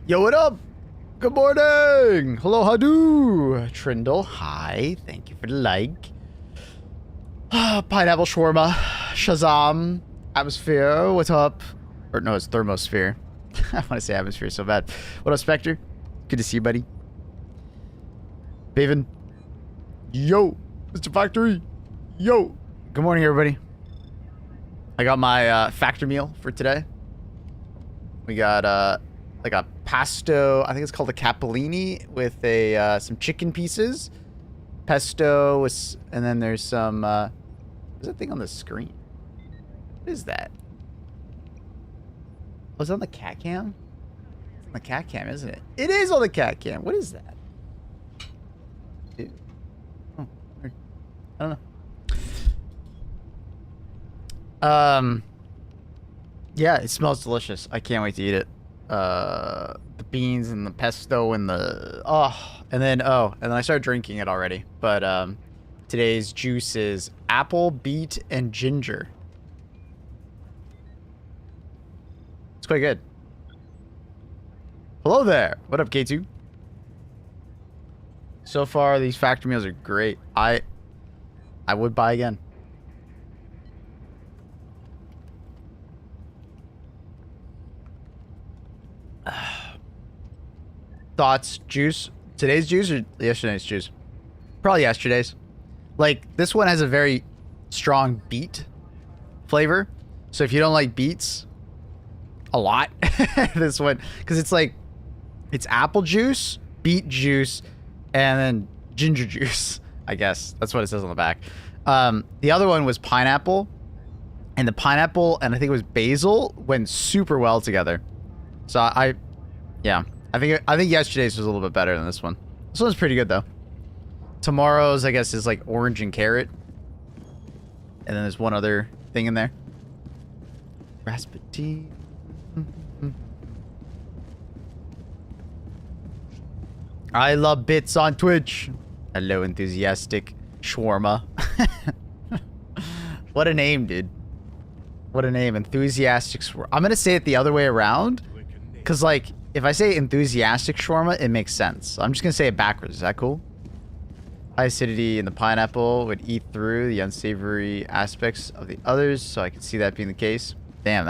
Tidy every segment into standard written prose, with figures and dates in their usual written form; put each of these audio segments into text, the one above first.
Yo, what up? Good morning. Hello, Hadu. Trindle, hi. Thank you for the like. Pineapple shawarma. Shazam. Atmosphere, what's up? Or no, it's thermosphere. I want to say atmosphere so bad. What up, Spectre? Good to see you, buddy. Baven. Yo, Mr. Factory. Yo. Good morning, everybody. I got my factor meal for today. We got like a pesto, I think it's called a capellini with a some chicken pieces, pesto with, and then there's some what's that thing on the screen? What is that? Was it on the cat cam? It's on the cat cam, isn't it? It is on the cat cam. What is that? Ew. Oh, weird. I don't know. Yeah, it smells delicious. I can't wait to eat it. The beans and the pesto and the and then I started drinking it already. But today's juice is apple, beet, and ginger. It's quite good. Hello there. What up, K2? So far, these factor meals are great. I would buy again. Thoughts, juice? Today's juice or yesterday's juice? Probably yesterday's. Like, this one has a very strong beet flavor. So if you don't like beets a lot, this one, because it's like, it's apple juice, beet juice, and then ginger juice, I guess. That's what it says on the back. The other one was pineapple. And the pineapple and I think it was basil went super well together. So yeah. I think yesterday's was a little bit better than this one. This one's pretty good though. Tomorrow's, I guess, is like orange and carrot. And then there's one other thing in there. Rasputin. I love bits on Twitch. Hello, enthusiastic shawarma. What a name, dude. What a name, enthusiastic shawarma. I'm gonna say it the other way around, cause like, if I say enthusiastic shawarma, it makes sense. I'm just gonna say it backwards. Is that cool? High acidity in the pineapple would eat through the unsavory aspects of the others, so I can see that being the case. Damn,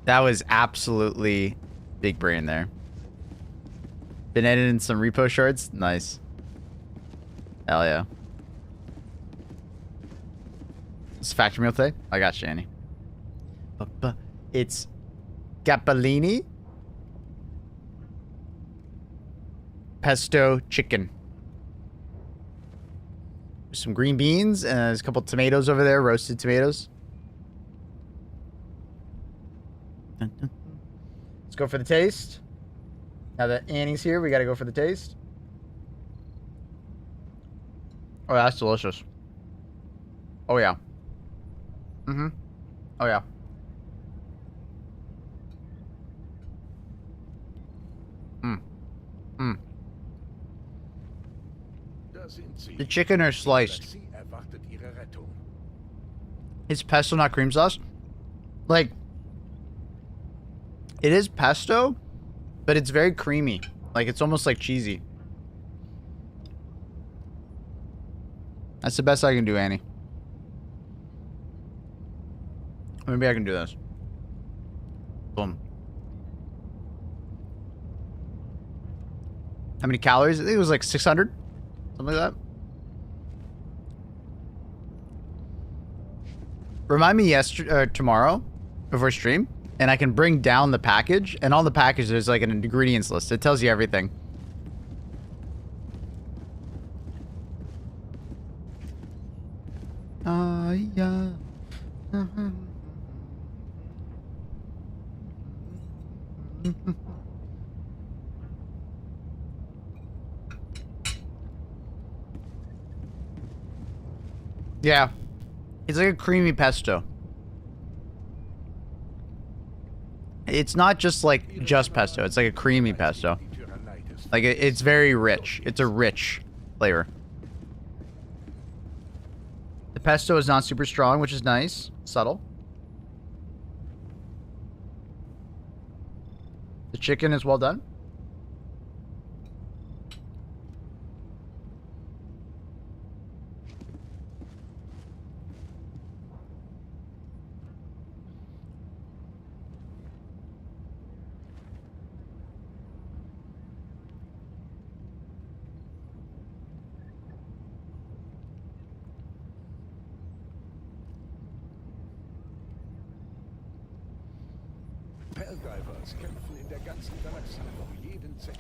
that was absolutely big brain there. Been editing some repo shards? Nice. Hell yeah. It's factory meal today? I got you, Annie. It's capellini. Pesto chicken. There's some green beans and there's a couple tomatoes over there, roasted tomatoes. Let's go for the taste. Now that Annie's here, we gotta go for the taste. Oh, that's delicious. Oh yeah. Mm-hmm. Oh yeah. Mm. Mm. The chicken are sliced. It's pesto, not cream sauce. Like, it is pesto, but it's very creamy. Like, it's almost like cheesy. That's the best I can do, Annie. Maybe I can do this. Boom. How many calories? I think it was like 600. Something like that. Remind me tomorrow before stream, and I can bring down the package. And on the package, there's like an ingredients list. It tells you everything. Yeah. Yeah. It's like a creamy pesto. It's not just like just pesto. It's like a creamy pesto. Like it's very rich. It's a rich flavor. The pesto is not super strong, which is nice. Subtle. The chicken is well done.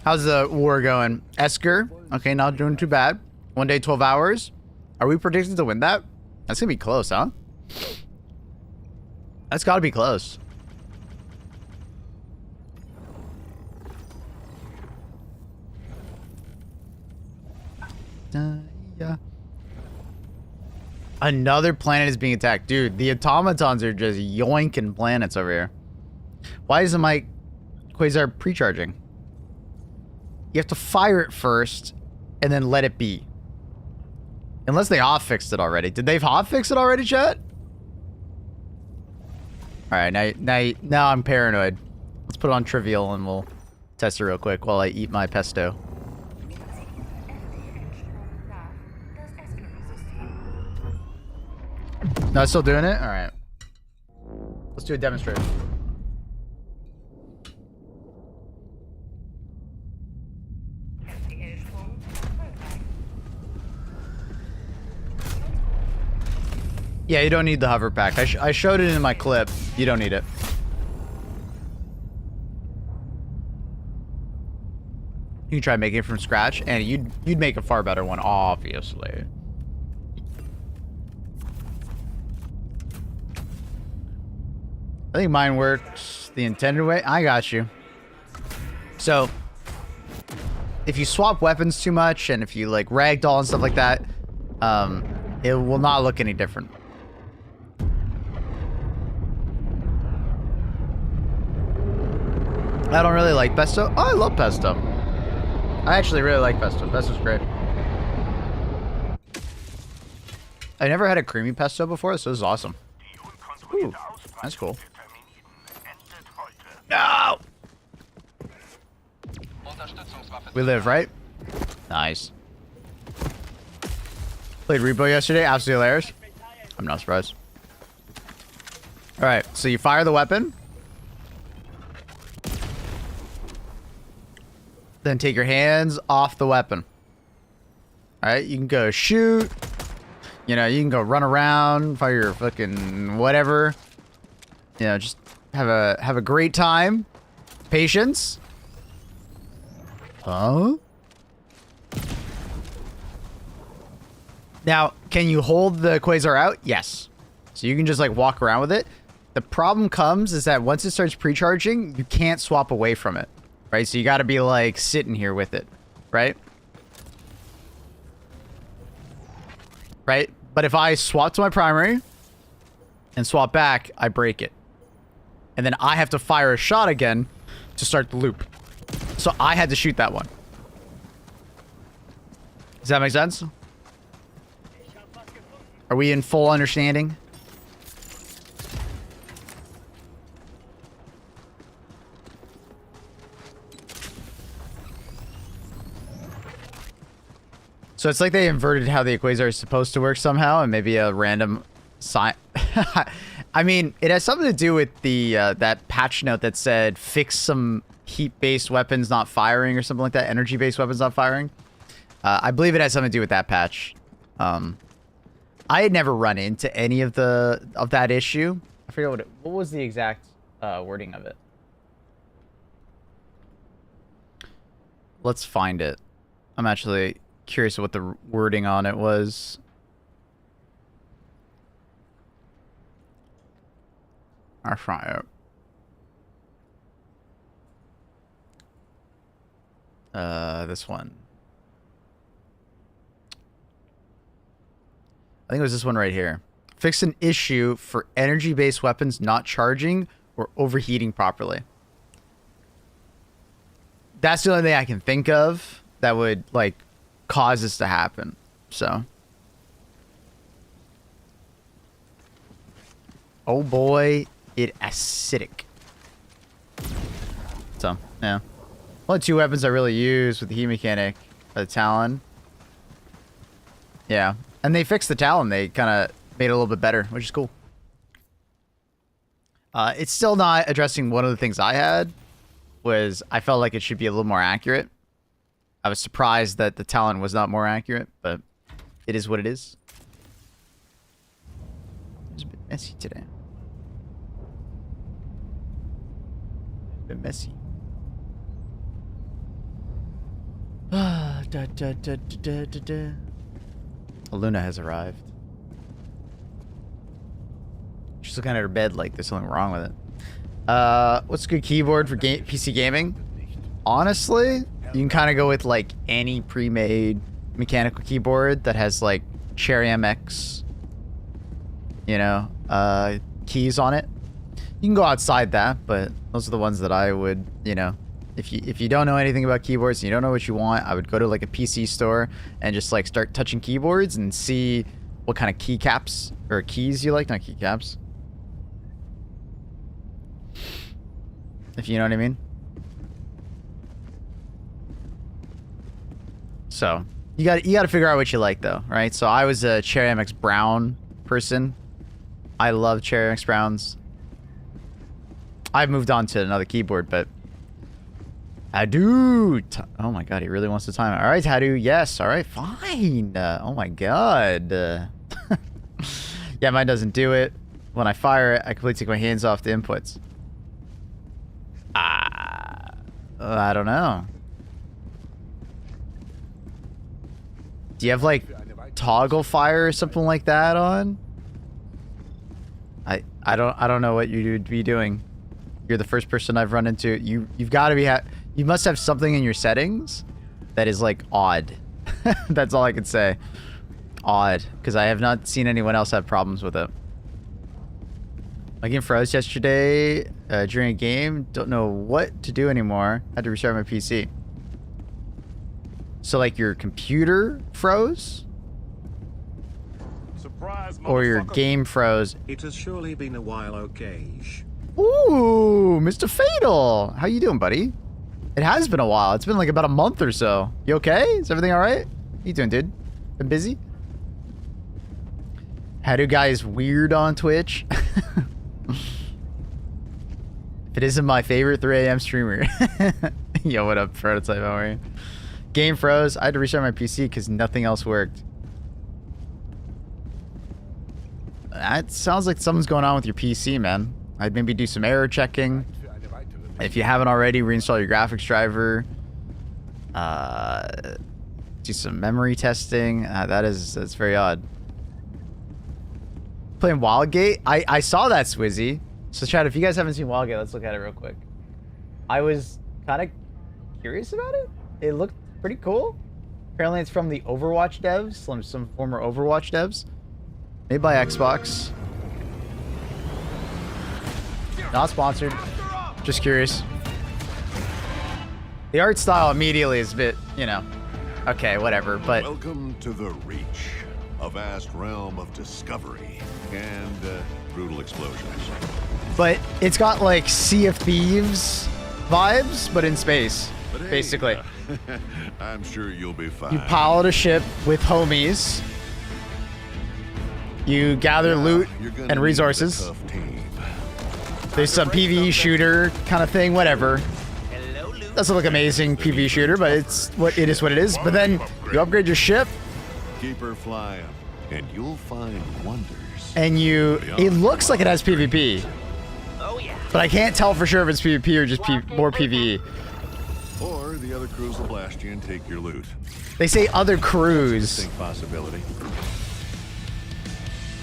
How's the war going? Esker? Okay, not doing too bad. 1 day, 12 hours. Are we predicted to win that? That's gonna be close, huh? That's gotta be close. Yeah. Another planet is being attacked. Dude, the automatons are just yoinking planets over here. Why isn't my Quasar pre-charging? You have to fire it first and then let it be. Unless they hot-fixed it already. Did they hot-fix it already, chat? Alright, now I'm paranoid. Let's put it on trivial and we'll test it real quick while I eat my pesto. No, it's still doing it? Alright. Let's do a demonstration. Yeah, you don't need the hover pack. I showed it in my clip. You don't need it. You can try making it from scratch, and you'd make a far better one, obviously. I think mine works the intended way. I got you. So, if you swap weapons too much, and if you like ragdoll and stuff like that, it will not look any different. I don't really like pesto. Oh, I love pesto. I actually really like pesto. Pesto's great. I never had a creamy pesto before, so this is awesome. Ooh, that's cool. No! We live, right? Nice. Played Repo yesterday. Absolutely hilarious. I'm not surprised. Alright, so you fire the weapon. Then take your hands off the weapon. Alright, you can go shoot. You know, you can go run around, fire your fucking whatever. You know, just have a great time. Patience. Huh? Now, can you hold the Quasar out? Yes. So you can just like walk around with it. The problem comes is that once it starts pre-charging, you can't swap away from it. Right? So you got to be like sitting here with it. Right? Right? But if I swap to my primary and swap back, I break it. And then I have to fire a shot again to start the loop. So I had to shoot that one. Does that make sense? Are we in full understanding? So it's like they inverted how the Quasar is supposed to work somehow, and maybe a random sign. I mean, it has something to do with the that patch note that said fix some heat-based weapons not firing or something like that. Energy-based weapons not firing. I believe it has something to do with that patch. I had never run into any of that issue. I forget what was the exact wording of it. Let's find it. I'm actually curious what the wording on it was. I'll try it. This one. I think it was this one right here. Fix an issue for energy-based weapons not charging or overheating properly. That's the only thing I can think of that would, like, cause this to happen. So. Oh boy, it acidic. So, Yeah. Only 2 weapons I really use with the heat mechanic are the Talon. Yeah. And they fixed the Talon. They kind of made it a little bit better, which is cool. It's still not addressing one of the things I had, was I felt like it should be a little more accurate. I was surprised that the Talon was not more accurate, but it is what it is. It's a bit messy today. A bit messy. Luna has arrived. She's looking at her bed like there's something wrong with it. What's a good keyboard for PC gaming? Honestly, you can kind of go with like any pre-made mechanical keyboard that has like Cherry MX, you know, keys on it. You can go outside that, but those are the ones that I would, you know, if you don't know anything about keyboards and you don't know what you want, I would go to like a PC store and just like start touching keyboards and see what kind of keycaps or keys you like, not keycaps. If you know what I mean. So you got to figure out what you like though, right? So I was a Cherry MX Brown person. I love Cherry MX Browns. I've moved on to another keyboard, but Hadu. Oh my god, he really wants to time it. All right, Hadu. Yes. All right, fine. Oh my god. Yeah, mine doesn't do it. When I fire it, I completely take my hands off the inputs. I don't know. Do you have like toggle fire or something like that on? I don't know what you'd be doing. You're the first person I've run into. You've got to be you must have something in your settings that is like odd. That's all I could say. Odd, because I have not seen anyone else have problems with it. My game froze yesterday during a game. Don't know what to do anymore. Had to restart my PC. So like your computer froze? Surprise, or your game froze? It has surely been a while, okay. Ooh, Mr. Fatal. How you doing, buddy? It has been a while. It's been like about a month or so. You okay? Is everything all right? How you doing, dude? Been busy? Hadu guy is weird on Twitch. If it isn't my favorite 3 a.m. streamer. Yo, what up, Prototype? How are you? Game froze. I had to restart my PC because nothing else worked. That sounds like something's going on with your PC, man. I'd maybe do some error checking. If you haven't already, reinstall your graphics driver. Do some memory testing. That's very odd. Playing Wildgate? I saw that, Swizzy. So Chad, if you guys haven't seen Wildgate, let's look at it real quick. I was kind of curious about it. It looked pretty cool. Apparently it's from the Overwatch devs, some former Overwatch devs. Made by Xbox. Not sponsored. Just curious. The art style immediately is a bit, you know, okay, whatever, but... Welcome to the Reach, a vast realm of discovery and brutal explosions. But it's got like Sea of Thieves vibes, but in space, But hey, basically. I'm sure you'll be fine. You pilot a ship with homies. You gather loot and resources. There's some PvE shooter kind of thing, whatever. Doesn't look amazing PvE shooter, but it is what it is. But then you upgrade your ship. Keep her flying, and you'll find wonders. And it looks like it has PvP. Oh yeah. But I can't tell for sure if it's PvP or just more PvE. Or the other crews will blast you and take your loot. They say other crews. Distinct possibility.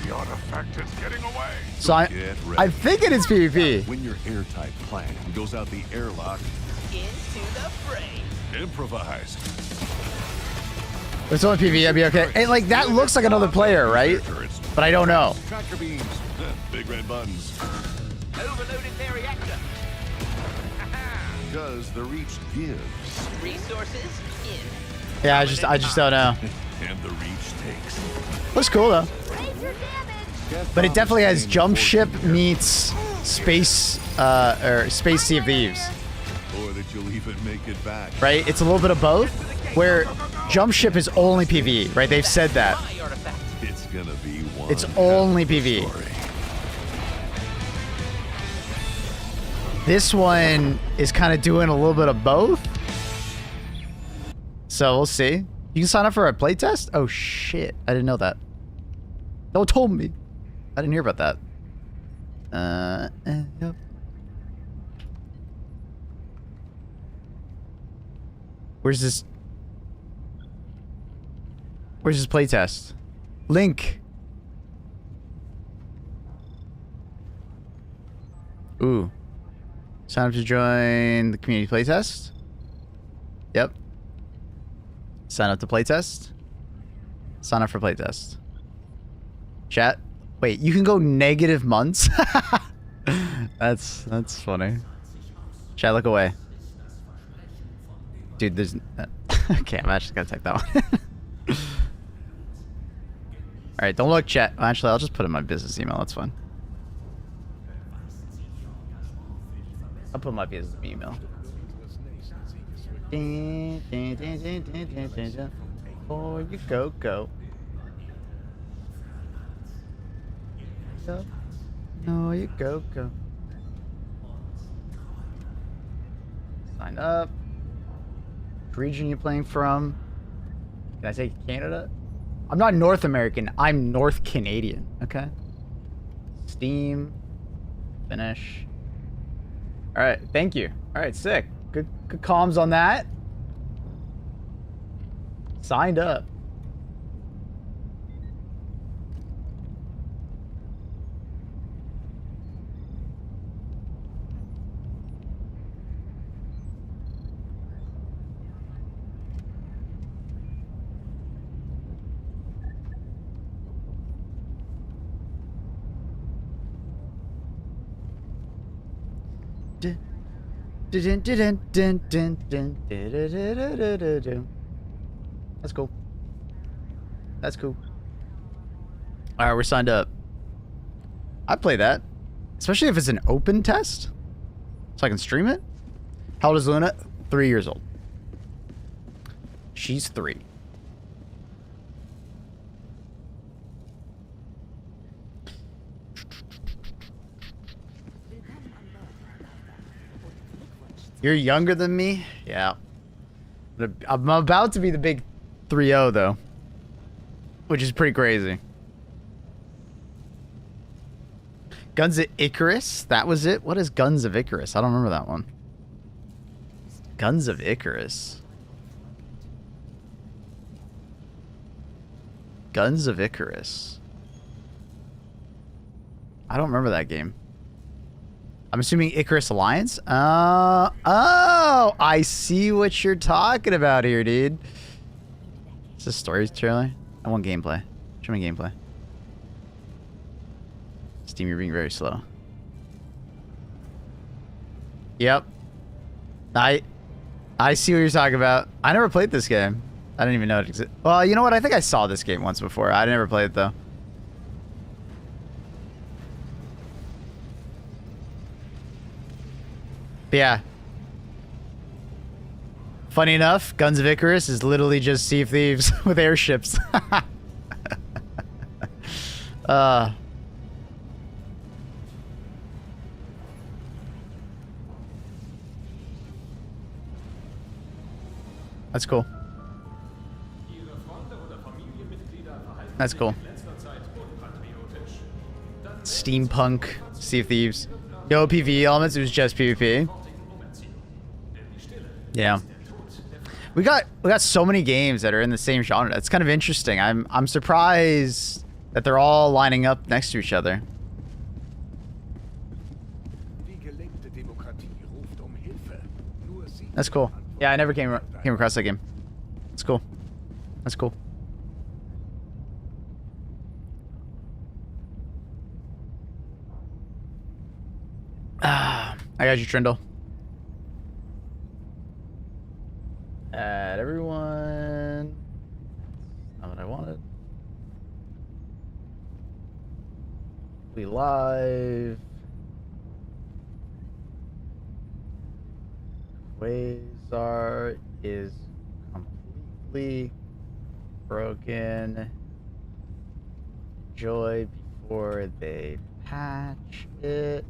The artifact is getting away. So I'm thinking it's PvP. When your airtight plan goes out the airlock, Into the fray. improvise. If it's only PvE, I'd be okay. And like that looks like another player, right? But I don't know. Tractor beams, big red buttons. Overloaded their reactor. Because the Reach gives, Resources in. Yeah, I just don't know. and the Reach takes. Looks cool though. But it definitely has jump ship meets space or space Sea of Thieves. or that you'll even make it back. Right? It's a little bit of both. Where jump ship is only PvE, right? They've said that. My artifact. It's gonna be one. It's only hell of a PvE. story. This one is kind of doing a little bit of both. So we'll see. You can sign up for a playtest? Oh shit. I didn't know that. No one told me. I didn't hear about that. Yep. Where's this playtest? Link. Ooh. Sign up to join the community playtest. Yep. Sign up to playtest. Sign up for playtest. Chat. Wait, you can go negative months? That's funny. Chat, look away. Dude, there's... okay, I'm actually gonna take that one. Alright, don't look, chat. Actually, I'll just put in my business email. That's fine. I'll put my business email. Oh, you go. No, you go. Sign up. Which region you playing from? Can I say Canada? I'm not North American. I'm North Canadian. Okay. Steam. Finish. All right. Thank you. All right. Sick. Good comms on that. Signed up. That's cool. That's cool. All right, we're signed up. I'd play that, especially if it's an open test, so I can stream it. How old is Luna? 3 years old. She's 3. You're younger than me? Yeah. I'm about to be the big 3-0 though, which is pretty crazy. Guns of Icarus? That was it? What is Guns of Icarus? I don't remember that one. Guns of Icarus. Guns of Icarus. I don't remember that game. I'm assuming Icarus Alliance? Oh, I see what you're talking about here, dude. Is this story trailer? I want gameplay. Show me gameplay. Steam, you're being very slow. Yep. I see what you're talking about. I never played this game. I didn't even know it existed. Well, you know what? I think I saw this game once before. I never played it, though. But yeah. Funny enough, Guns of Icarus is literally just Sea of Thieves with airships. That's cool. That's cool. Steampunk, Sea of Thieves. No PvE elements, it was just PvP. Yeah. We got so many games that are in the same genre. It's kind of interesting. I'm surprised that they're all lining up next to each other. That's cool. Yeah, I never came across that game. That's cool. That's cool. I got you, Trindle. Add everyone. Not what I wanted. We live. Quasar is completely broken. Joy before they patch it.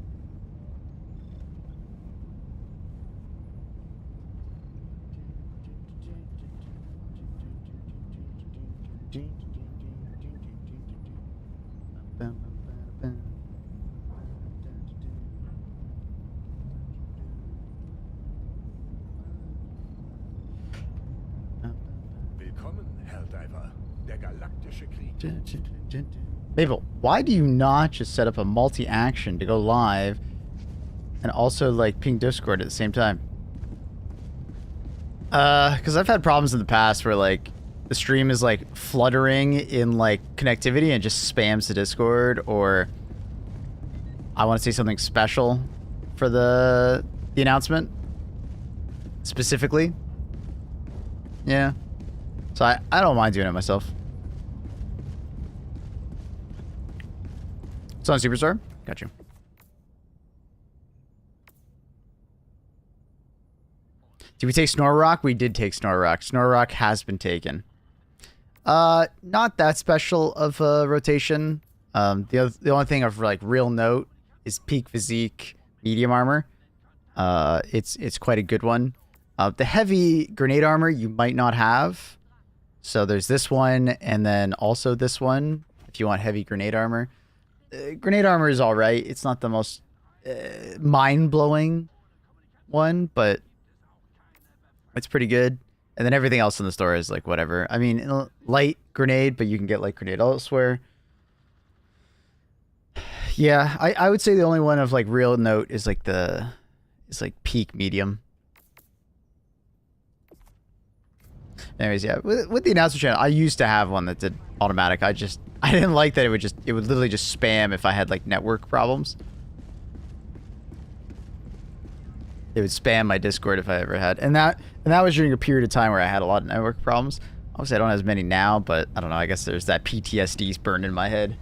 Willkommen, Herr Diver. Der galaktische Krieg. Mabel, why do you not just set up a multi-action to go live and also like ping Discord at the same time? Because I've had problems in the past where like the stream is like fluttering in like connectivity and just spams the Discord, or I want to say something special for the announcement specifically. Yeah. So I don't mind doing it myself. It's on Superstar? Got you. Did we take Snorrock? We did take Snorrock. Snorrock has been taken. Not that special of a rotation. The only thing of like real note is peak physique medium armor. It's quite a good one. The heavy grenade armor you might not have. So there's this one, and then also this one if you want heavy grenade armor. Grenade armor is all right. It's not the most mind-blowing one, but it's pretty good. And then everything else in the store is like whatever. I mean, light grenade, but you can get light grenade elsewhere. Yeah, I would say the only one of like real note is like peak medium. Anyways, yeah, with the announcer channel, I used to have one that did automatic. I didn't like that it would literally just spam if I had like network problems. It would spam my Discord if I ever had, and that was during a period of time where I had a lot of network problems. Obviously, I don't have as many now, but I don't know. I guess there's that PTSD burned in my head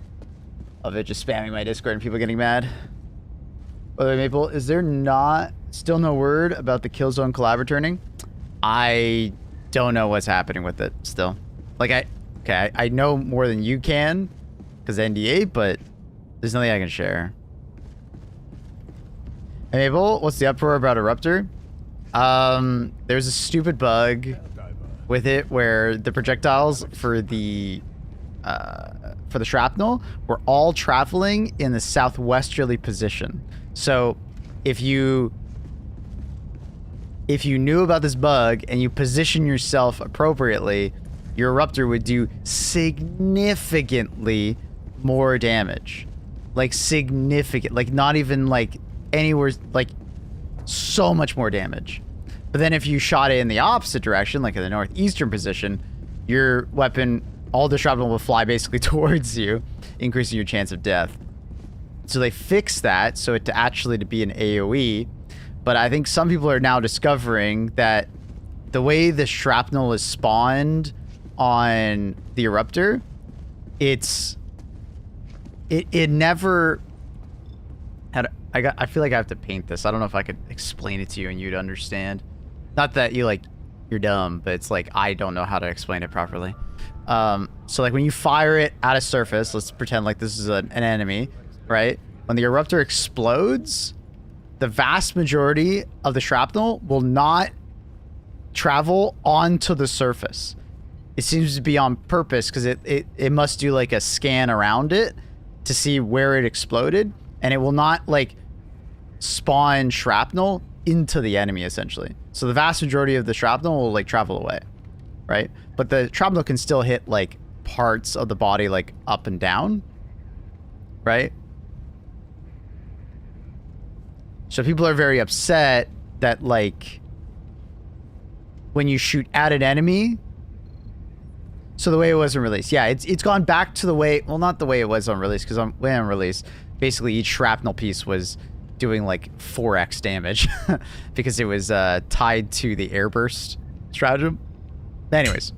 of it just spamming my Discord and people getting mad. By the way, Maple, is there still no word about the Killzone collab returning? I don't know what's happening with it still. Like I know more than you can because NDA, but there's nothing I can share. Hey Mabel, what's the uproar about Eruptor? There's a stupid bug with it where the projectiles for the shrapnel were all traveling in the southwesterly position. So if you knew about this bug and you position yourself appropriately, your Eruptor would do significantly more damage. Like significant, like not even like anywhere, like so much more damage. But then if you shot it in the opposite direction, like in the northeastern position, your weapon, all the shrapnel will fly basically towards you, increasing your chance of death. So they fixed that so it to be an AoE. But I think some people are now discovering that the way the shrapnel is spawned on the Eruptor, it never had. I feel like I have to paint this. I don't know if I could explain it to you and you'd understand. Not that you're dumb, but it's like I don't know how to explain it properly. So like when you fire it at a surface, let's pretend like this is an enemy, right? When the Eruptor explodes, the vast majority of the shrapnel will not travel onto the surface. It seems to be on purpose because it must do like a scan around it to see where it exploded, and it will not like spawn shrapnel into the enemy essentially. So the vast majority of the shrapnel will like travel away, right? But the shrapnel can still hit like parts of the body like up and down, right? So people are very upset that like when you shoot at an enemy. So the way it was on release, yeah, it's gone back to the way, well, not the way it was on release, because on release, basically each shrapnel piece was doing like 4x damage because it was tied to the airburst stratagem. Anyways,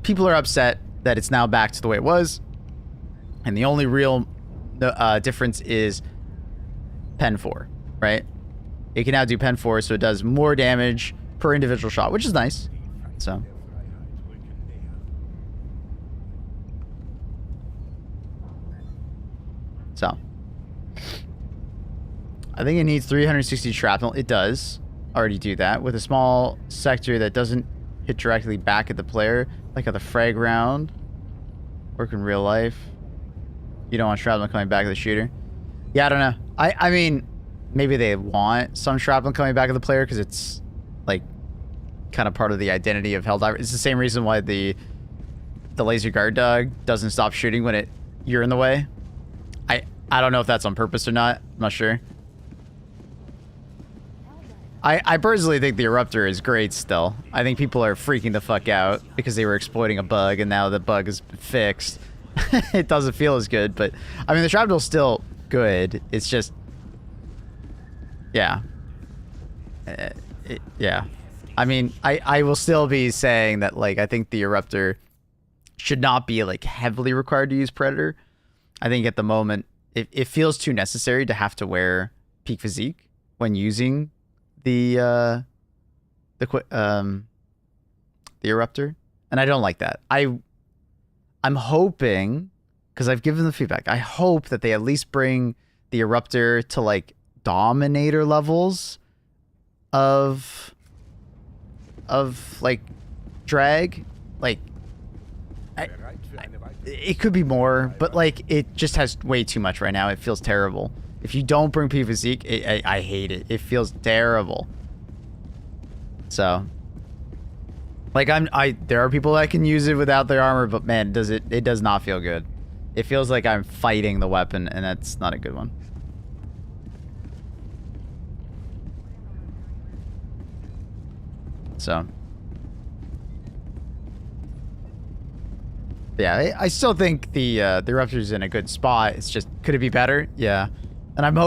people are upset that it's now back to the way it was, and the only real difference is Pen 4, right? it can now do pen force, so it does more damage per individual shot, which is nice. So. So. I think it needs 360 shrapnel. It does already do that with a small sector that doesn't hit directly back at the player, like at the frag round. Work in real life. You don't want shrapnel coming back at the shooter. Yeah, I don't know. I mean, maybe they want some shrapnel coming back at the player because it's like kind of part of the identity of Helldiver. It's the same reason why the laser guard dog doesn't stop shooting when you're in the way. I don't know if that's on purpose or not. I'm not sure. I personally think the Eruptor is great still. I think people are freaking the fuck out because they were exploiting a bug and now the bug is fixed. It doesn't feel as good, but I mean the shrapnel's still good. It's just, yeah. Yeah. I mean, I will still be saying that, like, I think the Eruptor should not be, like, heavily required to use Predator. I think at the moment, it feels too necessary to have to wear Peak Physique when using the Eruptor. And I don't like that. I'm hoping, because I've given the feedback, I hope that they at least bring the Eruptor to, like, Dominator levels of like drag. Like it could be more, but like it just has way too much right now. It feels terrible. If you don't bring P Physique, I hate it. It feels terrible. So like there are people that can use it without their armor, but man, it does not feel good. It feels like I'm fighting the weapon, and that's not a good one. So, yeah, I still think the Eruptor's in a good spot. It's just, could it be better? Yeah, and I'm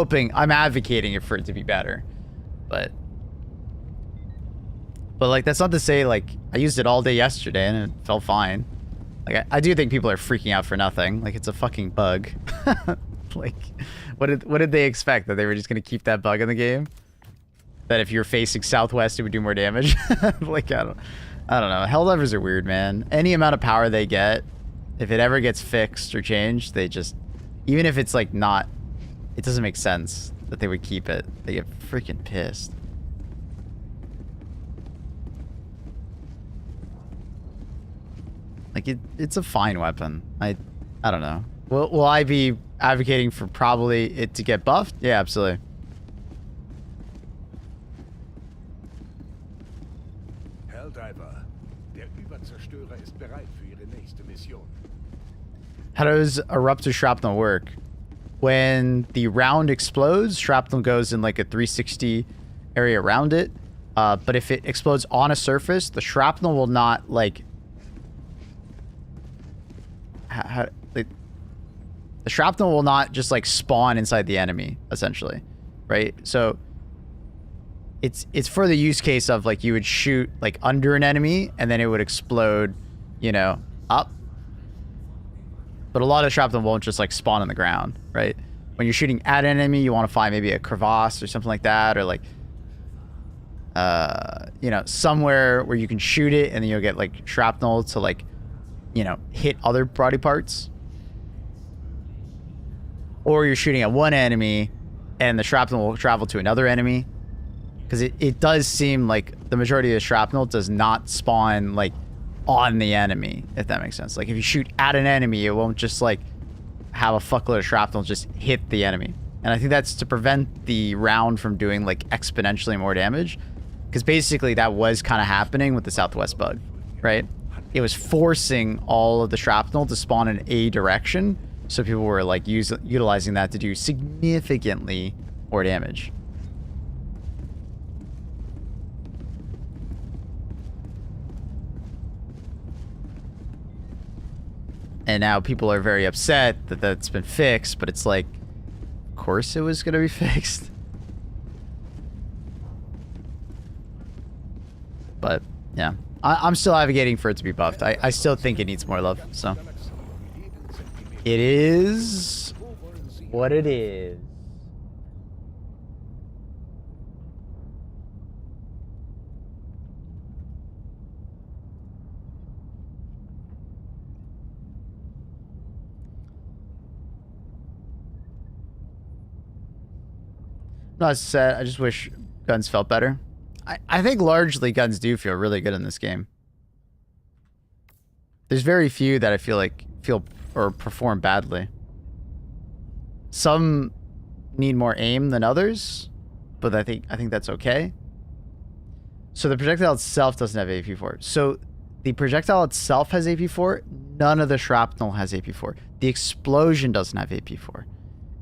advocating for it to be better, but like that's not to say like I used it all day yesterday and it felt fine. Like I do think people are freaking out for nothing. Like it's a fucking bug. Like, what did they expect, that they were just gonna keep that bug in the game? That if you're facing southwest, it would do more damage. Like I don't know. Helldivers are weird, man. Any amount of power they get, if it ever gets fixed or changed, they just, even if it's like not, it doesn't make sense that they would keep it. They get freaking pissed. Like it's a fine weapon. I don't know. Will I be advocating for probably it to get buffed? Yeah, absolutely. Helldiver, der Überzerstörer ist bereit für ihre nächste Mission. How does Eruptor shrapnel work? When the round explodes, shrapnel goes in like a 360 area around it. But if it explodes on a surface, the shrapnel will not like... the shrapnel will not just like spawn inside the enemy, essentially, right? So it's for the use case of like you would shoot like under an enemy and then it would explode, you know, up. But a lot of shrapnel won't just like spawn on the ground, right? When you're shooting at an enemy, you want to find maybe a crevasse or something like that, or like you know, somewhere where you can shoot it and then you'll get like shrapnel to like, you know, hit other body parts. Or you're shooting at one enemy and the shrapnel will travel to another enemy. Because it does seem like the majority of the shrapnel does not spawn like on the enemy, if that makes sense. Like if you shoot at an enemy, it won't just like have a fuckload of shrapnel just hit the enemy. And I think that's to prevent the round from doing like exponentially more damage. Because basically that was kind of happening with the Southwest bug, right? It was forcing all of the shrapnel to spawn in a direction. So people were like utilizing that to do significantly more damage. And now people are very upset that that's been fixed, but it's like, of course it was going to be fixed. But yeah, I'm still advocating for it to be buffed. I still think it needs more love, so. It is what it is. Not said, I just wish guns felt better. I think largely guns do feel really good in this game. There's very few that I feel like feel or perform badly. Some need more aim than others, but I think that's okay. So the projectile itself doesn't have AP4. So the projectile itself has AP4. None of the shrapnel has AP4. The explosion doesn't have AP4.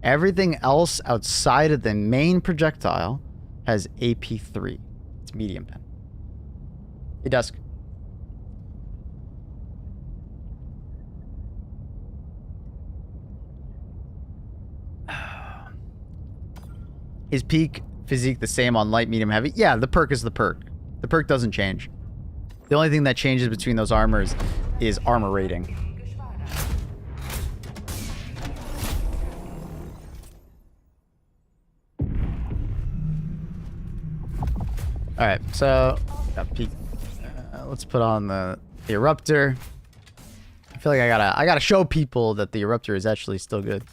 Everything else outside of the main projectile has AP3. It's medium pen. Hey, Dusk. Is peak physique the same on light, medium, heavy? Yeah, the perk is the perk. The perk doesn't change. The only thing that changes between those armors is armor rating. Alright, so got peak. Let's put on the eruptor. I feel like I gotta show people that the eruptor is actually still good.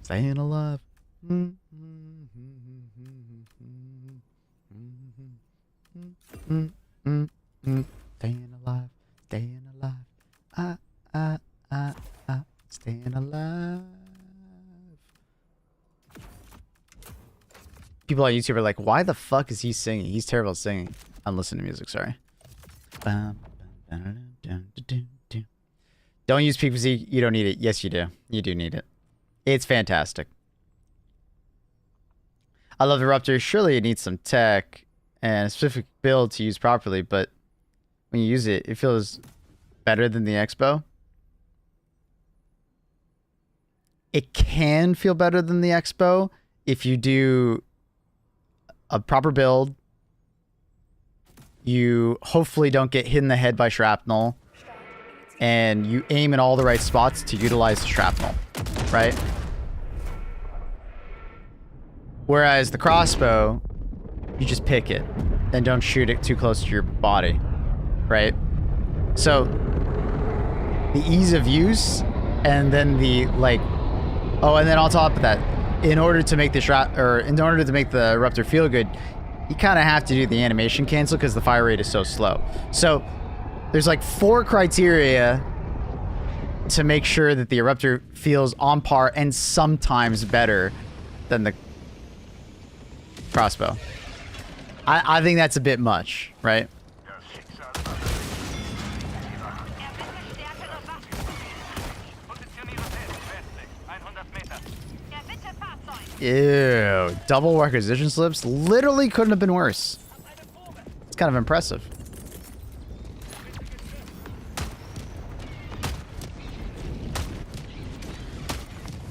Staying alive. Staying alive, staying alive. Staying alive. People on YouTube are like, why the fuck is he singing? He's terrible at singing. I'm listening to music, sorry. Don't use peak physique. You don't need it. Yes, you do. You do need it. It's fantastic. I love the Eruptor. Surely it needs some tech and a specific build to use properly, but when you use it, it feels better than the Expo. It can feel better than the Expo if you do a proper build. You hopefully don't get hit in the head by shrapnel, and you aim in all the right spots to utilize the shrapnel, right? Whereas the crossbow, you just pick it and don't shoot it too close to your body, right? So the ease of use, and then the like, oh, and then on top of that, in order to make the Eruptor feel good, you kind of have to do the animation cancel because the fire rate is so slow. So there's like 4 criteria to make sure that the Eruptor feels on par and sometimes better than the crossbow. I think that's a bit much, right? Ew, double requisition slips literally couldn't have been worse. It's kind of impressive.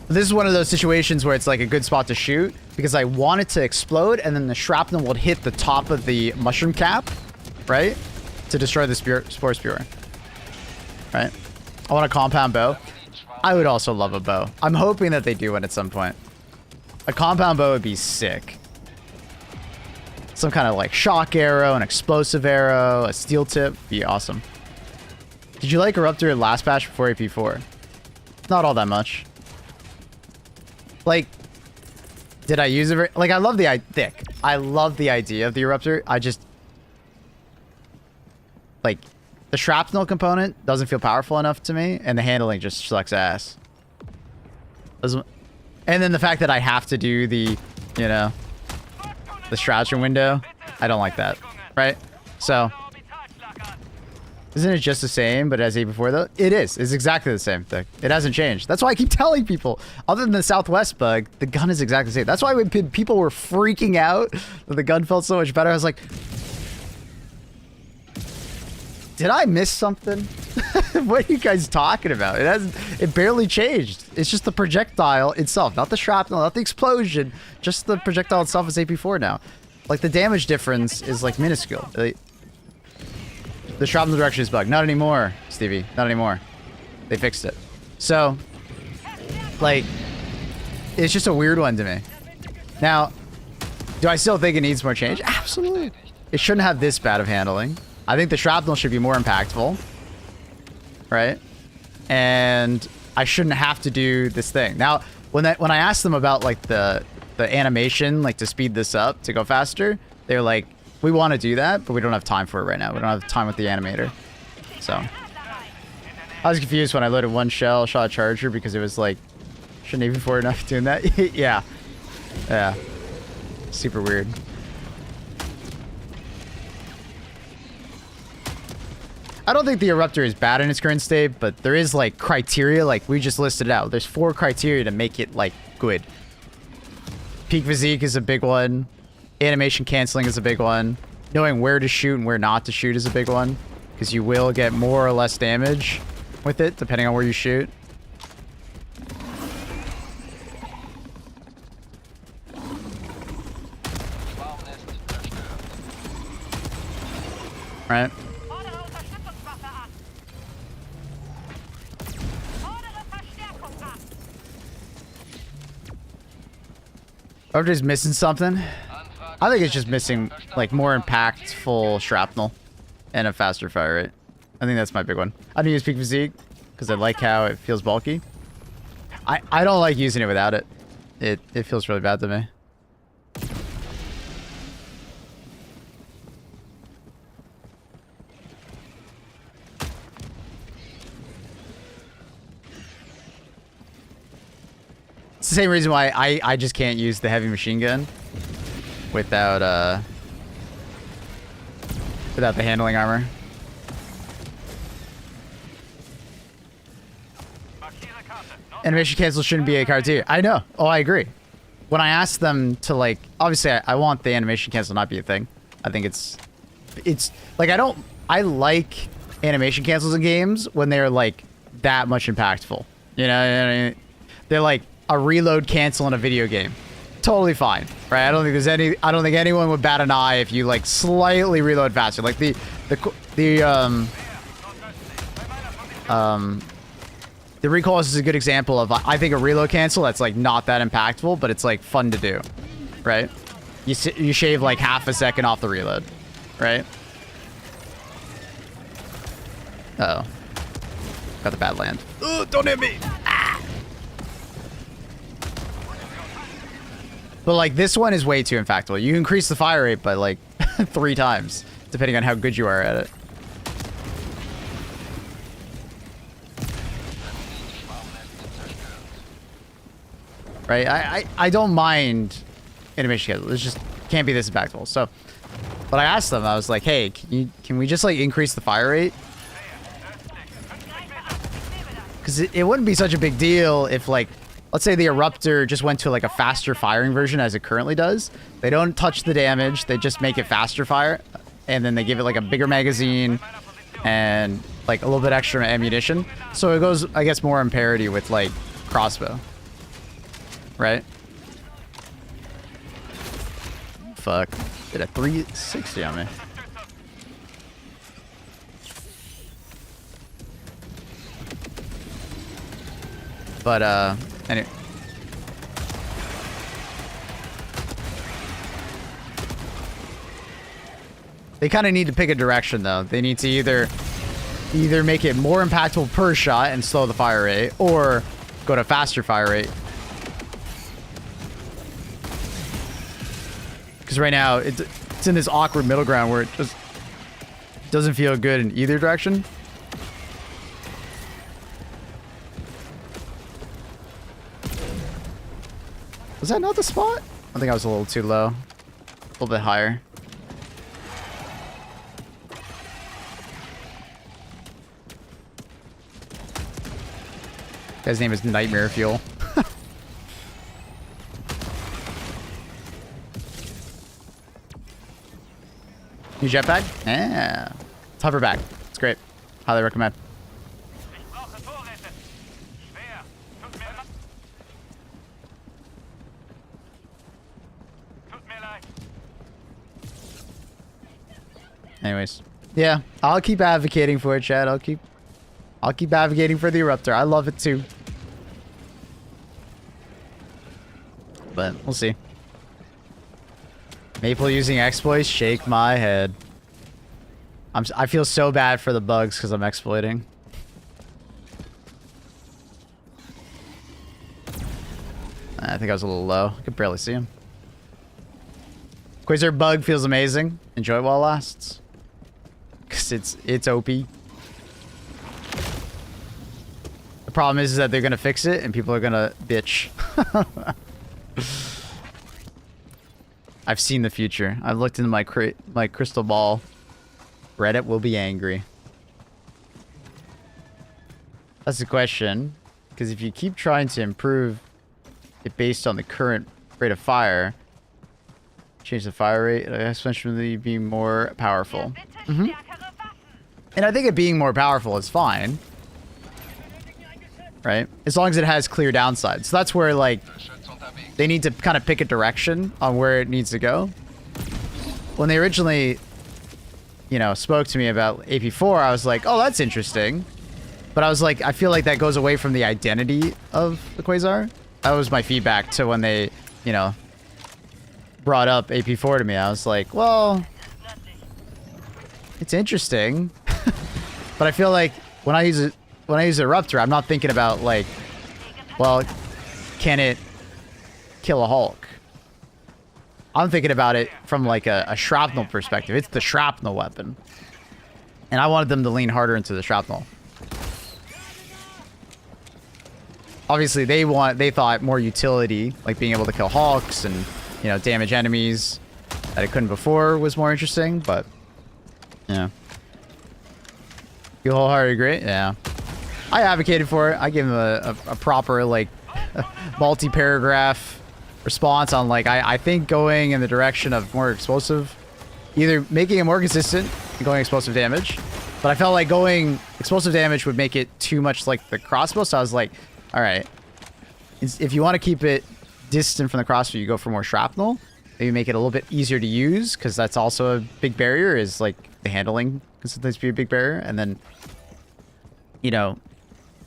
This is one of those situations where it's like a good spot to shoot because I want it to explode and then the shrapnel will hit the top of the mushroom cap, right? To destroy the spore spewer, right? I want a compound bow. I would also love a bow. I'm hoping that they do one at some point. A compound bow would be sick. Some kind of like shock arrow, an explosive arrow, a steel tip. Be awesome. Did you like Eruptor last patch before AP4? Not all that much. Like, did I use it? Like, I love the idea of the Eruptor. I just, like, the shrapnel component doesn't feel powerful enough to me, and the handling just sucks ass. And then the fact that I have to do the, you know, the Stratton window, I don't like that, right? So, isn't it just the same, but as AP4 though? It is. It's exactly the same thing. It hasn't changed. That's why I keep telling people, other than the Southwest bug, the gun is exactly the same. That's why when people were freaking out that the gun felt so much better, I was like, did I miss something? What are you guys talking about? It barely changed. It's just the projectile itself, not the shrapnel, not the explosion. Just the projectile itself is AP4 now. Like, the damage difference is like minuscule. The shrapnel direction is bugged. Not anymore, Stevie. Not anymore. They fixed it. So, like, it's just a weird one to me. Now, do I still think it needs more change? Absolutely. It shouldn't have this bad of handling. I think the shrapnel should be more impactful. Right? And I shouldn't have to do this thing. Now, when I asked them about, like, the the animation, like to speed this up to go faster. They're like, we want to do that, but we don't have time for it right now. We don't have time with the animator. So I was confused when I loaded one shell, shot a charger because it was like, shouldn't even before enough doing that. Yeah. Yeah. Super weird. I don't think the Eruptor is bad in its current state, but there is like criteria, like we just listed out. There's 4 criteria to make it like good. Peak physique is a big one. Animation canceling is a big one. Knowing where to shoot and where not to shoot is a big one, because you will get more or less damage with it depending on where you shoot. Right. Or just missing something. I think it's just missing like more impactful shrapnel and a faster fire rate. I think that's my big one. I don't use peak physique because I like how it feels bulky. I don't like using it without it. It feels really bad to me. It's the same reason why I just can't use the heavy machine gun without the handling armor. Animation cancel shouldn't be a criteria. I know. Oh, I agree. When I asked them to like, obviously I want the animation cancel not be a thing. I think it's like I like animation cancels in games when they're like that much impactful. You know what I mean? They're like a reload cancel in a video game. Totally fine, right? I don't think anyone would bat an eye if you like slightly reload faster. Like the recoil is a good example of, I think, a reload cancel that's like not that impactful, but it's like fun to do, right? You shave like half a second off the reload, right? Uh oh, got the bad land. Oh, don't hit me! Ah! But like this one is way too impactful. You increase the fire rate by like 3 times, depending on how good you are at it. Right? I don't mind animation cancel. It just can't be this impactful. So, but I asked them, I was like, hey, can we just like increase the fire rate? Because it wouldn't be such a big deal if like, let's say the Eruptor just went to like a faster firing version as it currently does. They don't touch the damage. They just make it faster fire. And then they give it like a bigger magazine and like a little bit extra ammunition. So it goes, I guess, more in parity with like crossbow. Right? Fuck. Did a 360 on me. But, anyway. They kind of need to pick a direction, though. They need to either make it more impactful per shot and slow the fire rate, or go to faster fire rate. Because right now, it's in this awkward middle ground where it just doesn't feel good in either direction. Was that not the spot? I think I was a little too low. A little bit higher. Guy's name is Nightmare Fuel. New jetpack? Yeah. It's hoverback. It's great. Highly recommend. Anyways, yeah, I'll keep advocating for it, Chad. I'll keep advocating for the Eruptor. I love it too. But we'll see. Maple using exploits, shake my head. I feel so bad for the bugs because I'm exploiting. I think think I was a little low. I could barely see him. Quasar bug feels amazing. Enjoy it while it lasts. Because it's OP. The problem is that they're going to fix it and people are going to bitch. I've seen the future. I've looked into my crystal ball. Reddit will be angry. That's the question. Because if you keep trying to improve it based on the current rate of fire, change the fire rate, especially being more powerful. Mm-hmm. And I think it being more powerful is fine. Right? As long as it has clear downsides. So that's where, like, they need to kind of pick a direction on where it needs to go. When they originally, you know, spoke to me about AP4, I was like, oh, that's interesting. But I was like, I feel like that goes away from the identity of the Quasar. That was my feedback to when they, you know, brought up AP4 to me. I was like, well, it's interesting. But I feel like when I use it, when I use a Rupture, I'm not thinking about, like, well, can it kill a Hulk? I'm thinking about it from, like, a shrapnel perspective. It's the shrapnel weapon. And I wanted them to lean harder into the shrapnel. Obviously, they thought more utility, like being able to kill Hulks and, you know, damage enemies that it couldn't before was more interesting, but, yeah. You wholeheartedly agree? Yeah. I advocated for it. I gave him a proper, like, multi-paragraph response on, like, I think going in the direction of more explosive, either making it more consistent and going explosive damage, but I felt like going explosive damage would make it too much like the crossbow, so I was like, all right, if you want to keep it distant from the crossbow, you go for more shrapnel. Maybe make it a little bit easier to use, because that's also a big barrier, is like the handling can sometimes be a big barrier. And then, you know,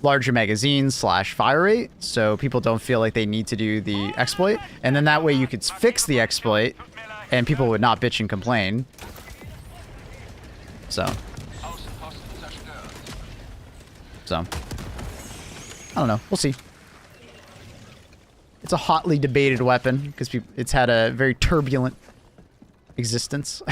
larger magazines / fire rate, so people don't feel like they need to do the exploit. And then that way you could fix the exploit, and people would not bitch and complain. So, I don't know. We'll see. It's a hotly debated weapon because it's had a very turbulent existence.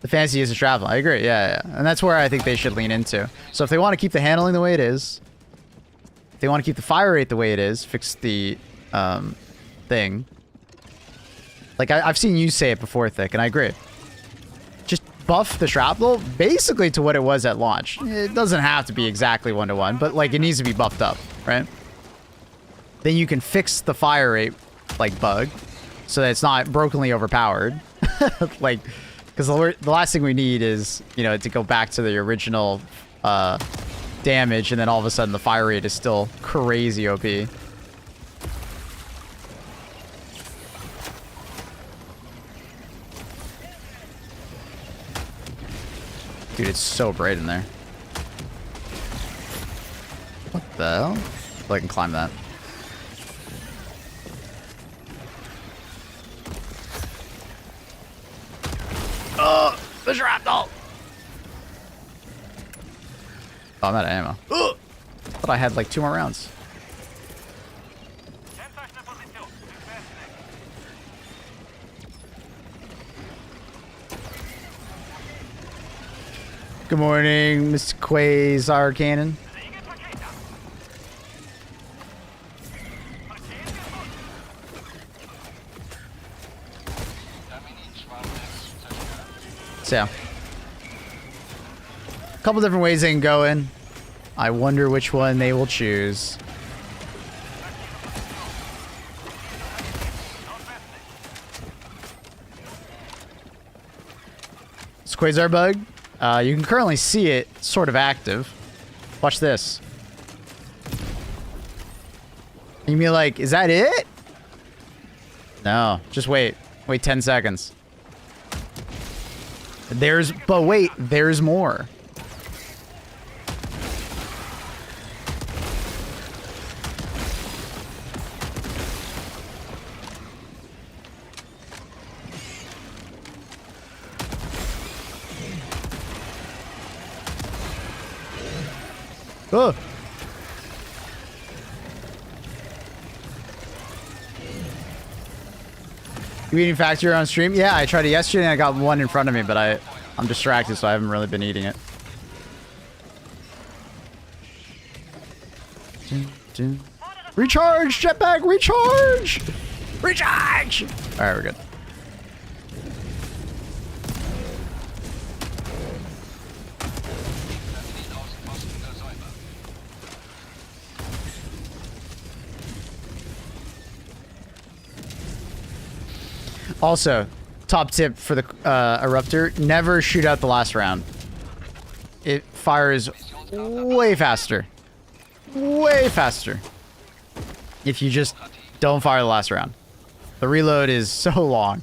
The fantasy is a travel. I agree. Yeah. And that's where I think they should lean into. So if they want to keep the handling the way it is, if they want to keep the fire rate the way it is, fix the thing. Like, I've seen you say it before, Thick, and I agree. Just buff the shrapnel basically to what it was at launch. It doesn't have to be exactly 1-to-1, but, like, it needs to be buffed up, right? Then you can fix the fire rate, like, bug, so that it's not brokenly overpowered. Like, because the last thing we need is, you know, to go back to the original damage, and then all of a sudden the fire rate is still crazy OP. Dude, it's so bright in there. What the hell? Oh, I can climb that. Oh, the shrapnel! Oh, I'm out of ammo. Oh, thought I had like 2 more rounds. Good morning, Mr. Quasar Cannon. So, yeah. A couple different ways they can go in. I wonder which one they will choose. It's Quasar bug. You can currently see it sort of active. Watch this. And you be like, is that it? No, just wait. Wait 10 seconds. But wait, there's more. Oh. You eating factory on stream? Yeah, I tried it yesterday and I got one in front of me, but I'm distracted, so I haven't really been eating it. Recharge! Jetpack! Recharge! Recharge! Alright, we're good. Also, top tip for the eruptor, never shoot out the last round. It fires way faster. Way faster. If you just don't fire the last round. The reload is so long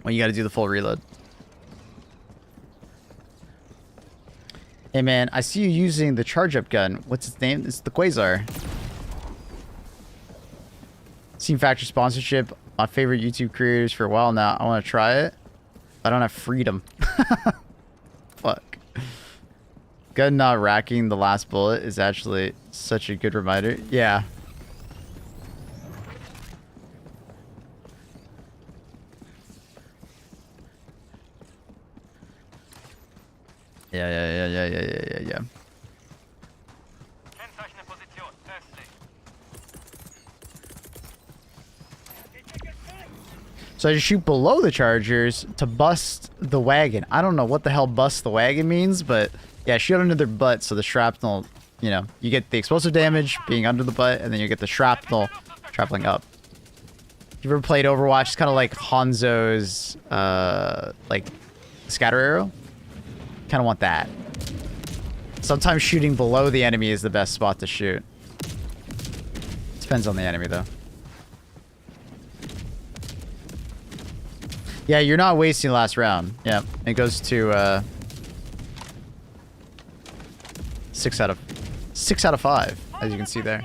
when you gotta do the full reload. Hey man, I see you using the charge up gun. What's its name? It's the Quasar. Seen Factor sponsorship. My favorite YouTube creators for a while now. I want to try it. I don't have freedom. Fuck. Gun not racking the last bullet is actually such a good reminder. Yeah. Yeah. So I just shoot below the chargers to bust the wagon. I don't know what the hell bust the wagon means, but yeah, shoot under their butt so the shrapnel, you know, you get the explosive damage being under the butt, and then you get the shrapnel traveling up. You ever played Overwatch? It's kind of like Hanzo's, like, scatter arrow. Kind of want that. Sometimes shooting below the enemy is the best spot to shoot. Depends on the enemy, though. Yeah, you're not wasting the last round. Yeah, it goes to 6 out of 5, as you can see there.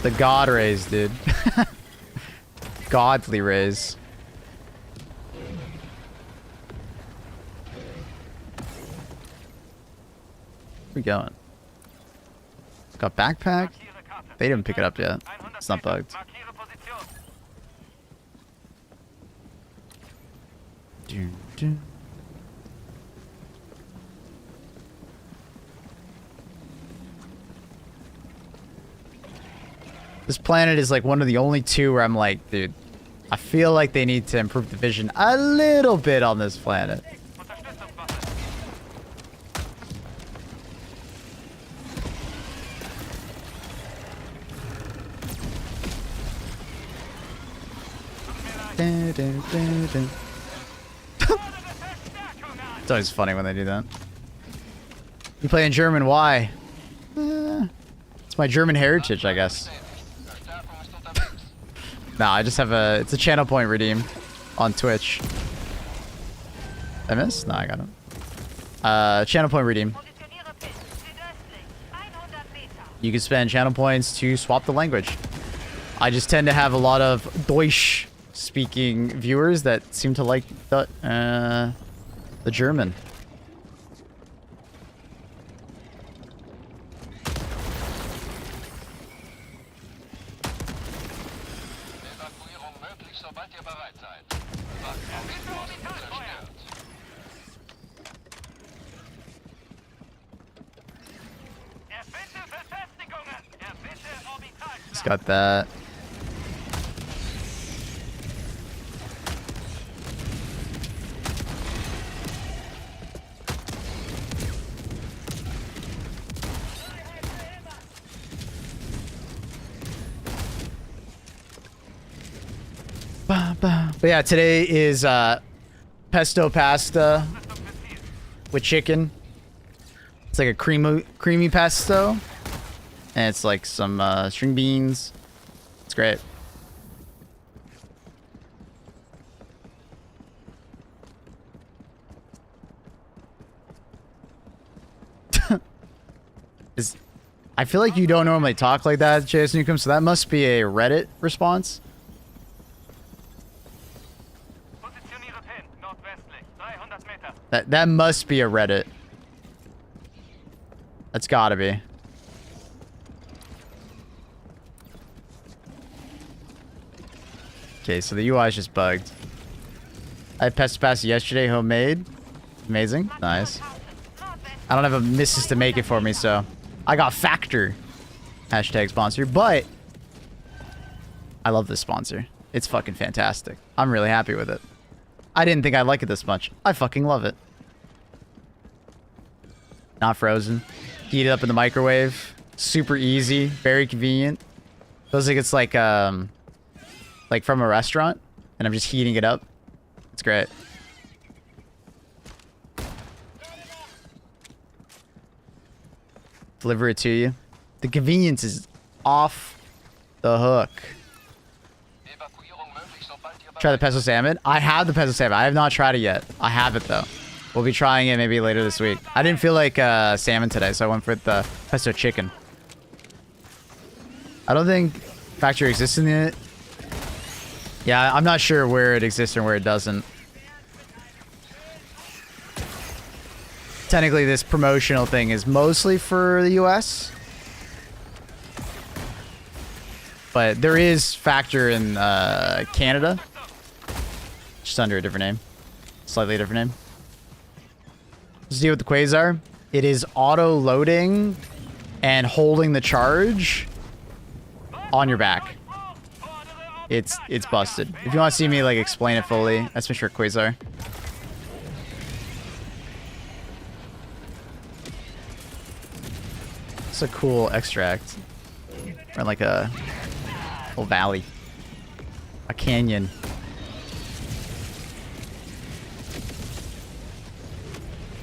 The god rays, dude. Godly rays. Where we going? Got backpack? They didn't pick it up yet. It's not bugged. This planet is like one of the only two where I'm like, dude, I feel like they need to improve the vision a little bit on this planet. It's always funny when they do that. You play in German, why? It's my German heritage, I guess. Nah, I just have it's a channel point redeem on Twitch. I missed? No, I got him. Channel point redeem. You can spend channel points to swap the language. I just tend to have a lot of Deutsch speaking viewers that seem to like the German. It's got that. But yeah, today is pesto pasta with chicken. It's like a creamy pesto, and it's like some string beans. It's great. I feel like you don't normally talk like that, JS Newcomb, so that must be a Reddit response. That must be a Reddit. That's gotta be. Okay, so the UI is just bugged. I had Pest Pass yesterday, homemade. Amazing. Nice. I don't have a missus to make it for me, so I got Factor. Hashtag sponsor. But I love this sponsor. It's fucking fantastic. I'm really happy with it. I didn't think I'd like it this much. I fucking love it. Not frozen. Heat it up in the microwave. Super easy. Very convenient. Feels like it's like from a restaurant, and I'm just heating it up. It's great. Deliver it to you. The convenience is off the hook. Try the pesto salmon. I have the pesto salmon. I have not tried it yet. I have it though. We'll be trying it maybe later this week. I didn't feel like salmon today, so I went for the pesto chicken. I don't think Factory exists in it. Yeah, I'm not sure where it exists and where it doesn't. Technically, this promotional thing is mostly for the US. But there is Factor in Canada. Just under a different name. Slightly different name. Let's deal with the Quasar. It is auto-loading and holding the charge on your back. It's busted. If you want to see me like explain it fully, that's my short Quasar. It's a cool extract. Or like a whole valley. A canyon.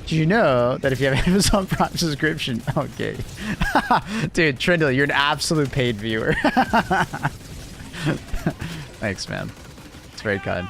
Did you know that if you have Amazon Prime subscription... Okay. Dude, Trindle, you're an absolute paid viewer. Thanks, man. It's very kind.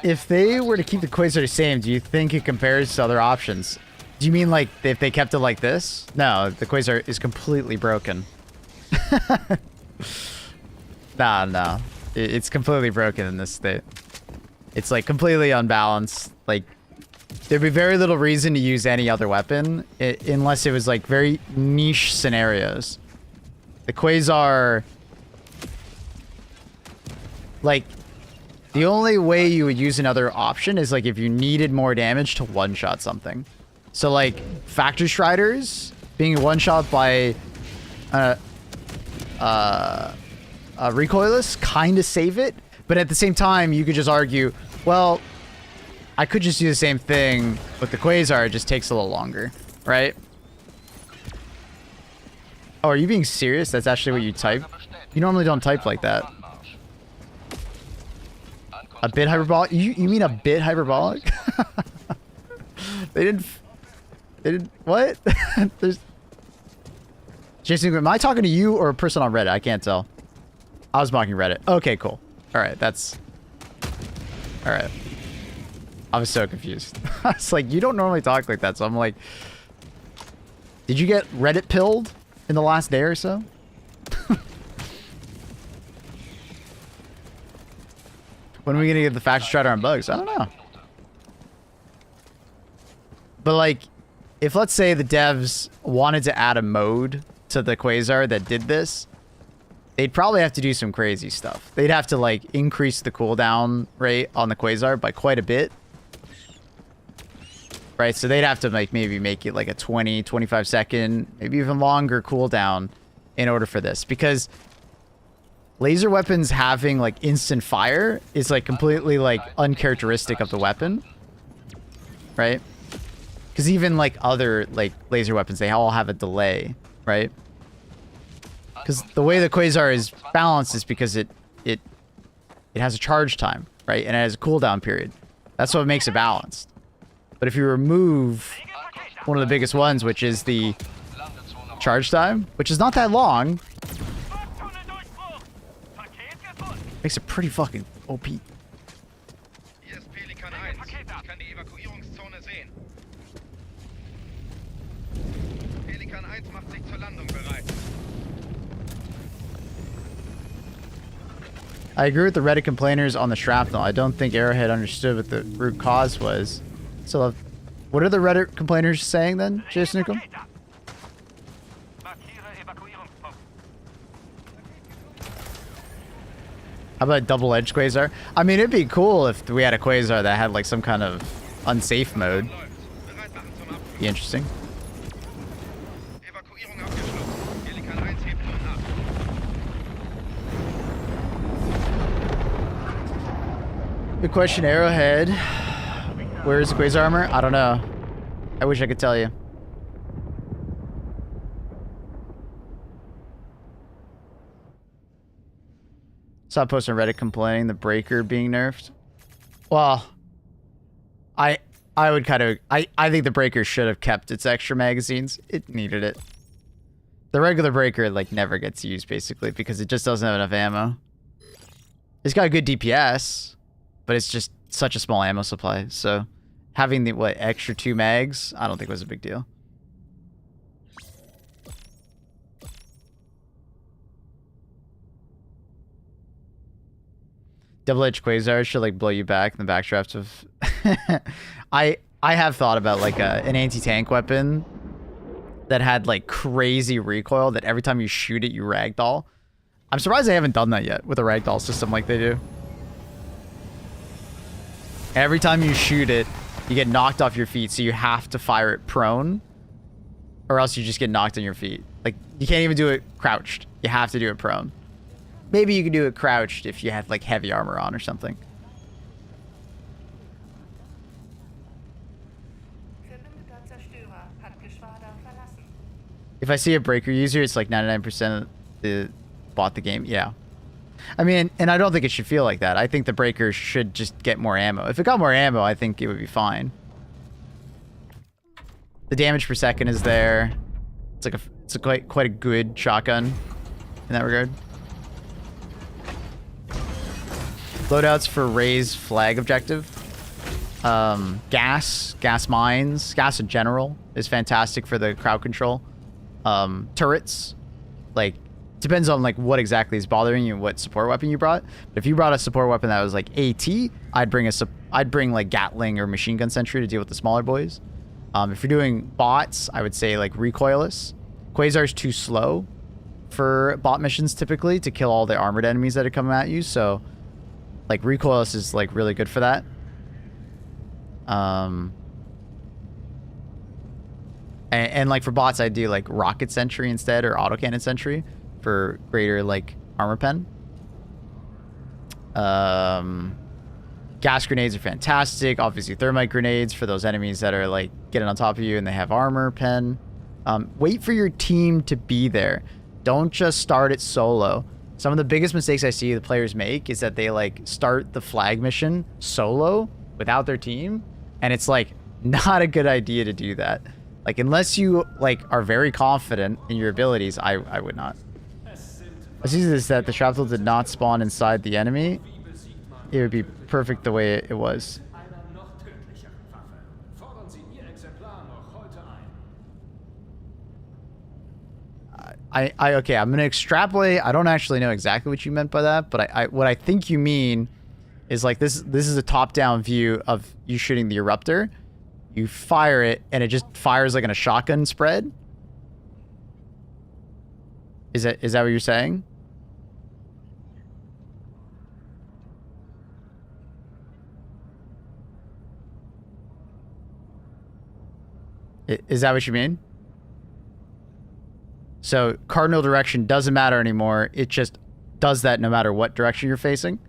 If they were to keep the Quasar the same, do you think it compares to other options? Do you mean like if they kept it like this? No, the Quasar is completely broken. No. It's completely broken in this state. It's like completely unbalanced. Like there'd be very little reason to use any other weapon unless it was like very niche scenarios. The Quasar, like, the only way you would use another option is like if you needed more damage to one-shot something. So like Factory Striders being one-shot by recoilless kind of save it, but at the same time you could just argue, well, I could just do the same thing with the Quasar, it just takes a little longer, right? Oh, are you being serious? That's actually what you type? You normally don't type like that. A bit hyperbolic? You mean a bit hyperbolic? They didn't, what? There's... Jason, am I talking to you or a person on Reddit? I can't tell. I was mocking Reddit. Okay, cool. Alright, that's... Alright. I was so confused. I was like, you don't normally talk like that, so I'm like... Did you get Reddit pilled in the last day or so? When are we gonna get the Factory Strider on bugs? I don't know. But like, if let's say the devs wanted to add a mode to the Quasar that did this, they'd probably have to do some crazy stuff. They'd have to like increase the cooldown rate on the Quasar by quite a bit. Right, so they'd have to like maybe make it like a 20, 25 second, maybe even longer cooldown in order for this. Because laser weapons having like instant fire is like completely like uncharacteristic of the weapon, right? Because even like other like laser weapons, they all have a delay, right? Because the way the Quasar is balanced is because it has a charge time, right? And it has a cooldown period. That's what makes it balanced. But if you remove one of the biggest ones, which is the charge time, which is not that long. Makes it pretty fucking OP. Hier ist Pelikan 1. Ich kann die Evakuierungszone sehen. Pelikan 1 macht sich zur Landung bereit. I agree with the Reddit complainers on the shrapnel. I don't think Arrowhead understood what the root cause was. So, what are the Reddit complainers saying then, Jason Newcomb? How about double-edged Quasar? I mean, it'd be cool if we had a Quasar that had like some kind of unsafe mode. Be interesting. Evakuierung abgeschlossen. Pelikan 1 hebt nun ab. Good question, Arrowhead. Where's the Quasar armor? I don't know. I wish I could tell you. Saw a post on Reddit complaining the breaker being nerfed. Well, I would kind of I think the breaker should have kept its extra magazines. It needed it. The regular breaker like never gets used basically because it just doesn't have enough ammo. It's got good DPS, but it's just such a small ammo supply. So having the extra 2 mags, I don't think was a big deal. Double-edged Quasar should like blow you back in the backdraft of I have thought about like an anti-tank weapon that had like crazy recoil that every time you shoot it you ragdoll. I'm surprised they haven't done that yet with a ragdoll system like they do. Every time you shoot it, you get knocked off your feet, so you have to fire it prone or else you just get knocked on your feet. Like you can't even do it crouched. You have to do it prone. Maybe you could do it crouched if you had like heavy armor on or something. If I see a breaker user, it's like 99% of the bought the game. Yeah. I mean, and I don't think it should feel like that. I think the breaker should just get more ammo. If it got more ammo, I think it would be fine. The damage per second is there. It's quite a good shotgun in that regard. Loadouts for Ray's flag objective. Gas mines, gas in general is fantastic for the crowd control. Turrets, like, depends on like what exactly is bothering you and what support weapon you brought. But if you brought a support weapon that was like AT, I'd bring like Gatling or machine gun sentry to deal with the smaller boys. If you're doing bots, I would say like recoilless. Quasar's too slow for bot missions typically to kill all the armored enemies that are coming at you. So like recoilless is like really good for that. And like for bots, I do like rocket sentry instead or autocannon sentry for greater like armor pen. Gas grenades are fantastic. Obviously thermite grenades for those enemies that are like getting on top of you and they have armor pen. Wait for your team to be there. Don't just start it solo. Some of the biggest mistakes I see the players make is that they like start the flag mission solo without their team. And it's like not a good idea to do that. Like unless you like are very confident in your abilities, I would not. I see this that the shrapnel did not spawn inside the enemy. It would be perfect the way it was. Okay, I'm gonna extrapolate. I don't actually know exactly what you meant by that, but what I think you mean is like this is a top-down view of you shooting the eruptor. You fire it and it just fires like in a shotgun spread. Is that what you're saying? Is that what you mean? So cardinal direction doesn't matter anymore. It just does that no matter what direction you're facing.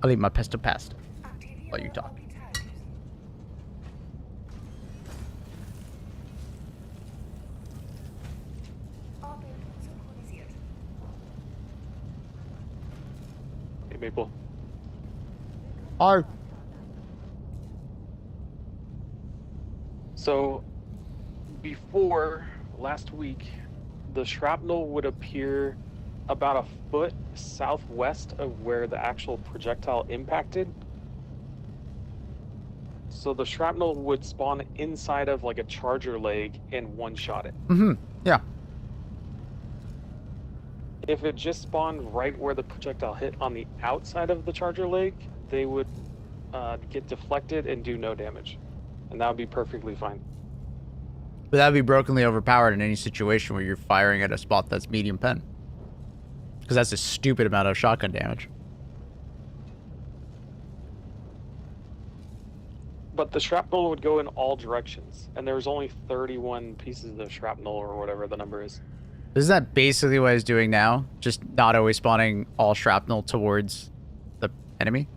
I'll eat my pesto pasta while you talk. Hey, Maple. R. So, before last week, the shrapnel would appear about a foot southwest of where the actual projectile impacted. So the shrapnel would spawn inside of like a charger leg and one-shot it. Mm-hmm. Yeah. If it just spawned right where the projectile hit on the outside of the charger leg, they would get deflected and do no damage. And that would be perfectly fine. But that would be brokenly overpowered in any situation where you're firing at a spot that's medium pen. Because that's a stupid amount of shotgun damage. But the shrapnel would go in all directions, and there was only 31 pieces of shrapnel or whatever the number is. Isn't that basically what it's doing now? Just not always spawning all shrapnel towards the enemy?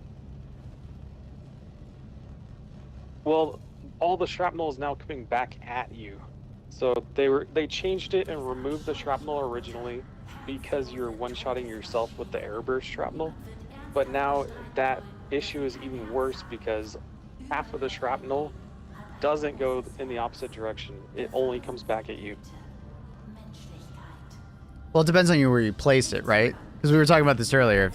Well, all the shrapnel is now coming back at you. So they changed it and removed the shrapnel originally because you're one-shotting yourself with the airburst shrapnel. But now that issue is even worse because half of the shrapnel doesn't go in the opposite direction. It only comes back at you. Well, it depends on where you place it, right? Because we were talking about this earlier. If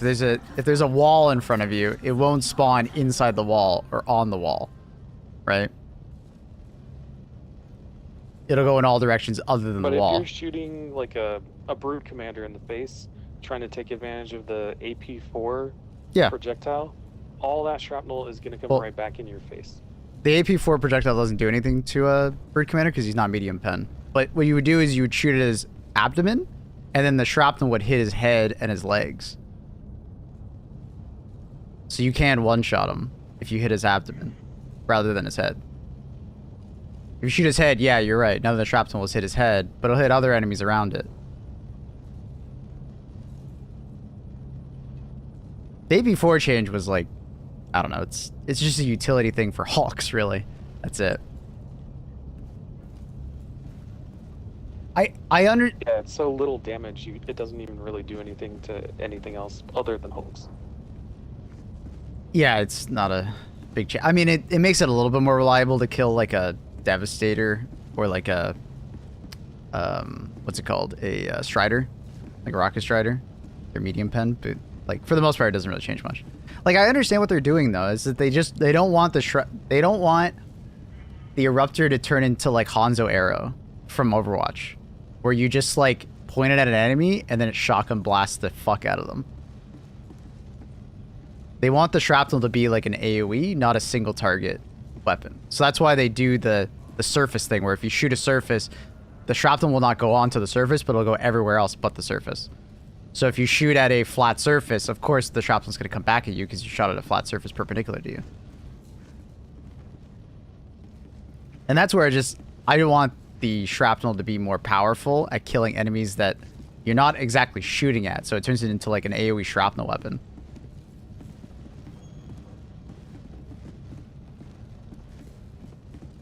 there's a wall in front of you, it won't spawn inside the wall or on the wall, right? It'll go in all directions other than the wall. But if you're shooting like a brood commander in the face, trying to take advantage of the AP4 projectile, all that shrapnel is going to come right back in your face. The AP4 projectile doesn't do anything to a brood commander because he's not medium pen. But what you would do is you would shoot at his abdomen, and then the shrapnel would hit his head and his legs. So you can one-shot him if you hit his abdomen rather than his head. If you shoot his head, yeah, you're right. None of the shrapnel will hit his head, but it'll hit other enemies around it. The AP4 change was like, I don't know, it's just a utility thing for Hawks, really. That's it. Yeah, it's so little damage, it doesn't even really do anything to anything else other than Hulks. Yeah, it's not a big change. I mean, it makes it a little bit more reliable to kill like a Devastator or like a what's it called, a Strider, like a Rocket Strider. They're medium pen, but like for the most part it doesn't really change much. Like, I understand what they're doing though, is that they don't want the Eruptor to turn into like Hanzo Arrow from Overwatch, where you just like point it at an enemy and then it shotgun blasts the fuck out of them. They want the shrapnel to be like an AoE, not a single target weapon. So that's why they do the surface thing, where if you shoot a surface, the shrapnel will not go onto the surface, but it'll go everywhere else but the surface. So if you shoot at a flat surface, of course the shrapnel's going to come back at you because you shot at a flat surface perpendicular to you. And that's where I don't want the shrapnel to be more powerful at killing enemies that you're not exactly shooting at, so it turns it into like an AoE shrapnel weapon.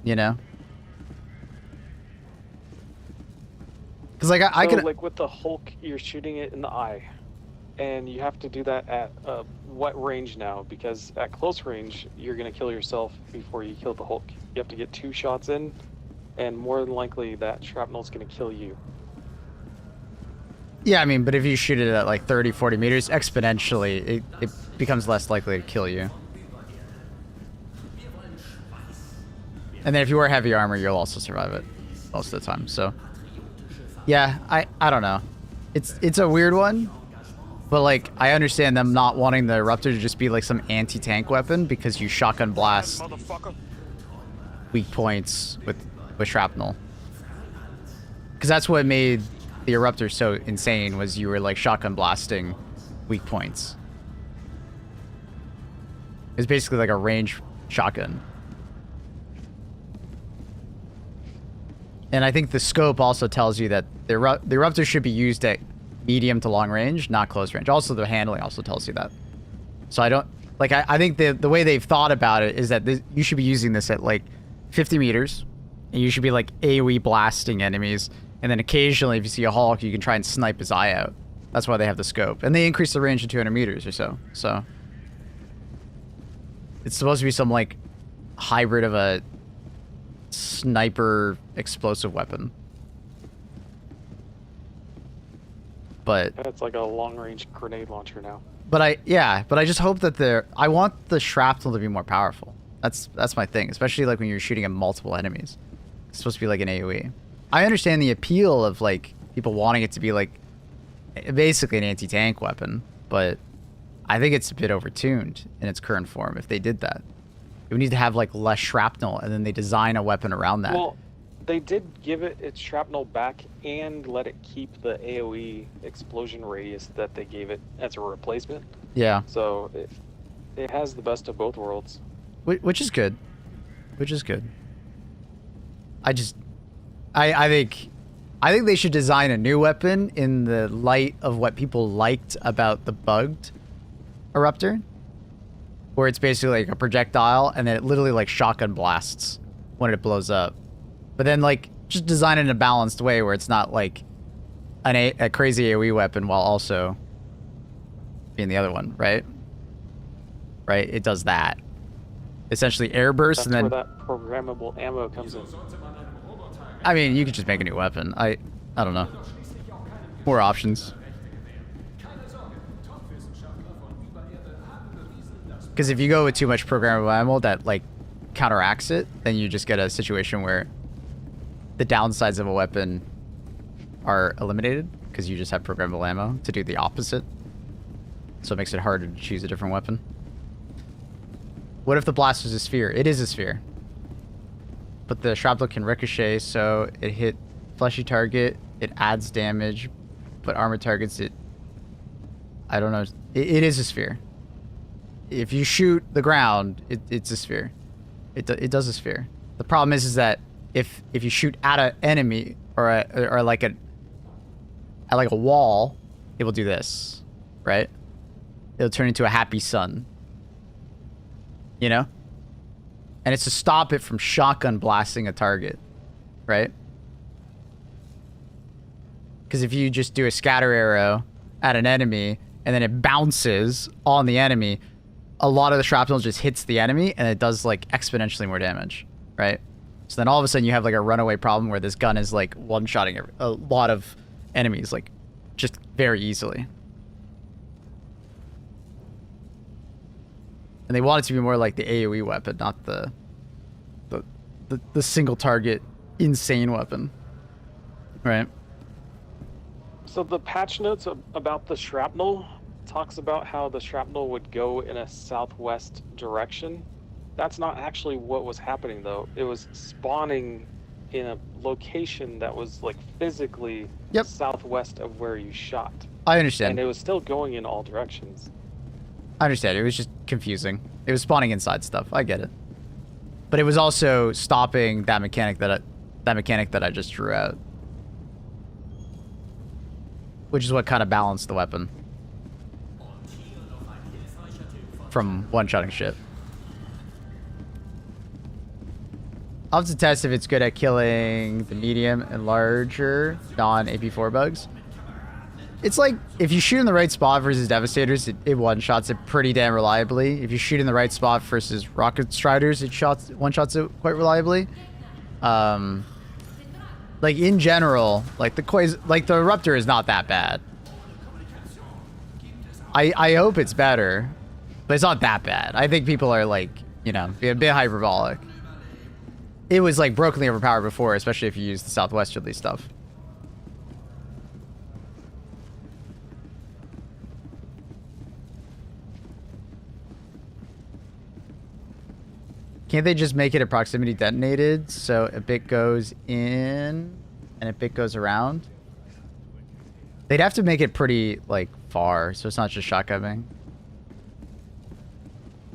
You know? Because like I can, like with the Hulk, you're shooting it in the eye, and you have to do that at what range now? Because at close range, you're gonna kill yourself before you kill the Hulk. You have to get 2 shots in, and more than likely that shrapnel's gonna kill you. Yeah, I mean, but if you shoot it at like 30, 40 meters, exponentially, it becomes less likely to kill you. And then if you wear heavy armor, you'll also survive it most of the time, so... Yeah, I don't know. It's a weird one, but like I understand them not wanting the Eruptor to just be like some anti-tank weapon because you shotgun blast weak points with shrapnel. Because that's what made the Eruptor so insane, was you were like shotgun blasting weak points. It's basically like a range shotgun. And I think the scope also tells you that the Eruptor should be used at medium to long range, not close range. Also, the handling also tells you that. So I don't... Like, I think the way they've thought about it is that you should be using this at, like, 50 meters. And you should be, like, AoE blasting enemies. And then occasionally, if you see a Hulk, you can try and snipe his eye out. That's why they have the scope. And they increase the range to 200 meters or so. So... It's supposed to be some, like, hybrid of a sniper explosive weapon. But It's like a long-range grenade launcher now. but I just hope that I want the shrapnel to be more powerful. That's my thing, especially like when you're shooting at multiple enemies. It's supposed to be like an AoE. I understand the appeal of like people wanting it to be like basically an anti-tank weapon, but I think it's a bit overtuned in its current form if they did that. It would need to have like less shrapnel, and then they design a weapon around that. Well, they did give it its shrapnel back and let it keep the AoE explosion radius that they gave it as a replacement. Yeah. So it has the best of both worlds. Which is good. Which is good. I think they should design a new weapon in the light of what people liked about the bugged eruptor, where it's basically like a projectile and then it literally like shotgun blasts when it blows up. But then like just design it in a balanced way where it's not like a crazy AoE weapon while also being the other one, right? Right? It does that. Essentially air burst. That's and then where that programmable ammo comes in. I mean, you could just make a new weapon. I don't know. More options. Because if you go with too much programmable ammo that like counteracts it, then you just get a situation where the downsides of a weapon are eliminated because you just have programmable ammo to do the opposite. So it makes it harder to choose a different weapon. What if the blast was a sphere? It is a sphere. But the shrapnel can ricochet, so it hit fleshy target, it adds damage, but armored targets it... I don't know. It is a sphere. If you shoot the ground, it's a sphere. It does a sphere. The problem is that if you shoot at an enemy or like at like a wall, it will do this, right? It'll turn into a happy sun. You know? And it's to stop it from shotgun blasting a target, right? Because if you just do a scatter arrow at an enemy and then it bounces on the enemy, a lot of the shrapnel just hits the enemy and it does like exponentially more damage, right? So then all of a sudden you have like a runaway problem where this gun is like one-shotting a lot of enemies like just very easily. And they want it to be more like the AoE weapon, not the single target insane weapon, right? So the patch notes about the shrapnel talks about how the shrapnel would go in a southwest direction. That's not actually what was happening though. It was spawning in a location that was like physically southwest of where you shot. I understand. And it was still going in all directions. I understand. It was just confusing. It was spawning inside stuff. I get it. But it was also stopping that mechanic that I just drew out. Which is what kind of balanced the weapon from one-shotting shit. I'll have to test if it's good at killing the medium and larger non-AP4 bugs. It's like, if you shoot in the right spot versus Devastators, it one-shots it pretty damn reliably. If you shoot in the right spot versus Rocket Striders, it one-shots it quite reliably. Like, in general, like, the Eruptor is not that bad. I hope it's better, but it's not that bad. I think people are, like, you know, a bit hyperbolic. It was, like, brokenly overpowered before, especially if you use the southwesterly stuff. Can't they just make it a proximity detonated so a bit goes in and a bit goes around? They'd have to make it pretty, like, far, so it's not just shotgunning.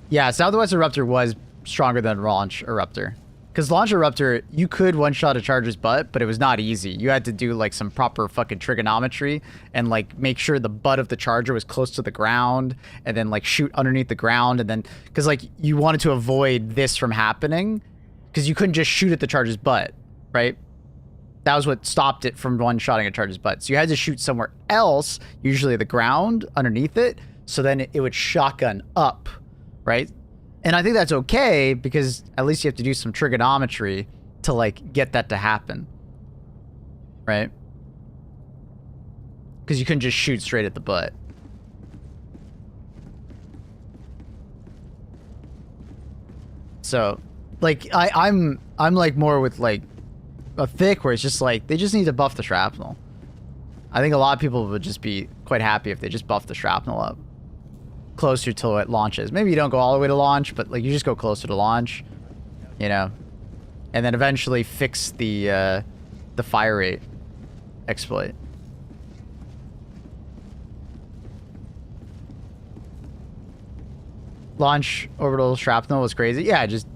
Yeah, Southwest Eruptor was stronger than Launch Eruptor. Because Launch Eruptor, you could one-shot a charger's butt, but it was not easy. You had to do, like, some proper fucking trigonometry and, like, make sure the butt of the charger was close to the ground and then, like, shoot underneath the ground and then... Because, like, you wanted to avoid this from happening because you couldn't just shoot at the charger's butt, right? That was what stopped it from one-shotting a charger's butt. So you had to shoot somewhere else, usually the ground, underneath it, so then it would shotgun up, right? And I think that's okay because at least you have to do some trigonometry to like get that to happen, right? Because you couldn't just shoot straight at the butt. So, like, I'm like more with like a thick where it's just like they just need to buff the shrapnel. I think a lot of people would just be quite happy if they just buff the shrapnel up closer to it launches. Maybe you don't go all the way to launch, but like you just go closer to launch, you know, and then eventually fix the fire rate exploit. Launch orbital shrapnel was crazy. Yeah, it just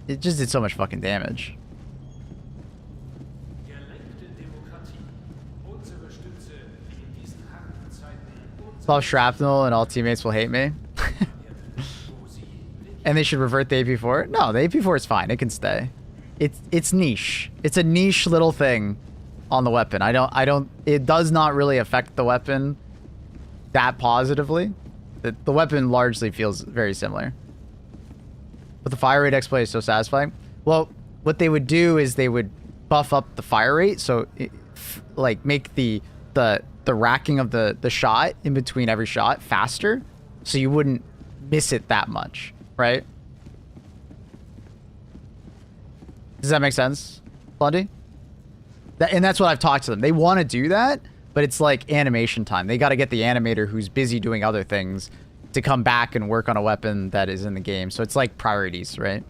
did so much fucking damage. Buff shrapnel and all teammates will hate me. And they should revert the AP4. No, the AP4 is fine. It can stay. It's niche. It's a niche little thing on the weapon. It does not really affect the weapon that positively. The weapon largely feels very similar. But the fire rate exploit is so satisfying. Well, what they would do is they would buff up the fire rate, so like make the racking of the shot in between every shot faster, so you wouldn't miss it that much, right? Does that make sense, Blondie? And that's what I've talked to them. They want to do that, but it's like animation time. They got to get the animator who's busy doing other things to come back and work on a weapon that is in the game. So it's like priorities, right?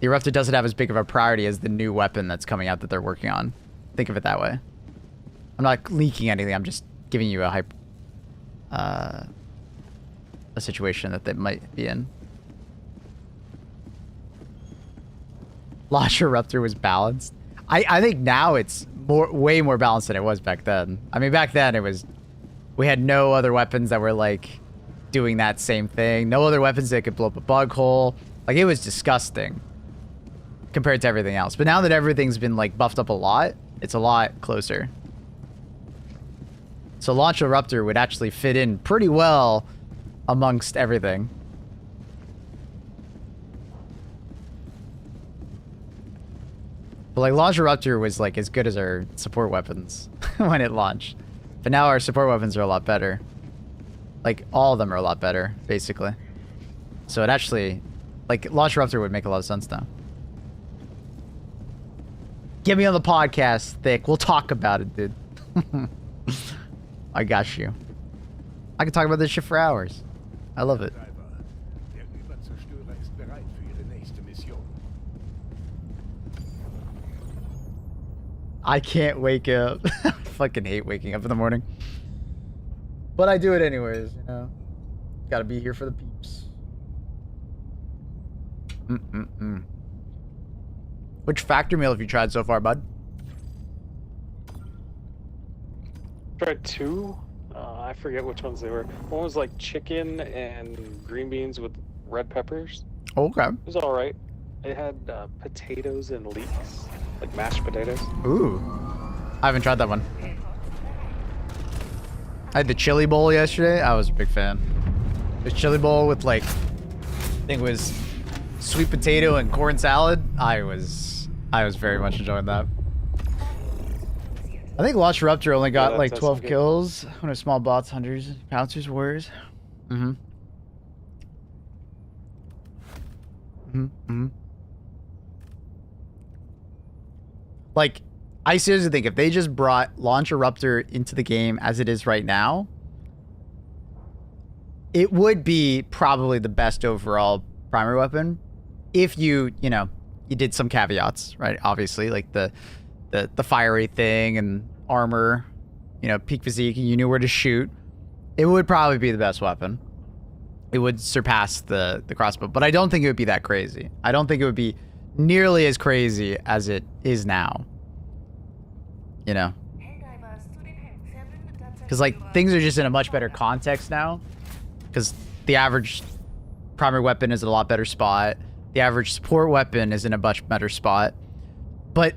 The Eruptor doesn't have as big of a priority as the new weapon that's coming out that they're working on. Think of it that way. I'm not leaking anything. I'm just giving you a situation that they might be in. Launch Eruptor was balanced. I think now it's way more balanced than it was back then. I mean, back then we had no other weapons that were like doing that same thing. No other weapons that could blow up a bug hole. Like, it was disgusting compared to everything else. But now that everything's been like buffed up a lot, it's a lot closer. So Launch Eruptor would actually fit in pretty well amongst everything. But like Launch Eruptor was like as good as our support weapons when it launched. But now our support weapons are a lot better. Like all of them are a lot better, basically. So it actually, like Launch Eruptor would make a lot of sense now. Get me on the podcast, Thick. We'll talk about it, dude. I got you. I can talk about this shit for hours. I love it. Der Überzerstörer ist bereit für Ihre nächste Mission. I can't wake up. I fucking hate waking up in the morning. But I do it anyways, you know. Gotta be here for the peeps. Which factor meal have you tried so far, bud? Tried two. I forget which ones they were. One was like chicken and green beans with red peppers. Okay. It was all right. It had potatoes and leeks, like mashed potatoes. Ooh. I haven't tried that one. I had the chili bowl yesterday. I was a big fan. The chili bowl with like, I think it was sweet potato and corn salad. I was very much enjoying that. I think Launch Eruptor only got like 12 kills when a small bots, hundreds of pouncers, warriors. Like, I seriously think if they just brought Launch Eruptor into the game as it is right now, it would be probably the best overall primary weapon. If you did some caveats, right? Obviously, like the fire rate thing and armor, peak physique, and you knew where to shoot, it would probably be the best weapon. It would surpass the crossbow, but I don't think it would be that crazy. I don't think it would be nearly as crazy as it is now. Because like things are just in a much better context now. Because the average primary weapon is in a lot better spot. The average support weapon is in a much better spot. But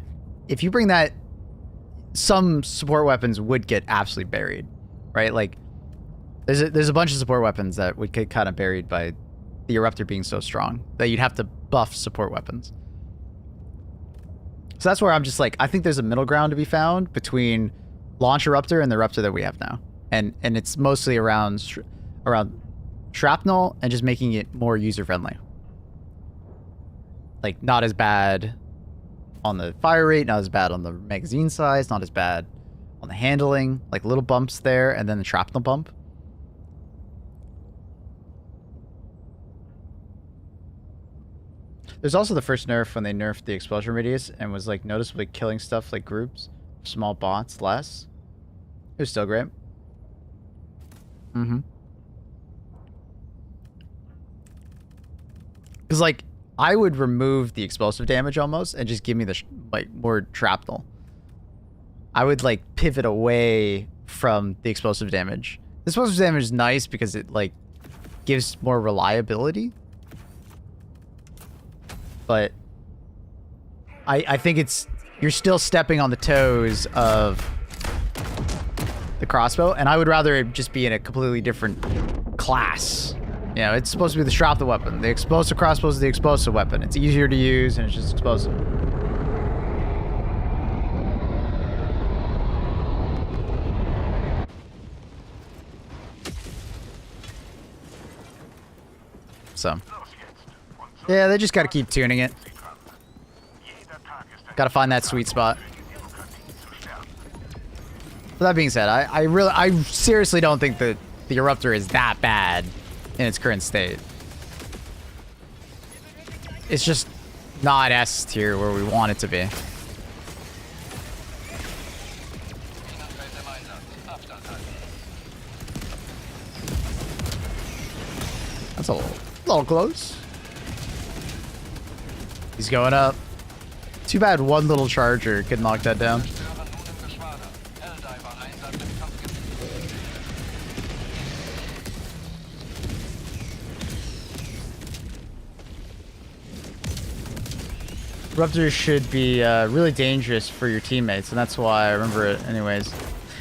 if you bring that, some support weapons would get absolutely buried, right? Like there's a bunch of support weapons that would get kind of buried by the Eruptor being so strong that you'd have to buff support weapons. So that's where I'm just like, I think there's a middle ground to be found between Launch Eruptor and the Eruptor that we have now. And it's mostly around shrapnel and just making it more user-friendly. Like, not as bad on the fire rate, not as bad on the magazine size, not as bad on the handling. Like, little bumps there, and then the shrapnel bump. There's also the first nerf when they nerfed the explosion radius and was, like, noticeably killing stuff like groups, small bots less. It was still great. Mm-hmm. Because, like, I would remove the explosive damage almost and just give me the, like, more shrapnel. I would, like, pivot away from the explosive damage. The explosive damage is nice because it, like, gives more reliability. But I think it's... You're still stepping on the toes of the crossbow, and I would rather it just be in a completely different class. You know, it's supposed to be the shrapnel weapon. The explosive crossbow is the explosive weapon. It's easier to use, and it's just explosive. So, yeah, they just gotta keep tuning it. Gotta find that sweet spot. With that being said, I seriously don't think that the Eruptor is that bad in its current state. It's just not S tier where we want it to be. That's a little close. He's going up. Too bad one little charger could knock that down. Eruptor should be really dangerous for your teammates, and that's why I remember it anyways.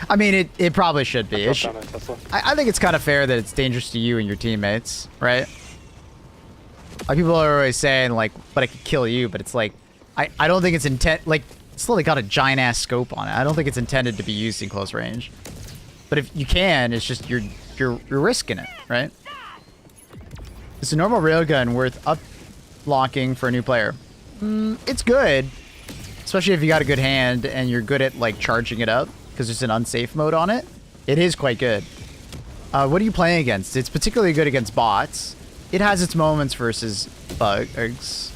I mean, it probably should be. I think it's kind of fair that it's dangerous to you and your teammates, right? Like, people are always saying, like, but it could kill you, but it's like, I don't think it's like, it's still got a giant-ass scope on it. I don't think it's intended to be used in close range. But if you can, it's just, you're risking it, right? Is a normal railgun worth up locking for a new player? It's good, especially if you got a good hand and you're good at, like, charging it up, because there's an unsafe mode on it. It is quite good. What are you playing against? It's particularly good against bots. It has its moments versus bugs.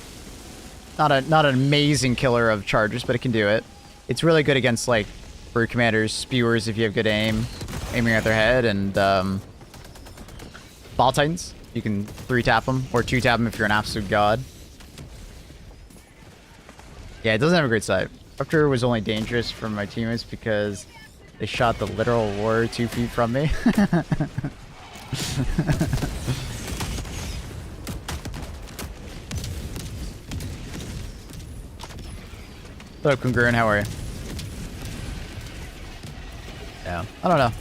Not an amazing killer of chargers, but it can do it. It's really good against, like, bird commanders, spewers if you have good aim, aiming at their head, and ball titans. You can 3-tap them or 2-tap them if you're an absolute god. Yeah, it doesn't have a great sight. Raptor was only dangerous for my teammates because they shot the literal warrior 2 feet from me. Hello, Congruent, how are you? Yeah, I don't know.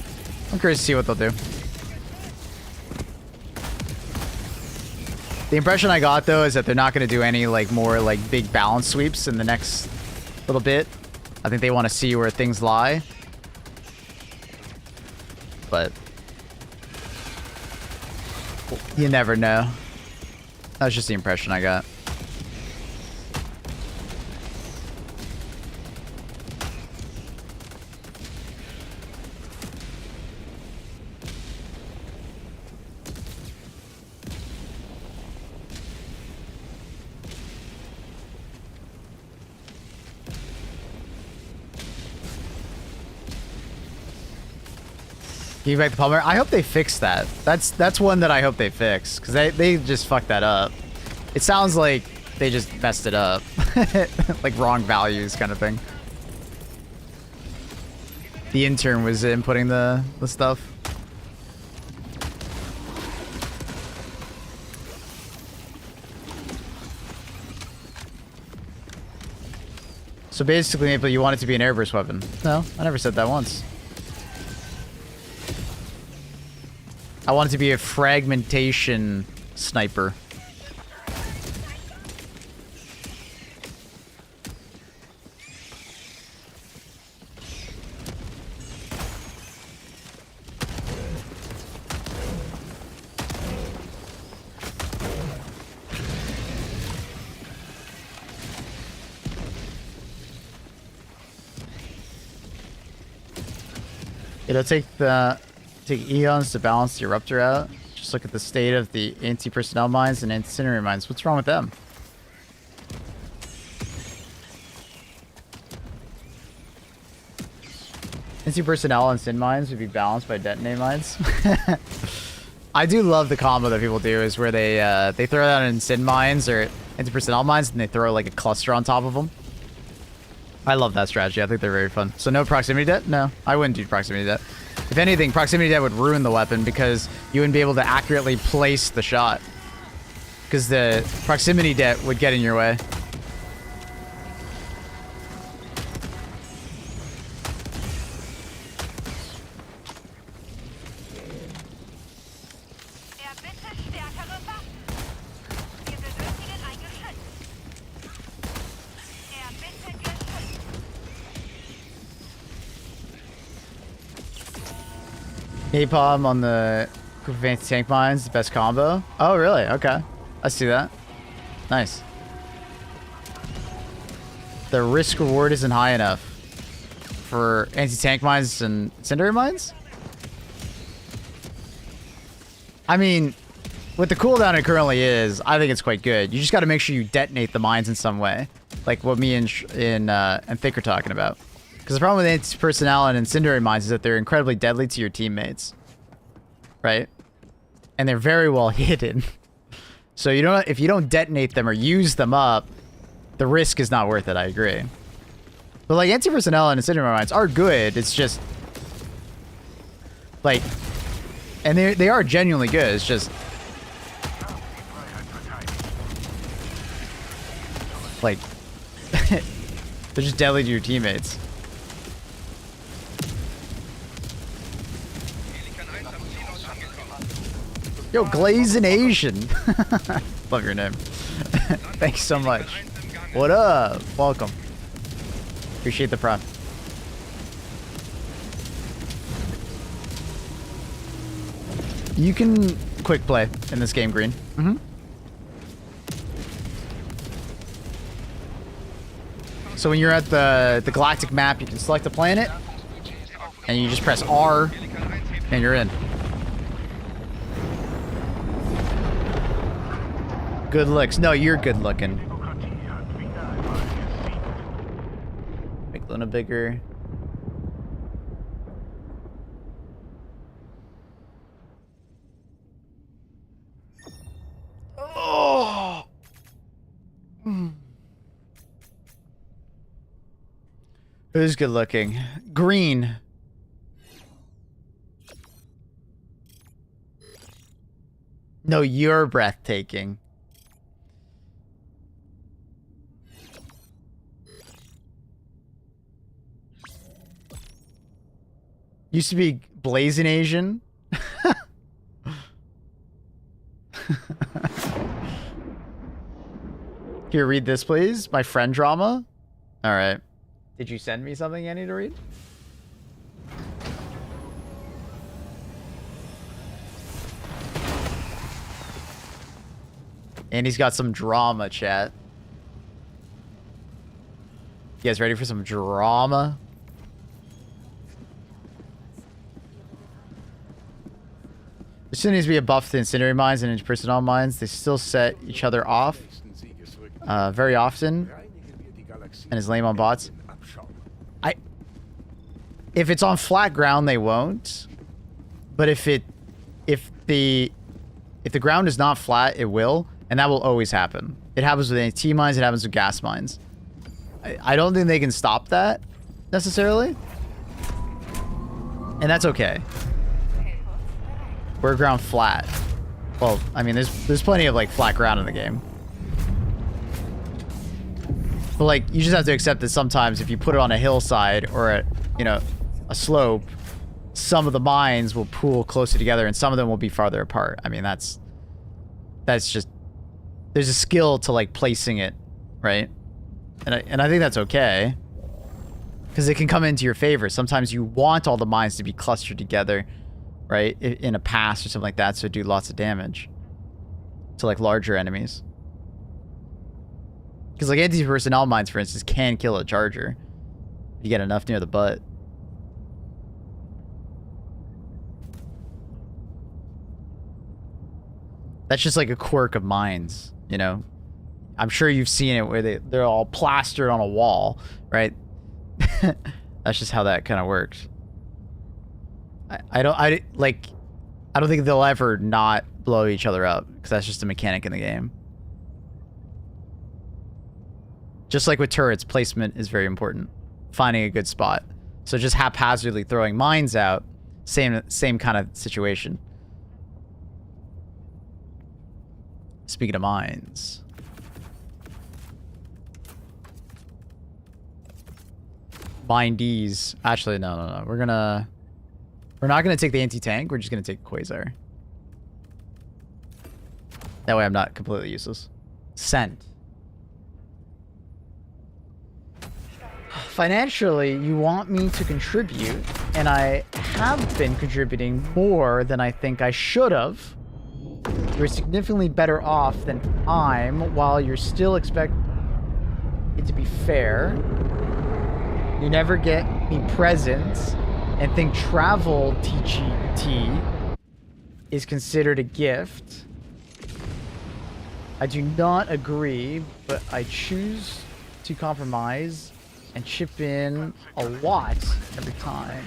I'm curious to see what they'll do. The impression I got, though, is that they're not going to do any, like, more, like, big balance sweeps in the next little bit. I think they want to see where things lie. But you never know. That's just the impression I got. Give me back the polymer. I hope they fix that. That's one that I hope they fix, because they just fucked that up. It sounds like they just messed it up. Like wrong values kind of thing. The intern was inputting the stuff. So basically, Maple, you want it to be an airburst weapon. No, I never said that once. I want it to be a fragmentation sniper. It'll take eons to balance the eruptor out. Just look at the state of the anti-personnel mines and incendiary mines. What's wrong with them? Anti-personnel and sin mines would be balanced by detonate mines. I do love the combo that people do is where they throw that in sin mines or anti-personnel mines and they throw like a cluster on top of them. I love that strategy. I think they're very fun. So no proximity det? No, I wouldn't do proximity det. If anything, proximity det would ruin the weapon because you wouldn't be able to accurately place the shot. Because the proximity det would get in your way. Napalm on the advanced tank mines, the best combo. Oh, really? Okay. I see that. Nice. The risk reward isn't high enough for anti-tank mines and incendiary mines? I mean, with the cooldown it currently is, I think it's quite good. You just got to make sure you detonate the mines in some way. Like what me and Thick are talking about. Because the problem with anti-personnel and incendiary mines is that they're incredibly deadly to your teammates. Right? And they're very well hidden. So you don't, if you don't detonate them or use them up, the risk is not worth it, I agree. But like anti-personnel and incendiary mines are good, it's just... Like... And they are genuinely good, it's just... Like... they're just deadly to your teammates. Yo, Glazing Asian. Love your name. Thanks so much. What up? Welcome. Appreciate the prop. You can quick play in this game, Green. So when you're at the galactic map, you can select a planet, and you just press R, and you're in. Good looks. No, you're good looking. Make Luna bigger. Oh. Who's good looking? Green. No, you're breathtaking. Used to be Blazing Asian. Here, read this, please. My friend drama. All right. Did you send me something I need to read? And he's got some drama, chat. You guys ready for some drama? There still needs to be a buff to incendiary mines and personnel mines. They still set each other off very often, and is lame on bots. If it's on flat ground, they won't. But if the ground is not flat, it will, and that will always happen. It happens with AT mines. It happens with gas mines. I don't think they can stop that necessarily, and that's okay. We're ground flat. Well, I mean, there's plenty of like flat ground in the game. But like, you just have to accept that sometimes if you put it on a hillside or a slope, some of the mines will pool closer together and some of them will be farther apart. I mean, that's just, there's a skill to like placing it, right? And I think that's okay. Because it can come into your favor. Sometimes you want all the mines to be clustered together, right? In a pass or something like that, so do lots of damage to like larger enemies. Because like anti-personnel mines, for instance, can kill a charger if you get enough near the butt. That's just like a quirk of mines, you know? I'm sure you've seen it where they're all plastered on a wall, right? That's just how that kind of works. I don't think they'll ever not blow each other up, because that's just a mechanic in the game. Just like with turrets, placement is very important. Finding a good spot. So just haphazardly throwing mines out, same kind of situation. Speaking of mines. Bindees. Actually, no. We're not gonna take the anti-tank. We're just gonna take Quasar. That way I'm not completely useless. Send. Financially, you want me to contribute, and I have been contributing more than I think I should have. You're significantly better off than I'm, while you're still expect it to be fair. You never get me presents and think travel TGT is considered a gift. I do not agree, but I choose to compromise and chip in a lot every time.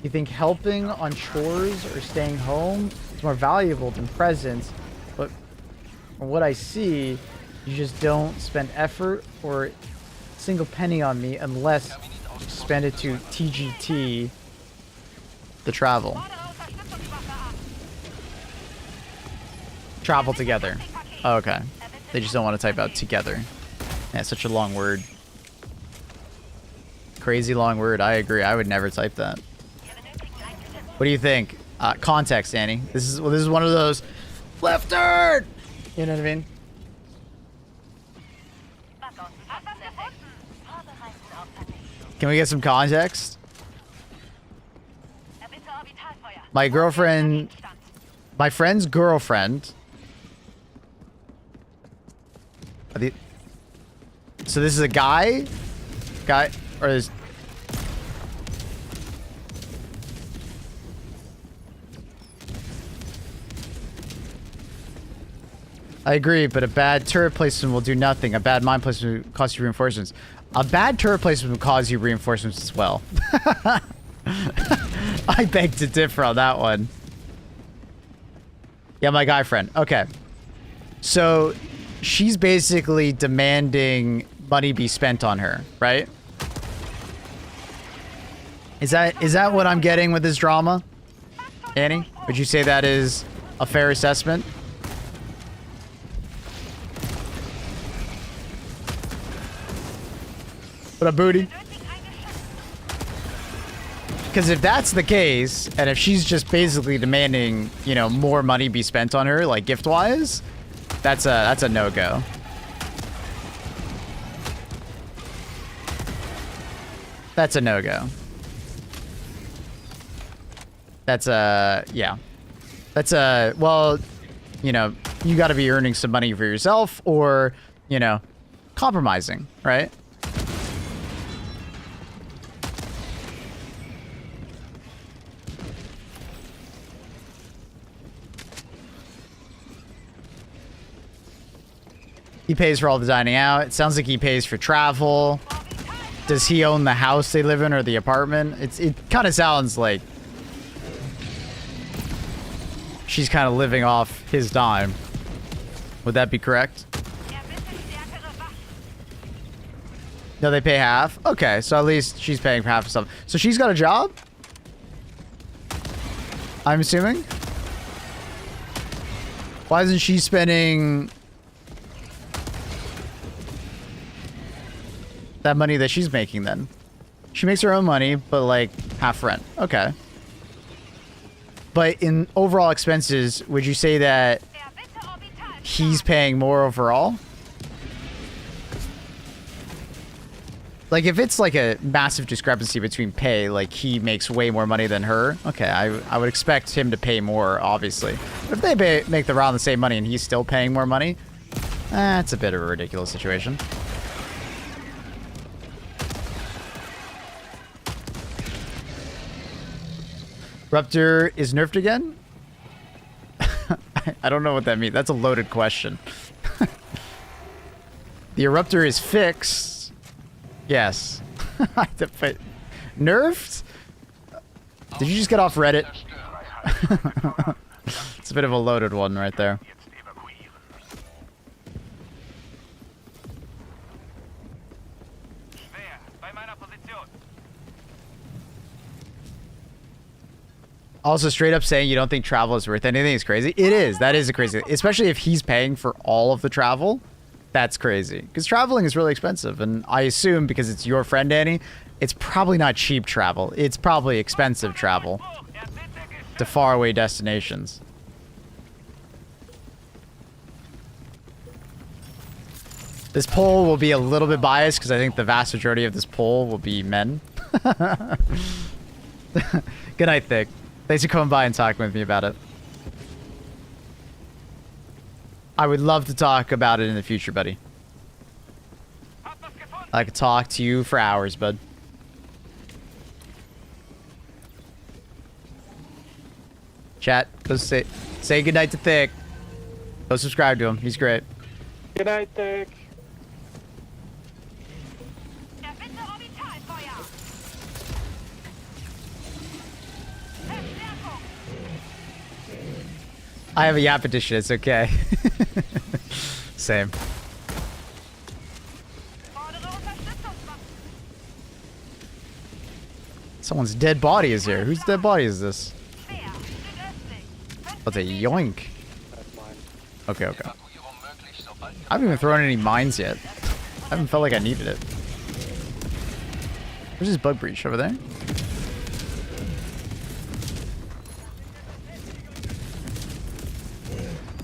You think helping on chores or staying home is more valuable than presents, but from what I see, you just don't spend effort or a single penny on me unless you spend it to TGT, the travel. Travel together. Oh, okay. They just don't want to type out together. Yeah, it's such a long word. Crazy long word. I agree. I would never type that. What do you think? Context, Annie. This is one of those left turn. You know what I mean? Can we get some context? My friend's girlfriend. So this is a guy, or is? I agree, but a bad turret placement will do nothing. A bad mine placement will cost you reinforcements. A bad turret placement will cause you reinforcements as well. I beg to differ on that one. Yeah, my guy friend. Okay. So she's basically demanding money be spent on her, right? Is that what I'm getting with this drama? Annie? Would you say that is a fair assessment? What a booty. Because if that's the case, and if she's just basically demanding, you know, more money be spent on her, like gift-wise, that's a no-go. That's a no-go. That's yeah. That's well, you know, you got to be earning some money for yourself, or, you know, compromising, right? He pays for all the dining out. It sounds like he pays for travel. Does he own the house they live in or the apartment? It kind of sounds like she's kind of living off his dime. Would that be correct? No, they pay half? Okay, so at least she's paying for half of stuff. So she's got a job? I'm assuming? Why isn't she spending that money that she's making then? She makes her own money, but like half rent. Okay. But in overall expenses, would you say that he's paying more overall? Like if it's like a massive discrepancy between pay, like he makes way more money than her, okay, I would expect him to pay more, obviously. But if they make around the same money and he's still paying more money, that's a bit of a ridiculous situation. Rupture is nerfed again? I don't know what that means. That's a loaded question. The eruptor is fixed. Yes. But nerfed? Did you just get off Reddit? It's a bit of a loaded one right there. Also, straight up saying you don't think travel is worth anything is crazy. It is. That is a crazy. Especially if he's paying for all of the travel. That's crazy. Because traveling is really expensive. And I assume because it's your friend, Danny, it's probably not cheap travel. It's probably expensive travel to faraway destinations. This poll will be a little bit biased because I think the vast majority of this poll will be men. Good night, Thick. Thanks for coming by and talking with me about it. I would love to talk about it in the future, buddy. I could talk to you for hours, bud. Chat, go say goodnight to Thick. Go subscribe to him. He's great. Good night, Thick. I have a Yap edition. It's okay. Same. Someone's dead body is here. Whose dead body is this? What's a yoink? That's mine. Okay, okay. I haven't even thrown any mines yet. I haven't felt like I needed it. Where's this bug breach over there?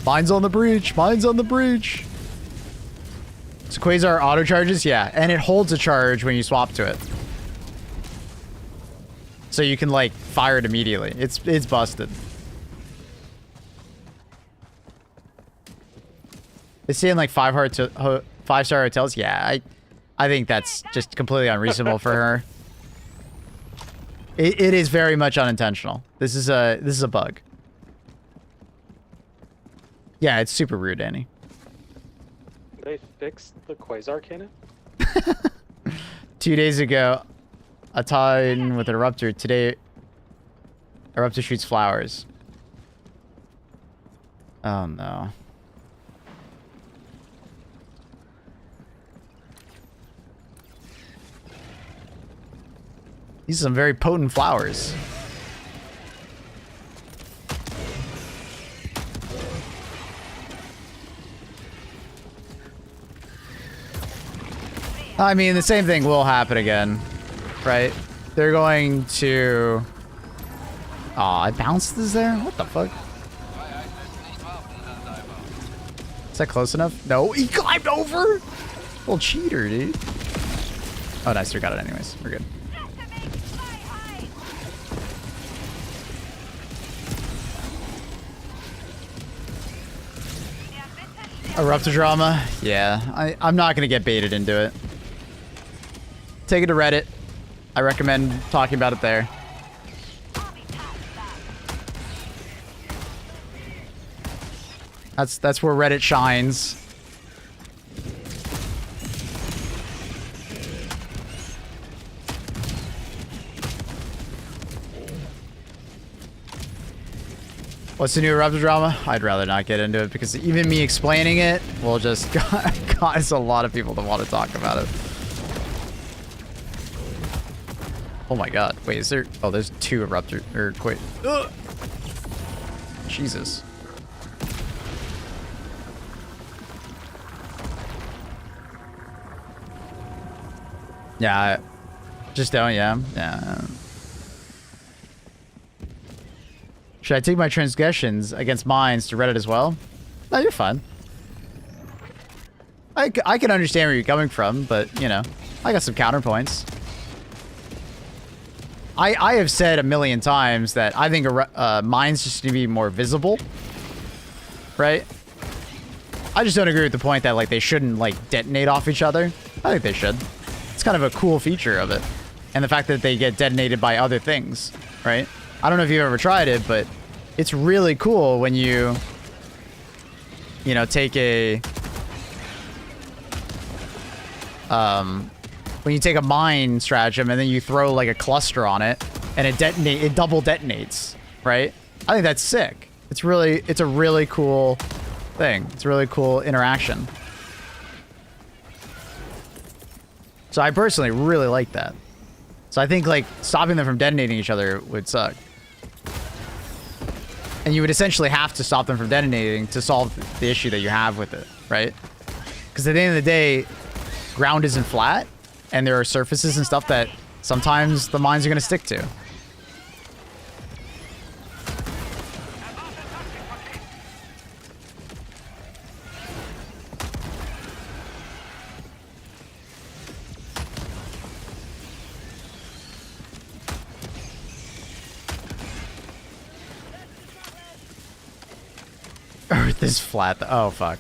Mine's on the breach. Mine's on the breach. So Quasar auto charges? Yeah. And it holds a charge when you swap to it. So you can like fire it immediately. It's busted. It's saying like 5-star hotels. Yeah, I think that's just completely unreasonable for her. It is very much unintentional. This is a bug. Yeah, it's super rude, Danny. They fixed the quasar cannon? 2 days ago, a Titan with an eruptor. Today, eruptor shoots flowers. Oh no. These are some very potent flowers. I mean, the same thing will happen again, right? They're going to... Aw, I bounced this there? What the fuck? Is that close enough? No, he climbed over! Little cheater, dude. Oh, nice, we got it anyways. We're good. Eruptor drama? Yeah, I'm not gonna get baited into it. Take it to Reddit. I recommend talking about it there. That's where Reddit shines. What's the new Eruptor drama? I'd rather not get into it because even me explaining it will just cause a lot of people to want to talk about it. Oh my god. Wait, is there... Oh, there's 2 Eruptor... Or, wait. Ugh. Jesus. Yeah, just don't, yeah. Yeah. Should I take my transgressions against mines to Reddit as well? No, you're fine. I can understand where you're coming from, but, you know, I got some counterpoints. I have said a million times that I think mines just need to be more visible, right? I just don't agree with the point that, like, they shouldn't, like, detonate off each other. I think they should. It's kind of a cool feature of it. And the fact that they get detonated by other things, right? I don't know if you've ever tried it, but it's really cool when you you know, take a when you take a mine stratagem and then you throw like a cluster on it and it double detonates, right? I think that's sick. It's a really cool thing. It's a really cool interaction. So I personally really like that. So I think like stopping them from detonating each other would suck. And you would essentially have to stop them from detonating to solve the issue that you have with it, right? Because at the end of the day, ground isn't flat, and there are surfaces and stuff that sometimes the mines are going to stick to. Earth is flat. Oh, fuck.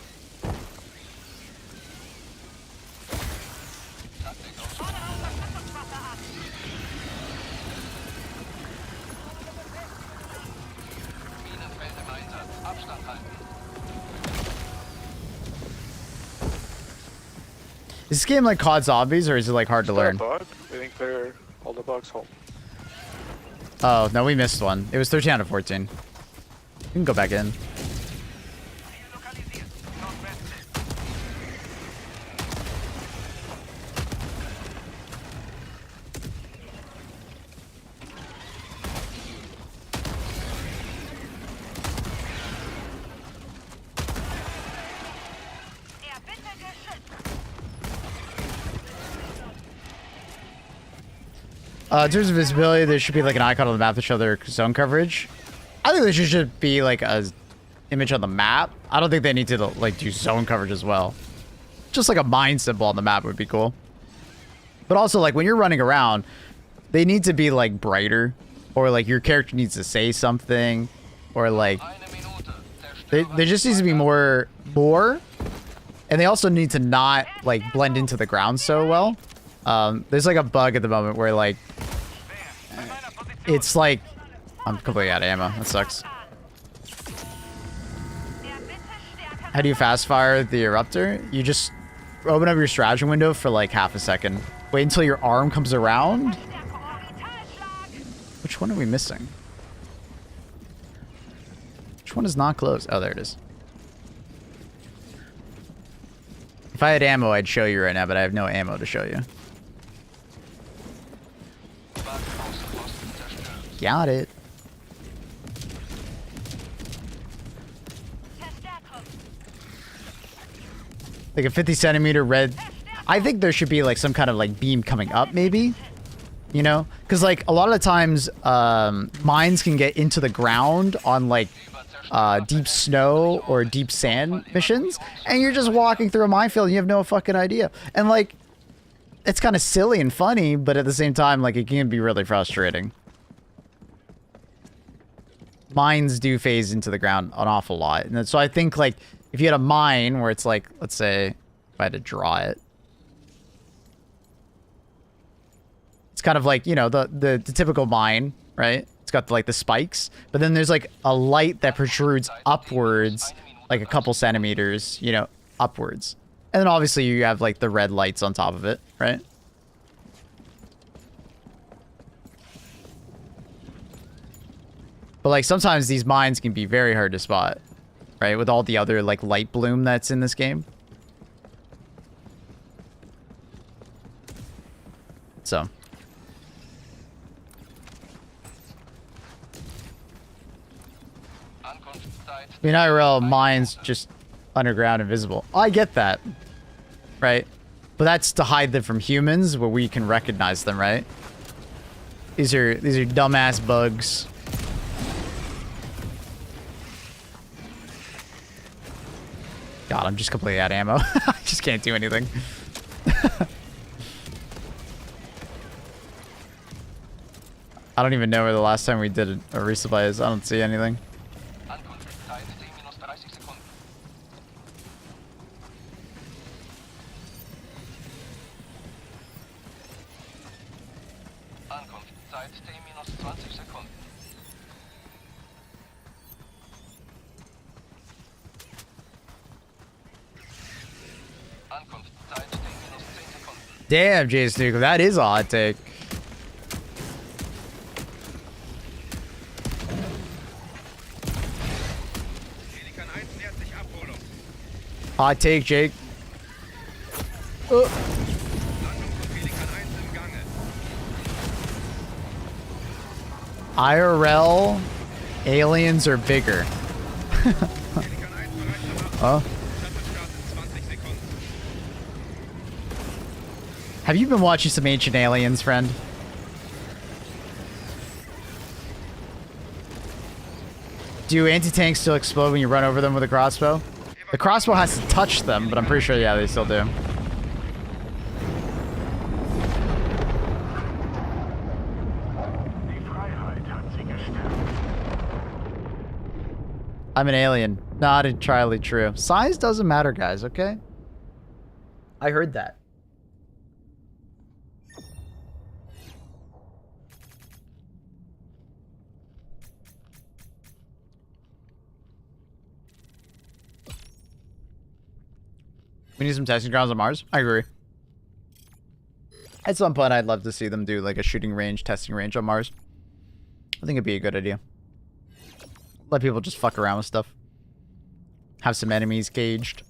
Is this game like COD Zombies, or is it like hard to learn? Bug? I think they're all the bugs home. Oh, no, we missed one. It was 13 out of 14. We can go back in. In terms of visibility, there should be like an icon on the map to show their zone coverage. I think there should be like a image on the map. I don't think they need to like do zone coverage as well. Just like a mine symbol on the map would be cool. But also like when you're running around, they need to be like brighter, or like your character needs to say something, or like there just needs to be more, and they also need to not like blend into the ground so well. There's like a bug at the moment where like it's like I'm completely out of ammo. That sucks. How do you fast fire the eruptor? You just open up your stratagem window for like half a second. Wait until your arm comes around. Which one are we missing? Which one is not closed? Oh, there it is. If I had ammo, I'd show you right now, but I have no ammo to show you. Got it. Like a 50 centimeter red. I think there should be like some kind of like beam coming up, maybe. You know? Because like a lot of the times mines can get into the ground on like deep snow or deep sand missions, and you're just walking through a minefield and you have no fucking idea. And like it's kind of silly and funny, but at the same time like it can be really frustrating. Mines do phase into the ground an awful lot. And so I think like if you had a mine where it's like, let's say if I had to draw it, it's kind of like, you know, the typical mine, right? It's got like the spikes, but then there's like a light that protrudes upwards, like a couple centimeters, you know, upwards. And then obviously you have like the red lights on top of it, right? But like sometimes these mines can be very hard to spot, right? With all the other like light bloom that's in this game. So. I mean, IRL, mines just underground, invisible. I get that, right? But that's to hide them from humans, where we can recognize them, right? These are dumbass bugs. God, I'm just completely out of ammo. I just can't do anything. I don't even know where the last time we did a resupply is. I don't see anything. Damn, J-Snook, that is a hot take. Pelikan 1 nähert sich Abholung. Hot take, Jake. Landung von Pelikan 1 im Gange. IRL aliens are bigger. Pelikan 1 bereit zum Abflug. Oh. Shuttle-Start in 20 Sekunden. Have you been watching some Ancient Aliens, friend? Do anti-tanks still explode when you run over them with a crossbow? The crossbow has to touch them, but I'm pretty sure, yeah, they still do. I'm an alien. Not entirely true. Size doesn't matter, guys, okay? I heard that. We need some testing grounds on Mars. I agree. At some point, I'd love to see them do like a shooting range, testing range on Mars. I think it'd be a good idea. Let people just fuck around with stuff. Have some enemies caged.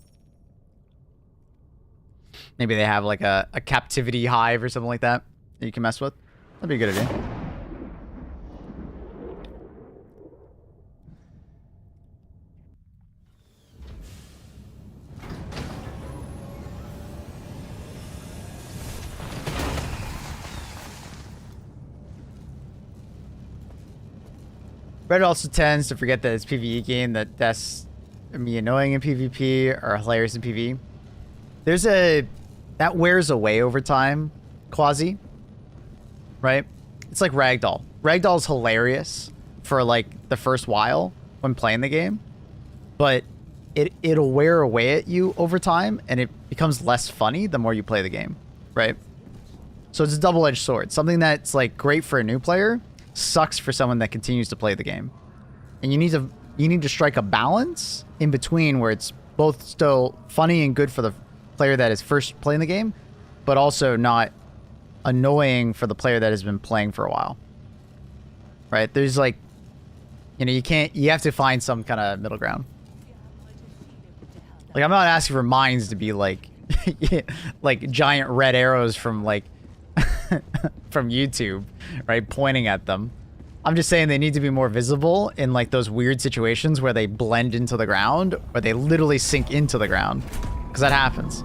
Maybe they have like a captivity hive or something like that that you can mess with. That'd be a good idea. Red also tends to forget that it's a PvE game, that deaths be annoying in PvP or hilarious in PvE. There's that wears away over time, Quasi. Right? It's like Ragdoll. Ragdoll's hilarious for like the first while when playing the game, but it'll wear away at you over time and it becomes less funny the more you play the game, right? So it's a double-edged sword. Something that's like great for a new player sucks for someone that continues to play the game. And you need to strike a balance in between where it's both still funny and good for the player that is first playing the game, but also not annoying for the player that has been playing for a while. Right? There's like, you know, you have to find some kind of middle ground. Like, I'm not asking for mines to be like like giant red arrows from like from YouTube, right, pointing at them. I'm just saying they need to be more visible in like those weird situations where they blend into the ground or they literally sink into the ground, because that happens.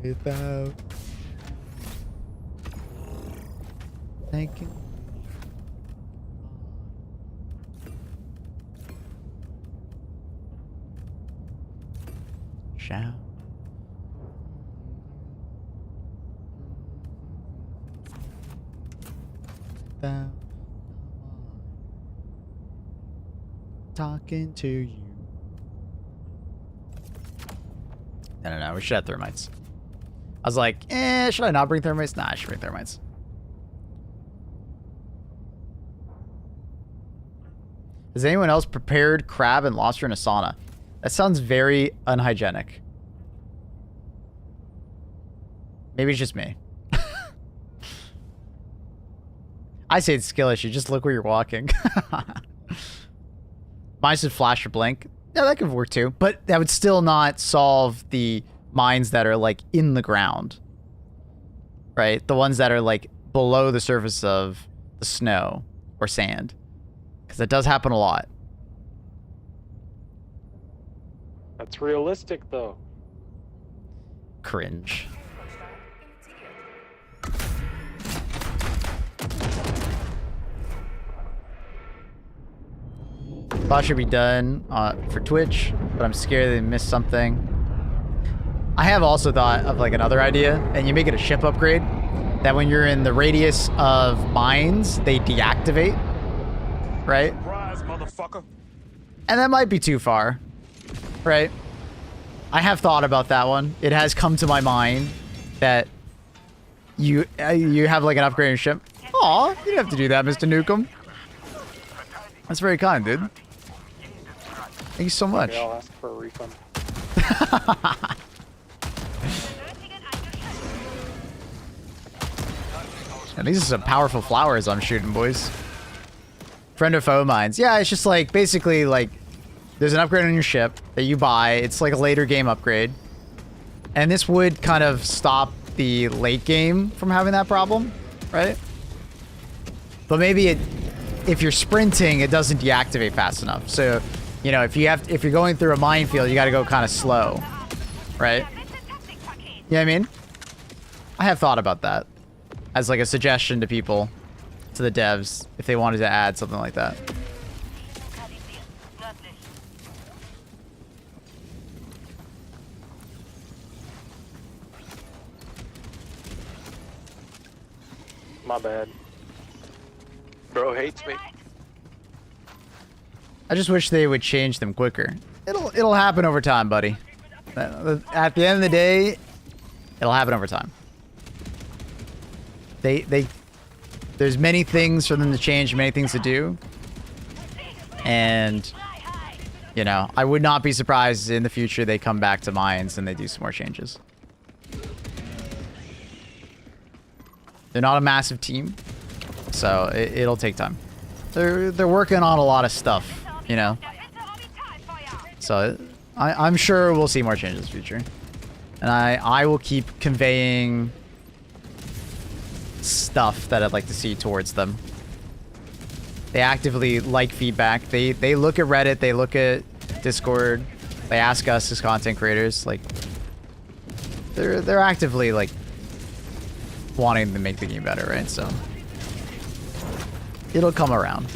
Without thinking. Shout. Without talking to you. I don't know. We should have thermites. I was like, should I not bring thermites? Nah, I should bring thermites. Has anyone else prepared crab and lobster in a sauna? That sounds very unhygienic. Maybe it's just me. I say it's a skill issue. Just look where you're walking. Mine should flash or blink. Yeah, that could work too. But that would still not solve the mines that are like in the ground, right? The ones that are like below the surface of the snow or sand, because that does happen a lot. That's realistic though. Cringe. Thought should be done for Twitch, but I'm scared they missed something. I have also thought of like another idea, and you make it a ship upgrade that when you're in the radius of mines, they deactivate. right? Surprise, motherfucker. And that might be too far, right? I have thought about that one. It has come to my mind that you have like an upgraded ship. Aw, you didn't have to do that, Mr. Nukem. That's very kind, dude. Thank you so much. Okay, I'll ask for a refund. And these are some powerful flowers I'm shooting, boys. Friend or foe mines. Yeah, it's just like, basically, like, there's an upgrade on your ship that you buy. It's like a later game upgrade. And this would kind of stop the late game from having that problem, right? But maybe if you're sprinting, it doesn't deactivate fast enough. So, you know, if you're going through a minefield, you got to go kind of slow, right? You know what I mean? I have thought about that as like a suggestion to people, to the devs, if they wanted to add something like that. My bad. Bro hates me. I just wish they would change them quicker. It'll happen over time, buddy. At the end of the day, it'll happen over time. There's many things for them to change, many things to do. And, you know, I would not be surprised in the future they come back to mines and they do some more changes. They're not a massive team, so it'll take time. They're working on a lot of stuff, you know. So I'm sure we'll see more changes in the future. And I will keep conveying stuff that I'd like to see towards them. They actively like feedback. They look at Reddit, they look at Discord, they ask us as content creators, like they're actively like wanting to make the game better, right? So it'll come around.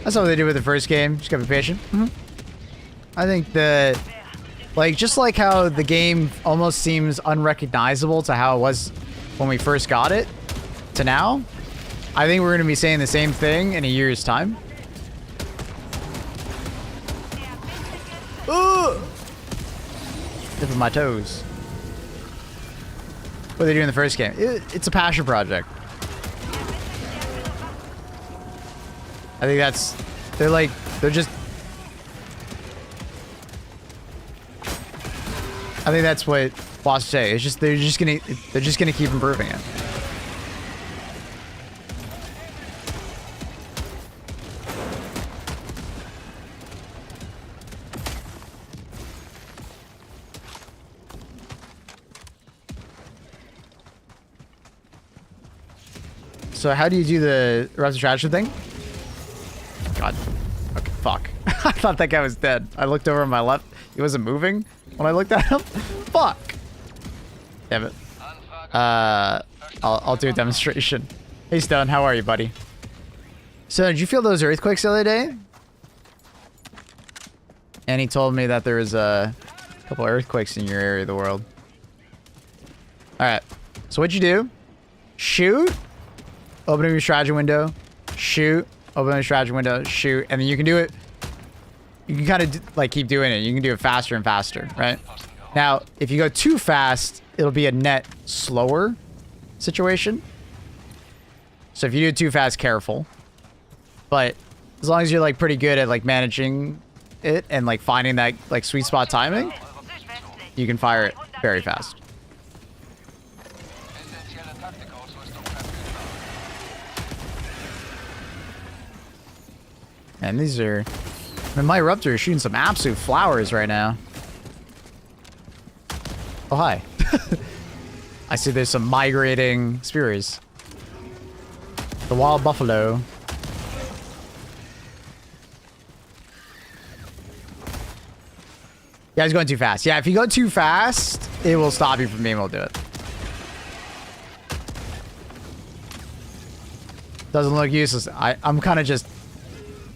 That's what they did with the first game. Just gotta be patient. I think that, like, just like how the game almost seems unrecognizable to how it was when we first got it to now, I think we're gonna be saying the same thing in a year's time. Ooh! Dipping my toes. What they do in the first game. It's a passion project. I think they're just... I think that's what Boss say. It's just, they're just gonna keep improving it. So how do you do the restoration thing? God. Okay, fuck. I thought that guy was dead. I looked over on my left. He wasn't moving when I looked at him. Fuck. Damn it. I'll do a demonstration. Hey, Stone. How are you, buddy? So, did you feel those earthquakes the other day? And he told me that there was a couple earthquakes in your area of the world. Alright. So, what'd you do? Shoot. Open your strategy window. Shoot. Open the strategy window, shoot, and then you can do it. You can kind of like keep doing it. You can do it faster and faster, right? Now, if you go too fast, it'll be a net slower situation. So if you do it too fast, careful. But as long as you're like pretty good at like managing it and like finding that like sweet spot timing, you can fire it very fast. And these are... I mean, my Eruptor is shooting some absolute flowers right now. Oh, hi. I see there's some migrating spears. The wild buffalo. Yeah, he's going too fast. Yeah, if you go too fast, it will stop you from being able to do it. Doesn't look useless. I'm kind of just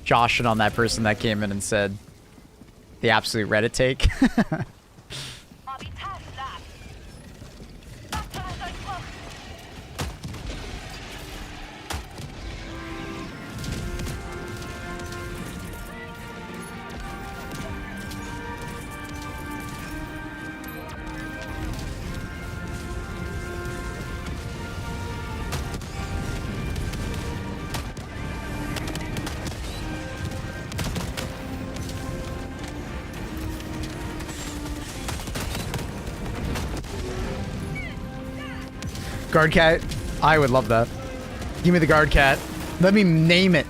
joshing on that person that came in and said the absolute Reddit take. Guard cat. I would love that. Give me the guard cat. Let me name it.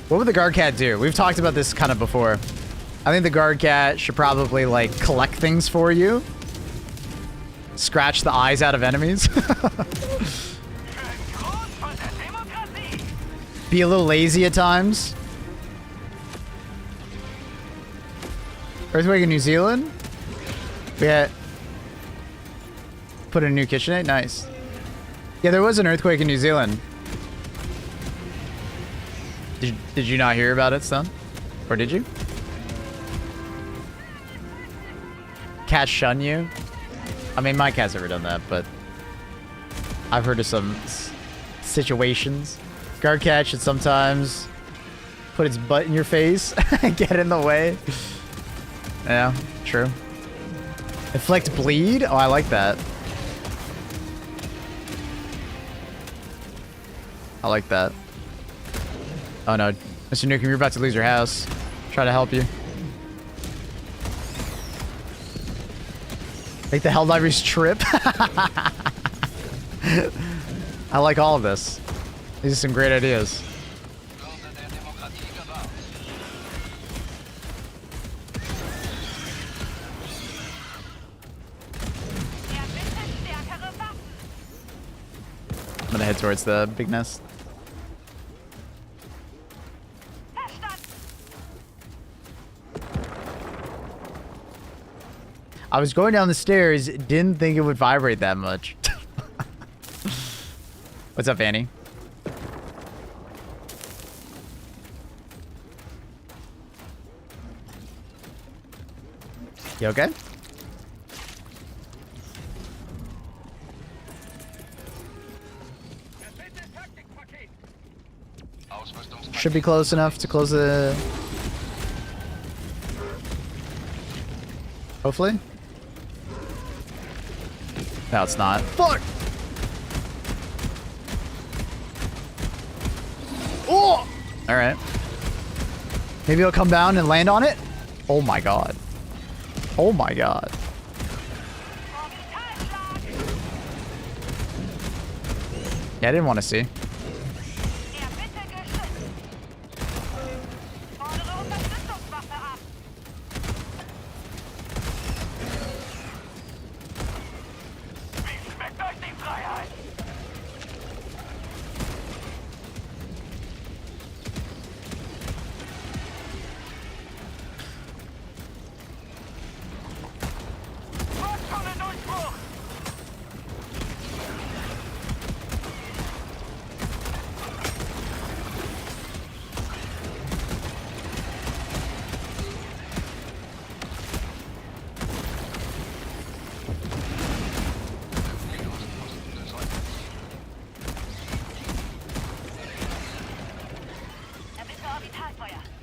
What would the guard cat do? We've talked about this kind of before. I think the guard cat should probably like collect things for you. Scratch the eyes out of enemies. Be a little lazy at times. Earthquake in New Zealand? We had... Put in a new KitchenAid? Nice. Yeah, there was an earthquake in New Zealand. Did you not hear about it, son? Or did you? Cat shun you? I mean, my cat's never done that, but I've heard of some situations. Guard cat should sometimes put its butt in your face and get in the way. Yeah, true. Inflict bleed? Oh, I like that. I like that. Oh no, Mr. Nukem, you're about to lose your house. Try to help you. Make the Helldivers trip. I like all of this. These are some great ideas. I'm gonna head towards the big nest. I was going down the stairs, didn't think it would vibrate that much. What's up, Annie? You okay? Should be close enough to close the... Hopefully? No, it's not. Fuck! Oh! Alright. Maybe it'll come down and land on it? Oh my god. Oh my god. Yeah, I didn't want to see.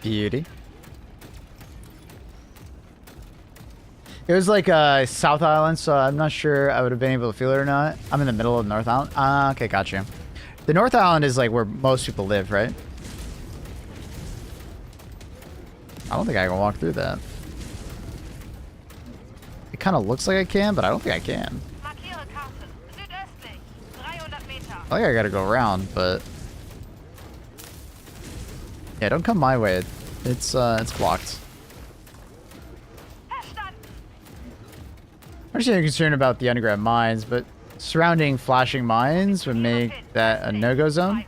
Beauty. It was like South Island, so I'm not sure I would have been able to feel it or not. I'm in the middle of North Island. Okay, got you. The North Island is like where most people live, right? I don't think I can walk through that. It kind of looks like I can, but I don't think I can. I think I gotta go around, but... Yeah, don't come my way. It's blocked. I'm just concerned about the underground mines, but Surrounding flashing mines would make that a no-go zone.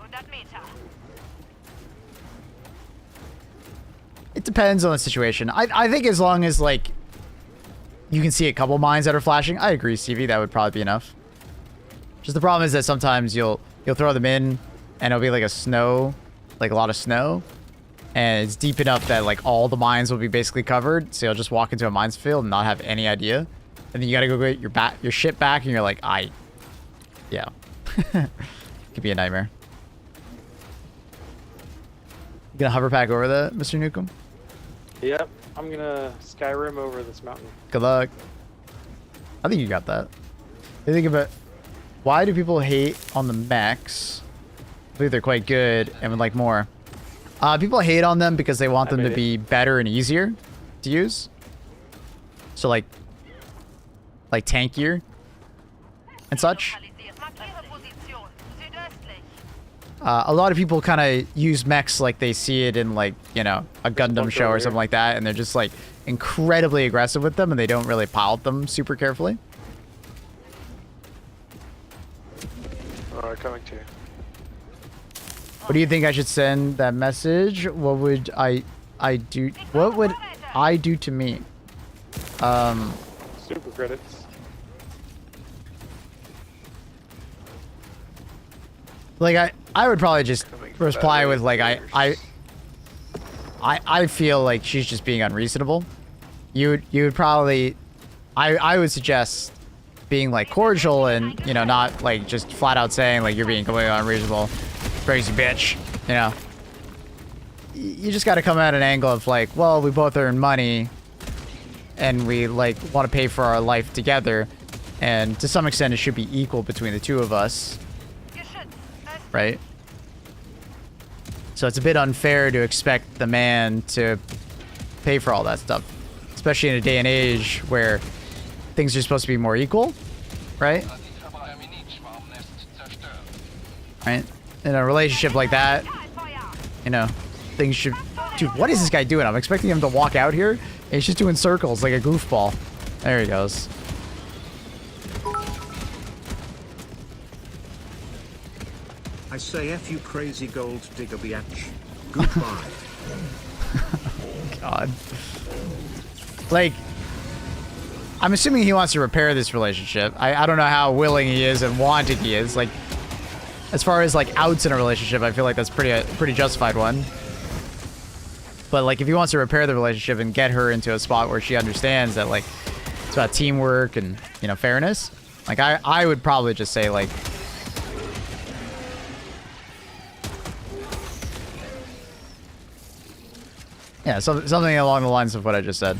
It depends on the situation. I think as long as, like, you can see a couple mines that are flashing, I agree, Stevie, that would probably be enough. Just the problem is that sometimes you'll throw them in, and it'll be like a lot of snow, and it's deep enough that like all the mines will be basically covered, so you'll just walk into a mines field and not have any idea, and then you gotta go get your shit back, and you're like, yeah, could be a nightmare. You gonna hover pack over that, Mr. Newcomb? Yep, I'm gonna Skyrim over this mountain. Good luck. I think you got that. You think about why do people hate on the mechs? I believe they're quite good and would like more. People hate on them because they want them to be better and easier to use. So like tankier and such. A lot of people kind of use mechs like they see it in like, you know, a Gundam show or something like that, and they're just like incredibly aggressive with them, and they don't really pilot them super carefully. Coming to you. What do you think I should send that message? What would I do? What would I do to me? Super credits. Like I would probably just reply with like I feel like she's just being unreasonable. You would probably I would suggest being like cordial and, you know, not like just flat out saying like you're being completely unreasonable, crazy bitch, you know. You just got to come at an angle of like, well, we both earn money and we like want to pay for our life together, and to some extent it should be equal between the two of us, right? So it's a bit unfair to expect the man to pay for all that stuff, especially in a day and age where things are supposed to be more equal, right? Right? In a relationship like that, you know, things should... Dude, what is this guy doing? I'm expecting him to walk out here, and he's just doing circles like a goofball. There he goes. I say F you crazy gold digger biatch. Goodbye. God. Like, I'm assuming he wants to repair this relationship. I don't know how willing he is and wanting he is. Like, as far as like outs in a relationship, I feel like that's pretty justified one. But like, if he wants to repair the relationship and get her into a spot where she understands that like it's about teamwork and, you know, fairness, like I would probably just say like, yeah, something along the lines of what I just said.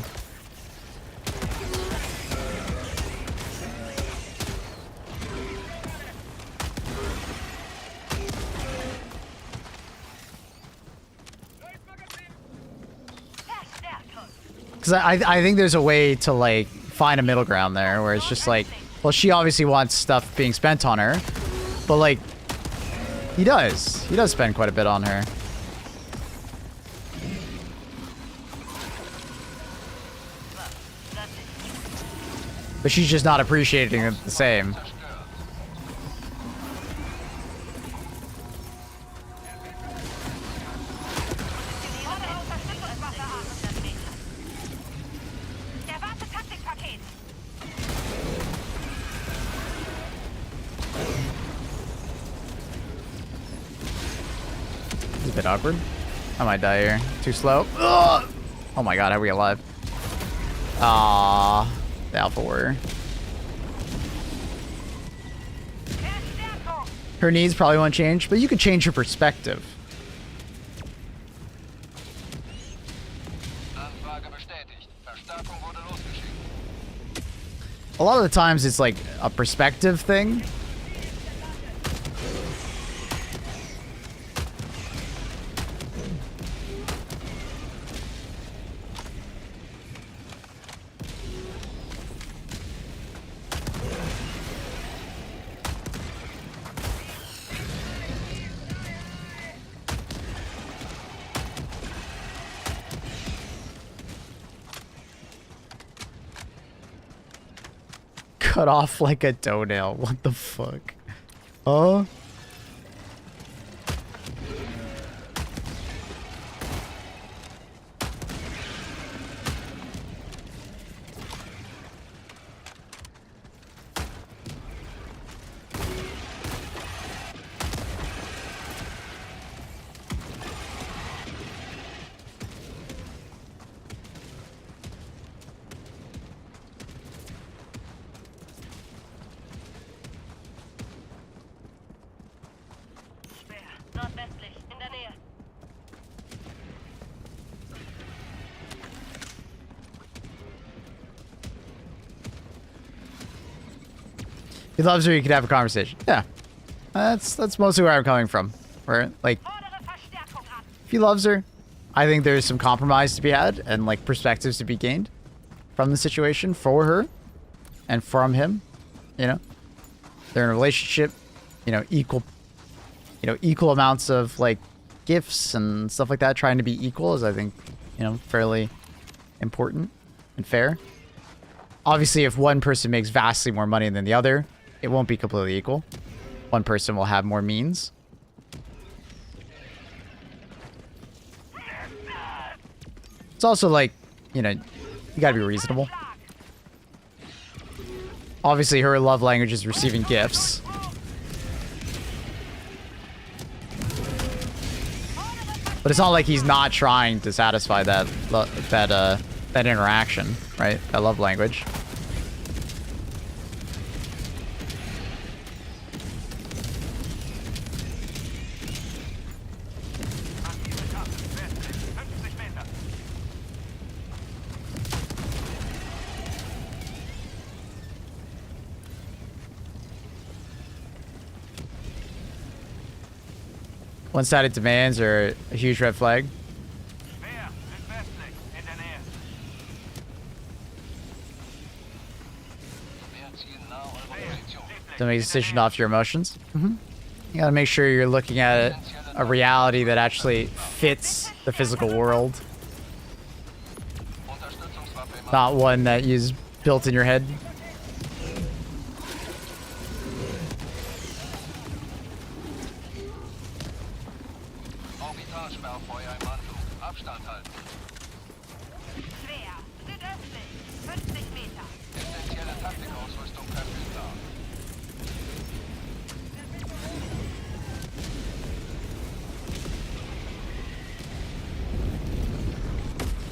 Because I think there's a way to, like, find a middle ground there where it's just like, well, she obviously wants stuff being spent on her, but, like, he does spend quite a bit on her. But she's just not appreciating it the same. It's a bit awkward. I might die here. Too slow. Ugh! Oh my god, how are we alive? Ah, the Alpha Warrior. Her needs probably won't change, but you could change her perspective. A lot of the times it's like a perspective thing. cut off like a toenail. What the fuck? Oh. Nordwestlich, in der Nähe. He loves her, you could have a conversation. Yeah. That's mostly where I'm coming from. Where, like, if he loves her, I think there's some compromise to be had and, like, perspectives to be gained from the situation for her and from him. You know? They're in a relationship, equal amounts of, like, gifts and stuff like that. Trying to be equal is, I think, fairly important and fair. Obviously, if one person makes vastly more money than the other, it won't be completely equal. One person will have more means. It's also like, you gotta be reasonable. Obviously, her love language is receiving gifts. But it's not like he's not trying to satisfy that interaction, right? That love language. One-sided demands are a huge red flag. Don't make a decision off your emotions. You gotta make sure you're looking at a reality that actually fits the physical world. Not one that is built in your head.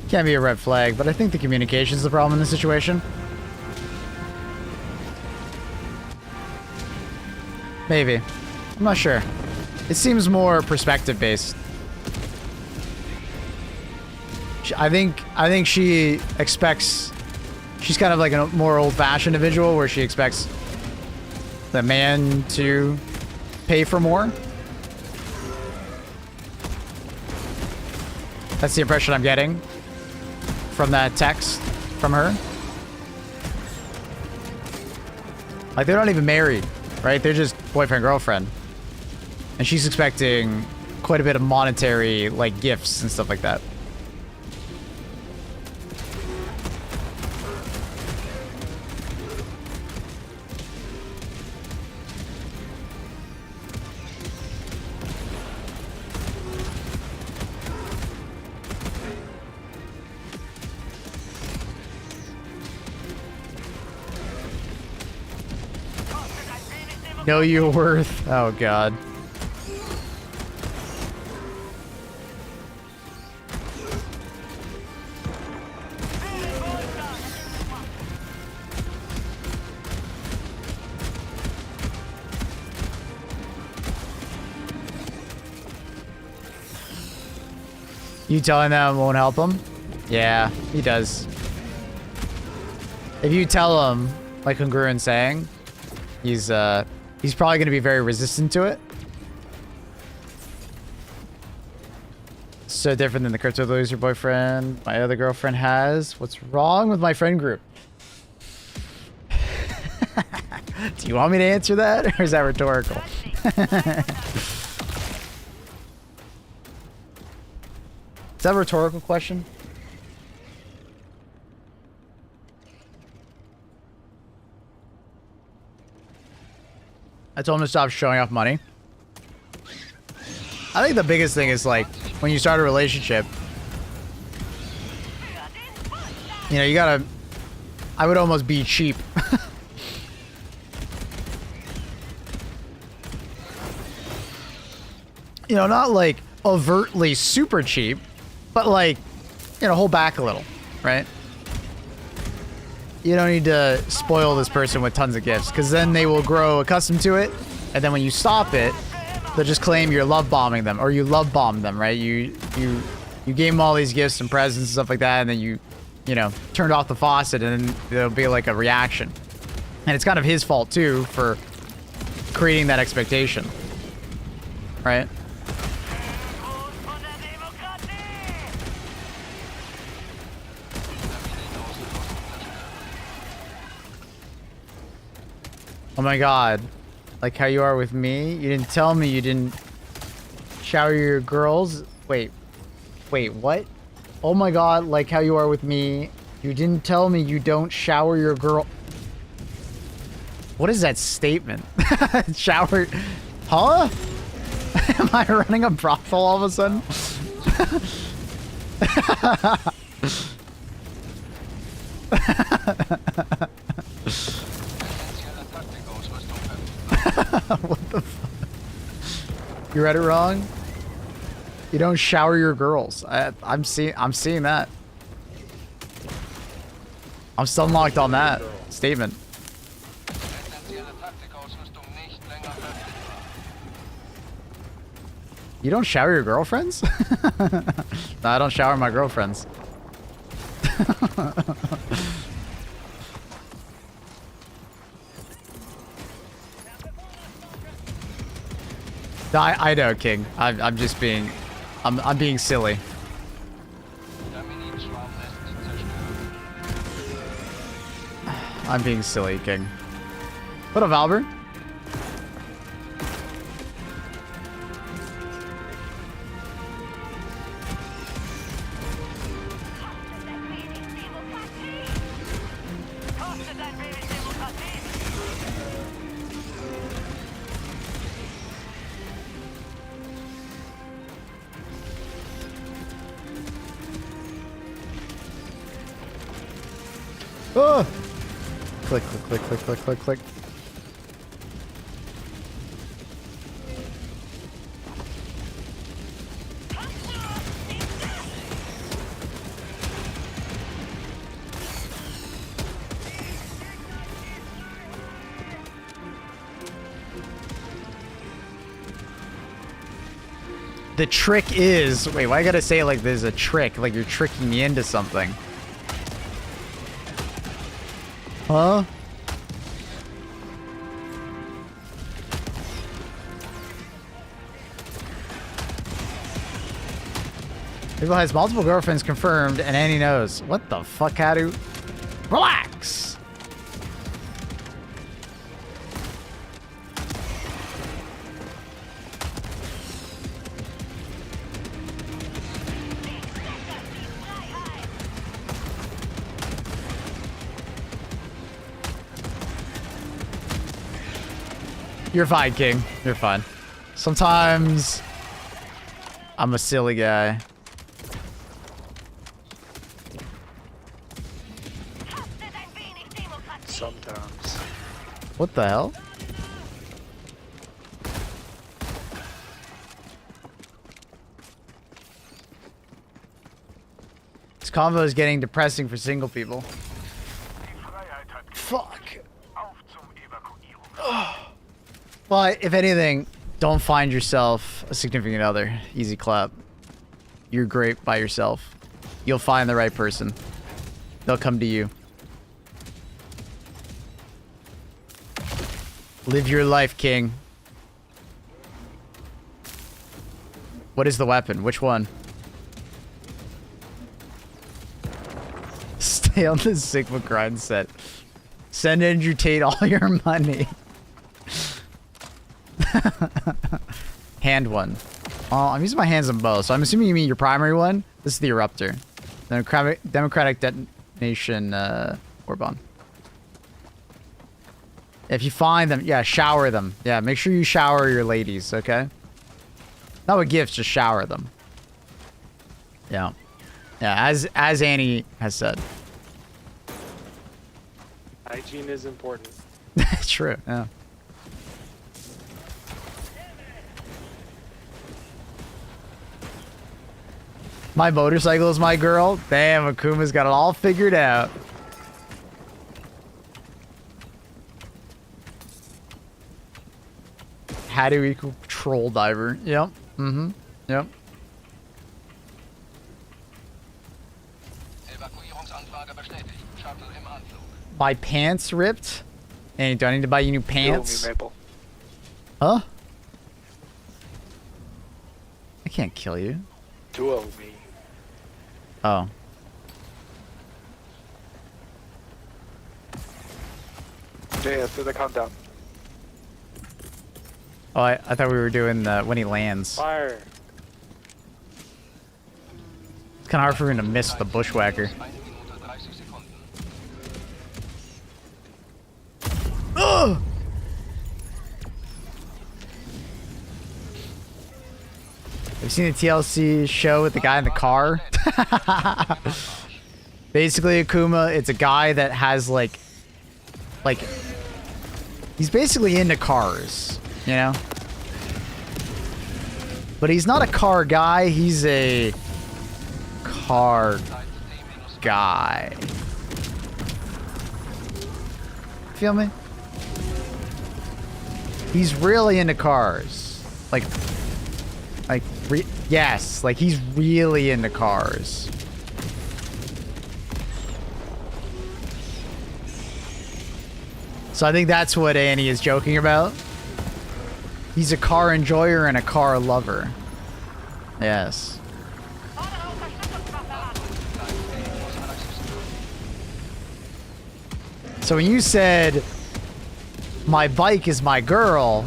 Can't be a red flag, but I think the communication is the problem in this situation. Maybe. I'm not sure. It seems more perspective based. I think she expects... She's kind of like a more old-fashioned individual where she expects the man to pay for more. That's the impression I'm getting from that text from her. Like, they're not even married, right? They're just boyfriend, girlfriend. And she's expecting quite a bit of monetary, like, gifts and stuff like that. Know your worth. Oh, God. You telling them won't help him? Yeah, he does. If you tell him, like Congruent's saying, he's probably going to be very resistant to it. So different than the crypto loser boyfriend my other girlfriend has. What's wrong with my friend group? Do you want me to answer that, or is that rhetorical? Is that a rhetorical question? I told him to stop showing off money. I think the biggest thing is like when you start a relationship, you know, you gotta, I would almost be cheap. You know, not like overtly super cheap, but like, you know, hold back a little, right? You don't need to spoil this person with tons of gifts, because then they will grow accustomed to it, and then when you stop it, they'll just claim you're love bombing them, or you love bomb them, right? You gave them all these gifts and presents and stuff like that, and then you know, turned off the faucet, and then there'll be like a reaction. And it's kind of his fault too for creating that expectation, right? Oh my god. Like how you are with me? You didn't tell me you didn't shower your girls? Wait, what? Oh my god, like how you are with me. You didn't tell me you don't shower your girl. What is that statement? Shower. Huh? Am I running a brothel all of a sudden? What the fuck? You read it wrong? You don't shower your girls. I'm seeing that. I'm still locked on that statement. You don't shower your girlfriends? No, I don't shower my girlfriends. No, I know, King. I'm just being, I'm being silly. I'm being silly, King. What up, Albert? Oh! Click, click, click, click, click, click. The trick is... Wait, why I gotta say it like there's a trick? Like you're tricking me into something. Huh? People has multiple girlfriends confirmed, and Annie knows. What the fuck, Hadu? Relax! You're fine, King. You're fine. Sometimes I'm a silly guy. Sometimes. What the hell? This convo is getting depressing for single people. Fuck. Well, if anything, don't find yourself a significant other. Easy clap. You're great by yourself. You'll find the right person. They'll come to you. Live your life, King. What is the weapon? Which one? Stay on the Sigma grind set. Send Andrew Tate all your money. Hand one. Oh, I'm using my hands on both, so I'm assuming you mean your primary one. This is the Eruptor. Democratic Detonation War Bomb. If you find them, yeah, shower them. Yeah, make sure you shower your ladies, okay? Not with gifts, just shower them. Yeah. Yeah, as Annie has said. Hygiene is important. True, yeah. My motorcycle is my girl. Damn, Akuma's got it all figured out. How do we equal patrol diver? Yep. Mm-hmm. Yep. My pants ripped. Hey, do I need to buy you new pants? Huh? I can't kill you. Duo me. Oh. Yeah, through the countdown. Oh, I thought we were doing the when he lands. Fire. It's kind of hard for him to miss the bushwhacker. Ugh! Have you seen the TLC show with the guy in the car? Basically, Akuma, it's a guy that has like, he's basically into cars, you know? But he's not a car guy, he's a car guy. Feel me? He's really into cars. Yes, like he's really into cars. So I think that's what Annie is joking about. He's a car enjoyer and a car lover. Yes. So when you said, my bike is my girl,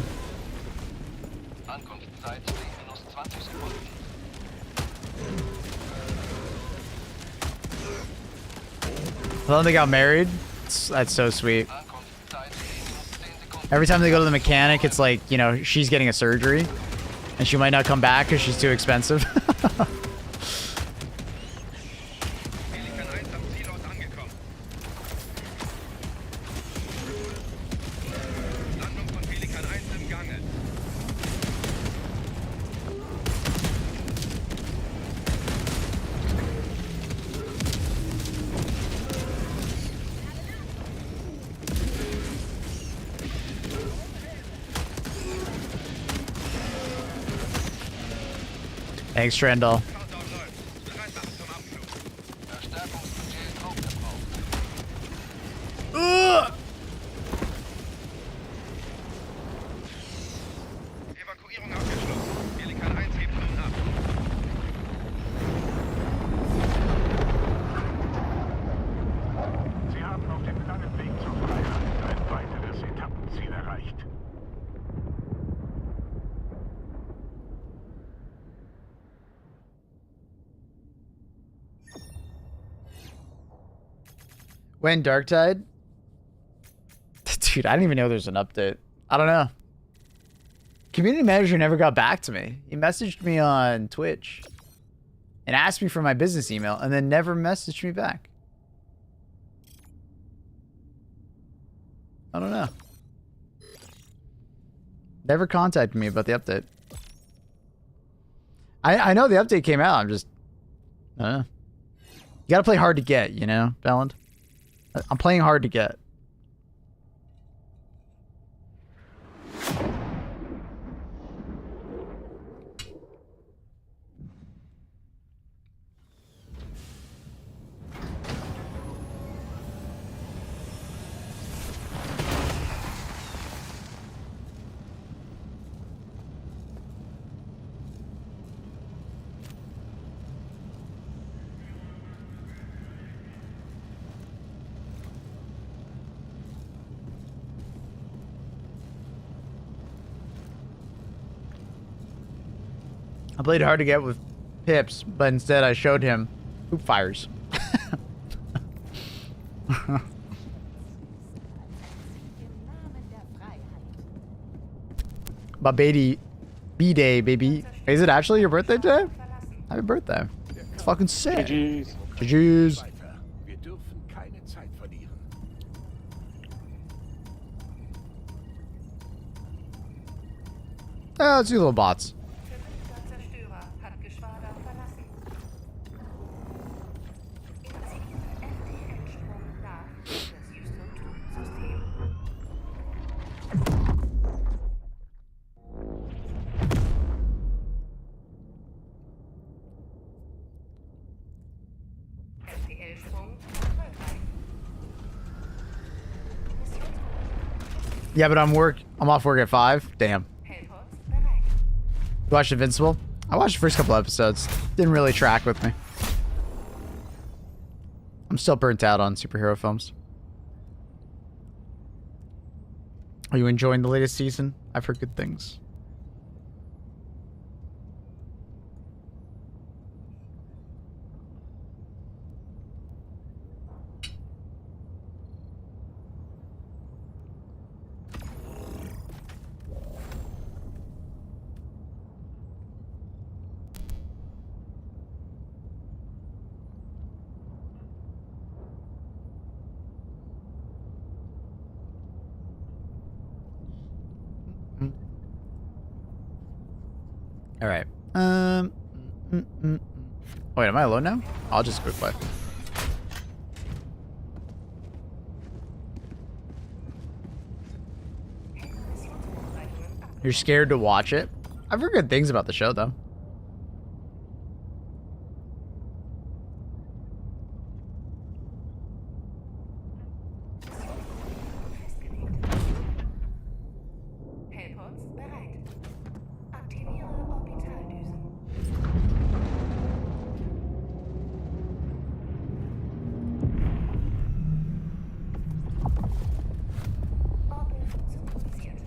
well, they got married. That's so sweet. Every time they go to the mechanic, it's like, you know, she's getting a surgery. And she might not come back because she's too expensive. Pelikan 1 am Zielort angekommen. Landung von Pelikan 1 im Gange. Thanks, Trendall. Countdown läuft. Bereit machen zum Abflug. Evakuierung abgeschlossen. Pelikan 1 hebt nun ab. Sie haben auf dem langen Weg zur Freiheit ein weiteres Etappenziel erreicht. When Darktide? Dude, I didn't even know there's an update. I don't know. Community manager never got back to me. He messaged me on Twitch and asked me for my business email and then never messaged me back. I don't know. Never contacted me about the update. I know the update came out. I'm just... I don't know. You gotta play hard to get, you know, Belland? I'm playing hard to get. I played hard to get with Pips, but instead I showed him poop fires. My baby B-Day, baby. Is it actually your birthday today? Happy birthday. It's fucking sick. GG's. GG's. Weiter. Wir dürfen keine Zeit verlieren. Let's do little bots. Zerstörer hat Geschwader verlassen. Initiiere FTL-Strom nach das Houston-2-System. FTL-Sprung erfolgreich. Yeah, but I'm off work at 5. Damn. Hellpots bereit. You watched Invincible? I watched the first couple episodes. Didn't really track with me. I'm still burnt out on superhero films. Are you enjoying the latest season? I've heard good things. All right. Wait, am I alone now? I'll just quick play. You're scared to watch it? I've heard good things about the show, though. Hellpots bereit. Aktiviere Orbitaldüsen. Orbit synchronisiert.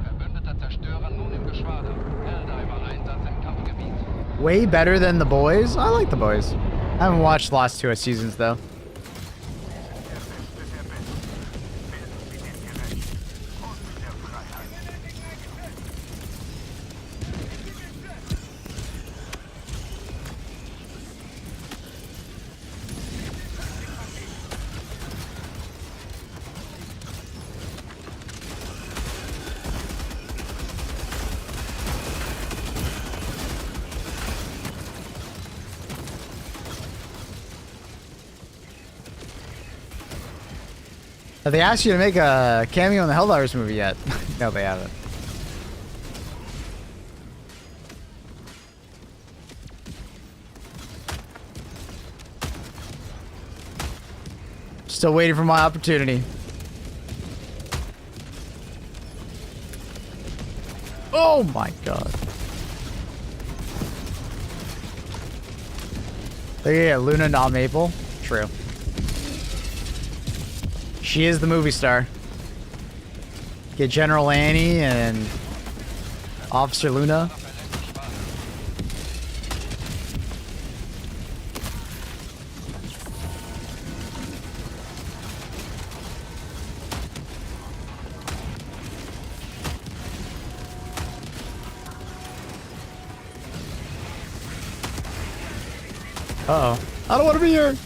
Verbündeter Zerstörer nun im Geschwader. Helldiver-Einsatz im Kampfgebiet. Way better than The Boys. I like The Boys. I haven't watched the last 2 seasons, though. Have they asked you to make a cameo in the Helldivers movie yet? No, they haven't. Still waiting for my opportunity. Oh my god. Yeah, Luna, not Maple. True. She is the movie star. Get General Annie and Officer Luna. Uh-oh. I don't want to be here.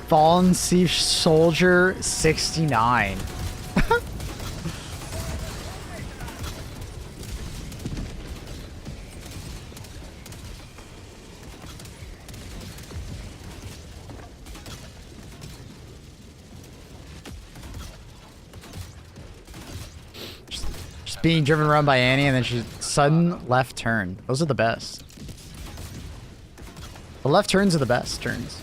Fallen Sea Soldier 69. Just being driven around by Annie and then she's sudden left turn. Those are the best. The left turns are the best turns.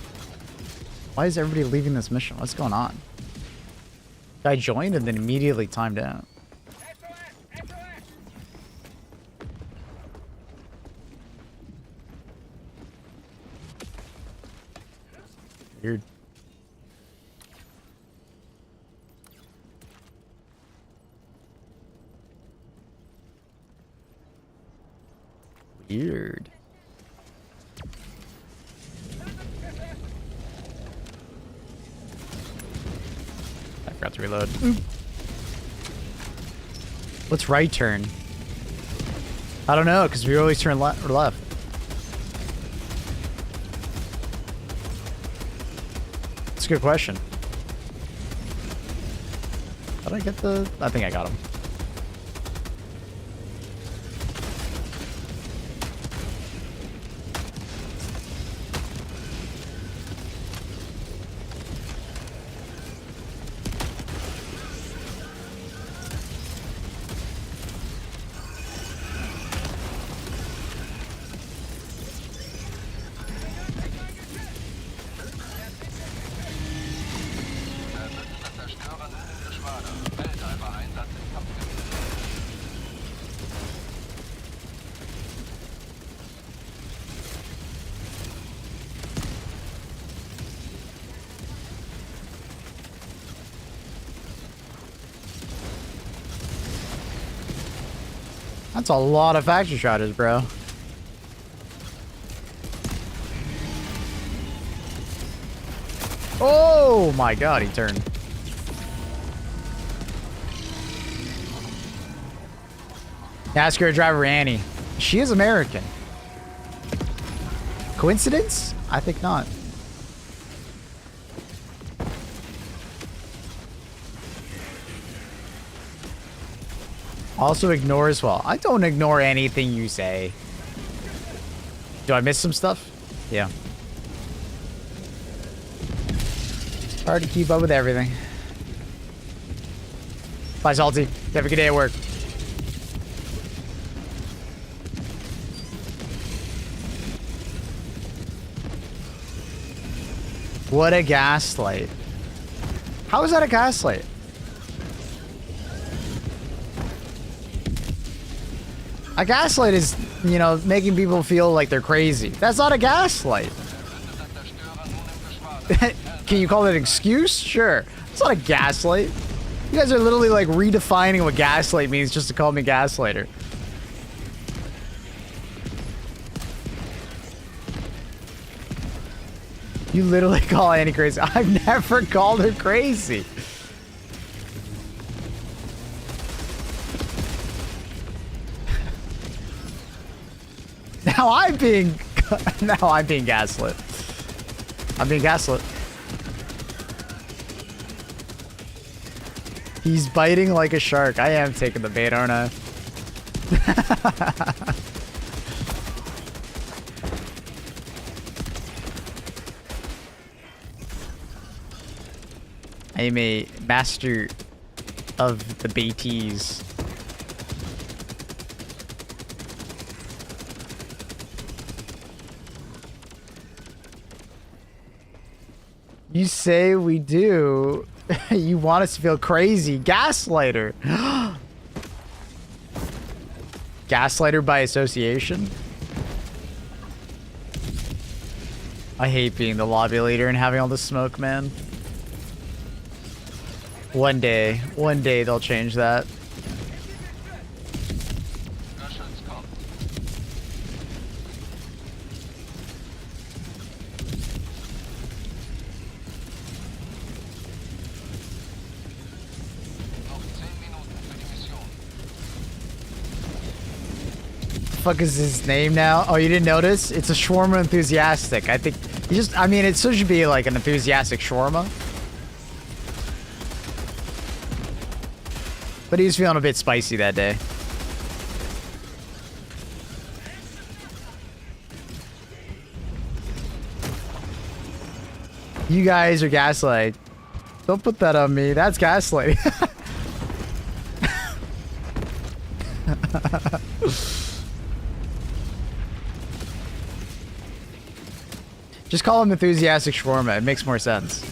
Why is everybody leaving this mission? What's going on? Guy joined and then immediately timed out. Weird. Weird. I forgot to reload. Oop. What's right turn? I don't know, because we always turn left. That's a good question. Did I get the... I think I got him. That's a lot of factory shrouders, bro. Oh my god, he turned. NASCAR driver Annie. She is American. Coincidence? I think not. Also ignore as well. I don't ignore anything you say. Do I miss some stuff? Yeah. Hard to keep up with everything. Bye, Salty. Have a good day at work. What a gaslight. How is that a gaslight? A gaslight is, you know, making people feel like they're crazy. That's not a gaslight. Can you call it an excuse? Sure. It's not a gaslight. You guys are literally like redefining what gaslight means just to call me gaslighter. You literally call Annie crazy. I've never called her crazy. Now I'm being gaslit. I'm being gaslit. He's biting like a shark. I am taking the bait, aren't I? I am a master of the baities. You say we do. You want us to feel crazy. Gaslighter. Gaslighter by association? I hate being the lobby leader and having all the smoke, man. One day they'll change that. Fuck is his name now? Oh, you didn't notice? It's a shawarma enthusiastic. I think he just, I mean, it still should be like an enthusiastic shawarma. But he was feeling a bit spicy that day. You guys are gaslight. Don't put that on me. That's gaslight. Just call him enthusiastic shawarma. It makes more sense.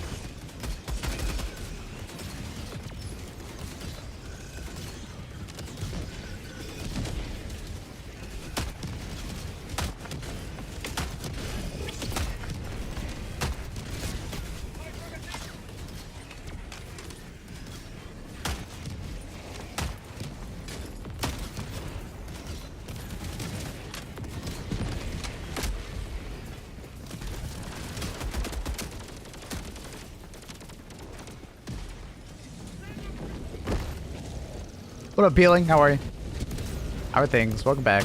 What up, Peeling? How are you? How are things? Welcome back.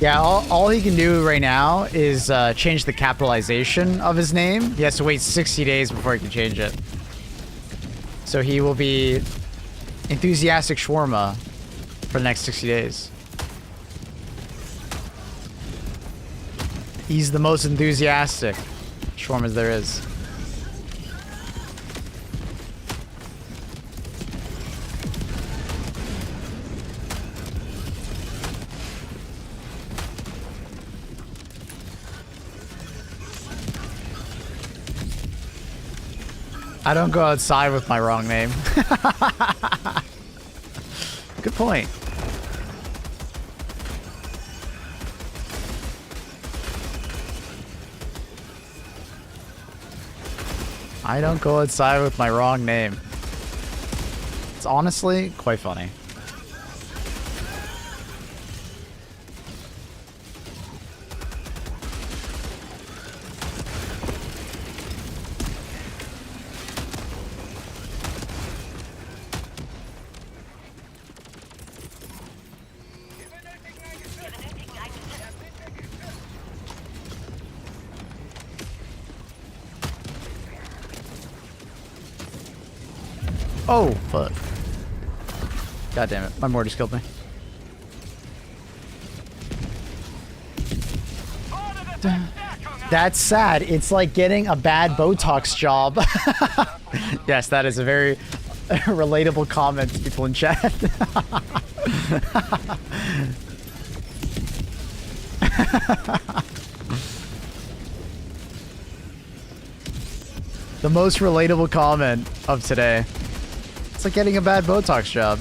Yeah, all he can do right now is change the capitalization of his name. He has to wait 60 days before he can change it. So he will be Enthusiastic Shawarma for the next 60 days. He's the most enthusiastic shawarmas there is. I don't go outside with my wrong name. Good point. I don't go outside with my wrong name. It's honestly quite funny. Oh, fuck. God damn it. My mortars killed me. That's sad. It's like getting a bad Botox job. Yes, that is a very relatable comment to people in chat. The most relatable comment of today. It's like getting a bad Botox job.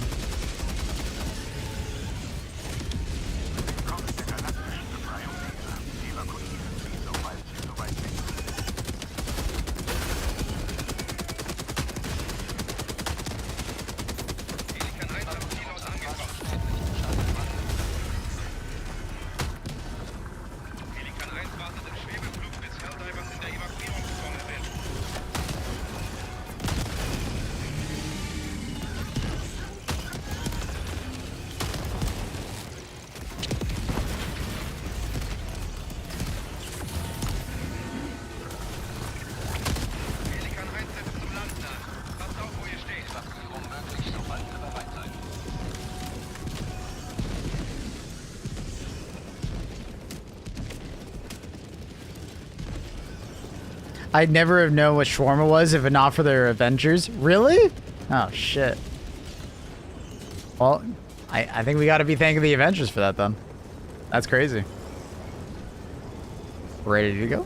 I'd never have known what shawarma was if it not for their Avengers. Really? Oh, shit. Well, I think we gotta be thanking the Avengers for that, then. That's crazy. Ready to go?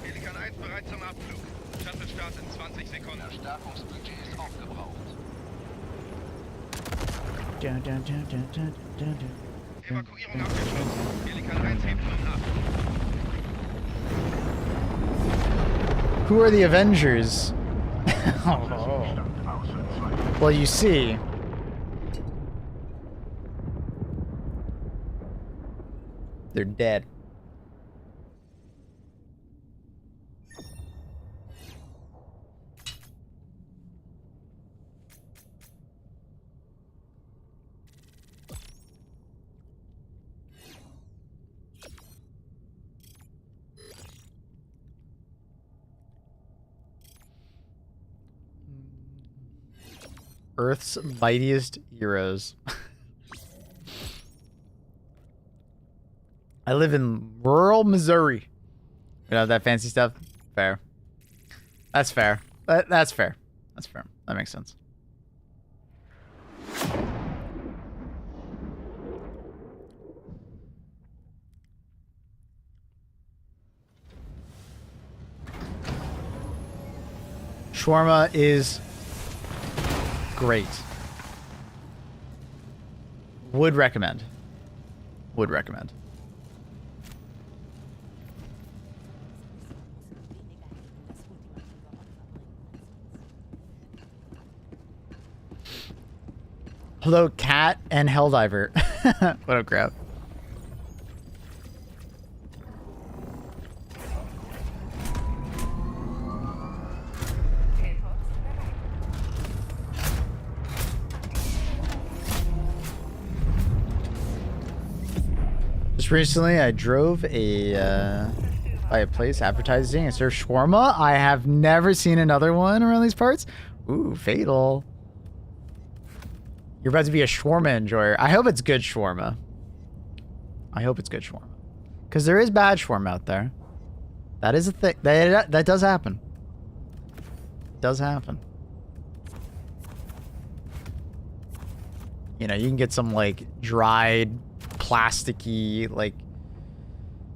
Pelikan 1 bereit zum Abflug. Shuttle-Start in 20 Sekunden. Erstarkungsbudget ist aufgebraucht. Evakuierung abgeschlossen. Pelikan 1 hebt nun ab. Who are the Avengers? Oh. Well, you see. They're dead. Earth's mightiest heroes. I live in rural Missouri. We don't have that fancy stuff. Fair. That's fair. That's fair. That's fair. That makes sense. Shawarma is great. Would recommend. Would recommend. Hello, Cat and Helldiver. What up, crap? Just recently, I drove by a place advertising and served shawarma. I have never seen another one around these parts. Ooh, fatal. You're about to be a shawarma enjoyer. I hope it's good shawarma. I hope it's good shawarma. Because there is bad shawarma out there. That is a thing. That does happen. It does happen. You know, you can get some, like, dried, plasticky, like,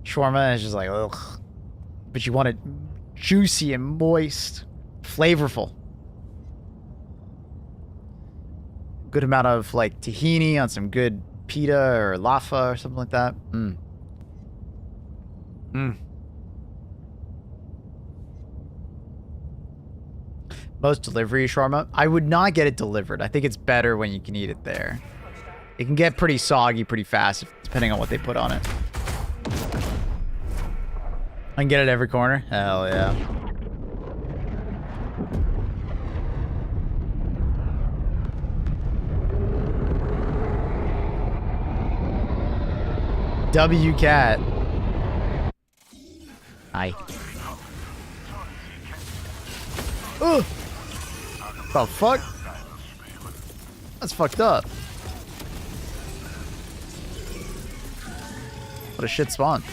shawarma, and it's just like, ugh. But you want it juicy and moist, flavorful. Good amount of, like, tahini on some good pita or laffa or something like that. Mmm. Mmm. Most delivery shawarma. I would not get it delivered. I think it's better when you can eat it there. It can get pretty soggy pretty fast, depending on what they put on it. I can get it every corner? Hell yeah. W-Cat. Hi. Ugh! The fuck? That's fucked up. What a shit spawn.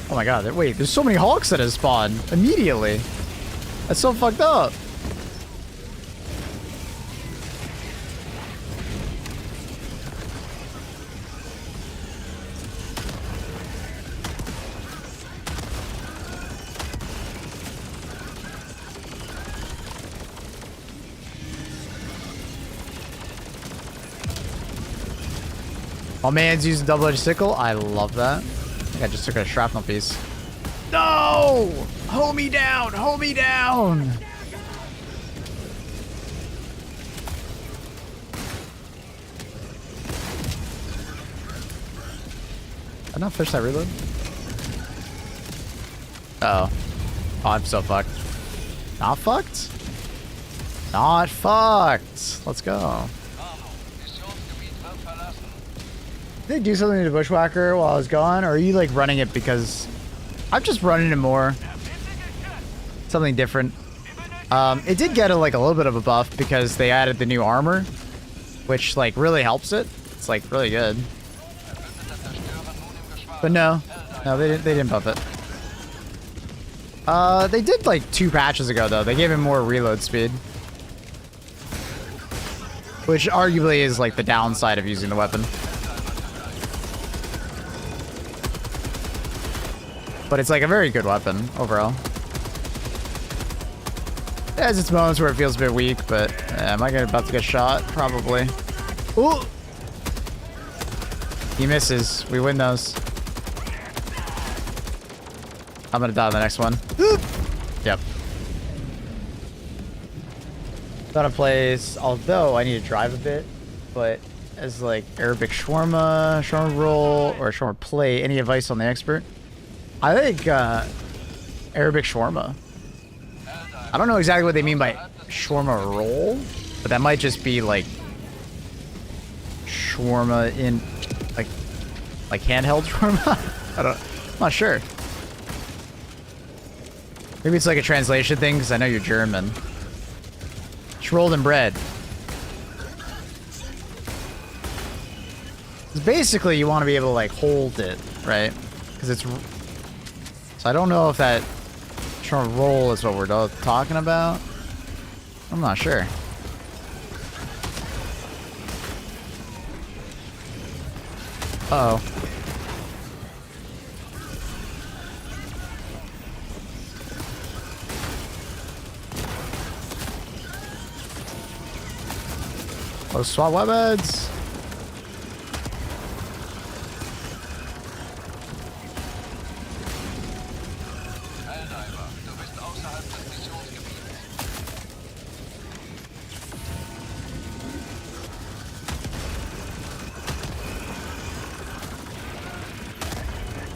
Oh my god, wait, there's so many Hawks that have spawned immediately. That's so fucked up. Oh, man's using double-edged sickle. I love that. I think I just took a shrapnel piece. No! Hold me down! Hold me down! Did I not finish that reload? Uh oh. Oh, I'm so fucked. Not fucked? Not fucked. Let's go. Did they do something to the Bushwhacker while I was gone? Or are you like running it because... I'm just running it more. Something different. It did get a little bit of a buff because they added the new armor, which like really helps it. It's like really good. But no, they didn't buff it. They did like 2 patches ago though. They gave him more reload speed, which arguably is like the downside of using the weapon. But it's like a very good weapon overall. It has its moments where it feels a bit weak, but am I about to get shot? Probably. Ooh! He misses. We win those. I'm gonna die on the next one. Oop. Yep. Found a place, although I need to drive a bit, but as like Arabic shawarma, shawarma roll, or shawarma plate, any advice on the expert? I think Arabic shawarma. I don't know exactly what they mean by shawarma roll, but that might just be like shawarma in like handheld shawarma. I'm not sure. Maybe it's like a translation thing because I know you're German. It's rolled in bread. Basically, you want to be able to like hold it, right? Because it's. So I don't know if that shawarma roll is what we're talking about. I'm not sure. Uh-oh. Let's swap weapons.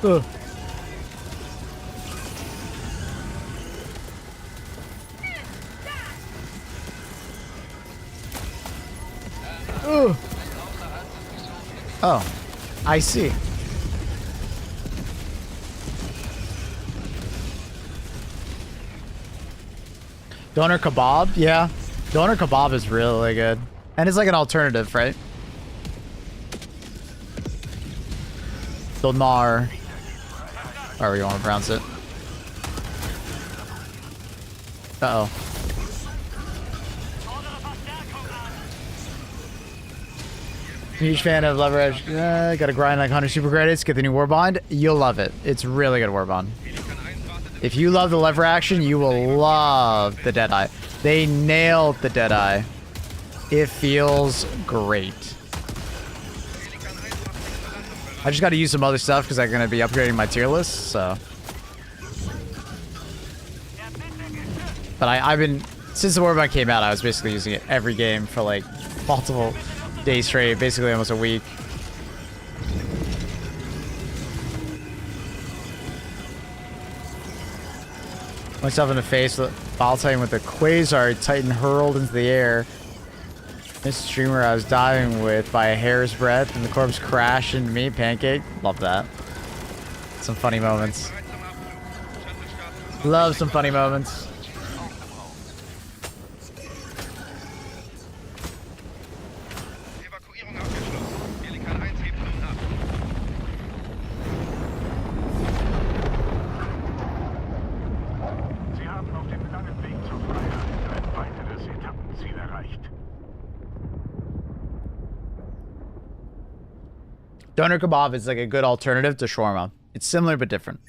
Ugh. Oh, I see. Doner kebab? Yeah. Doner kebab is really good. And it's like an alternative, right? Donar. However you want to pronounce it. Uh-oh. Huge fan of Leverage. Gotta grind like 100 super credits. Get the new Warbond. You'll love it. It's really good Warbond. If you love the lever action, you will love the Deadeye. They nailed the Deadeye. It feels great. I just got to use some other stuff because I'm going to be upgrading my tier list, so. But I've been, since the Warbond came out, I was basically using it every game for like multiple days straight, basically almost a week. Myself in the face with Ball Titan with a Quasar Titan hurled into the air. This streamer I was diving with by a hair's breadth and the corpse crashed into me. Pancake. Love that. Some funny moments. Love some funny moments. Evakuierung abgeschlossen. Pelikan 1 hebt nun ab. Sie haben auf dem langen Weg zur Freiheit ein weiteres Etappenziel erreicht. Doner kebab is like a good alternative to shawarma. It's similar but different.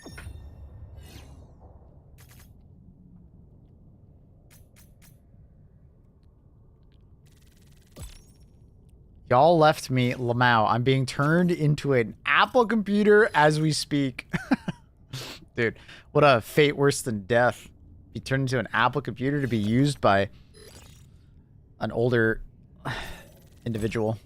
Y'all left me, Lamau. I'm being turned into an Apple computer as we speak. Dude, what a fate worse than death. Be turned into an Apple computer to be used by an older individual.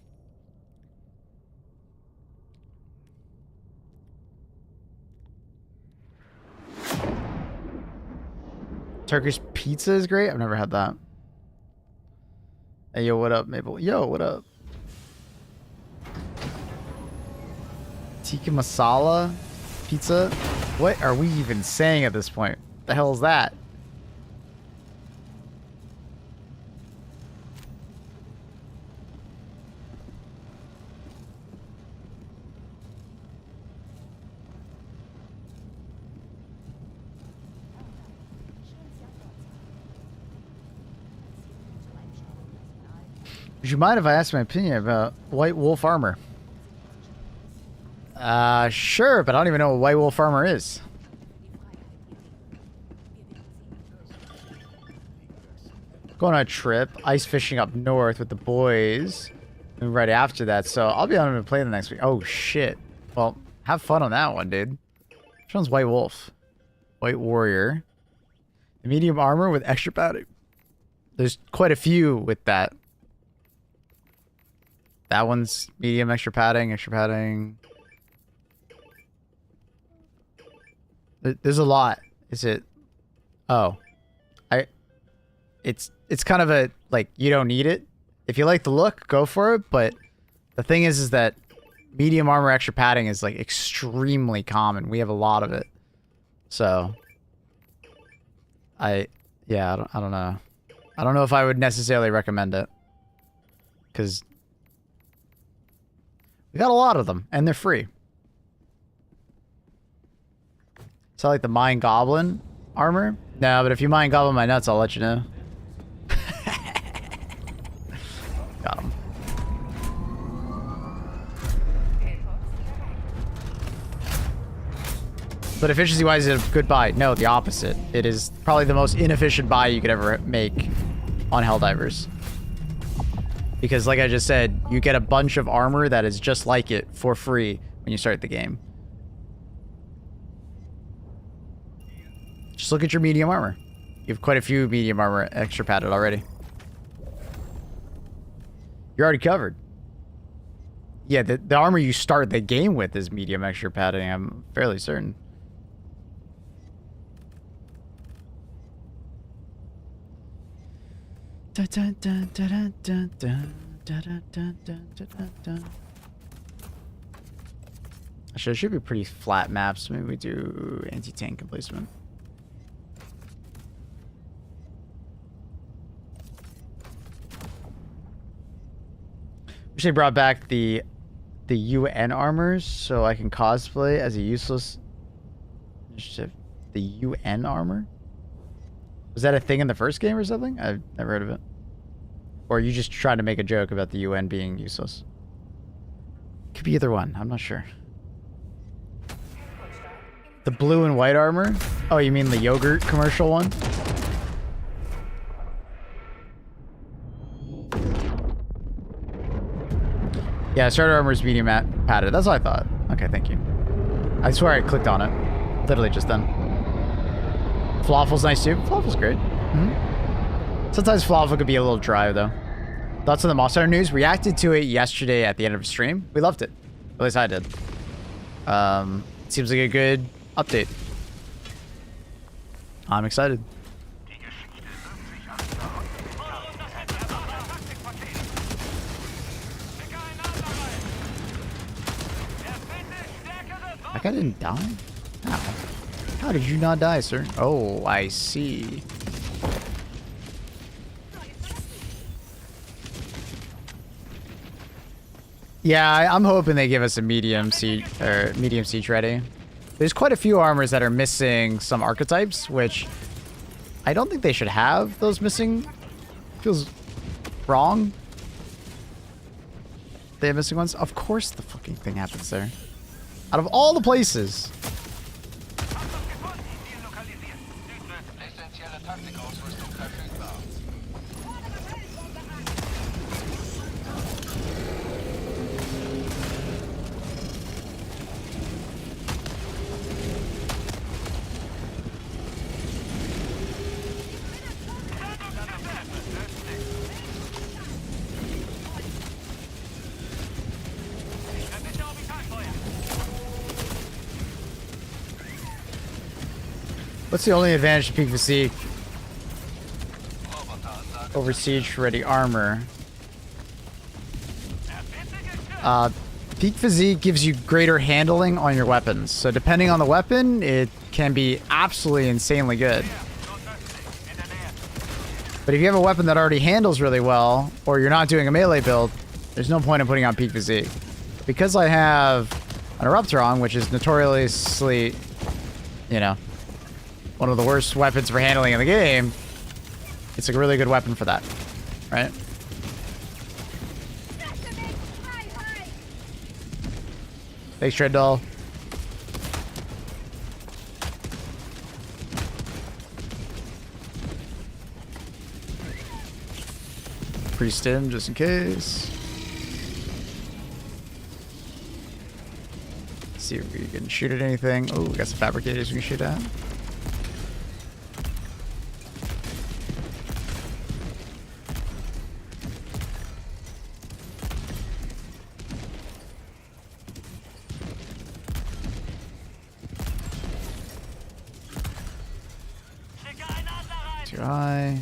Turkish pizza is great. I've never had that. Hey, yo, what up, Maple? Yo, what up? Tikka masala pizza? What are we even saying at this point? The hell is that? Would you mind if I ask my opinion about White Wolf armor? Sure, but I don't even know what White Wolf armor is. Going on a trip, ice fishing up north with the boys. And right after that, so I'll be on to play the next week. Oh, shit. Well, have fun on that one, dude. Which one's White Wolf? White Warrior. The medium armor with extra padding. There's quite a few with that. That one's medium, extra padding, extra padding. There's a lot. Is it? Oh. It's kind of a, like, you don't need it. If you like the look, go for it. But the thing is that medium armor, extra padding is, like, extremely common. We have a lot of it. So. Yeah, I don't know. I don't know if I would necessarily recommend it. Because we got a lot of them, and they're free. So like the Mine Goblin armor? No, but if you Mine Goblin my nuts, I'll let you know. Got him. But efficiency-wise, is it a good buy? No, the opposite. It is probably the most inefficient buy you could ever make on Helldivers. Because like I just said, you get a bunch of armor that is just like it for free when you start the game. Just look at your medium armor. You have quite a few medium armor extra padded already. You're already covered. Yeah, the armor you start the game with is medium extra padding, I'm fairly certain. Actually, it should be pretty flat maps. Maybe we do anti-tank emplacement. Wish they brought back the UN armors so I can cosplay as a useless. The UN armor? Was that a thing in the first game or something? I've never heard of it. Or are you just trying to make a joke about the UN being useless? Could be either one. I'm not sure. The blue and white armor? Oh, you mean the yogurt commercial one? Yeah, starter armor is medium padded. That's what I thought. Okay, thank you. I swear I clicked on it. Literally just then. Falafel's nice too. Falafel's great. Sometimes falafel could be a little dry though. Thoughts on the Monster Hunter news? Reacted to it yesterday at the end of the stream. We loved it. At least I did. Seems like a good update. I'm excited. That guy didn't die? How? How did you not die, sir? Oh, I see. Yeah, I'm hoping they give us a medium siege or medium siege ready. There's quite a few armors that are missing some archetypes, which I don't think they should have those missing. Feels wrong. They have missing ones? Of course the fucking thing happens there. Out of all the places. What's the only advantage to peak physique over siege ready armor? Peak physique gives you greater handling on your weapons. So depending on the weapon, it can be absolutely insanely good. But if you have a weapon that already handles really well, or you're not doing a melee build, there's no point in putting on peak physique. Because I have an Eruptron, which is notoriously, you know, one of the worst weapons for handling in the game, it's a really good weapon for that, right? Thanks, Tread Doll. Pre-stim, just in case. Let's see if we can shoot at anything. Oh, we got some fabricators we can shoot at. Too high.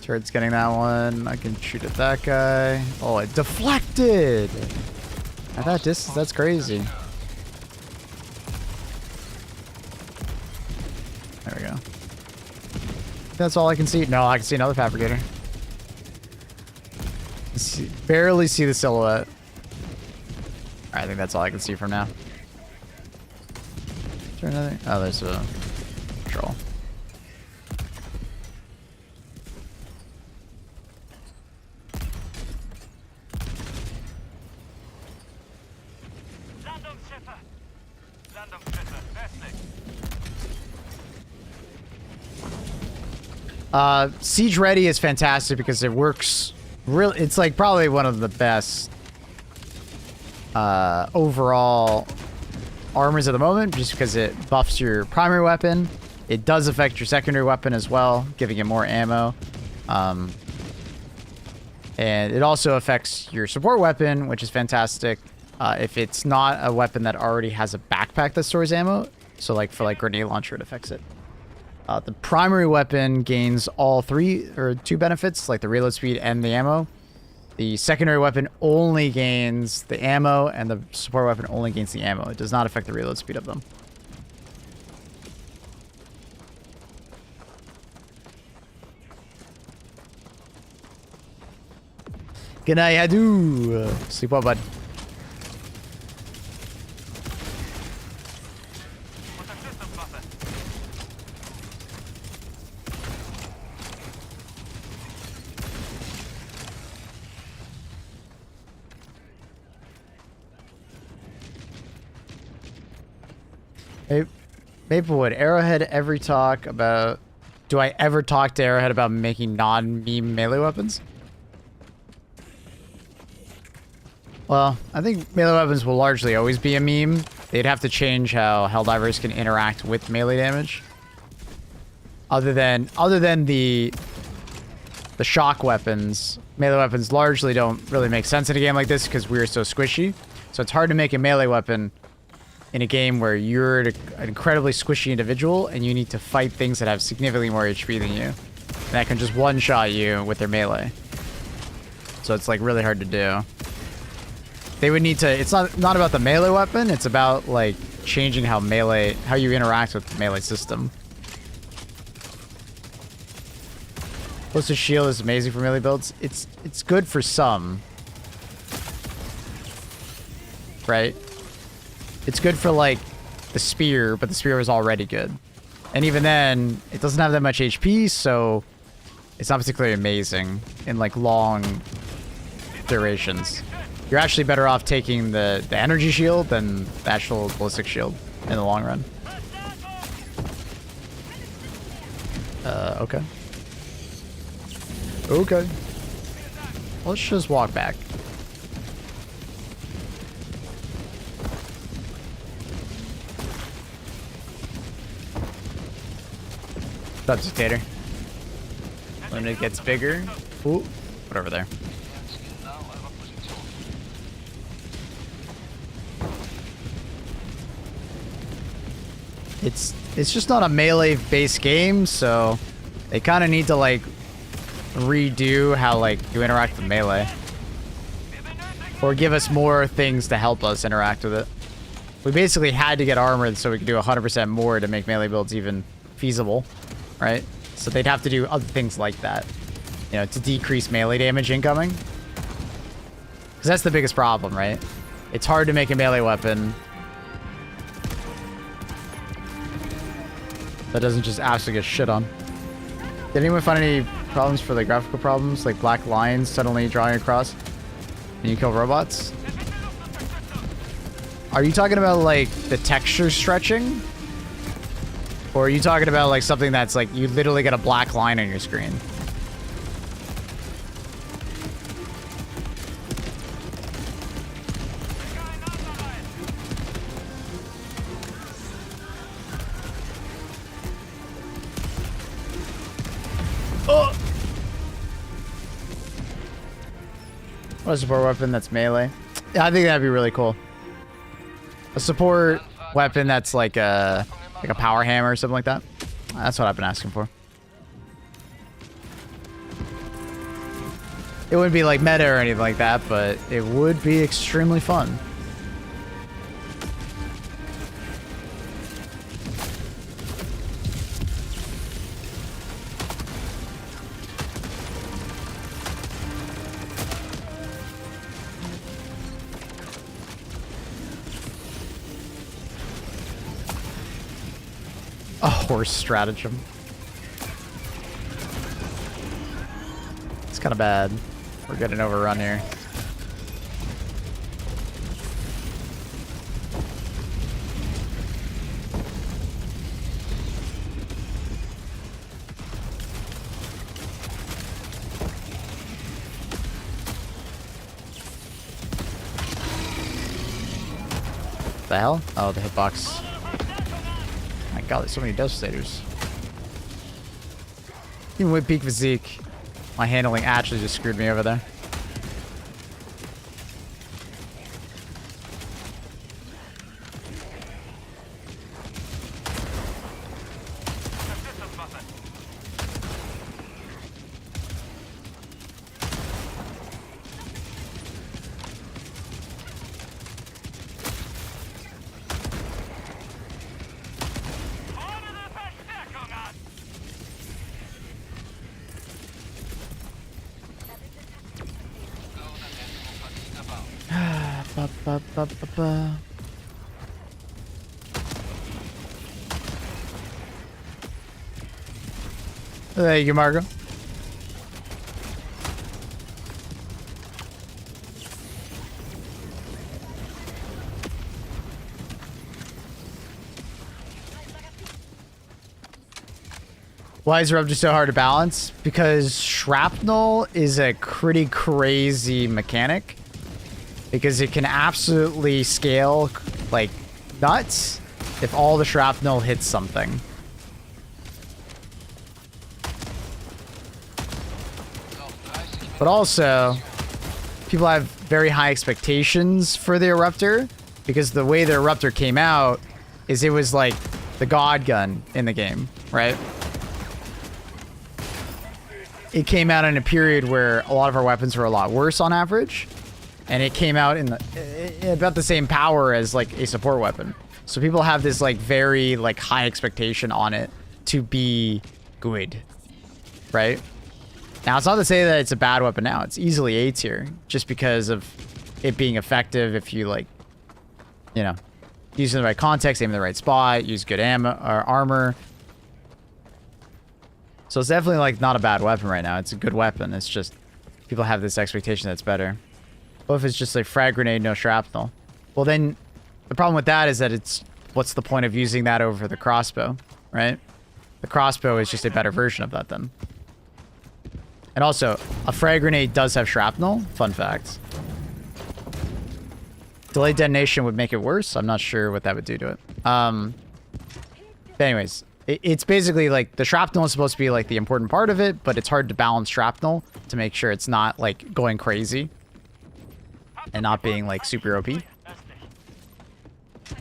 Turret's getting that one. I can shoot at that guy. Oh, it deflected! At that distance, that's crazy. There we go. That's all I can see. No, I can see another fabricator. Barely see the silhouette. I think that's all I can see from now. Is there another? Oh, there's a patrol. Siege Ready is fantastic because it works really. It's like probably one of the best overall armors at the moment, just because it buffs your primary weapon. It does affect your secondary weapon as well, giving it more ammo. And it also affects your support weapon, which is fantastic. If it's not a weapon that already has a backpack that stores ammo, so like for like grenade launcher, it affects it. The primary weapon gains all three or two benefits, like the reload speed and the ammo. The secondary weapon only gains the ammo, and the support weapon only gains the ammo. It does not affect the reload speed of them. Good night, Hadu. Sleep well, bud. Maplewood, Arrowhead ever talk about... Do I ever talk to Arrowhead about making non-meme melee weapons? Well, I think melee weapons will largely always be a meme. They'd have to change how Helldivers can interact with melee damage. Other than the shock weapons, melee weapons largely don't really make sense in a game like this because we're so squishy. So it's hard to make a melee weapon in a game where you're an incredibly squishy individual and you need to fight things that have significantly more HP than you. And that can just one-shot you with their melee. So it's like really hard to do. They would need to... It's not about the melee weapon, it's about like changing how you interact with the melee system. Close shield is amazing for melee builds. It's good for some. Right? It's good for, like, the spear, but the spear is already good. And even then, it doesn't have that much HP, so it's not particularly amazing in, like, long durations. You're actually better off taking the energy shield than the actual ballistic shield in the long run. Okay. Okay. Let's just walk back. What's up, Dictator? When it gets bigger. Ooh, whatever there. It's just not a melee-based game, so they kind of need to like redo how like you interact with melee, or give us more things to help us interact with it. We basically had to get armored so we could do 100% more to make melee builds even feasible, right? So they'd have to do other things like that, you know, to decrease melee damage incoming. Because that's the biggest problem, right? It's hard to make a melee weapon that doesn't just absolutely get shit on. Did anyone find any problems for the graphical problems, like black lines suddenly drawing across and you kill robots? Are you talking about like the texture stretching? Or are you talking about like something that's like you literally get a black line on your screen? Oh! What a support weapon that's melee? Yeah, I think that'd be really cool. A support weapon that's like a power hammer or something like that. That's what I've been asking for. It wouldn't be like meta or anything like that, but it would be extremely fun. A horse stratagem. It's kind of bad. We're getting overrun here. The hell? Oh, the hitbox. My god, there's so many devastators. Even with peak physique, my handling actually just screwed me over there. Ba, ba, ba, ba, ba. Thank you, Margo. Why is Rupture so hard to balance? Because shrapnel is a pretty crazy mechanic. Because it can absolutely scale like nuts if all the shrapnel hits something. But also, people have very high expectations for the Eruptor because the way the Eruptor came out is it was like the god gun in the game, right? It came out in a period where a lot of our weapons were a lot worse on average, and it came out in about the same power as like a support weapon. So people have this like very like high expectation on it to be good, right? Now, it's not to say that it's a bad weapon now. It's easily A tier just because of it being effective if you, like, you know, use it in the right context, aim in the right spot, use good ammo or armor. So it's definitely, like, not a bad weapon right now. It's a good weapon. It's just people have this expectation that's better. What if it's just, like, frag grenade, no shrapnel? Well, then the problem with that is that it's... What's the point of using that over the crossbow, right? The crossbow is just a better version of that then. And also, a frag grenade does have shrapnel. Fun fact. Delayed detonation would make it worse. I'm not sure what that would do to it. But anyways, it's basically like the shrapnel is supposed to be like the important part of it, but it's hard to balance shrapnel to make sure it's not like going crazy and not being like super OP.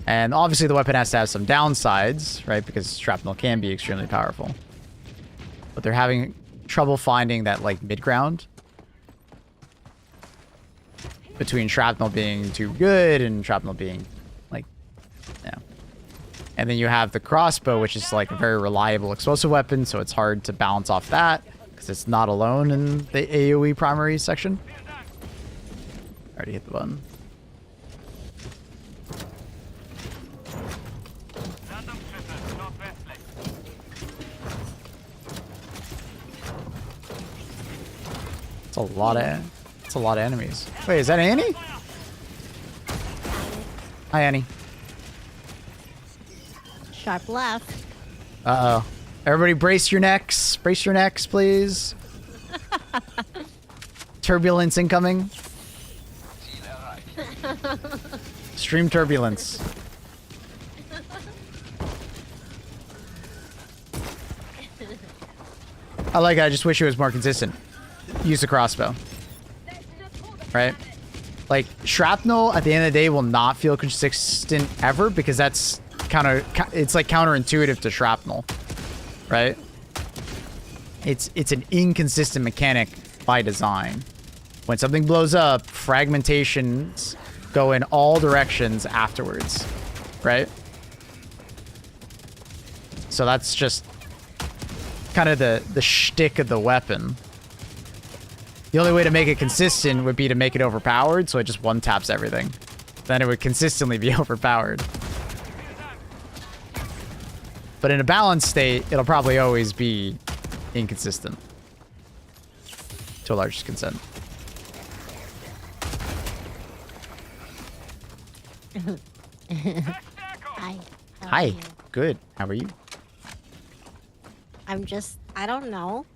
And obviously the weapon has to have some downsides, right? Because shrapnel can be extremely powerful. But they're having trouble finding that like mid-ground between shrapnel being too good and shrapnel being like, yeah. And then you have the crossbow, which is like a very reliable explosive weapon, so it's hard to balance off that because it's not alone in the AoE primary section. Already hit the button. It's a lot of enemies. Wait, is that Annie? Hi, Annie. Sharp left. Uh-oh. Everybody brace your necks. Brace your necks, please. Turbulence incoming. Stream turbulence. I just wish it was more consistent. Use the crossbow. Right? Like, shrapnel at the end of the day will not feel consistent ever because that's it's like counterintuitive to shrapnel. Right? It's an inconsistent mechanic by design. When something blows up, fragmentations go in all directions afterwards. Right? So that's just kind of the shtick of the weapon. The only way to make it consistent would be to make it overpowered, so it just one-taps everything. Then it would consistently be overpowered. But in a balanced state, it'll probably always be inconsistent. To a large extent. Hi. Hi. Good. How are you? I don't know.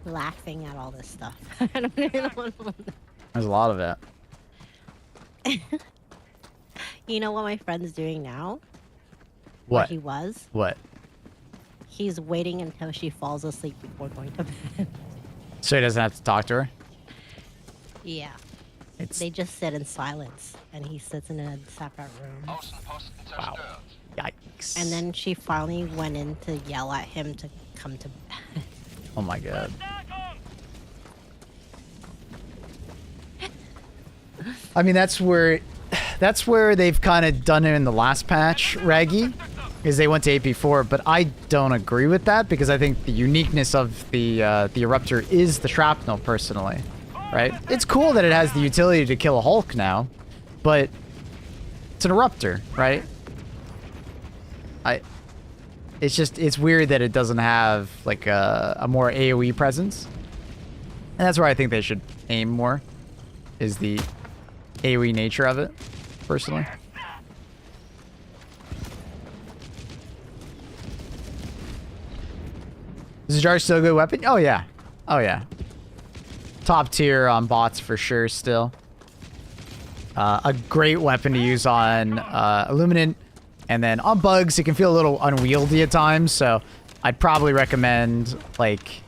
Laughing at all this stuff. I don't even want to. There's a lot of it. You know what my friend's doing now? What? He was? What? He's waiting until she falls asleep before going to bed. So he doesn't have to talk to her? Yeah. They just sit in silence, and he sits in a separate room. Wow. Yikes. And then she finally went in to yell at him to come to bed. Oh my god. I mean, that's where they've kind of done it in the last patch, Raggy, is they went to AP4, but I don't agree with that because I think the uniqueness of the Eruptor is the shrapnel, personally, right? It's cool that it has the utility to kill a Hulk now, but it's an eruptor, right? It's weird that it doesn't have like a more AoE presence. And that's where I think they should aim more, is the AoE nature of it, personally. Is the jar still a good weapon? Oh yeah. Oh yeah. Top tier on bots for sure still. A great weapon to use on Illuminant. And then on bugs, it can feel a little unwieldy at times, so I'd probably recommend, like,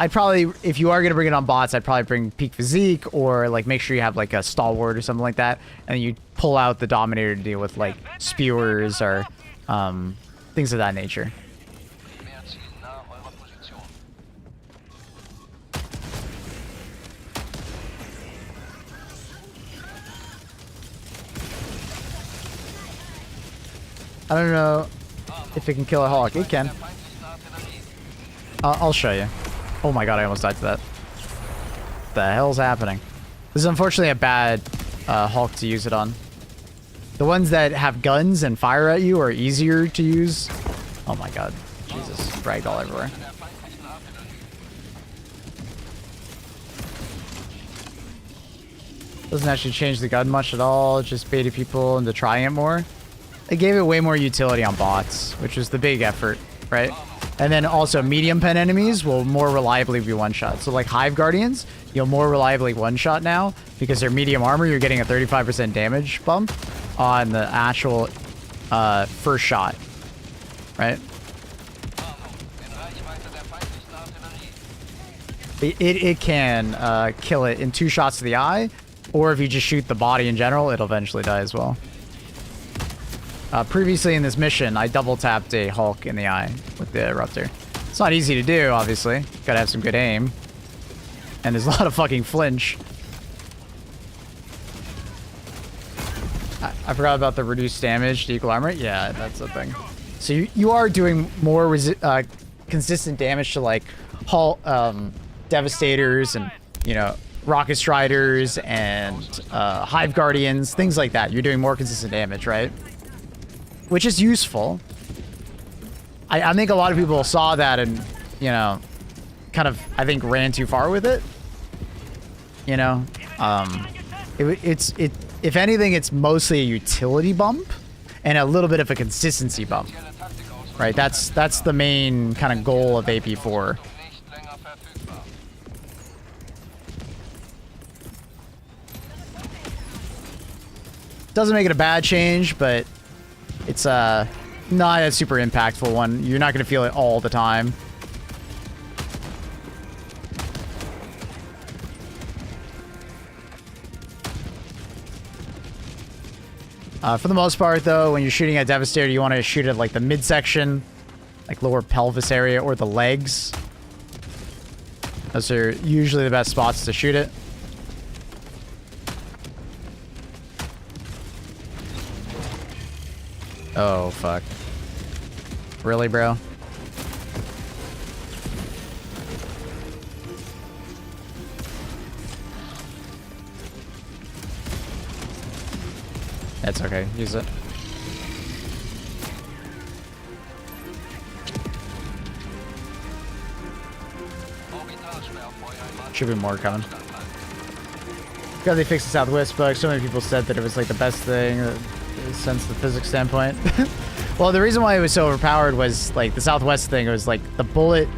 if you are going to bring it on bots, I'd probably bring Peak Physique, or, like, make sure you have, like, a Stalwart or something like that, and then you pull out the Dominator to deal with, like, Spewers or things of that nature. I don't know if it can kill a Hawk. It can. I'll show you. Oh my god, I almost died to that. What the hell's happening? This is unfortunately a bad Hawk to use it on. The ones that have guns and fire at you are easier to use. Oh my god. Jesus. Ragdoll everywhere. Doesn't actually change the gun much at all. Just baited people into trying it more. It gave it way more utility on bots, which was the big effort, right? And then also medium pen enemies will more reliably be one-shot. So like Hive Guardians, you'll more reliably one-shot now because they're medium armor. You're getting a 35% damage bump on the actual first shot, right? It can kill it in 2 shots to the eye, or if you just shoot the body in general, it'll eventually die as well. Previously in this mission, I double tapped a Hulk in the eye with the Eruptor. It's not easy to do, obviously. Gotta have some good aim. And there's a lot of fucking flinch. I forgot about the reduced damage to equal armor. Yeah, that's the thing. So you are doing more consistent damage to like Hulk, Devastators and, you know, Rocket Striders and Hive Guardians, things like that. You're doing more consistent damage, right? Which is useful. I think a lot of people saw that and, you know, kind of, I think, ran too far with it. You know? If anything, it's mostly a utility bump and a little bit of a consistency bump. Right? That's the main kind of goal of AP4. Doesn't make it a bad change, but it's not a super impactful one. You're not going to feel it all the time. For the most part, though, when you're shooting at Devastator, you want to shoot at like the midsection, like lower pelvis area, or the legs. Those are usually the best spots to shoot it. Oh, fuck. Really, bro? That's okay. Use it. Should be more coming. God, they fixed the Southwest bug. So many people said that it was like the best thing since the physics standpoint. Well, the reason why it was so overpowered was like the Southwest thing. It was like the bullet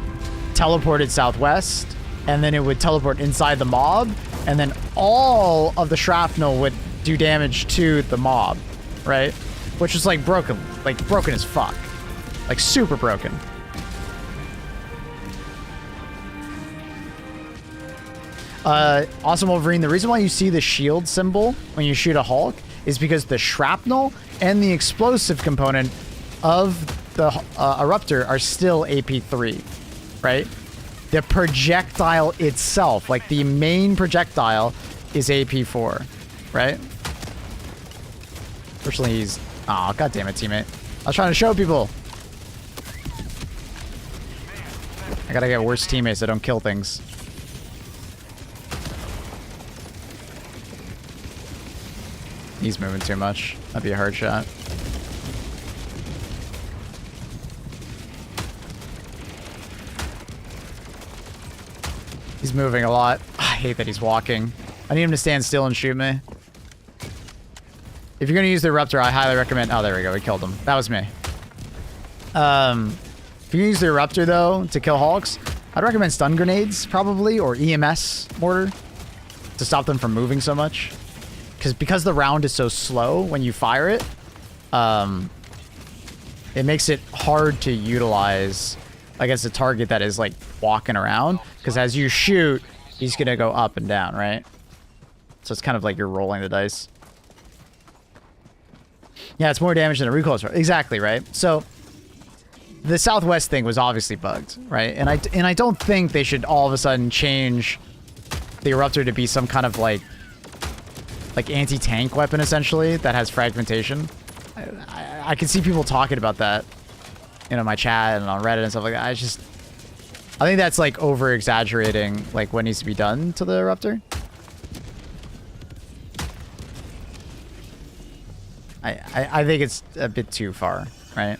teleported Southwest, and then it would teleport inside the mob, and then all of the shrapnel would do damage to the mob, right? Which was like broken as fuck, like super broken. Awesome Wolverine, the reason why you see the shield symbol when you shoot a Hulk is because the shrapnel and the explosive component of the Eruptor are still AP3, right? The projectile itself, like the main projectile, is AP4, right? Fortunately, he's... Oh, god damn it, teammate. I was trying to show people. I gotta get worse teammates that don't kill things. He's moving too much. That'd be a hard shot. He's moving a lot. I hate that he's walking. I need him to stand still and shoot me. If you're going to use the Eruptor, I highly recommend... Oh, there we go. We killed him. That was me. If you use the Eruptor, though, to kill Hulks, I'd recommend stun grenades, probably, or EMS mortar to stop them from moving so much. Because the round is so slow when you fire it, it makes it hard to utilize against a target that is, like, walking around. Because as you shoot, he's going to go up and down, right? So it's kind of like you're rolling the dice. Yeah, it's more damage than a recoil. Exactly, right? So the Southwest thing was obviously bugged, right? And I don't think they should all of a sudden change the Eruptor to be some kind of like anti-tank weapon, essentially, that has fragmentation. I can see people talking about that, you know, my chat and on Reddit and stuff like that. I think that's like over-exaggerating like what needs to be done to the Eruptor. I think it's a bit too far, right?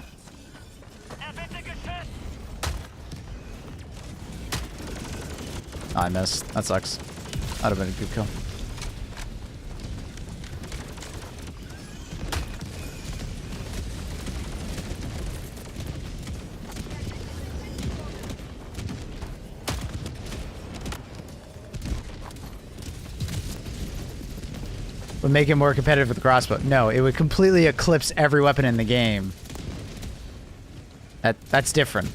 Oh, I missed. That sucks. That'd have been a good kill. Would make it more competitive with the crossbow. No, it would completely eclipse every weapon in the game. That's different.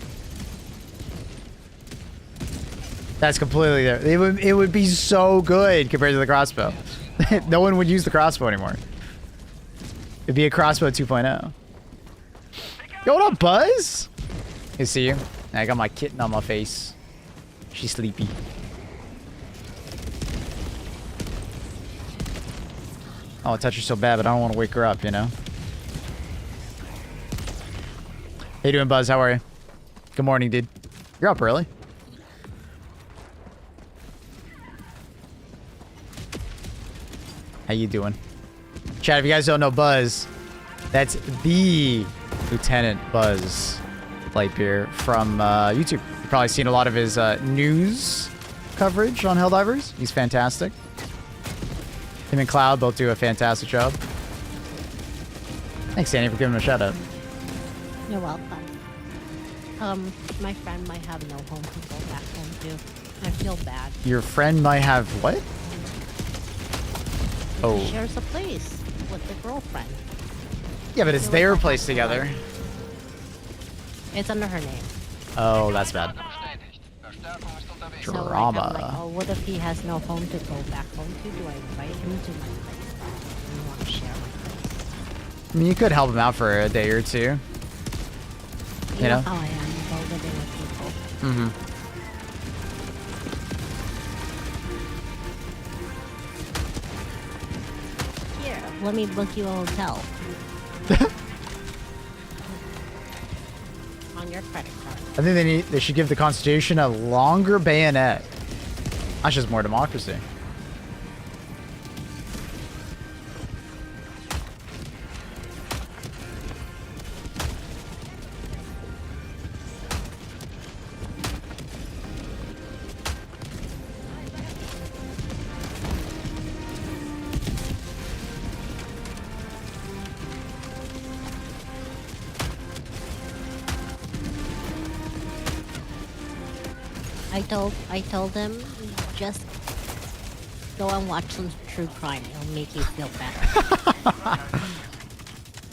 That's completely different. It would be so good compared to the crossbow. No one would use the crossbow anymore. It'd be a crossbow 2.0. Yo, what up, Buzz? Good to see you. I got my kitten on my face. She's sleepy. Oh, I touch her so bad, but I don't want to wake her up, you know? How you doing, Buzz? How are you? Good morning, dude. You're up early. How you doing? Chat, if you guys don't know Buzz, that's the Lieutenant Buzz Lightbeer from YouTube. You've probably seen a lot of his news coverage on Helldivers. He's fantastic. Him and Cloud both do a fantastic job. Thanks, Danny, for giving him a shout out. You're welcome. My friend might have no home to go back home to. I feel bad. Your friend might have what? Oh. He shares a place with the girlfriend. Yeah, but it's their place together. It's under her name. Oh, that's bad. So Drama. like, I'm like, oh, what if he has no home to go back home to? Do I invite him to my place? I don't want to share my place. I mean, you could help him out for a day or two. You know how I am about living with people. Mm-hmm. Here, let me book you a hotel. On your credit card. I think they should give the Constitution a longer bayonet. That's just more democracy. I told them, just go and watch some true crime. It'll make you feel better.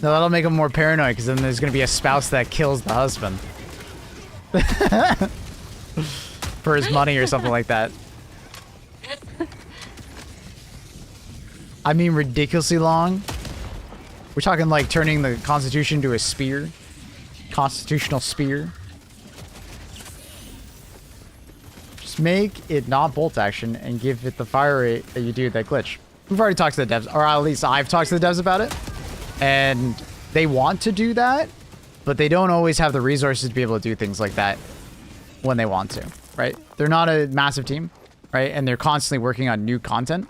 No, that'll make him more paranoid, because then there's going to be a spouse that kills the husband. For his money or something like that. I mean, ridiculously long. We're talking like turning the Constitution to a spear. Constitutional spear. Just make it not bolt action and give it the fire rate that you do with that glitch. We've already talked to the devs, or at least I've talked to the devs about it. And they want to do that, but they don't always have the resources to be able to do things like that when they want to, right? They're not a massive team, right? And they're constantly working on new content.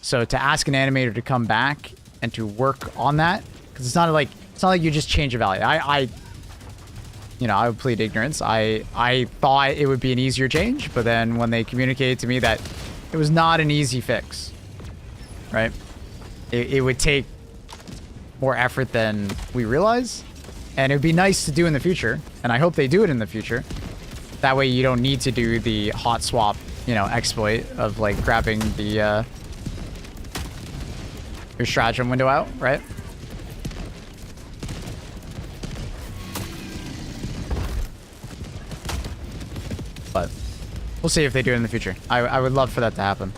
So to ask an animator to come back and to work on that, because it's not like you just change a value. I would plead ignorance. I thought it would be an easier change, but then when they communicated to me that it was not an easy fix, right? It would take more effort than we realize, and it would be nice to do in the future, and I hope they do it in the future. That way you don't need to do the hot swap, exploit of like grabbing the your stratagem window out, right? But we'll see if they do it in the future. I would love for that to happen.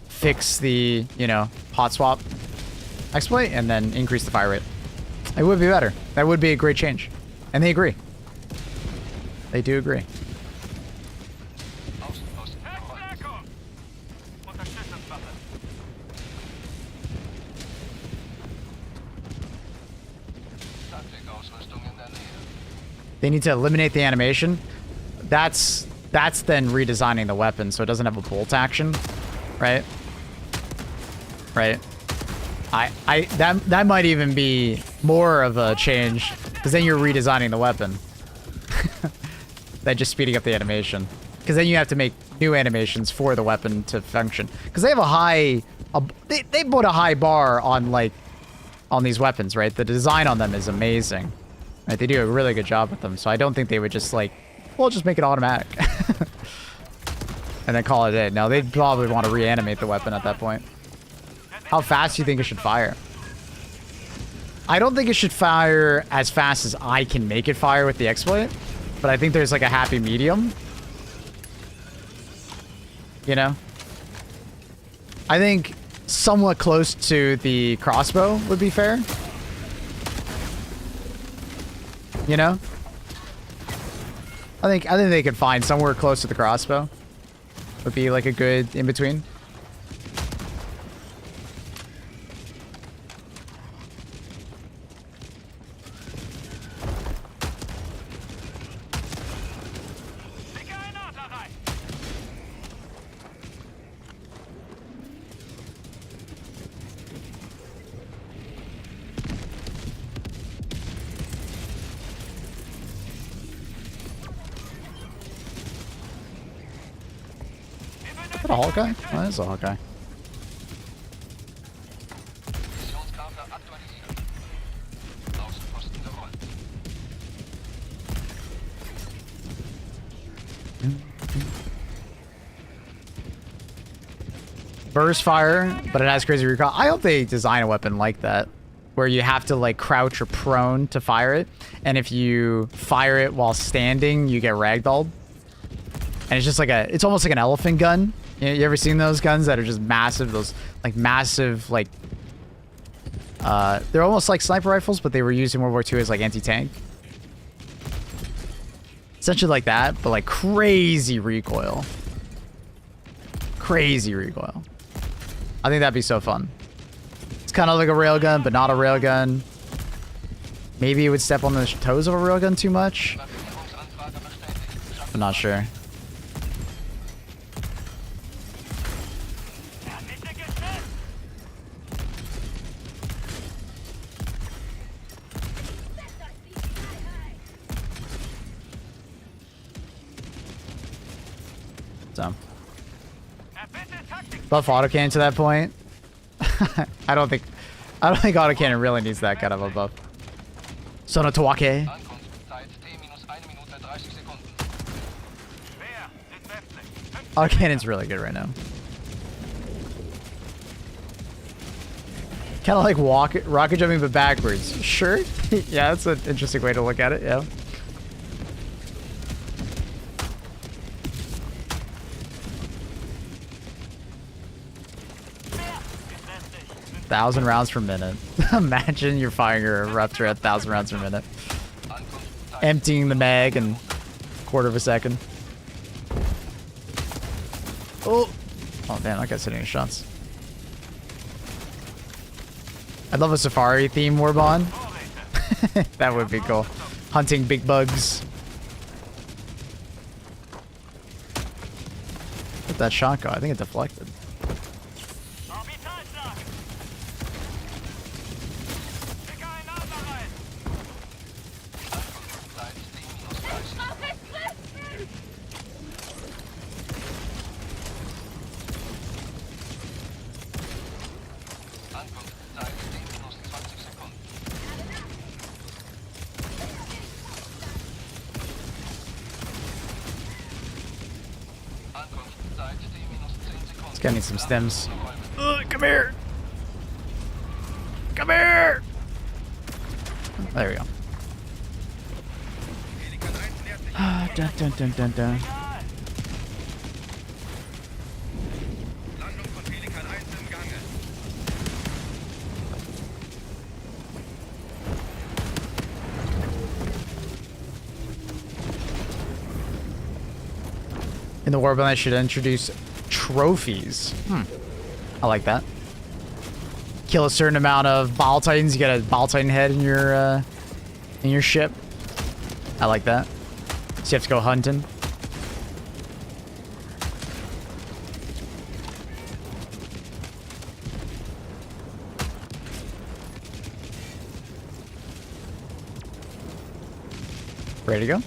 Fix the, hot swap exploit and then increase the fire rate. It would be better. That would be a great change. And they agree. They do agree. They need to eliminate the animation. That's then redesigning the weapon so it doesn't have a bolt action, right? Right. That might even be more of a change, because then you're redesigning the weapon than just speeding up the animation. Because then you have to make new animations for the weapon to function. Because they have they put a high bar on on these weapons, right? The design on them is amazing. Right? They do a really good job with them. So I don't think they would just just make it automatic. And then call it a day. No, they'd probably want to reanimate the weapon at that point. How fast do you think it should fire? I don't think it should fire as fast as I can make it fire with the exploit. But I think there's a happy medium. I think somewhat close to the crossbow would be fair. I think they could find somewhere close to the crossbow. Would be a good in-between. Is that a Hawkeye? Oh, that is a Hawkeye. Burst fire, but it has crazy recoil. I hope they design a weapon like that, where you have to crouch or prone to fire it, and if you fire it while standing, you get ragdolled. And it's just it's almost like an elephant gun. You ever seen those guns that are just massive? Those massive they're almost like sniper rifles, but they were used in World War II as anti-tank. Essentially like that, but crazy recoil. Crazy recoil. I think that'd be so fun. It's kind of like a railgun, but not a railgun. Maybe it would step on the toes of a railgun too much. I'm not sure. So, buff autocannon to that point. I don't think autocannon really needs that kind of a buff. Sono Tawake. Autocannon's really good right now. Kind of like rocket jumping but backwards. Sure. Yeah, that's an interesting way to look at it. Yeah. Thousand rounds per minute. Imagine you're firing your Raptor at 1,000 rounds per minute. Emptying the mag in a quarter of a second. Oh damn, that guy's hitting his shots. I'd love a safari theme Warbond. That would be cool. Hunting big bugs. Where'd that shot go? I think it deflected. Ankunftszeit T-20 Sekunden. Ankunftszeit T-10 Sekunden. Let's get me some stems. Come here. Come here. There we go. Dun, dun, dun, dun, dun. Landung von Pelikan 1 im Gange. In the Warband, I should introduce trophies. I like that. Kill a certain amount of Bile Titans, you get a Bile Titan head in your ship. I like that. So you have to go hunting. Ready to go?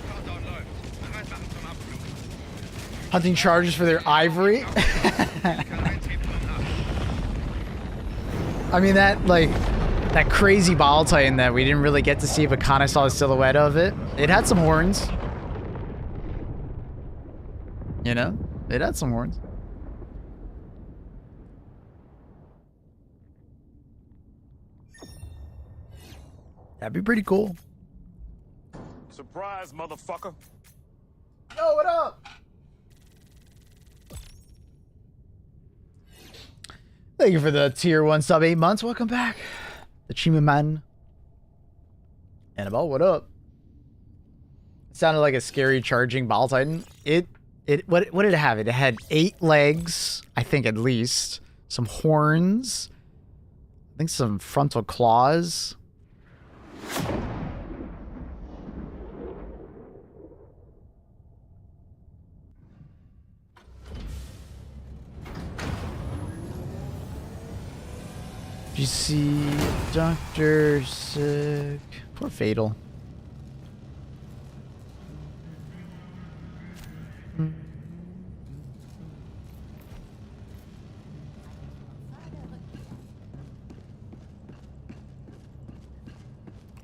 Countdown läuft. Bereit machen zum Abflug. Hunting charges for their ivory. Pelikan 1 hebt nun ab. I mean, that crazy Bile Titan that we didn't really get to see, but kind of saw a silhouette of it. It had some horns. You know? It had some horns. That'd be pretty cool. Surprise, motherfucker. Yo, what up? Thank you for the tier 1 sub 8 months. Welcome back. The Chima Man. Annabelle, what up? It sounded like a scary charging Bile Titan. What did it have? It had 8 legs, I think at least. Some horns. I think some frontal claws. You see, Doctor Sick. Poor Fatal.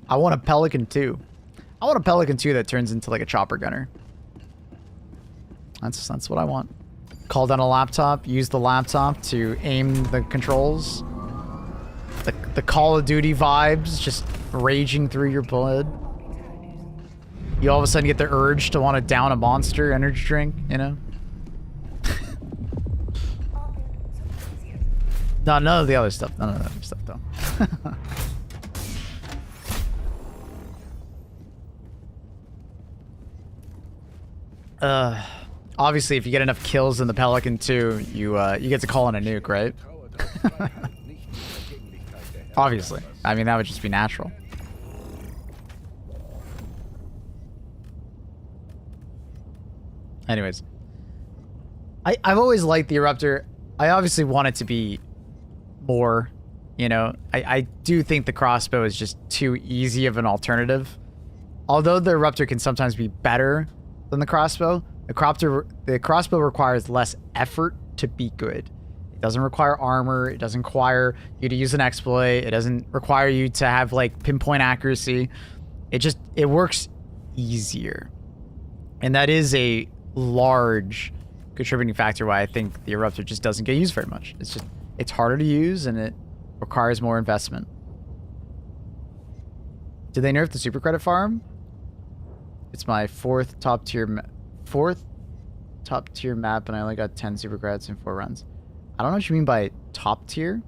I want a Pelican 2. I want a Pelican 2 that turns into like a chopper gunner. That's what I want. Call down a laptop, use the laptop to aim the controls. The Call of Duty vibes just raging through your blood. You all of a sudden get the urge to want to down a Monster energy drink, you know? No, none of the other stuff. None of the other stuff, though. Obviously, if you get enough kills in the Pelican 2, you get to call in a nuke, right? Obviously. I mean, that would just be natural. Anyways. I've always liked the Eruptor. I obviously want it to be more, you know. I do think the crossbow is just too easy of an alternative. Although the Eruptor can sometimes be better than the crossbow, the crossbow requires less effort to be good. It doesn't require armor. It doesn't require you to use an exploit. It doesn't require you to have like pinpoint accuracy. It works easier. And that is a large contributing factor why I think the Eruptor just doesn't get used very much. It's harder to use and it requires more investment. Did they nerf the super credit farm? It's my fourth top tier map and I only got 10 super credits in 4 runs. I don't know what you mean by top tier.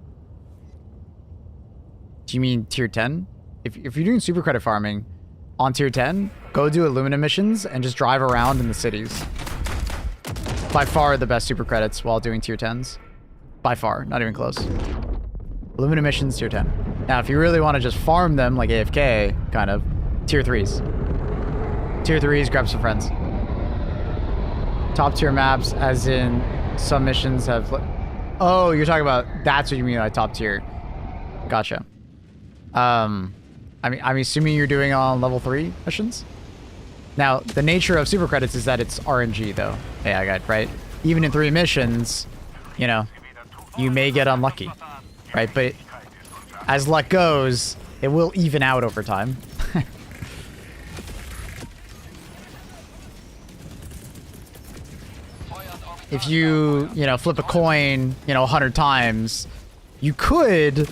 Do you mean tier 10? If you're doing super credit farming on tier 10, go do Illumina missions and just drive around in the cities. By far the best super credits while doing tier 10s. By far, not even close. Illumina missions, tier 10. Now, if you really want to just farm them like AFK, kind of, tier 3s. Tier 3s, grab some friends. Top tier maps, as in some missions have... Oh, you're talking about... That's what you mean by top tier. Gotcha. I'm assuming you're doing on level 3 missions? Now, the nature of super credits is that it's RNG, though. Yeah, I got it, right? Even in 3 missions, you know, you may get unlucky, right? But as luck goes, it will even out over time. If you know, flip a coin, you know, 100 times, you could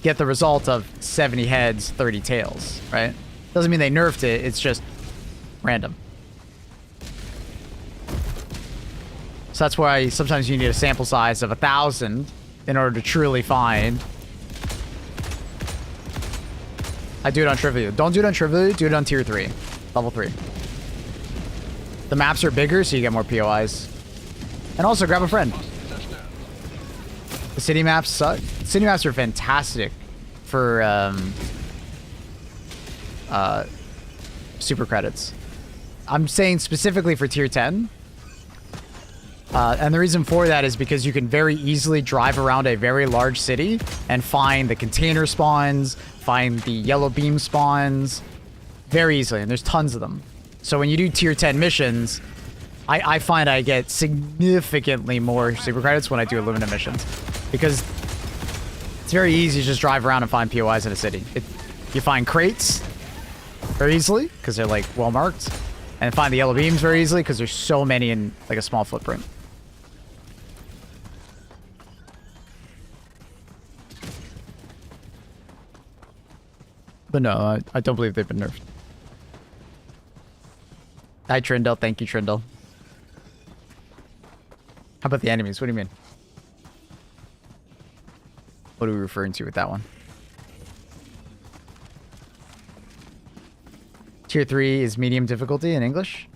get the result of 70 heads, 30 tails, right? Doesn't mean they nerfed it, it's just random. So that's why sometimes you need a sample size of 1,000 in order to truly find. I do it on Trivial. Don't do it on Trivial, do it on Tier 3. Level 3. The maps are bigger, so you get more POIs. And also, grab a friend. The city maps suck. City maps are fantastic for super credits. I'm saying specifically for Tier 10. And the reason for that is because you can very easily drive around a very large city and find the container spawns, find the yellow beam spawns very easily, and there's tons of them. So when you do Tier 10 missions, I find I get significantly more super credits when I do Illumina missions, because it's very easy to just drive around and find POIs in a city. You find crates very easily because they're like well marked, and find the yellow beams very easily because there's so many in like a small footprint. But no, I don't believe they've been nerfed. Hi Trindle, thank you Trindle. How about the enemies? What do you mean? What are we referring to with that one? Tier 3 is medium difficulty in English?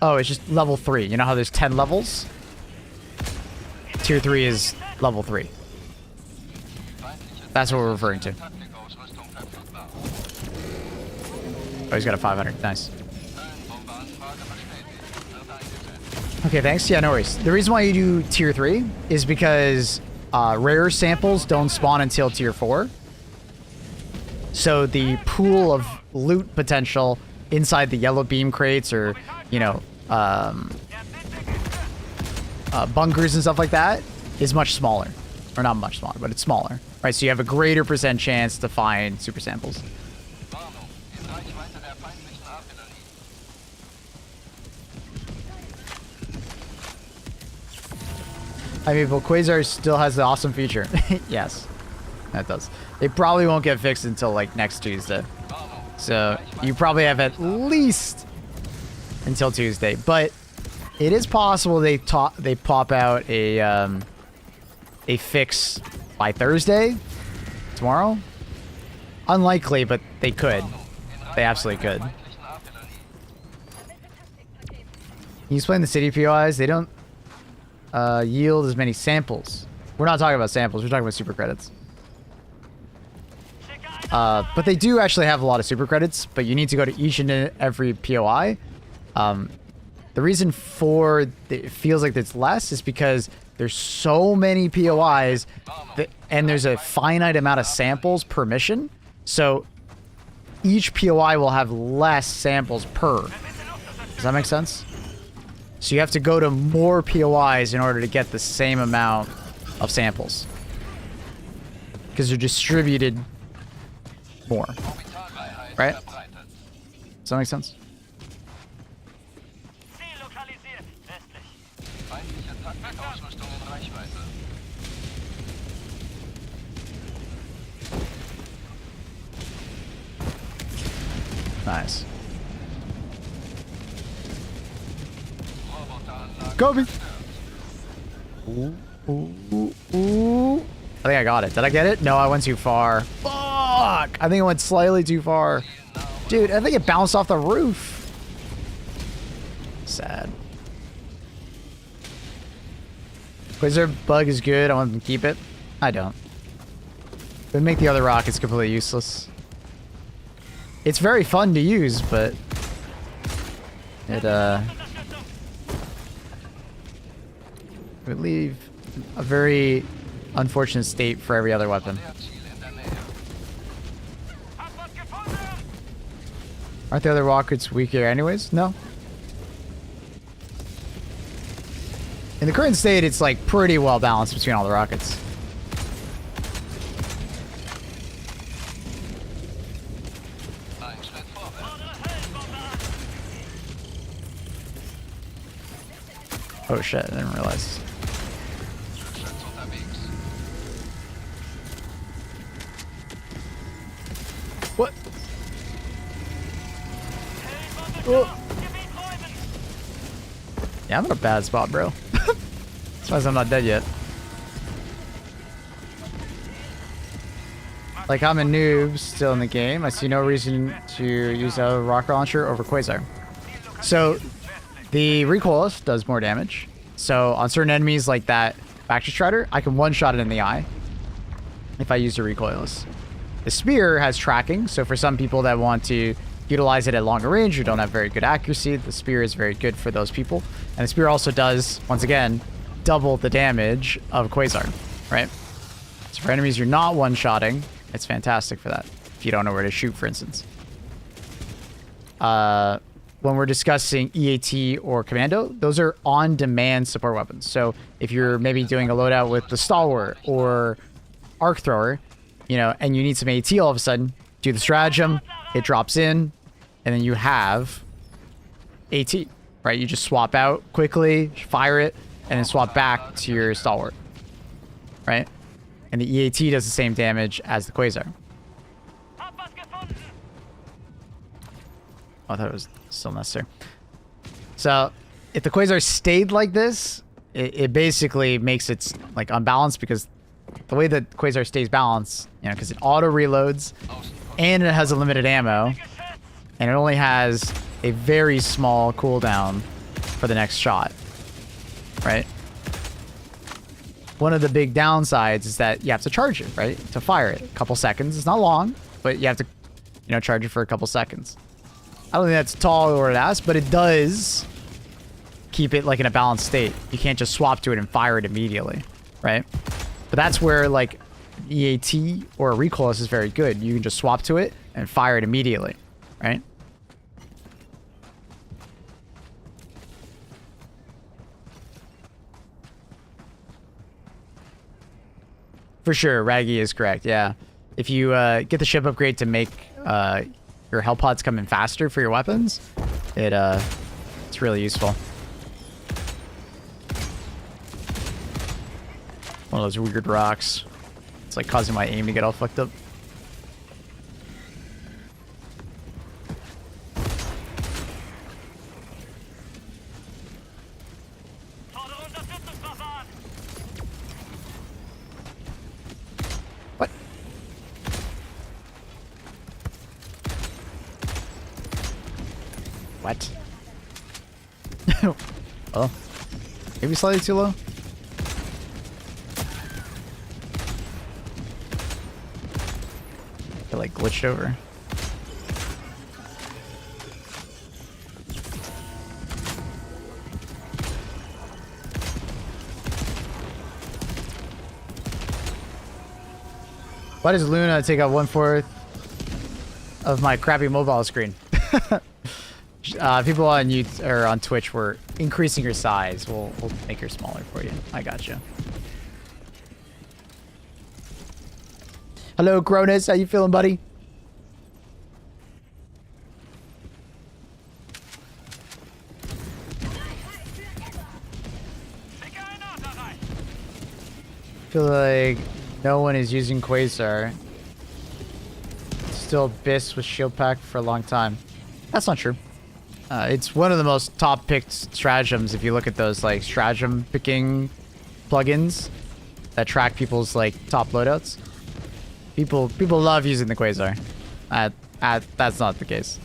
Oh, it's just level 3. You know how there's 10 levels? Tier 3 is level 3. That's what we're referring to. Oh, he's got a 500. Nice. Okay, thanks. Yeah, no worries. The reason why you do Tier 3 is because rare samples don't spawn until Tier 4. So the pool of loot potential inside the yellow beam crates or, you know, bunkers and stuff like that is much smaller. Or not much smaller, but it's smaller. Right, so you have a greater % chance to find super samples. I mean, but Quasar still has the awesome feature. Yes, that does. It probably won't get fixed until like next Tuesday. So you probably have at least until Tuesday. But it is possible they pop out a fix by Thursday, tomorrow. Unlikely, but they could. They absolutely could. Can you explain the city POIs? They don't yield as many samples. We're not talking about samples, we're talking about super credits. But they do actually have a lot of super credits, but you need to go to each and every POI. The reason for it feels like it's less is because there's so many POIs and there's a finite amount of samples per mission. So each POI will have less samples per. Does that make sense? So you have to go to more POIs in order to get the same amount of samples. Because they're distributed more. Right? Does that make sense? Nice. Kobe! Ooh, ooh, ooh. I think I got it. Did I get it? No, I went too far. Fuck! I think I went slightly too far. Dude, I think it bounced off the roof. Sad. Quasar bug is good. I want them to keep it. I don't. It would make the other rockets completely useless. It's very fun to use, but it would leave a very unfortunate state for every other weapon. Aren't the other rockets weaker anyways? No. In the current state, it's like pretty well balanced between all the rockets. Oh shit, I didn't realize. What? Oh. Yeah, I'm in a bad spot, bro. As far as I'm not dead yet. Like, I'm a noob still in the game. I see no reason to use a rocket launcher over Quasar. So, the recoilless does more damage. So, on certain enemies like that Factory Strider, I can one-shot it in the eye if I use the recoilless. The spear has tracking, so for some people that want to utilize it at longer range or don't have very good accuracy, the spear is very good for those people. And the spear also does, once again, double the damage of Quasar, right? So for enemies you're not one-shotting, it's fantastic for that. If you don't know where to shoot, for instance. When we're discussing EAT or Commando, those are on-demand support weapons. So if you're maybe doing a loadout with the Stalwart or Arc Thrower, you know, and you need some AT all of a sudden, do the stratagem, it drops in, and then you have AT, right? You just swap out quickly, fire it, and then swap back to your Stalwart, right? And the EAT does the same damage as the Quasar. Oh, I thought it was still necessary. So, if the Quasar stayed like this, it basically makes it like unbalanced, because the way that Quasar stays balanced, you know, because it auto reloads and it has a limited ammo, and it only has a very small cooldown for the next shot, right? One of the big downsides is that you have to charge it, right? To fire it. A couple seconds. It's not long, but you have to, you know, charge it for a couple seconds. I don't think that's tall or it asks, but it does keep it like in a balanced state. You can't just swap to it and fire it immediately, right? But that's where like EAT or a recoilless is very good. You can just swap to it and fire it immediately, right? For sure, Raggy is correct, yeah. If you get the ship upgrade to make your hell pods come in faster for your weapons, it's really useful. One of those weird rocks. It's like causing my aim to get all fucked up. What? What? Oh. Maybe slightly too low? It like glitched over. Why does Luna take up 1/4 of my crappy mobile screen? People on YouTube or on Twitch were increasing your size. We'll make her smaller for you. I gotcha. Hello, Cronus. How you feeling, buddy? Feel like no one is using Quasar. Still Biss with shield pack for a long time. That's not true. It's one of the most top picked stratagems if you look at those like stratagem picking plugins that track people's like top loadouts. People love using the Quasar. That's not the case.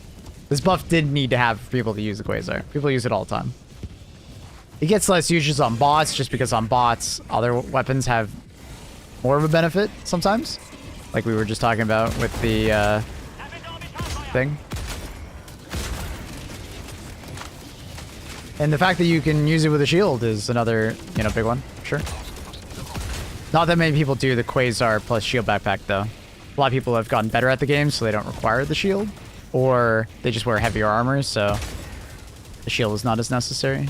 This buff didn't need to have people to use the Quasar. People use it all the time. It gets less usage on bots just because on bots other weapons have more of a benefit sometimes. Like we were just talking about with the thing. And the fact that you can use it with a shield is another, you know, big one. Sure. Not that many people do the Quasar plus shield backpack, though. A lot of people have gotten better at the game, so they don't require the shield. Or they just wear heavier armor, so the shield is not as necessary.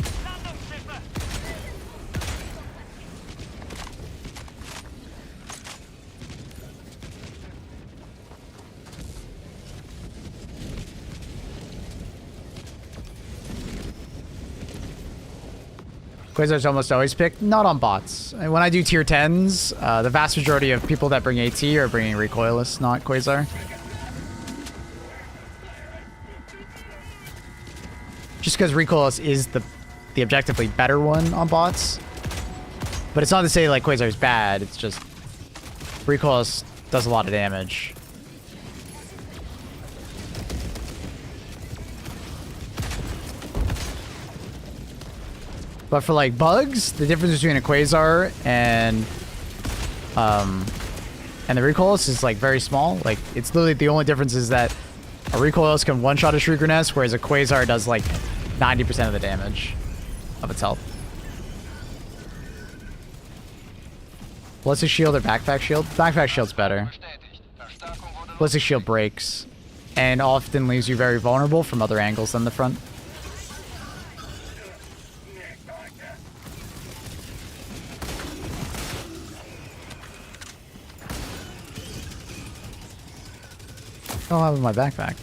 Quasar's almost always picked, not on bots. And when I do tier 10s, the vast majority of people that bring AT are bringing Recoilless, not Quasar. Just because Recoilless is the objectively better one on bots. But it's not to say like Quasar's bad, it's just Recoilless does a lot of damage. But for like bugs, the difference between a Quasar and the Recoilless is like very small. Like it's literally the only difference is that a Recoilless can one-shot a Shrieker Nest, whereas a Quasar does like 90% of the damage of its health. Ballistic Shield or Backpack Shield? Backpack Shield's better. Ballistic Shield breaks and often leaves you very vulnerable from other angles than the front. I don't have it in my backpack.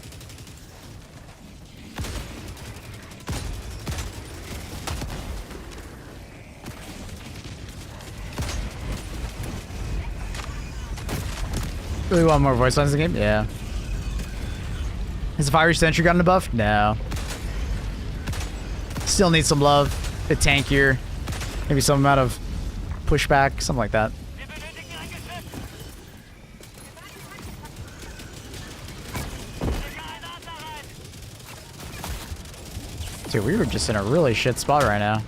Really want more voice lines in the game? Yeah. Has the Fiery Sentry gotten a buff? No. Still needs some love. A bit tankier. Maybe some amount of pushback. Something like that. Dude, we were just in a really shit spot right now.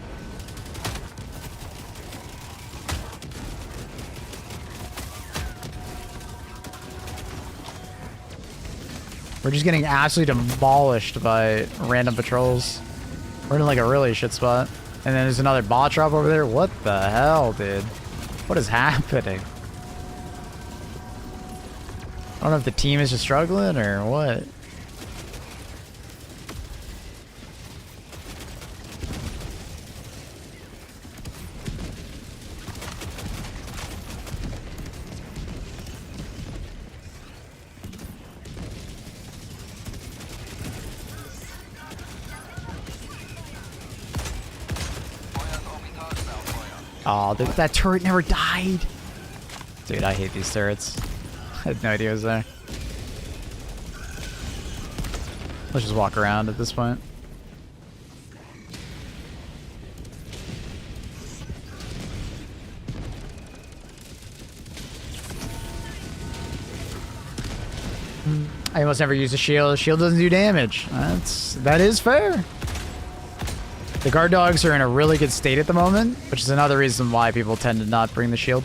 We're just getting absolutely demolished by random patrols. We're in like a really shit spot. And then there's another bot drop over there. What the hell, dude? What is happening? I don't know if the team is just struggling or what. Oh, that turret never died. Dude, I hate these turrets. I had no idea it was there. Let's just walk around at this point. I almost never use a shield. A shield doesn't do damage. That is fair. The guard dogs are in a really good state at the moment, which is another reason why people tend to not bring the shield.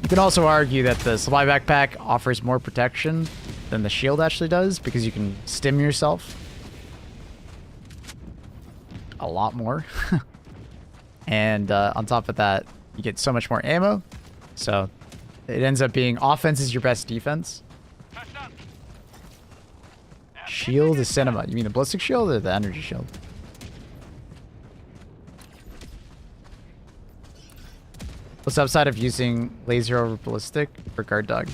You can also argue that the supply backpack offers more protection than the shield actually does, because you can stim yourself a lot more. And on top of that, you get so much more ammo. So it ends up being offense is your best defense. Shield is cinema. You mean the ballistic shield or the energy shield? What's the upside of using laser over ballistic for guard dog?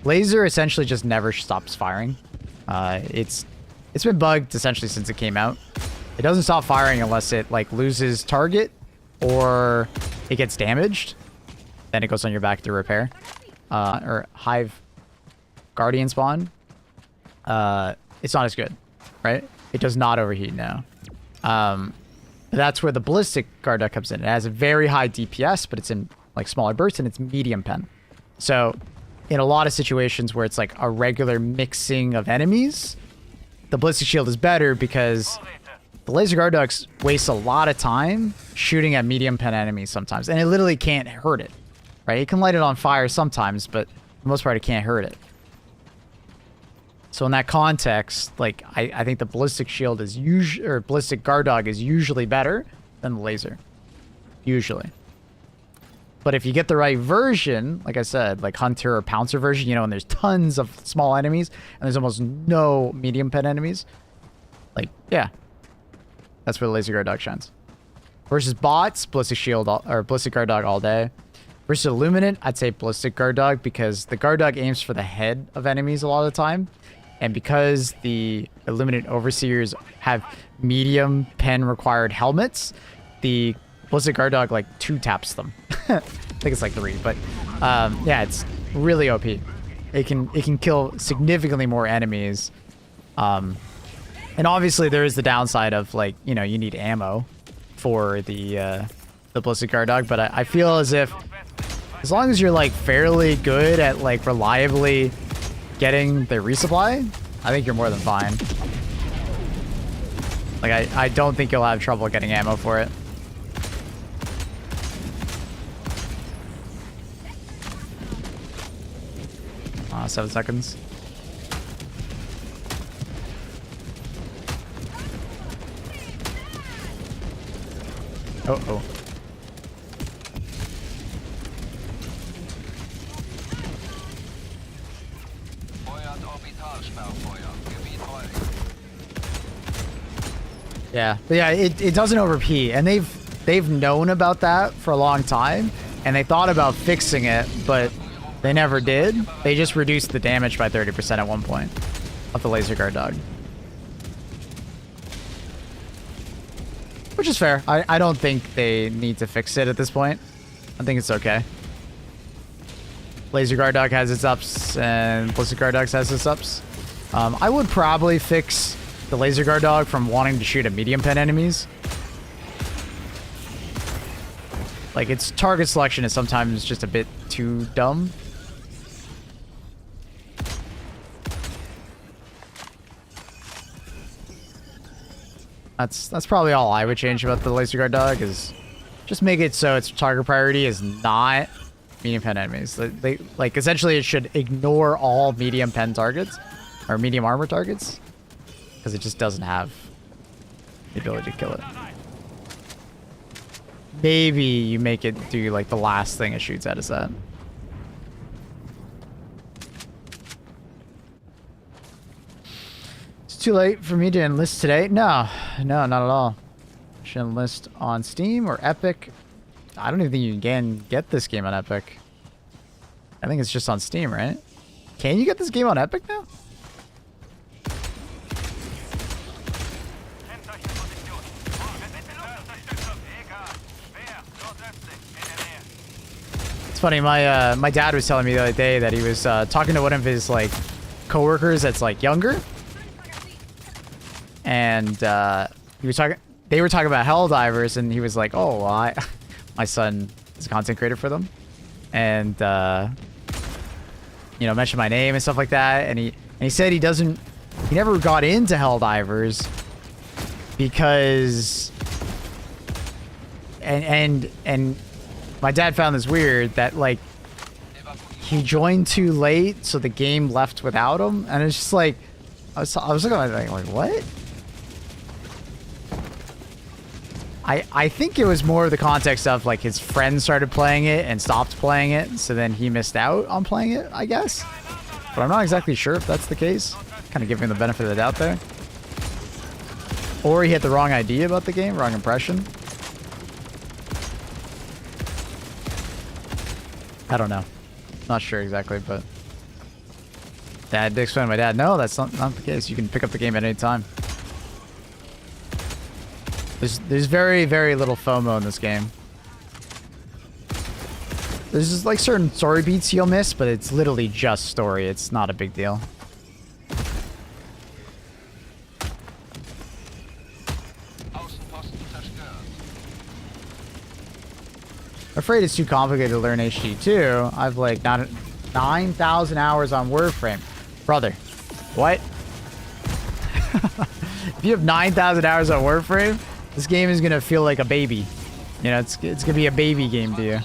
Laser essentially just never stops firing. It's been bugged essentially since it came out. It doesn't stop firing unless it like loses target or it gets damaged. Then it goes on your back to repair. Or Hive Guardian spawn. It's not as good, right? It does not overheat now. That's where the ballistic guard dog comes in. It has a very high DPS, but it's in like smaller bursts and it's medium pen. So in a lot of situations where it's like a regular mixing of enemies, the ballistic shield is better because the laser guard dogs waste a lot of time shooting at medium pen enemies sometimes, and it literally can't hurt it, right? It can light it on fire sometimes, but for the most part it can't hurt it. So in that context, like I think the ballistic shield is usually, or ballistic guard dog is usually better than the laser, usually. But if you get the right version, like I said, like Hunter or Pouncer version, you know, and there's tons of small enemies and there's almost no medium pen enemies, like, yeah, that's where the laser guard dog shines. Versus bots, ballistic shield or ballistic guard dog all day. Versus Illuminate, I'd say ballistic guard dog because the guard dog aims for the head of enemies a lot of the time. And because the Illuminate Overseers have medium pen required helmets, the Ballistic Guard Dog like 2 taps them. I think it's like 3, but yeah, it's really OP. It can kill significantly more enemies. And obviously there is the downside of like, you know, you need ammo for the Ballistic Guard Dog, but I feel as if as long as you're like fairly good at like reliably getting the resupply, I think you're more than fine. Like I don't think you'll have trouble getting ammo for it. 7 seconds. Oh. Yeah, but yeah, it doesn't overp, and they've known about that for a long time, and they thought about fixing it, but they never did. They just reduced the damage by 30% at one point of the Laser Guard Dog. Which is fair. I don't think they need to fix it at this point. I think it's okay. Laser Guard Dog has its ups, and Ballistic Guard Dog has its ups. I would probably fix the Laser Guard Dog from wanting to shoot at medium pen enemies. Like, its target selection is sometimes just a bit too dumb. That's probably all I would change about the Laser Guard Dog, is just make it so its target priority is not medium pen enemies. They like, essentially it should ignore all medium pen targets or medium armor targets, because it just doesn't have the ability to kill it. Maybe you make it do like the last thing it shoots at is that. It's too late for me to enlist today. No, not at all. Should enlist on Steam or Epic. I don't even think you can get this game on Epic. I think it's just on Steam, right? Can you get this game on Epic now? It's funny, my dad was telling me the other day that he was talking to one of his like coworkers that's like younger, and he was talking. They were talking about Helldivers, and he was like, "Oh, well, my son is a content creator for them," and you know, mentioned my name and stuff like that. And he said he never got into Helldivers because and my dad found this weird that like he joined too late, so the game left without him, and it's just like I was looking at it like what? I think it was more of the context of like his friends started playing it and stopped playing it, so then he missed out on playing it, I guess. But I'm not exactly sure if that's the case. Kind of giving him the benefit of the doubt there. Or he had the wrong idea about the game, wrong impression. I don't know. Not sure exactly, but Dad did explain to my dad, no, that's not the case. You can pick up the game at any time. There's very, very little FOMO in this game. There's just like certain story beats you'll miss, but it's literally just story. It's not a big deal. I'm afraid it's too complicated to learn HD2. I've like 9,000 hours on Warframe. Brother, what? If you have 9,000 hours on Warframe, this game is gonna feel like a baby. You know, it's gonna be a baby game to you.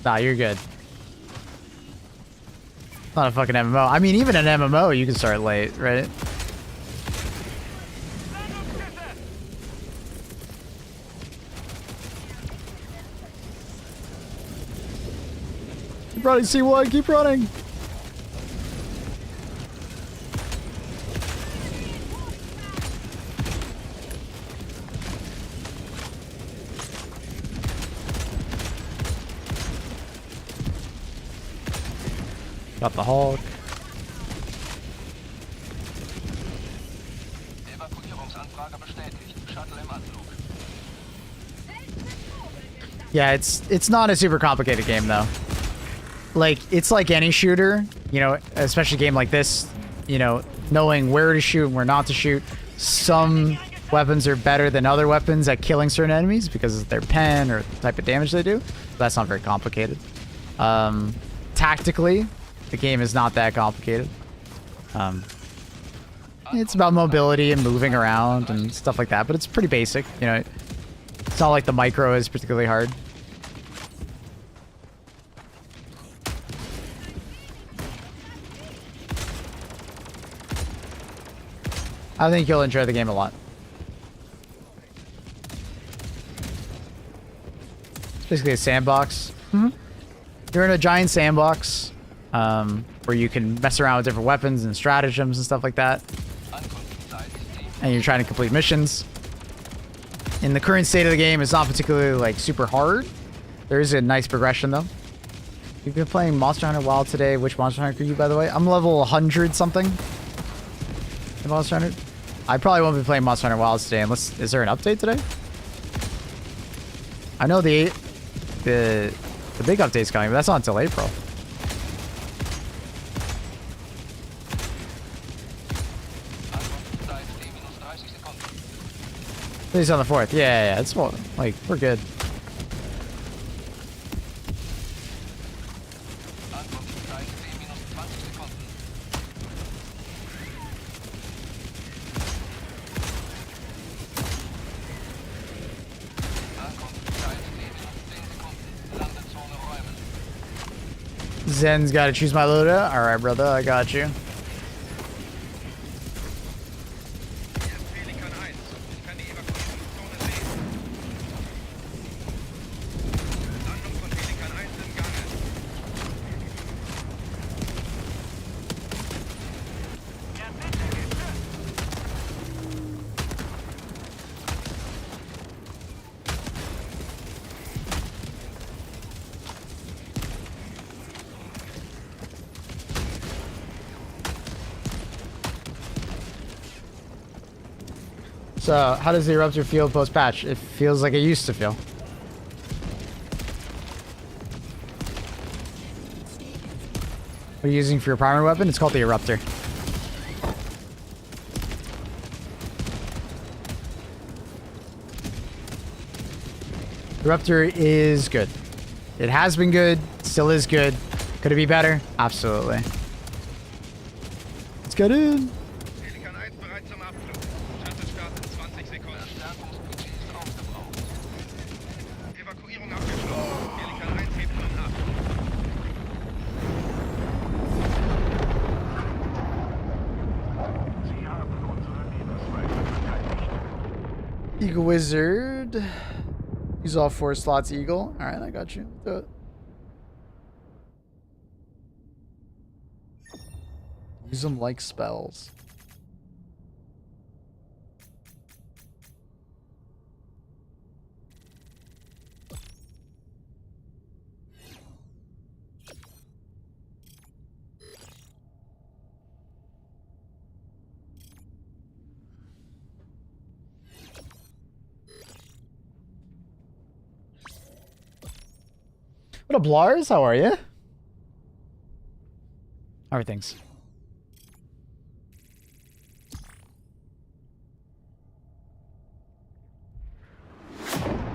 Nah, you're good. Not a fucking MMO. I mean, even an MMO, you can start late, right? Keep running, C1, keep running! Got the Hulk. Evakuierungsanfrage bestätigt. Shuttle im Anflug. Yeah, it's not a super complicated game though. Like, it's like any shooter, you know, especially a game like this, you know, knowing where to shoot and where not to shoot. Some weapons are better than other weapons at killing certain enemies because of their pen or the type of damage they do. That's not very complicated. Tactically, the game is not that complicated. It's about mobility and moving around and stuff like that, but it's pretty basic, you know. It's not like the micro is particularly hard. I think you'll enjoy the game a lot. It's basically a sandbox. You're in a giant sandbox where you can mess around with different weapons and stratagems and stuff like that. And you're trying to complete missions. In the current state of the game, it's not particularly like super hard. There is a nice progression though. You've been playing Monster Hunter Wild today. Which Monster Hunter are you, by the way? I'm level 100 something in Monster Hunter. I probably won't be playing Monster Hunter Wilds today unless... Is there an update today? I know the big update's coming, but that's not until April. It's on the 4th. Yeah. It's more like we're good. Zen's got to choose my loadout. All right, brother, I got you. So, how does the Eruptor feel post-patch? It feels like it used to feel. What are you using for your primary weapon? It's called the Eruptor. Eruptor is good. It has been good, still is good. Could it be better? Absolutely. Let's get in. Eagle Wizard. Use all 4 slots, Eagle. Alright, I got you. Do it. Use them like spells. What up, Lars? How are you? How are things?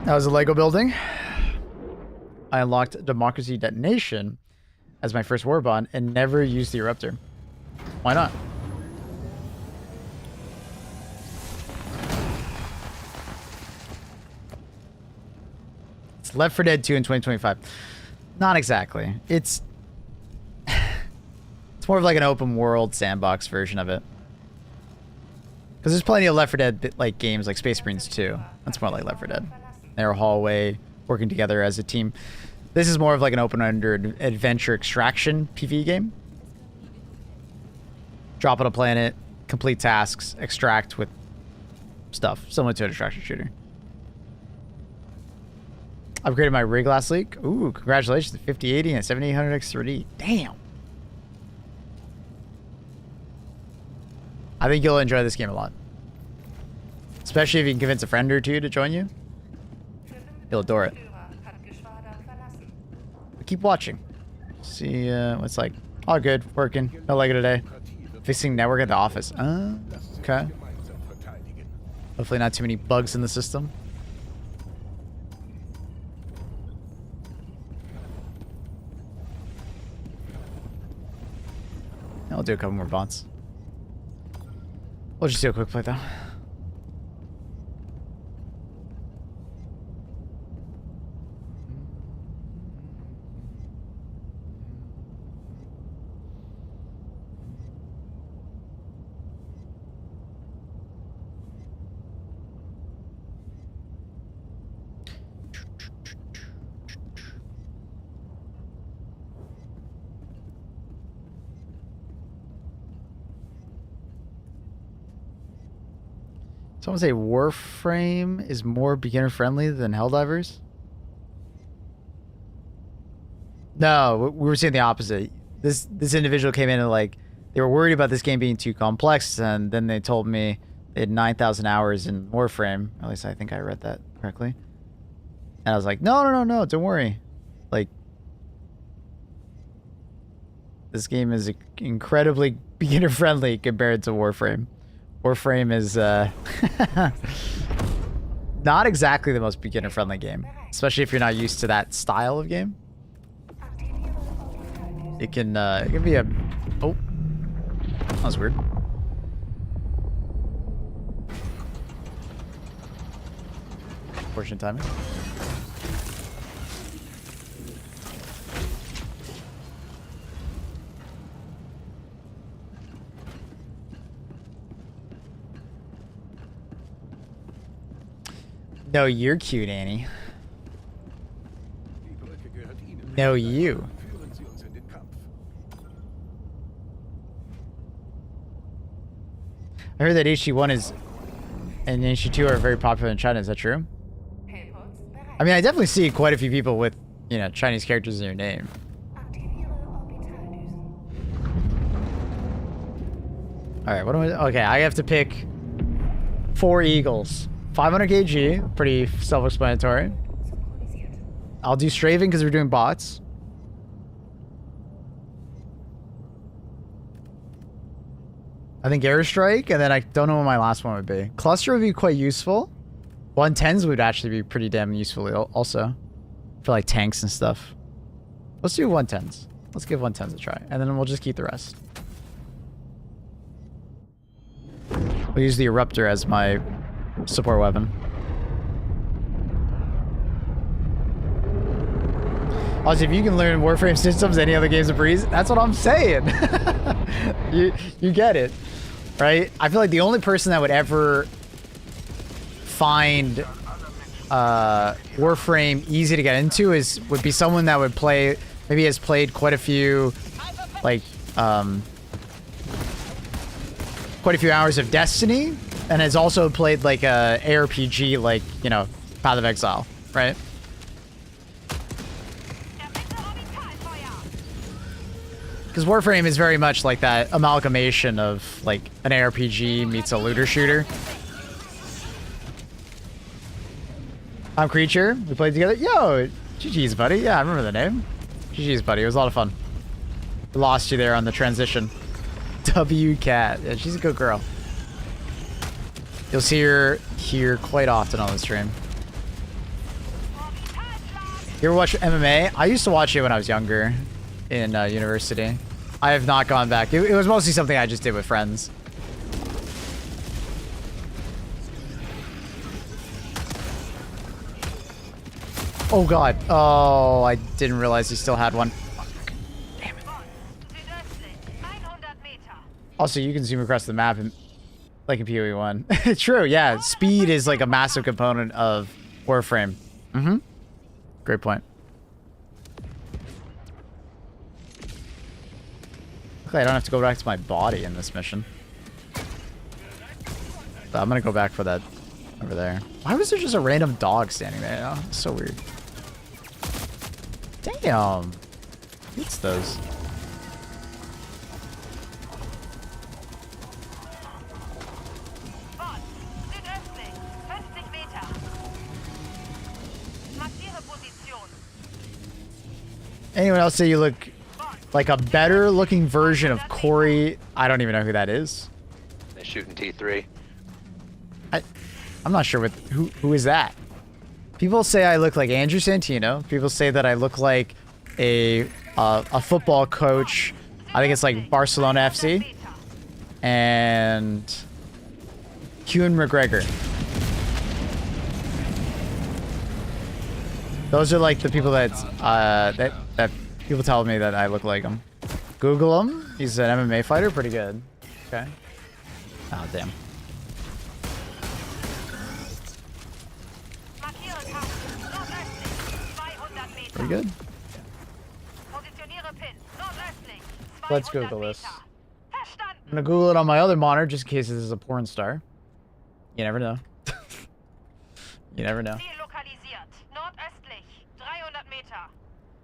That was a Lego building. I unlocked Democracy Detonation as my first war bond and never used the Eruptor. Why not? It's Left 4 Dead 2 in 2025. Not exactly. It's more of like an open world sandbox version of it. Because there's plenty of Left 4 Dead like games like Space Marines 2. That's more like Left 4 Dead. They're a hallway working together as a team. This is more of like an open adventure extraction PvE game. Drop on a planet, complete tasks, extract with stuff, similar to an extraction shooter. Upgraded my rig last week. Ooh, congratulations to 5080 and 7800 X3D. Damn. I think you'll enjoy this game a lot. Especially if you can convince a friend or two to join you. You'll adore it. keep watching. See what's like. All good, working. No Lego today. Fixing network at the office. Okay. Hopefully not too many bugs in the system. I'll do a couple more bots. We'll just do a quick play though. Someone say Warframe is more beginner friendly than Helldivers? No, we were saying the opposite. This individual came in and like they were worried about this game being too complex, and then they told me they had 9,000 hours in Warframe. At least I think I read that correctly. And I was like, no, don't worry. Like, this game is incredibly beginner friendly compared to Warframe. Warframe is not exactly the most beginner friendly game, especially if you're not used to that style of game. It can be a... Oh, that was weird. Unfortunate timing. No, you're cute, Annie. No, you. I heard that HD1 is and HD2 are very popular in China. Is that true? I mean, I definitely see quite a few people with, you know, Chinese characters in your name. All right, what do I... Okay, I have to pick 4 eagles. 500 kg, pretty self-explanatory. I'll do Straven because we're doing bots. I think Airstrike, and then I don't know what my last one would be. Cluster would be quite useful. 110s would actually be pretty damn useful also. For like tanks and stuff. Let's do 110s. Let's give 110s a try. And then we'll just keep the rest. We'll use the Eruptor as my support weapon. Also, if you can learn Warframe systems, any other games a breeze, that's what I'm saying. you get it, right? I feel like the only person that would ever find Warframe easy to get into would be someone that would play, maybe has played quite a few, like, quite a few hours of Destiny, and has also played like a ARPG, like, you know, Path of Exile, right? Because Warframe is very much like that amalgamation of like an ARPG meets a looter shooter. I'm Creature. We played together. Yo, GG's, buddy. Yeah, I remember the name. GG's, buddy. It was a lot of fun. We lost you there on the transition. W-Cat. Yeah, she's a good girl. You'll see her here quite often on the stream. You ever watch MMA? I used to watch it when I was younger in university. I have not gone back. It was mostly something I just did with friends. Oh god. Oh, I didn't realize he still had one. Damn it. Also, you can zoom across the map and like in PoE 1. True, yeah. Speed is like a massive component of Warframe. Mm-hmm. Great point. Luckily, I don't have to go back to my body in this mission. So I'm gonna go back for that over there. Why was there just a random dog standing there? Oh, it's so weird. Damn. It's those. anyone else say you look like a better looking version of Corey? I don't even know who that is. They're shooting T3. I'm not sure what who is that. People say I look like Andrew Santino. People say that I look like a football coach. I think it's like Barcelona FC. And Ewan McGregor. Those are like the people that people tell me that I look like him. Google him. He's an MMA fighter. Pretty good. Okay. Oh, damn. Pretty good. Let's Google this. I'm gonna Google it on my other monitor just in case this is a porn star. You never know. You never know.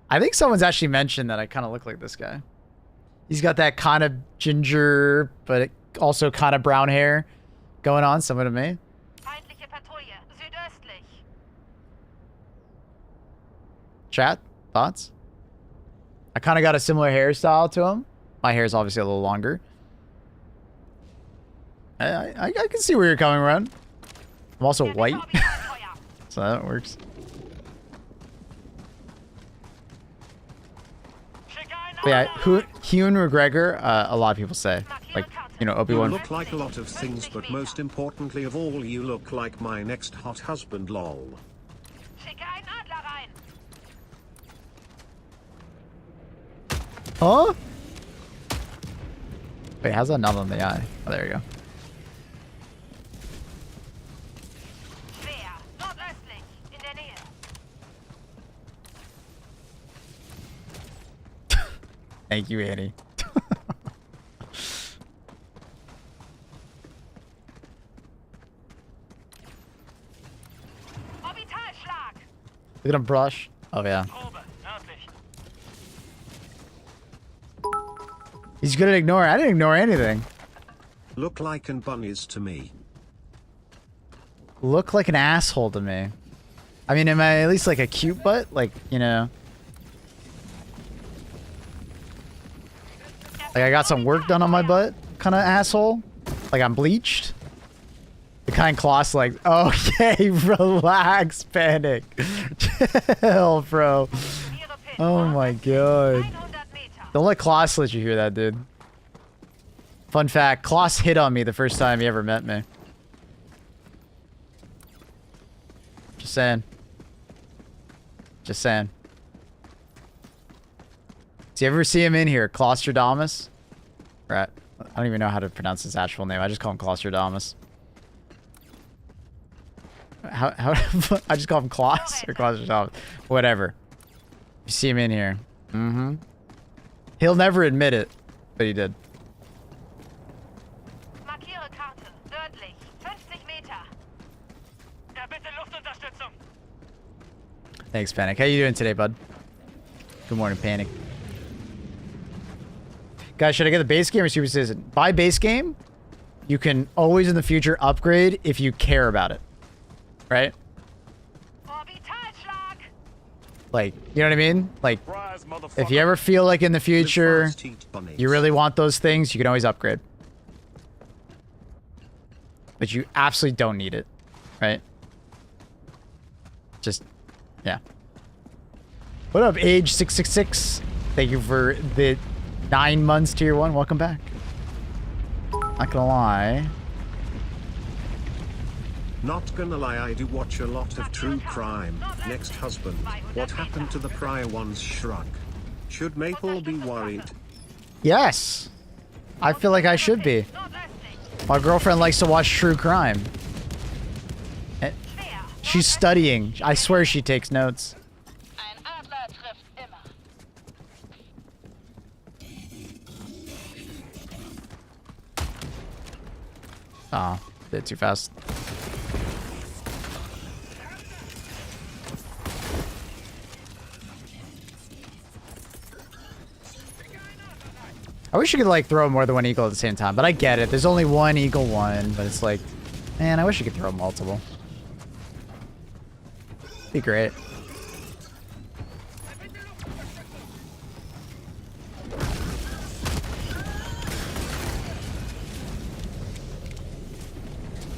I think someone's actually mentioned that I kind of look like this guy. He's got that kind of ginger, but also kind of brown hair going on, similar to me. Chat? Thoughts? I kind of got a similar hairstyle to him. My hair is obviously a little longer. I can see where you're coming around. I'm also white. So that works. But yeah, Ewan McGregor, a lot of people say. Like, you know, Obi-Wan. You look like a lot of things, but most importantly of all, you look like my next hot husband, lol. Huh? Wait, how's that not on the eye? Oh, there you go. Thank you, Annie. Look at him brush. Oh, yeah. He's good at ignoring. I didn't ignore anything. Look like an bunnies to me. Look like an asshole to me. I mean, am I at least like a cute butt? Like, you know. Like I got some work done on my butt? Kind of asshole? Like I'm bleached? The kind Kloss like, okay, relax, panic. Chill, bro. Oh my god. Don't let Kloss let you hear that, dude. Fun fact, Kloss hit on me the first time he ever met me. Just saying. Just saying. Do you ever see him in here? Clostradamus? Right. I don't even know how to pronounce his actual name. I just call him Clostradamus. How I just call him Kloss or Clostradamus. Whatever. You see him in here. Mm-hmm. He'll never admit it, but he did. Thanks, Panic. How you doing today, bud? Good morning, Panic. Guys, should I get the base game or Super Citizen? Buy base game. You can always in the future upgrade if you care about it. Right? Like, you know what I mean? Like, if you ever feel like in the future you really want those things, you can always upgrade. But you absolutely don't need it. Right? Just, yeah. What up, Age666? Thank you for the 9 months tier 1. Welcome back. Not gonna lie. Not gonna lie, I do watch a lot of true crime. Next husband. What happened to the prior ones? Shrug. Should Maple be worried? Yes. I feel like I should be. My girlfriend likes to watch true crime. She's studying. I swear she takes notes. Oh, did too fast. I wish you could like throw more than one eagle at the same time, but I get it. There's only one eagle one, but it's like, man, I wish you could throw multiple. Be great.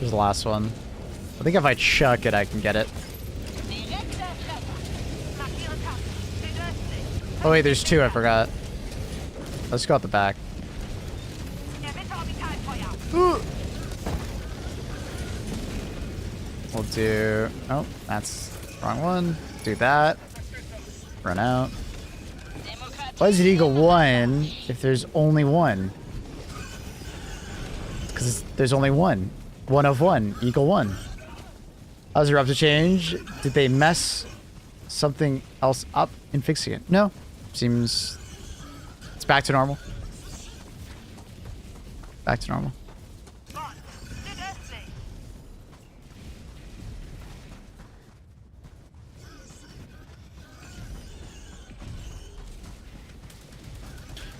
There's the last one. I think if I chuck it, I can get it. Oh wait, there's two, I forgot. Let's go out the back. We'll do... Oh, that's the wrong one. Do that. Run out. Why is it Eagle 1 if there's only one? Because there's only one. 1 of 1. Eagle 1. How's it up to change? Did they mess something else up in fixing it? No. Seems... It's back to normal. Back to normal.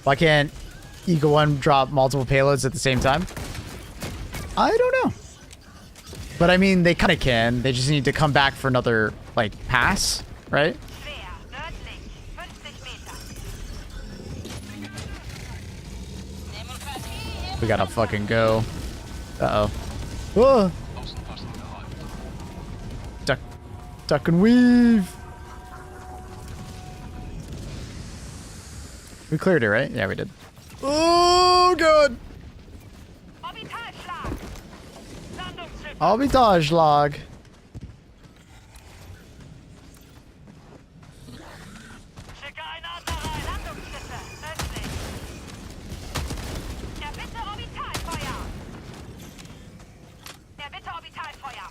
Why can't Eagle 1 drop multiple payloads at the same time? I don't know. But I mean, they kind of can. They just need to come back for another, like, pass, right? We gotta fucking go. Uh-oh. Whoa! Duck. Duck and weave! We cleared it, right? Yeah, we did. Oh, God! Arbitrage log.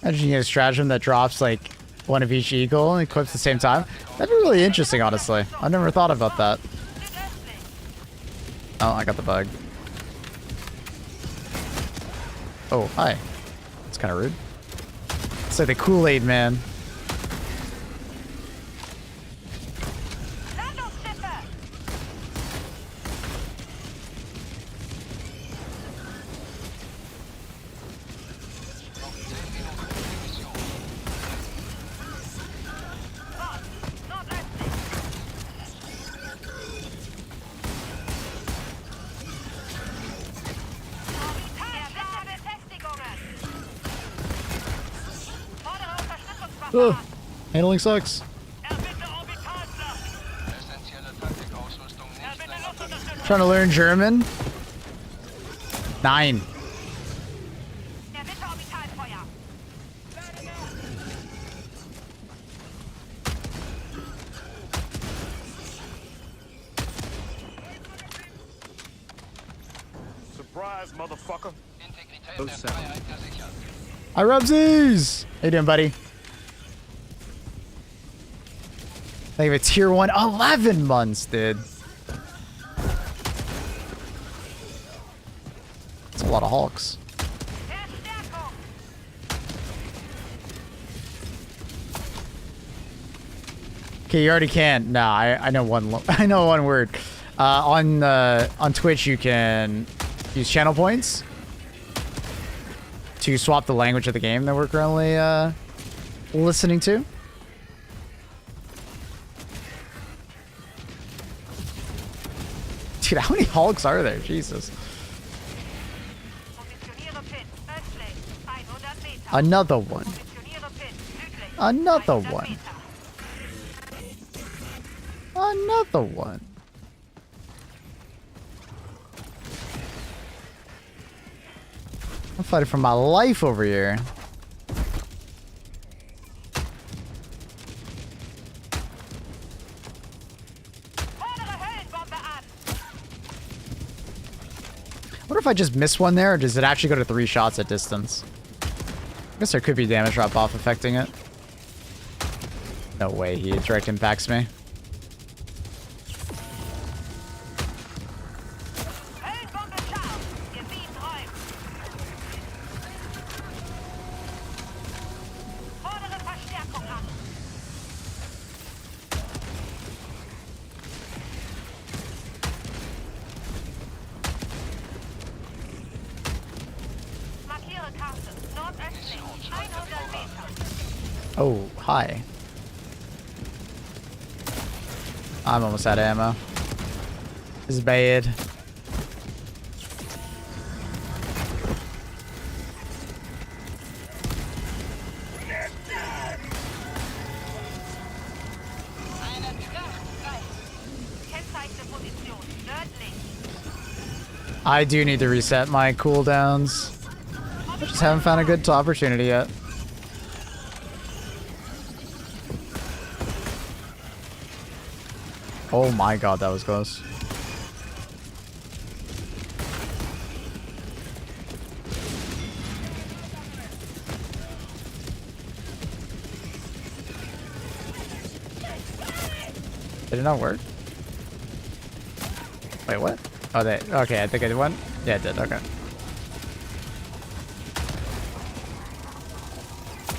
Imagine you get a stratagem that drops like one of each eagle and equips at the same time. That'd be really interesting, honestly. I've never thought about that. Oh, I got the bug. Oh, hi. It's kind of rude. It's like the Kool-Aid man. Ugh. Handling sucks. Trying to learn German? 9. Surprise, motherfucker. Oh, 7. Hi, Rubsies! How you doing, buddy? They have a tier 1. 11 months, dude. That's a lot of Hulks. Okay, you already can. Nah, I know one. I know one word. On Twitch, you can use channel points to swap the language of the game that we're currently listening to. Dude, how many Hulks are there? Jesus. Another one. Another one. Another one. I'm fighting for my life over here. I wonder if I just miss one there, or does it actually go to 3 shots at distance? I guess there could be damage drop off affecting it. No way he direct impacts me. Oh, hi. I'm almost out of ammo. This is bad. I do need to reset my cooldowns. I just haven't found a good opportunity yet. Oh my god, that was close. Did it not work? Wait, what? Oh, they. Okay, I think I did one. Yeah, it did. Okay.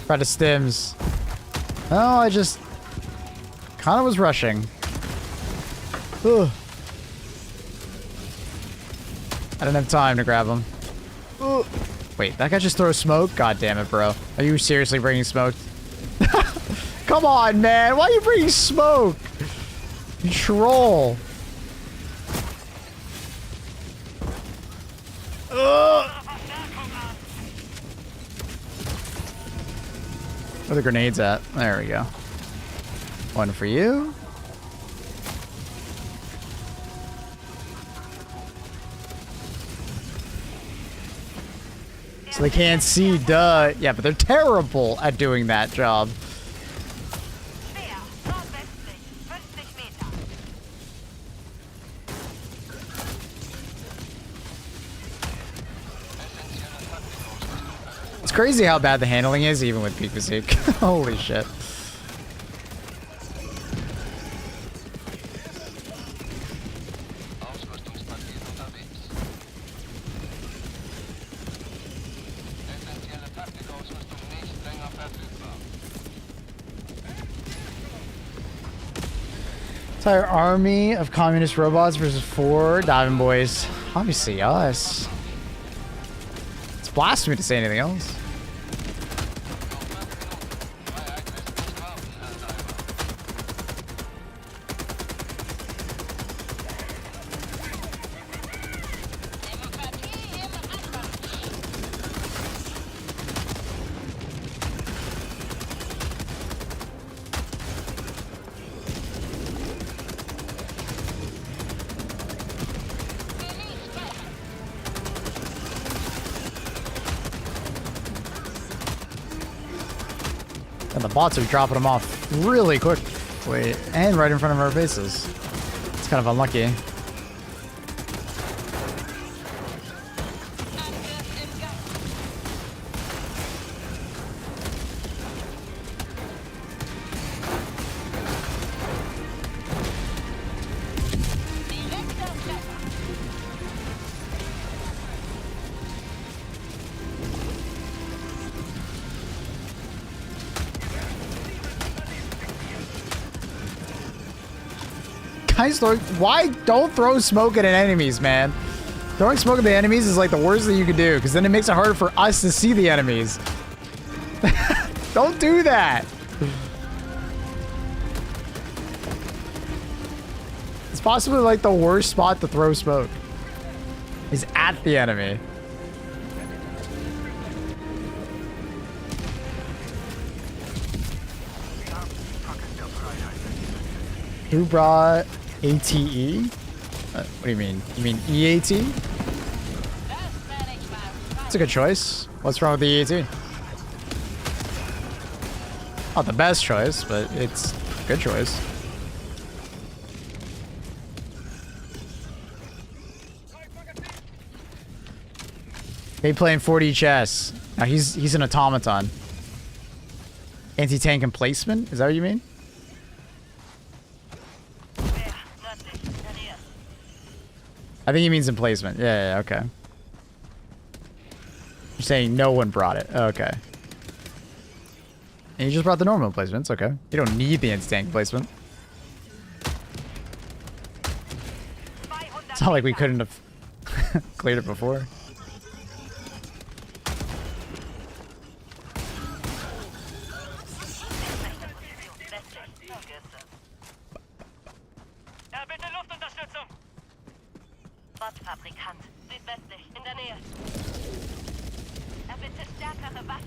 Try to stims. Oh, I just kind of was rushing. Ugh. I didn't have time to grab him. Ugh. Wait, that guy just throws smoke? God damn it, bro. Are you seriously bringing smoke? Come on, man. Why are you bringing smoke? You troll. Ugh. Where are the grenades at? There we go. One for you. So they can't see, duh. Yeah, but they're terrible at doing that job. It's crazy how bad the handling is, even with peak physique. Holy shit. Entire army of communist robots versus 4 diving boys. Obviously us. It's blasphemy to say anything else. And the bots are dropping them off really quickly and right in front of our faces. It's kind of unlucky. Guys, why don't throw smoke at enemies, man? Throwing smoke at the enemies is like the worst thing you can do, because then it makes it harder for us to see the enemies. Don't do that. It's possibly like the worst spot to throw smoke. Is at the enemy. Who brought ATE? What do you mean? You mean EAT? That's a good choice. What's wrong with the EAT? Not the best choice, but it's a good choice. They playing 4D chess. Now he's an automaton. Anti-tank emplacement? Is that what you mean? I think he means emplacement. Yeah, okay. You're saying no one brought it. Okay. And you just brought the normal emplacements. Okay. You don't need the anti-tank placement. It's not like we couldn't have cleared it before. Fabrikant, südwestlich, in der Nähe. Bitte stärkere Waffen.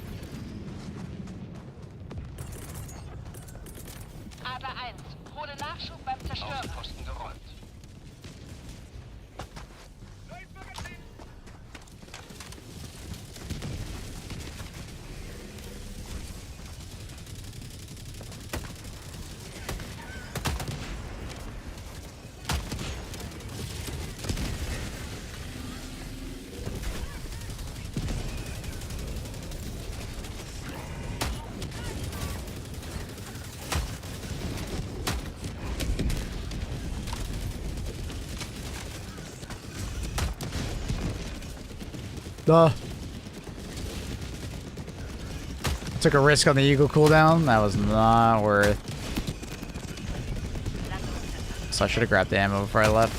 Aber 1, hole Nachschub beim Zerstören. Außenposten geräumt. Duh. Took a risk on the Eagle cooldown. That was not worth. So I should have grabbed the ammo before I left.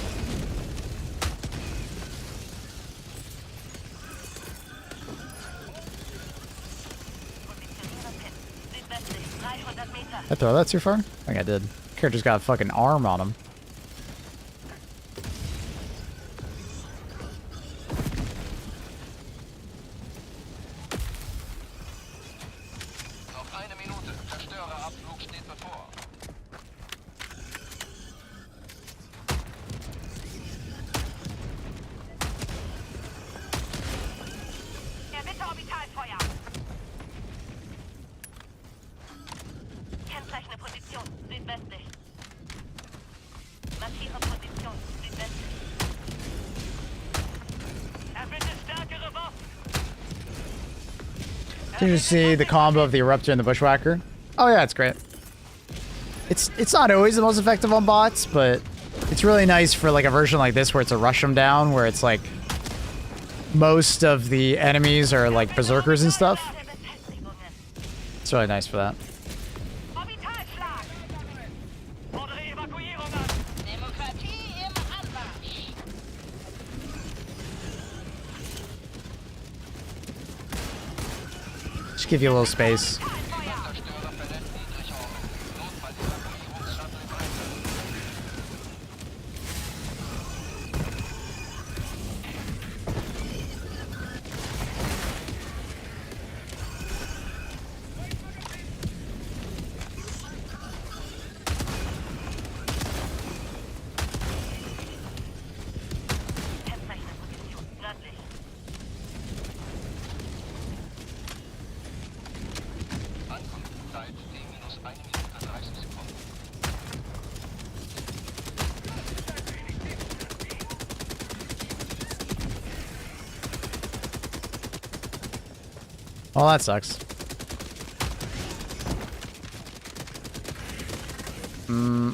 I throw that too far? I think I did. Character's got a fucking arm on him. Noch eine Minute. Zerstörerabflug steht bevor. Erbitte Orbitalfeuer. Kennzeichne Position südwestlich. Markiere Position südwestlich. Erbitte stärkere Waffen. Did you see the combo of the Eruptor and the Bushwhacker? Oh yeah, it's great. It's not always the most effective on bots, but it's really nice for like a version like this where it's a rush them down, where it's like most of the enemies are like berserkers and stuff. It's really nice for that. Orbitalschlag. Fordere Evakuierung an. Demokratie im Anmarsch. Just give you a little space. Zerstörer verlässt Niedrigorbit. Notfall-Evakuierungsshuttle im Einsatz. Kennzeichne Position nördlich. Ankunftszeit T-1 Minute 30 Sekunden. Oh, that sucks.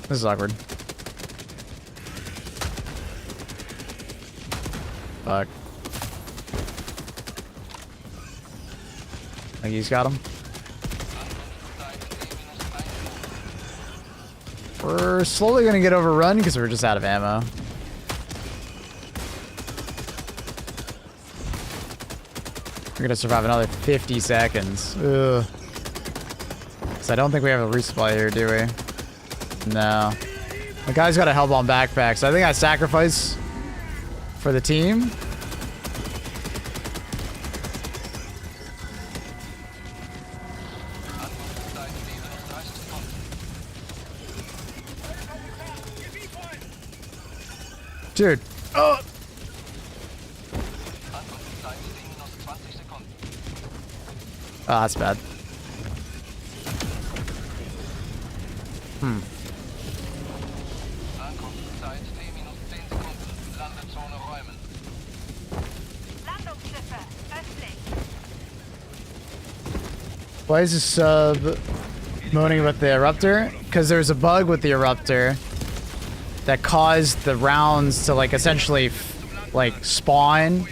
This is awkward. Fuck. I think he's got him. We're slowly gonna get overrun because we're just out of ammo. We're gonna survive another 50 seconds. Ugh. So I don't think we have a resupply here, do we? No. The guy's got a Hellbound backpack, so I think I sacrifice for the team. Dude. Oh. Ankunftszeit T-20 Sekunden. Oh, that's bad. Ankunftszeit T-10 Sekunden. Landezone räumen. Landungsschiffe östlich. Why is this sub moaning about the Eruptor? Because there's a bug with the Eruptor that caused the rounds to like essentially like spawn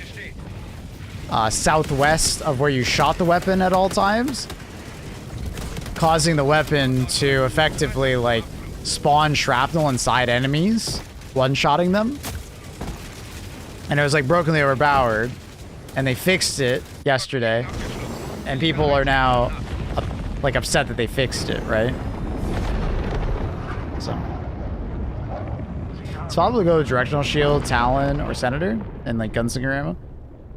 southwest of where you shot the weapon at all times, causing the weapon to effectively like spawn shrapnel inside enemies, one-shotting them. And it was like brokenly overpowered, and they fixed it yesterday, and people are now like upset that they fixed it, right? So it's probably go with Directional Shield, Talon, or Senator, and like Gunslinger ammo.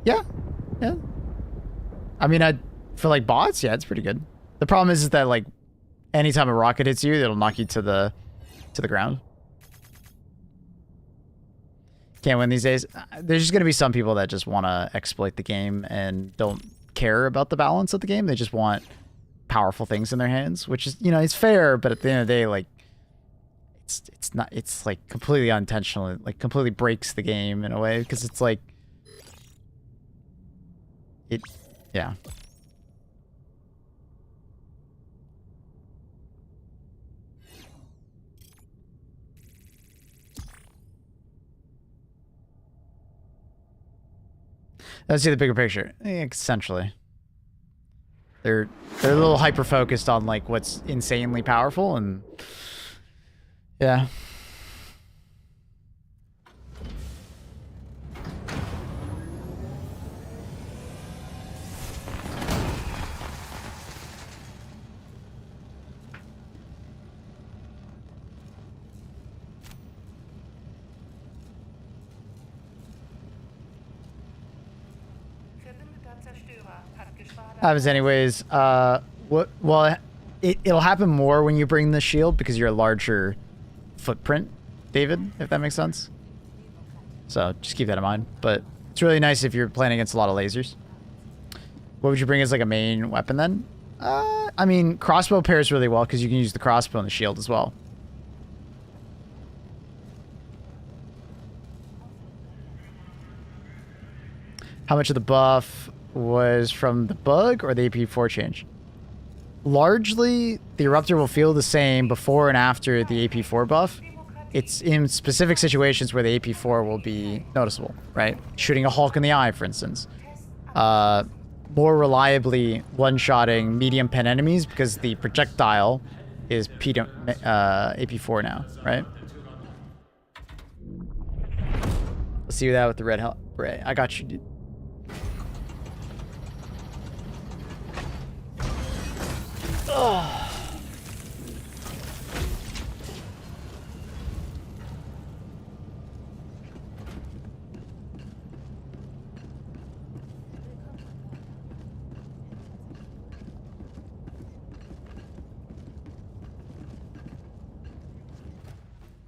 Yeah. Yeah. I mean, for like bots, yeah, it's pretty good. The problem is that like anytime a rocket hits you, it'll knock you to the ground. Can't win these days. There's just gonna be some people that just want to exploit the game and don't care about the balance of the game. They just want powerful things in their hands, which is, you know, it's fair, but at the end of the day, like it's not, it's like completely unintentional. It like completely breaks the game in a way, because it's like yeah. Let's see the bigger picture. Essentially, they're a little hyper focused on like what's insanely powerful, and yeah. Happens anyways. Well, it'll happen more when you bring the shield because you're a larger footprint, David, if that makes sense. So just keep that in mind. But it's really nice if you're playing against a lot of lasers. What would you bring as like a main weapon then? I mean, crossbow pairs really well because you can use the crossbow and the shield as well. How much of the buff was from the bug or the AP4 change? Largely, the Eruptor will feel the same before and after the AP4 buff. It's in specific situations where the AP4 will be noticeable, right? Shooting a Hulk in the eye, for instance. More reliably one-shotting medium pen enemies because the projectile is AP4 now, right? Let's see that with the red beret. I got you, dude. Oh.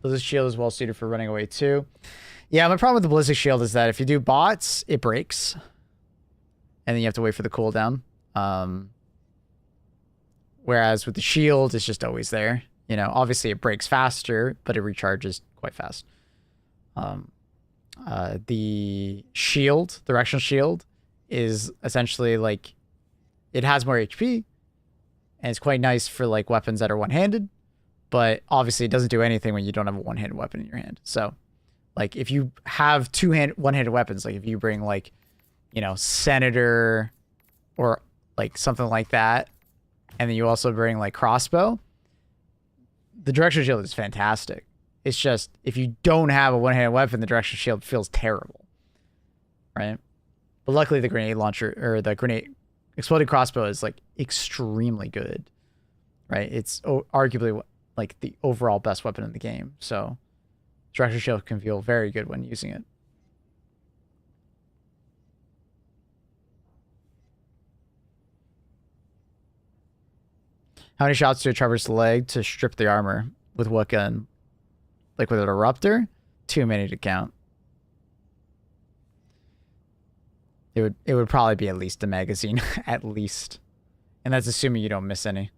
Ballistic shield is well suited for running away too. Yeah, my problem with the ballistic shield is that if you do bots, it breaks. And then you have to wait for the cooldown. Whereas with the shield, it's just always there. You know, obviously it breaks faster, but it recharges quite fast. The shield, directional shield, is essentially like, it has more HP, and it's quite nice for like weapons that are one-handed, but obviously it doesn't do anything when you don't have a one-handed weapon in your hand. So, like, if you have one-handed weapons, like if you bring like, you know, Senator or like something like that, and then you also bring like crossbow, the directional shield is fantastic. It's just, if you don't have a one-handed weapon, the directional shield feels terrible, right? But luckily the grenade launcher, or the grenade exploding crossbow, is like extremely good, right? It's arguably like the overall best weapon in the game. So directional shield can feel very good when using it. How many shots do I traverse the leg to strip the armor? With what gun? Like with an Eruptor? Too many to count. It would probably be at least a magazine. At least. And that's assuming you don't miss any.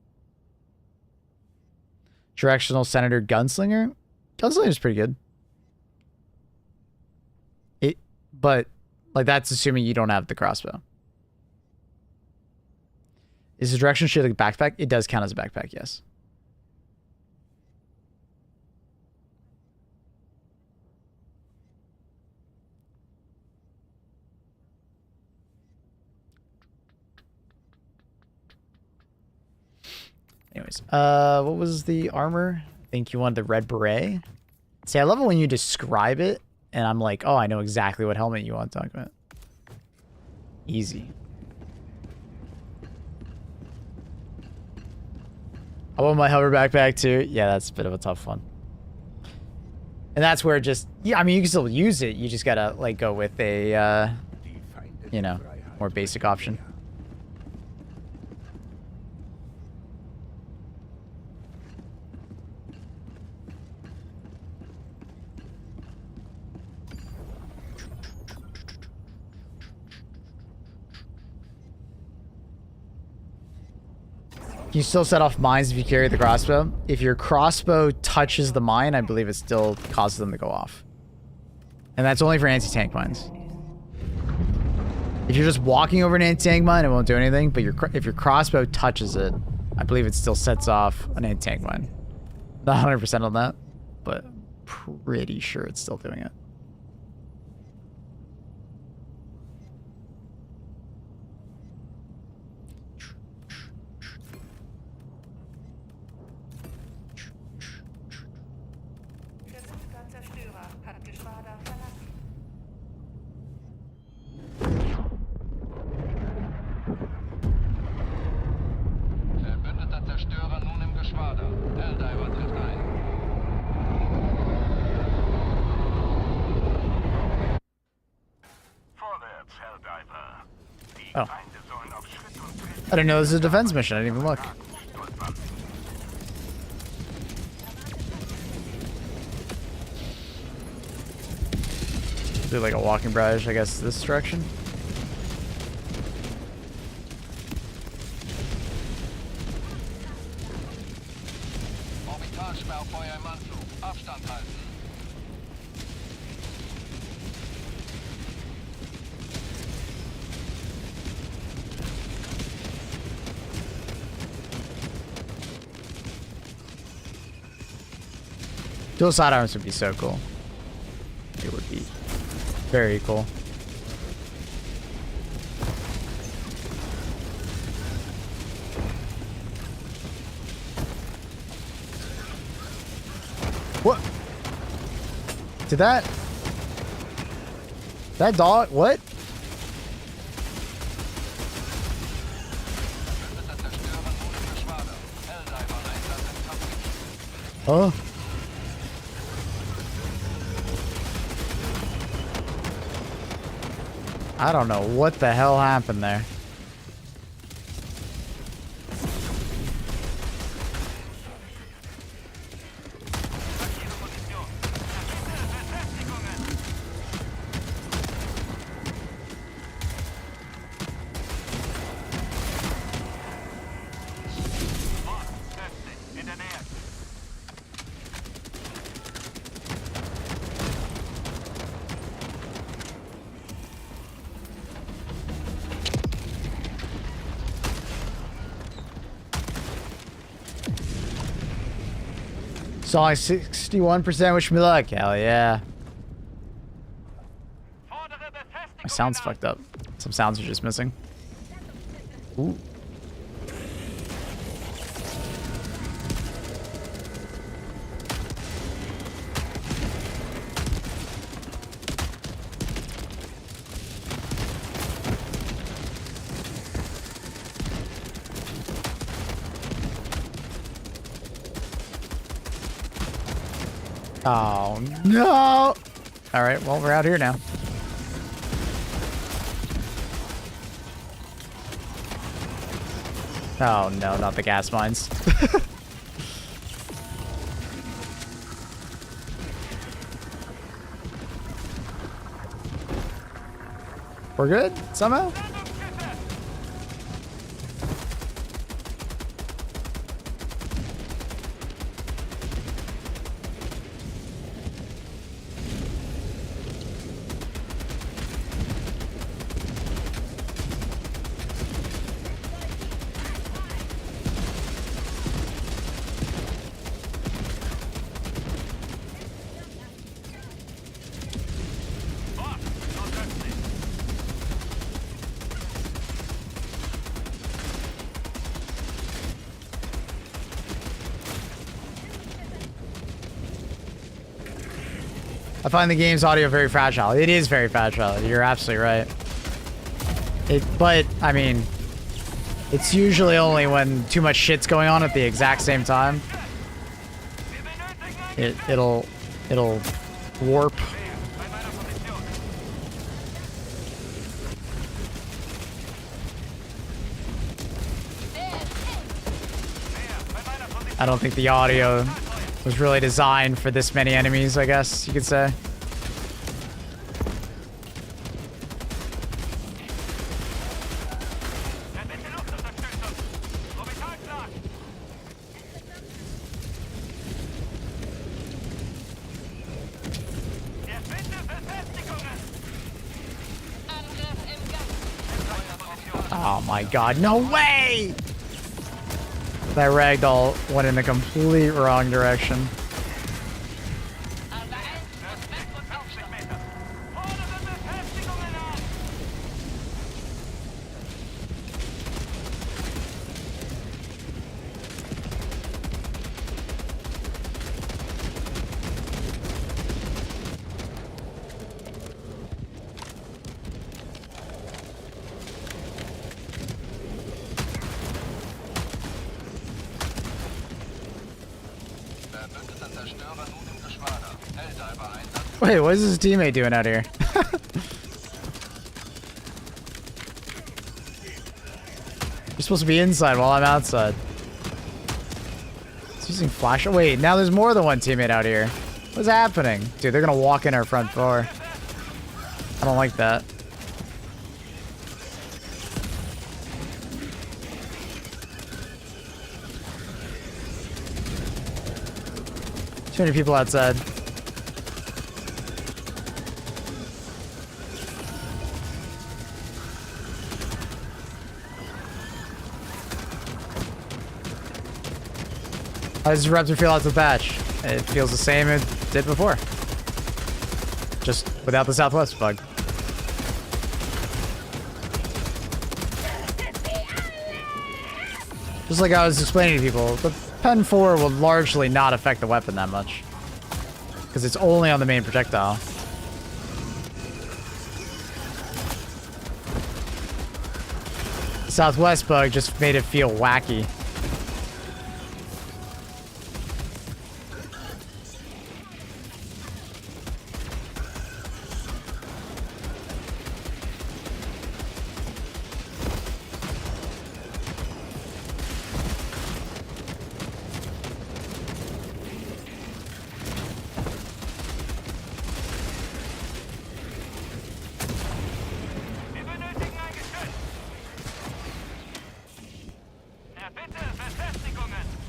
Directional Senator Gunslinger? Gunslinger is pretty good. But like that's assuming you don't have the crossbow. Is the direction shield a backpack? It does count as a backpack, yes. Anyways, what was the armor? I think you wanted the red beret. See, I love it when you describe it, and I'm like, oh, I know exactly what helmet you want to talk about. Easy. I want my hover backpack too. Yeah, that's a bit of a tough one. And that's where just, yeah, I mean, you can still use it. You just gotta like go with a, you know, more basic option. You still set off mines if you carry the crossbow. If your crossbow touches the mine, I believe it still causes them to go off. And that's only for anti-tank mines. If you're just walking over an anti-tank mine, it won't do anything. But if your crossbow touches it, I believe it still sets off an anti-tank mine. Not 100% on that, but pretty sure it's still doing it. Oh. I didn't know this was a defense mission. I didn't even look. Do like a walking barrage, I guess, this direction. Orbitalsperrfeuer im Anflug. Abstand halten. Dual sidearms would be so cool. It would be very cool. What? Did that dog, what? Oh. I don't know what the hell happened there. Song 61%, wish me luck. Hell yeah. My sound's fucked up. Some sounds are just missing. Ooh. Oh, no. All right, well, we're out here now. Oh, no, not the gas mines. We're good, somehow? I find the game's audio very fragile. It is very fragile. You're absolutely right. But, I mean, it's usually only when too much shit's going on at the exact same time. It'll warp. I don't think the audio was really designed for this many enemies, I guess you could say. Oh my god, no way! That ragdoll went in the complete wrong direction. Wait, what is his teammate doing out here? supposed to be inside while I'm outside. It's using flash. Oh, wait, now there's more than one teammate out here. What's happening? Dude, they're gonna walk in our front door. I don't like that. Too many people outside. How does Raptor feel out the patch? It feels the same it did before. Just without the Southwest bug. Just like I was explaining to people, the Pen 4 will largely not affect the weapon that much. Because it's only on the main projectile. The Southwest bug just made it feel wacky.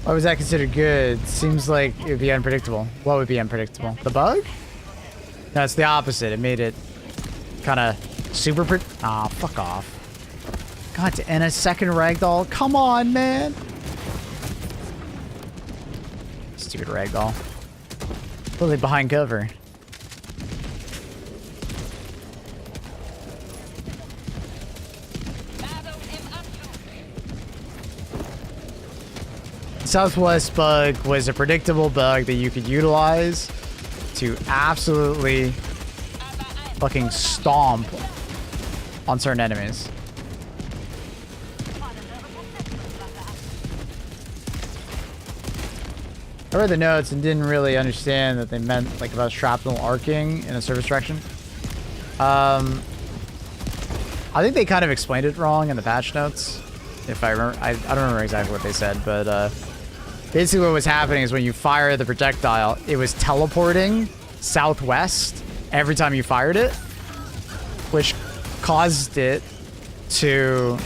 Why was that considered good? Seems like it would be unpredictable. What would be unpredictable? The bug? No, it's the opposite. It made it kind of super Aw, fuck off. God, and a second ragdoll? Come on, man! Stupid ragdoll. Totally behind cover. Southwest bug was a predictable bug that you could utilize to absolutely fucking stomp on certain enemies. I read the notes and didn't really understand that they meant like about shrapnel arcing in a service direction. I think they kind of explained it wrong in the patch notes. If I remember, I don't remember exactly what they said, but basically what was happening is when you fire the projectile, it was teleporting southwest every time you fired it, which caused it to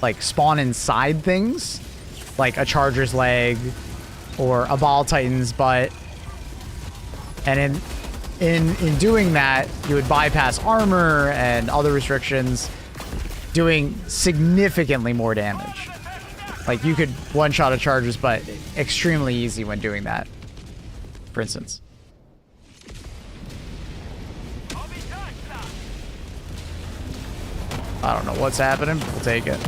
like spawn inside things, like a charger's leg or a ball titan's butt. And in doing that, you would bypass armor and other restrictions, doing significantly more damage. Like, you could one-shot a charger's butt extremely easy when doing that, for instance. I don't know what's happening, but we'll take it.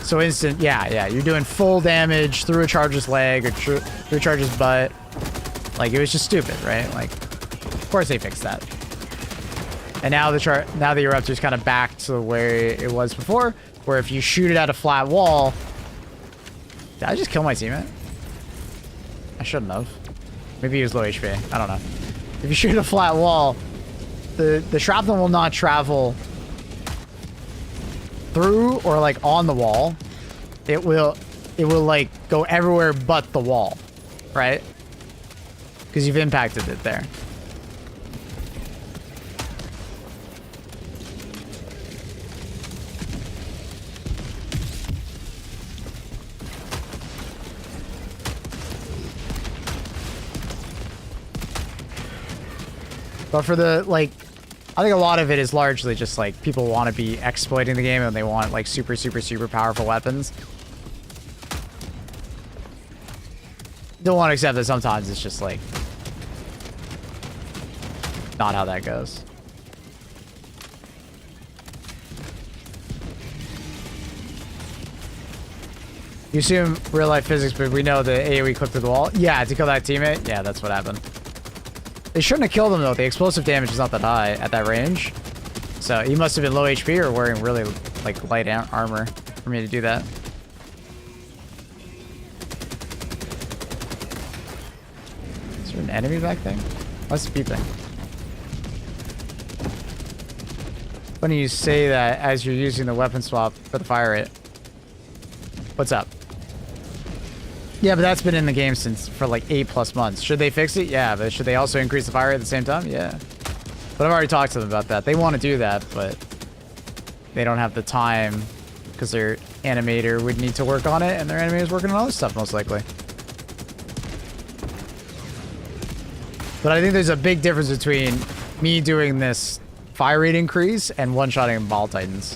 So instant, yeah, you're doing full damage through a charger's leg or through a charger's butt. Like, it was just stupid, right? Like, of course they fixed that. And now the Eruptor's kind of back to where it was before, where if you shoot it at a flat wall... Did I just kill my teammate? I shouldn't have. Maybe he was low HP. I don't know. If you shoot at a flat wall, the shrapnel will not travel through or like on the wall. It will like go everywhere but the wall, right? Because you've impacted it there. But for the, like, I think a lot of it is largely just, like, people want to be exploiting the game and they want, like, super, super, super powerful weapons. Don't want to accept that sometimes it's just, like, not how that goes. You assume real-life physics, but we know the AoE clipped through the wall. Yeah, to kill that teammate. Yeah, that's what happened. They shouldn't have killed him, though. The explosive damage is not that high at that range. So he must have been low HP or wearing really, like, light armor for me to do that. Is there an enemy back there? What's the beep thing? Funny you say that as you're using the weapon swap for the fire rate. What's up? Yeah, but that's been in the game for like 8+ months. Should they fix it? Yeah, but should they also increase the fire rate at the same time? Yeah. But I've already talked to them about that. They want to do that, but they don't have the time because their animator would need to work on it, and their animator's working on other stuff most likely. But I think there's a big difference between me doing this fire rate increase and one-shotting ball titans.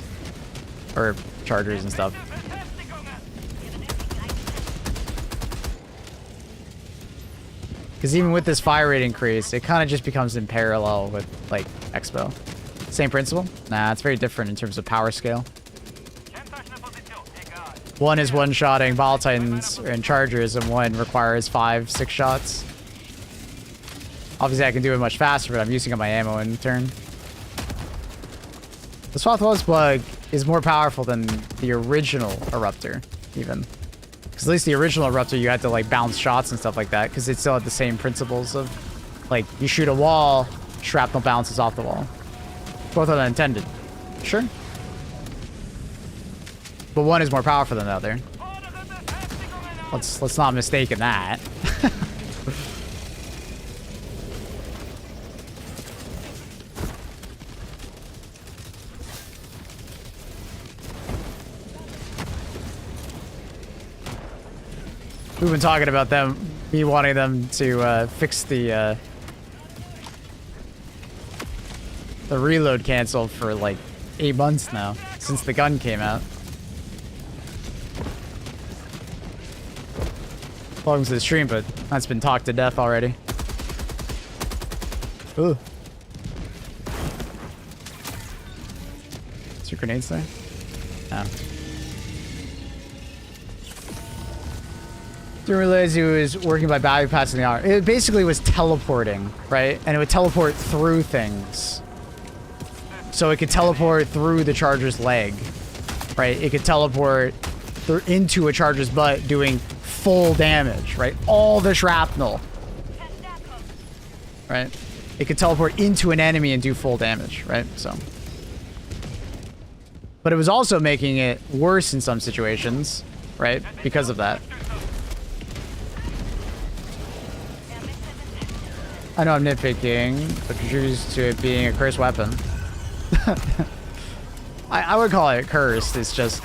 Or chargers and stuff. Because even with this fire rate increase, it kind of just becomes in parallel with, like, Expo. Same principle? Nah, it's very different in terms of power scale. One is one-shotting ball titans and chargers, and one requires 5-6 shots. Obviously, I can do it much faster, but I'm using up my ammo in turn. The Swathwell's bug is more powerful than the original Eruptor, even. Because at least the original Eruptor, you had to, like, bounce shots and stuff like that, because it still had the same principles of, like, you shoot a wall, shrapnel bounces off the wall. Both are intended. Sure. But one is more powerful than the other. Let's not mistake in that. We've been talking about me wanting them to fix the reload cancel for like 8 months now, since the gun came out. Welcome to the stream, but that's been talked to death already. Ooh. Is your grenades there? No. Didn't realize he was working by battery passing the hour. It basically was teleporting, right? And it would teleport through things. So it could teleport through the charger's leg, right? It could teleport into a charger's butt doing full damage, right? All the shrapnel, right? It could teleport into an enemy and do full damage, right? So. But it was also making it worse in some situations, right? Because of that. I know I'm nitpicking, but contributes to it being a cursed weapon. I would call it cursed. It's just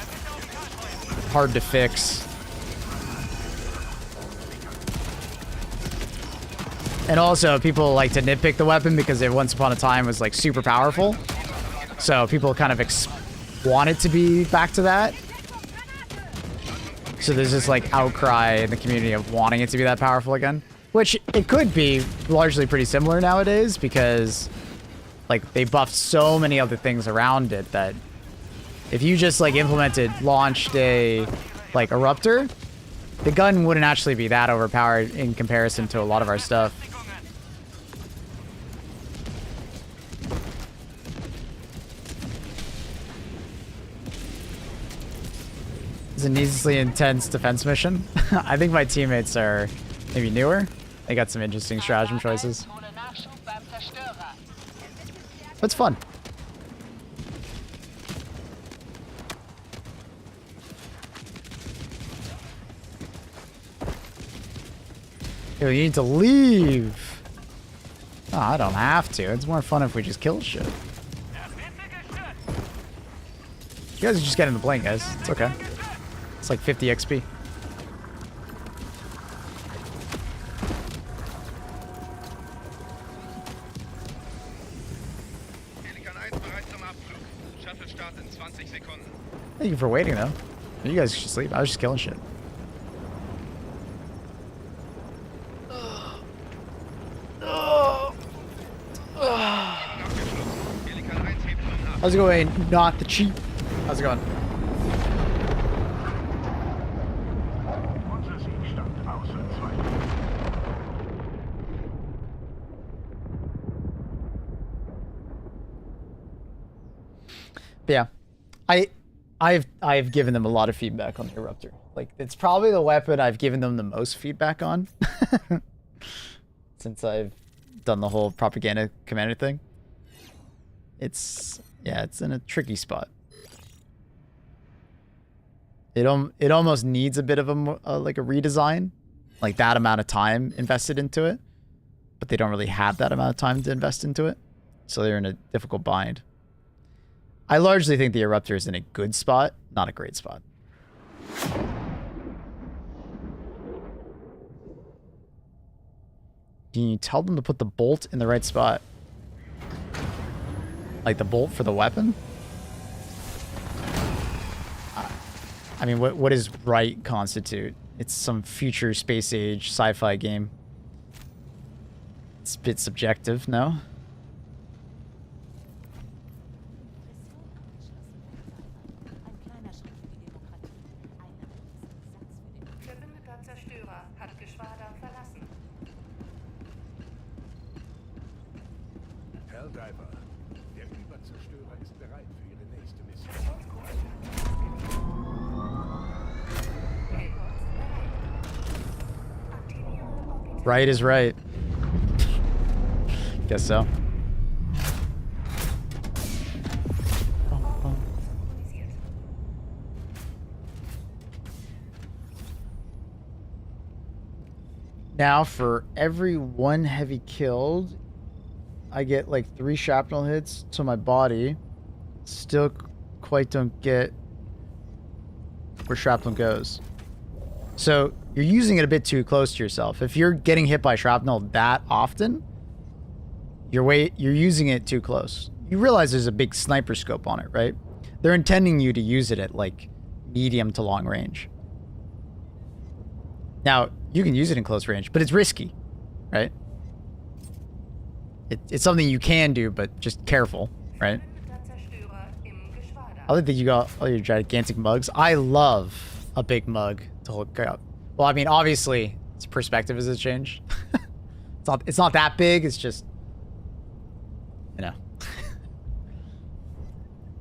hard to fix. And also, people like to nitpick the weapon because it once upon a time was like super powerful. So people kind of want it to be back to that. So there's this like outcry in the community of wanting it to be that powerful again. Which it could be largely pretty similar nowadays because like they buffed so many other things around it that if you just like launched a like Eruptor, the gun wouldn't actually be that overpowered in comparison to a lot of our stuff. It's a needlessly intense defense mission. I think my teammates are maybe newer. They got some interesting stratagem choices. It's fun. Yo, you need to leave. Oh, I don't have to. It's more fun if we just kill shit. You guys are just getting the blink, guys. It's okay. It's like 50 XP. Thank you for waiting, though. You guys should sleep. I was just killing shit. How's it going? Not the cheap. How's it going? Yeah, I've given them a lot of feedback on the Eruptor. Like, it's probably the weapon I've given them the most feedback on since I've done the whole propaganda commander thing. It's Yeah, it's in a tricky spot. It almost needs a bit of like a redesign, like that amount of time invested into it, but they don't really have that amount of time to invest into it, so they're in a difficult bind. I largely think the Eruptor is in a good spot, not a great spot. Can you tell them to put the bolt in the right spot? Like the bolt for the weapon? I mean, what does right constitute? It's some future space age sci-fi game. It's a bit subjective, no? Helldiver, der Überzerstörer ist bereit für Ihre nächste Mission. Right is right. Guess so. Now, for every one heavy killed, I get like 3 shrapnel hits to my body. Still quite don't get where shrapnel goes. So you're using it a bit too close to yourself. If you're getting hit by shrapnel that often, you're using it too close. You realize there's a big sniper scope on it, right? They're intending you to use it at like medium to long range. Now, you can use it in close range, but it's risky, right? It's something you can do, but just careful, right? I like that you got all your gigantic mugs. I love a big mug to hook up. Well, I mean, obviously, its perspective has changed. It's not that big. It's just, you know.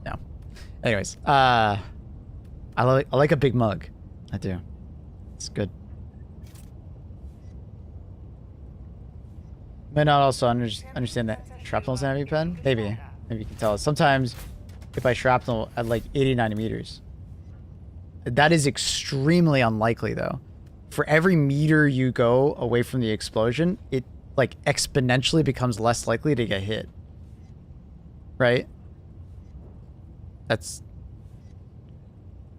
No. Anyways, I like a big mug. I do. It's good. May not also understand that shrapnel's an heavy pen. Maybe you can tell us. Sometimes if I shrapnel at like 80, 90 meters. That is extremely unlikely though. For every meter you go away from the explosion, it like exponentially becomes less likely to get hit. Right?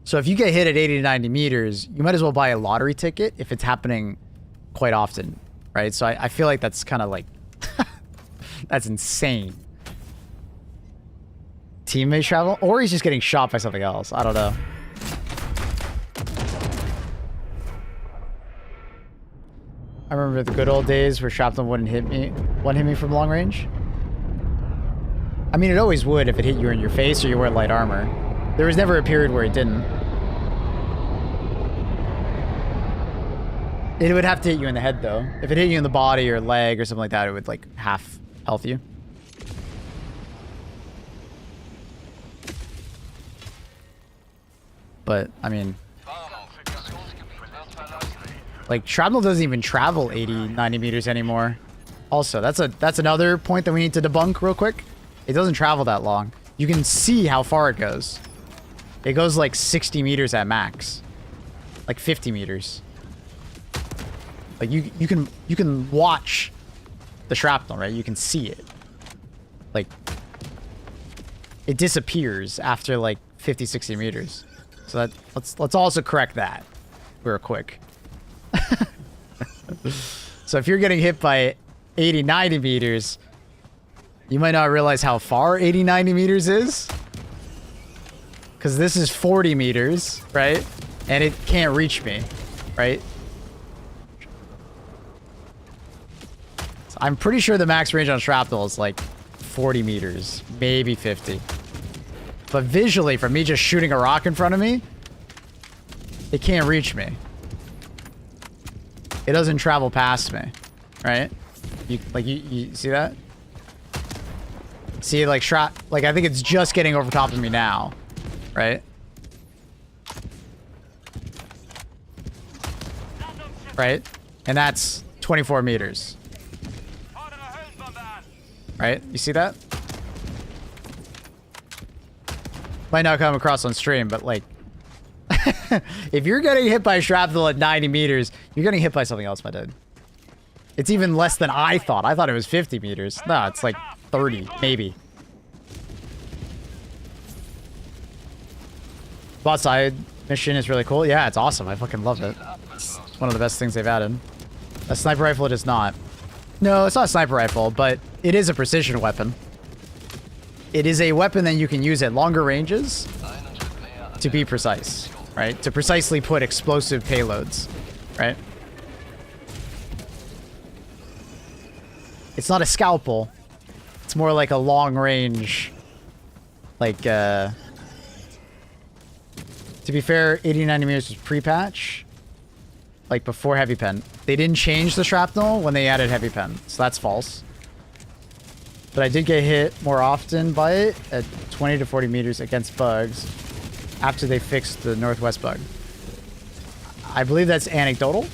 So if you get hit at 80 to 90 meters, you might as well buy a lottery ticket if it's happening quite often. Right? So I feel like that's kind of like... that's insane. Teammate travel? Or he's just getting shot by something else. I don't know. I remember the good old days where shrapnel wouldn't hit me from long range. I mean, it always would if it hit you in your face or you wear light armor. There was never a period where it didn't. It would have to hit you in the head, though. If it hit you in the body or leg or something like that, it would, like, half health you. But, I mean... like, shrapnel doesn't even travel 80, 90 meters anymore. Also, that's another point that we need to debunk real quick. It doesn't travel that long. You can see how far it goes. It goes, like, 60 meters at max. Like, 50 meters. Like you can watch the shrapnel, right? You can see it. Like it disappears after like 50, 60 meters. So that let's also correct that real quick. So if you're getting hit by 80, 90 meters, you might not realize how far 80, 90 meters is. Because this is 40 meters, right? And it can't reach me, right? I'm pretty sure the max range on shrapnel is like 40 meters, maybe 50. But visually, from me just shooting a rock in front of me, it can't reach me. It doesn't travel past me, right? You see that? See, like I think it's just getting over top of me now, right? Right? And that's 24 meters. Right? You see that? Might not come across on stream, but like, if you're getting hit by shrapnel at 90 meters, you're getting hit by something else, my dude. It's even less than I thought. I thought it was 50 meters. No, it's like 30, maybe. Bot side mission is really cool. Yeah, it's awesome. I fucking love it. It's one of the best things they've added. A sniper rifle it is not. No, it's not a sniper rifle, but it is a precision weapon. It is a weapon that you can use at longer ranges to be precise, right? To precisely put explosive payloads, right? It's not a scalpel. It's more like a long range, like, to be fair, 80-90 meters was pre-patch, like before heavy pen. They didn't change the shrapnel when they added heavy pen, so that's false. But I did get hit more often by it at 20 to 40 meters against bugs after they fixed the northwest bug. I believe that's anecdotal,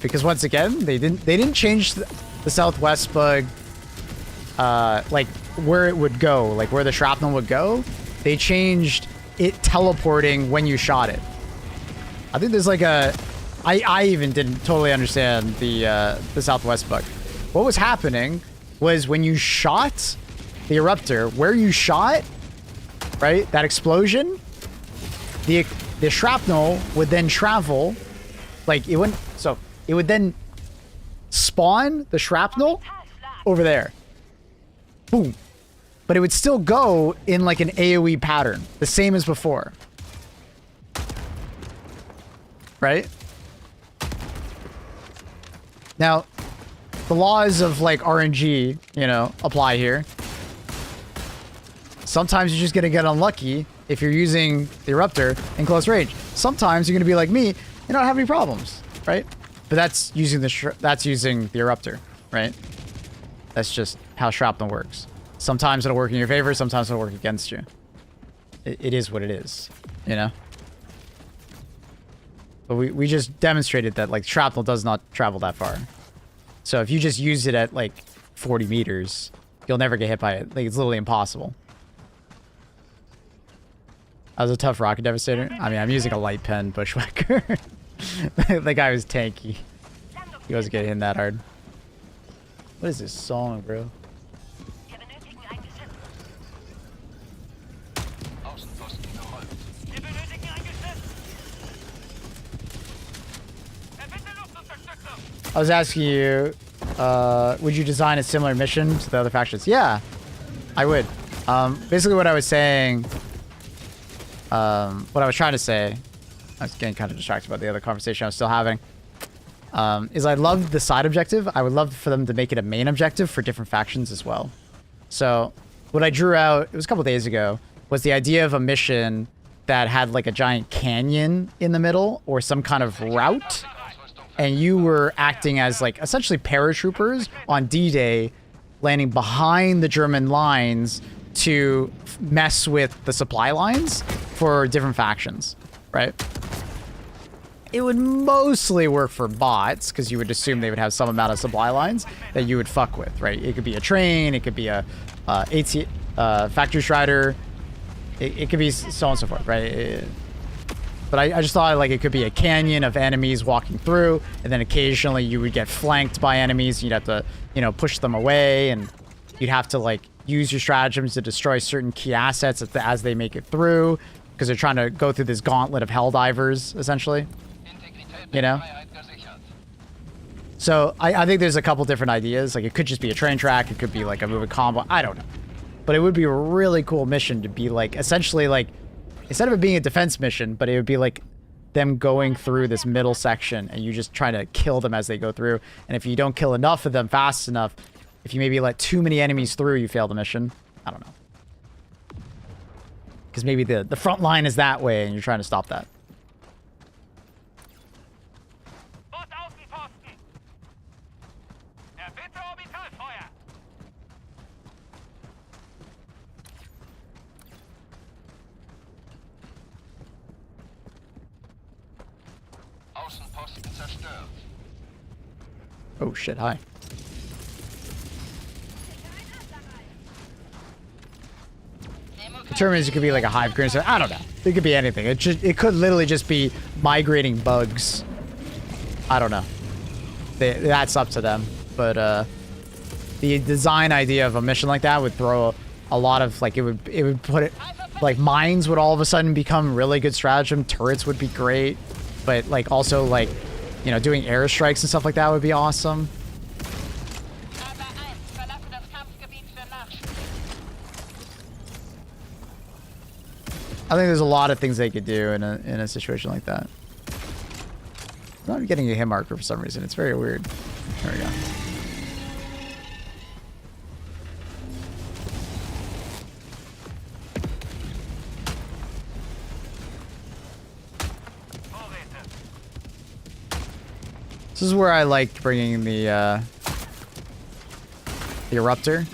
because once again, they didn't change the southwest bug, like where it would go, like where the shrapnel would go. They changed it teleporting when you shot it. I think there's like a... I even didn't totally understand the southwest bug. What was happening was when you shot the eruptor, where you shot, right, that explosion, the shrapnel would then travel, like it wouldn't... So it would then spawn the shrapnel over there. Boom. But it would still go in like an AoE pattern, the same as before. Right? Now, the laws of like RNG, you know, apply here. Sometimes you're just gonna get unlucky if you're using the eruptor in close range. Sometimes you're gonna be like me and not have any problems, right? But that's using the eruptor, right? That's just how shrapnel works. Sometimes it'll work in your favor, sometimes it'll work against you. It is what it is, you know? But we just demonstrated that, like, shrapnel does not travel that far. So if you just use it at, like, 40 meters, you'll never get hit by it. Like, it's literally impossible. That was a tough rocket devastator. I mean, I'm using a light pen bushwhacker. The guy was tanky. He wasn't getting hit that hard. What is this song, bro? I was asking you, would you design a similar mission to the other factions? Yeah, I would. Basically what I was saying, what I was trying to say, I was getting kind of distracted by the other conversation I was still having, is I loved the side objective. I would love for them to make it a main objective for different factions as well. So what I drew out, it was a couple days ago, was the idea of a mission that had like a giant canyon in the middle or some kind of route. And you were acting as like essentially paratroopers on D-Day, landing behind the German lines to mess with the supply lines for different factions, right? It would mostly work for bots because you would assume they would have some amount of supply lines that you would fuck with, right? It could be a train, it could be a factory strider, it could be so on and so forth, right? But I just thought like it could be a canyon of enemies walking through, and then occasionally you would get flanked by enemies. You'd have to, you know, push them away, and you'd have to like use your stratagems to destroy certain key assets as they make it through, because they're trying to go through this gauntlet of helldivers, essentially. You know? So I think there's a couple different ideas. Like it could just be a train track, it could be like a moving combo. I don't know. But it would be a really cool mission to be like, essentially like, instead of it being a defense mission, but it would be like them going through this middle section and you just trying to kill them as they go through. And if you don't kill enough of them fast enough, if you maybe let too many enemies through, you fail the mission. I don't know. Because maybe the front line is that way and you're trying to stop that. Oh shit, hi. determines it could be like a hive grid. So I don't know. It could be anything. It could literally just be migrating bugs. I don't know. That's up to them. But the design idea of a mission like that would throw a lot of like it would put it like mines would all of a sudden become really good stratagem. Turrets would be great, but like also like, you know, doing airstrikes and stuff like that would be awesome. I think there's a lot of things they could do in a situation like that. I'm not getting a hit marker for some reason. It's very weird. There we go. This is where I liked bringing the Eruptor.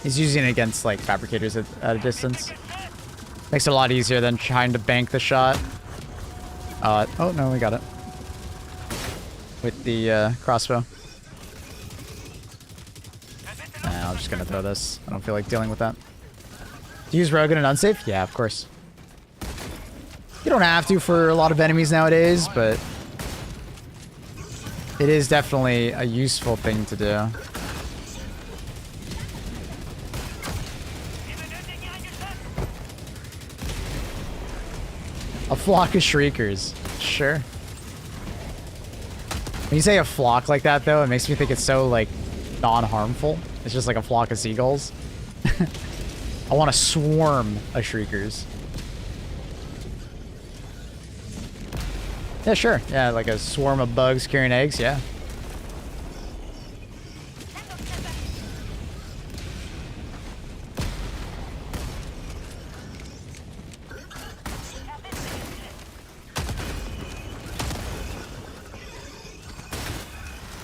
He's using it against like fabricators at a distance. Makes it a lot easier than trying to bank the shot. Oh no, we got it. With the crossbow. Nah, I'm just gonna throw this. I don't feel like dealing with that. Do you use Rogue in an unsafe? Yeah, of course. You don't have to for a lot of enemies nowadays, but it is definitely a useful thing to do. A flock of shriekers. Sure. When you say a flock like that, though, it makes me think it's so, like, non-harmful. It's just like a flock of seagulls. I want a swarm of shriekers. Yeah, sure. Yeah, like a swarm of bugs carrying eggs, yeah.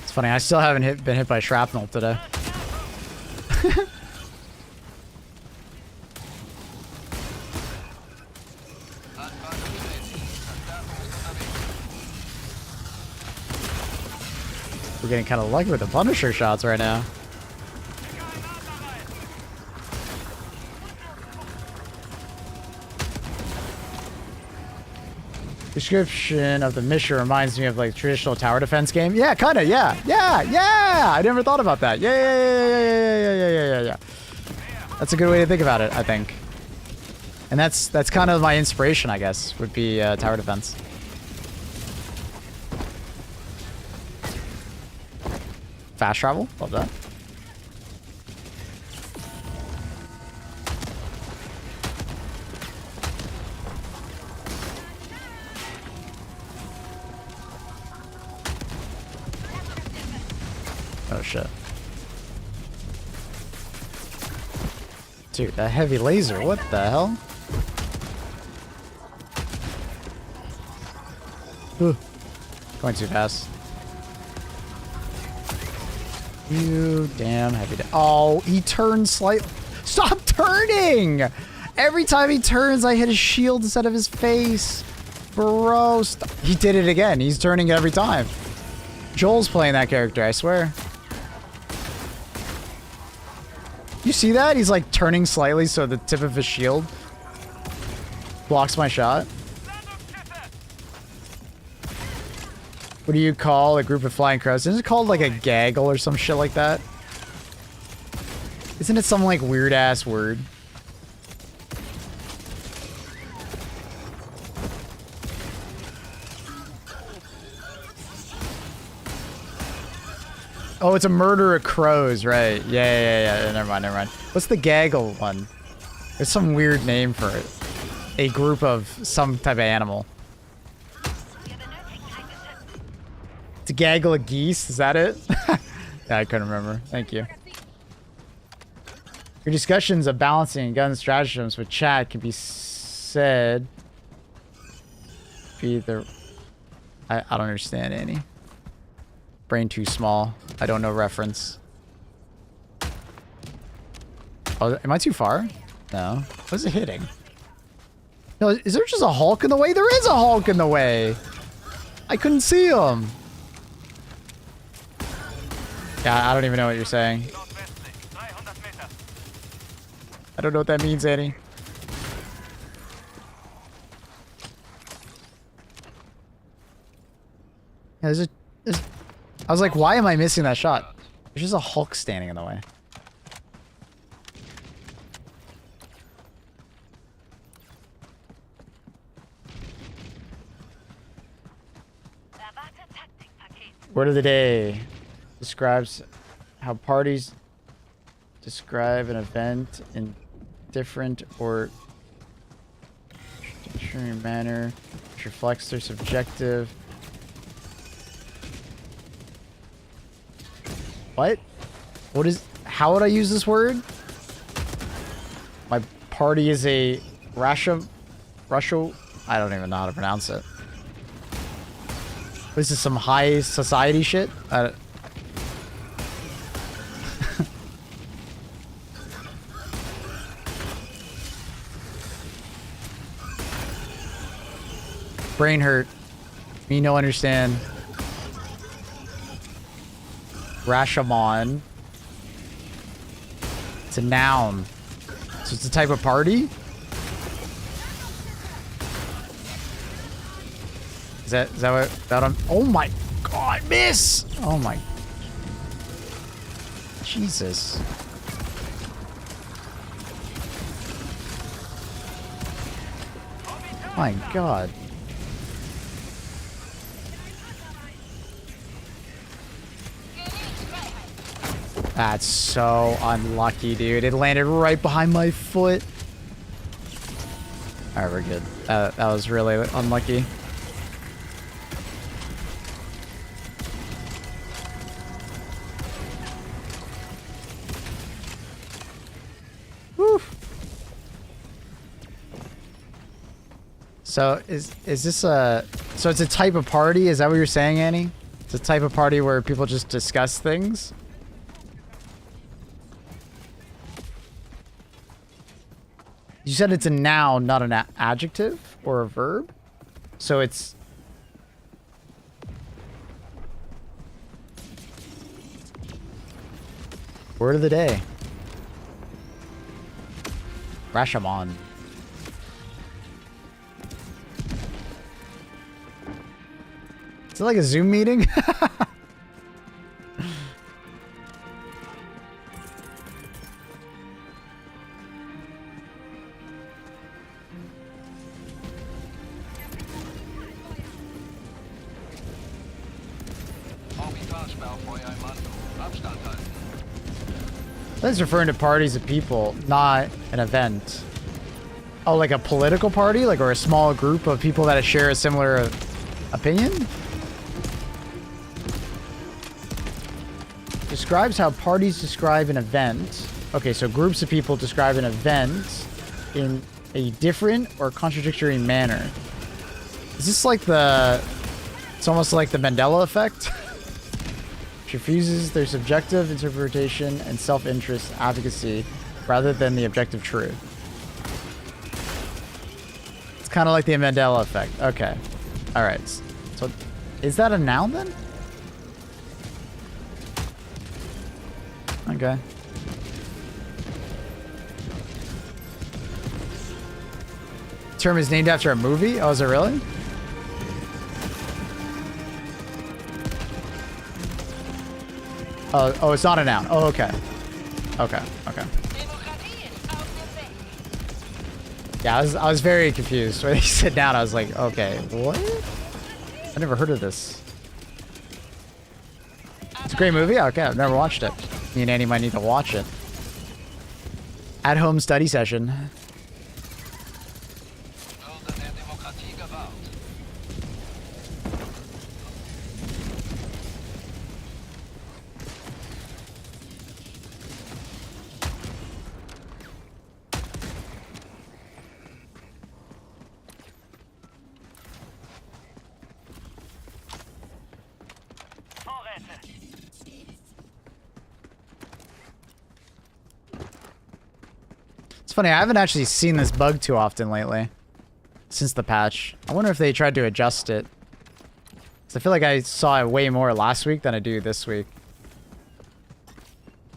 It's funny, I still haven't been hit by shrapnel today. We're getting kind of lucky with the Punisher shots right now. Description of the mission reminds me of like traditional tower defense game. Yeah, kind of. Yeah. I never thought about that. Yeah. That's a good way to think about it, I think. And that's kind of my inspiration, I guess, would be tower defense. Fast travel, love that. Oh shit. Dude, that heavy laser, what the hell? Ugh. Going too fast. You damn heavy. Oh, he turns slightly. Stop turning! Every time he turns, I hit a shield instead of his face. Bro, stop. He did it again. He's turning every time. Joel's playing that character, I swear. You see that? He's like turning slightly so the tip of his shield blocks my shot. What do you call a group of flying crows? Isn't it called like a gaggle or some shit like that? Isn't it some like weird ass word? Oh, it's a murder of crows, right? Yeah. Never mind. What's the gaggle one? There's some weird name for it. A group of some type of animal. It's a gaggle of geese, is that it? Yeah, I couldn't remember. Thank you. Your discussions of balancing gun stratagems with chat can be said be the... I don't understand any. Brain too small. I don't know reference. Oh, am I too far? No. What is it hitting? No, is there just a Hulk in the way? There is a Hulk in the way. I couldn't see him. Yeah, I don't even know what you're saying. I don't know what that means, Annie. Yeah, I was like, why am I missing that shot? There's just a Hulk standing in the way. Word of the day describes how parties describe an event in different or manner which reflects their subjective. What? What is... How would I use this word? My party is a Russia... I don't even know how to pronounce it. This is some high society shit? Brain hurt. Me no understand. Rashomon. It's a noun. So it's a type of party? Is that what that I'm... Oh my god, miss! Oh my... Jesus. My god. That's so unlucky, dude. It landed right behind my foot. Alright, we're good. That was really unlucky. Woo. So is this a... So it's a type of party? Is that what you're saying, Annie? It's a type of party where people just discuss things? You said it's a noun, not an adjective or a verb? So it's... Word of the day. Rashomon. Is it like a Zoom meeting? That's referring to parties of people, not an event. Oh, like a political party? Like, or a small group of people that share a similar opinion? Describes how parties describe an event. Okay, so groups of people describe an event in a different or contradictory manner. Is this like the... It's almost like the Mandela effect? Refuses their subjective interpretation and self-interest advocacy rather than the objective truth. It's kind of like the Mandela effect. Okay. All right. So is that a noun then? Okay. Term is named after a movie? Oh, is it really? Oh, it's not a noun. Oh, okay. Okay, okay. Yeah, I was very confused. When he said noun, I was like, okay, what? I never heard of this. It's a great movie? Okay, I've never watched it. Me and Annie might need to watch it. At-home study session. It's funny, I haven't actually seen this bug too often lately. Since the patch. I wonder if they tried to adjust it. 'Cause I feel like I saw it way more last week than I do this week.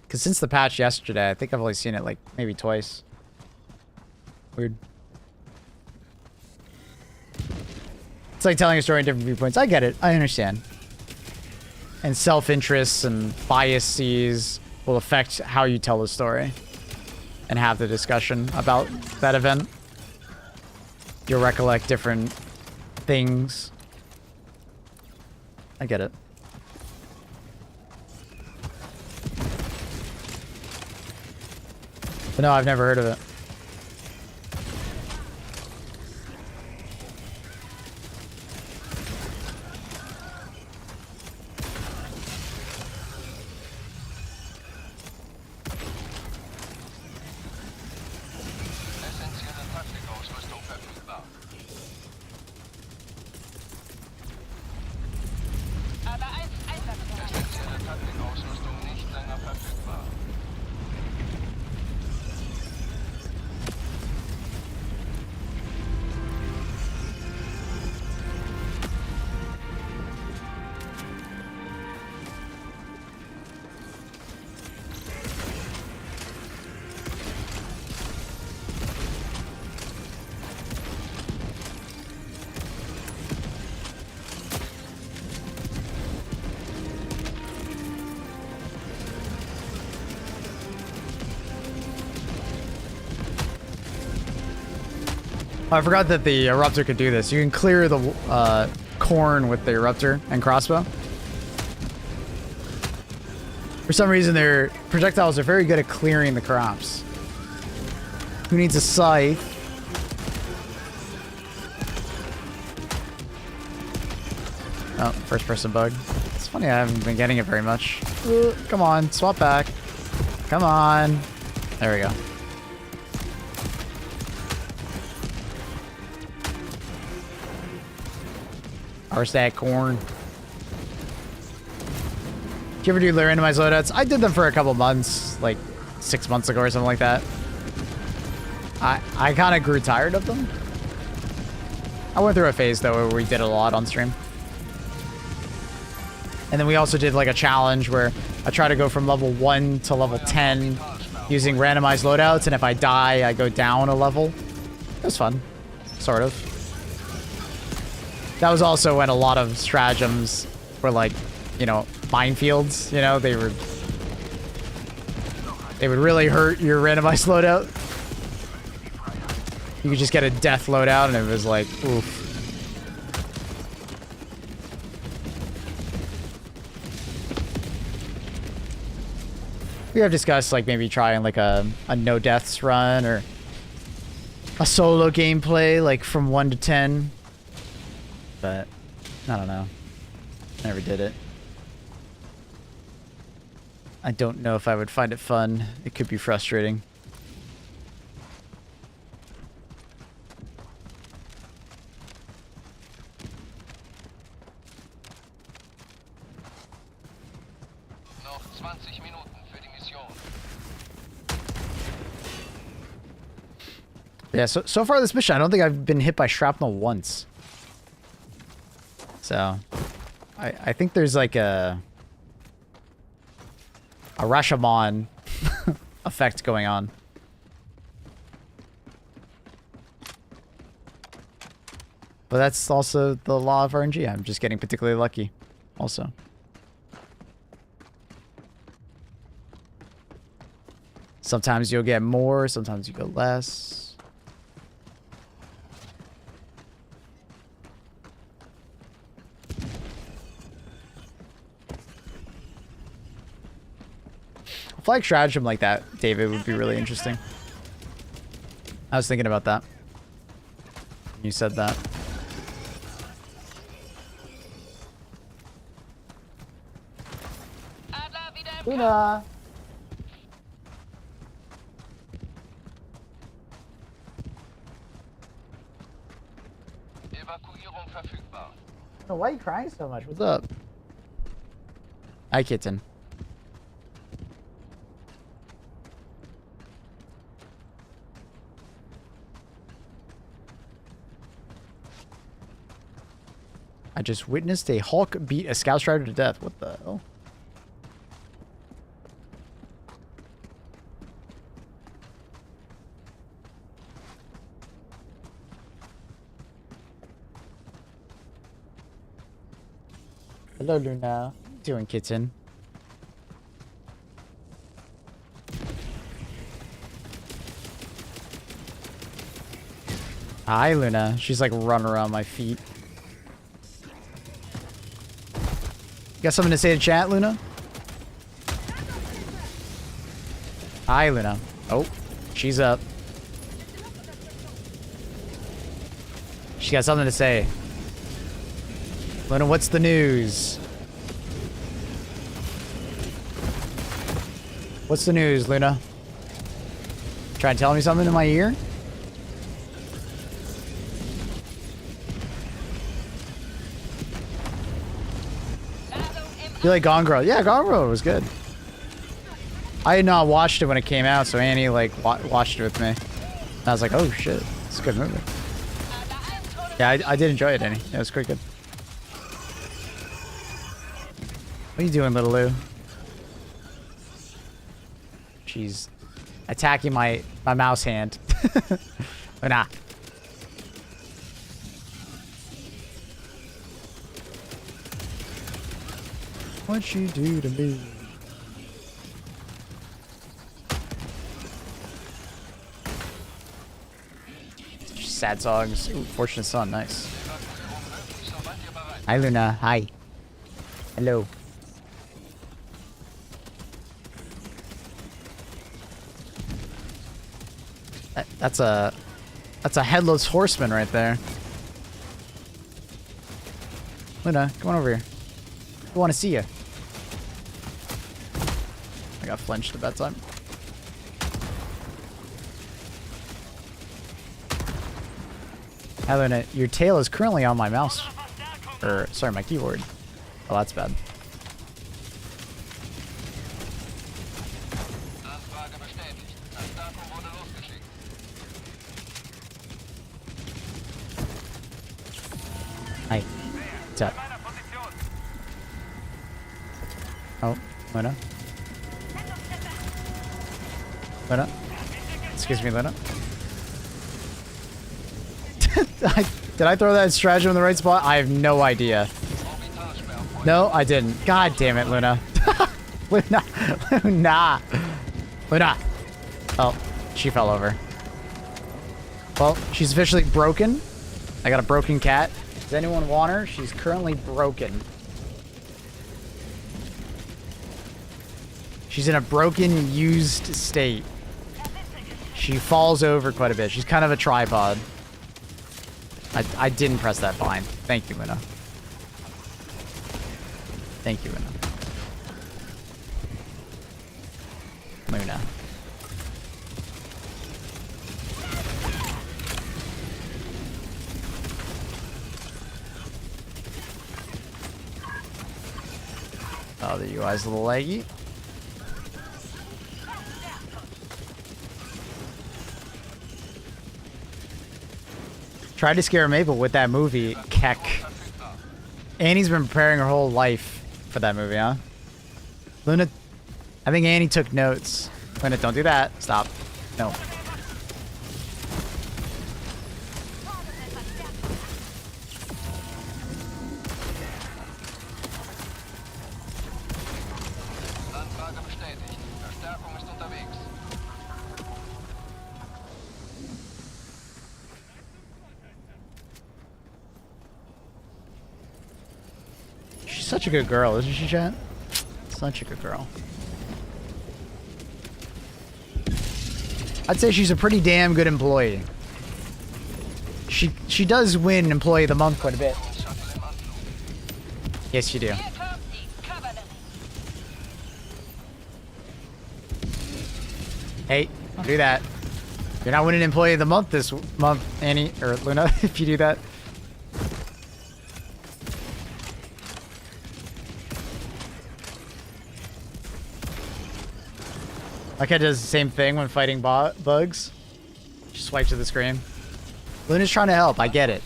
Because since the patch yesterday, I think I've only seen it like maybe twice. Weird. It's like telling a story in different viewpoints. I get it. I understand. And self-interests and biases will affect how you tell the story and have the discussion about that event. You'll recollect different things. I get it. But no, I've never heard of it. Essentielle Taktikausrüstung verfügbar. Essentielle Taktikausrüstung nicht länger verfügbar. I forgot that the eruptor could do this. You can clear the corn with the eruptor and crossbow. For some reason, their projectiles are very good at clearing the crops. Who needs a scythe? Oh, first person bug. It's funny, I haven't been getting it very much. Come on, swap back. Come on. There we go. Or stack corn. Did you ever do randomized loadouts? I did them for a couple months, like 6 months ago or something like that. I kind of grew tired of them. I went through a phase though where we did a lot on stream. And then we also did like a challenge where I try to go from level 1 to level 10 using randomized loadouts, and if I die, I go down a level. It was fun. Sort of. That was also when a lot of stratagems were like, you know, minefields, you know, they would really hurt your randomized loadout. You could just get a death loadout and it was like, oof. We have discussed like maybe trying like a no deaths run or a solo gameplay like from 1 to 10. But I don't know. Never did it. I don't know if I would find it fun. It could be frustrating. Noch 20 Minuten für die Mission. Yeah, so far this mission, I don't think I've been hit by shrapnel once. So, I think there's like a Rashomon effect going on. But that's also the law of RNG. I'm just getting particularly lucky also. Sometimes you'll get more, sometimes you go less. Flag stratagem like that, David, would be really interesting. I was thinking about that. You said that. Luna! Evakuierung verfügbar. Oh, why are you crying so much? What's up? Hi, kitten. I just witnessed a Hulk beat a Scout Strider to death. What the hell? Hello, Luna. What you doing, kitten? Hi, Luna. She's like running around my feet. Got something to say to chat, Luna? Hi, Luna. Oh, she's up. She got something to say. Luna, what's the news? What's the news, Luna? Trying to tell me something in my ear? You like Gone Girl? Yeah, Gone Girl was good. I had not watched it when it came out, so Annie like watched it with me. And I was like, oh shit, it's a good movie. Yeah, I did enjoy it, Annie. Yeah, it was quite good. What are you doing, little Lou? She's attacking my mouse hand. Or not. What'd you do to me? Sad songs. Ooh, Fortunate Son, nice. Hi, Luna. Hi. Hello. That's a headless horseman right there. Luna, come on over here. I want to see you. I got flinched at that time. Hi, Luna. Your tail is currently on my mouse. Or, sorry, my keyboard. Oh, that's bad. Hi. What's up? Oh, Luna. Luna. Excuse me, Luna. Did I throw that stratagem in the right spot? I have no idea. No, I didn't. God damn it, Luna. Luna. Luna. Luna. Oh, she fell over. Well, she's officially broken. I got a broken cat. Does anyone want her? She's currently broken. She's in a broken, used state. She falls over quite a bit. She's kind of a tripod. I didn't press that bind. Thank you, Luna. Thank you, Luna. Luna. Oh, the UI's a little laggy. Tried to scare Maple with that movie, Keck. Annie's been preparing her whole life for that movie, huh? Luna, I think Annie took notes. Luna, don't do that. Stop. No. She's such a good girl, isn't she, chat? Such a good girl. I'd say she's a pretty damn good employee. She does win Employee of the Month quite a bit. Yes, you do. Hey, don't do that. You're not winning Employee of the Month this month, Annie, or Luna, if you do that. My cat does the same thing when fighting bugs. She swipes to the screen. Luna's trying to help, I get it.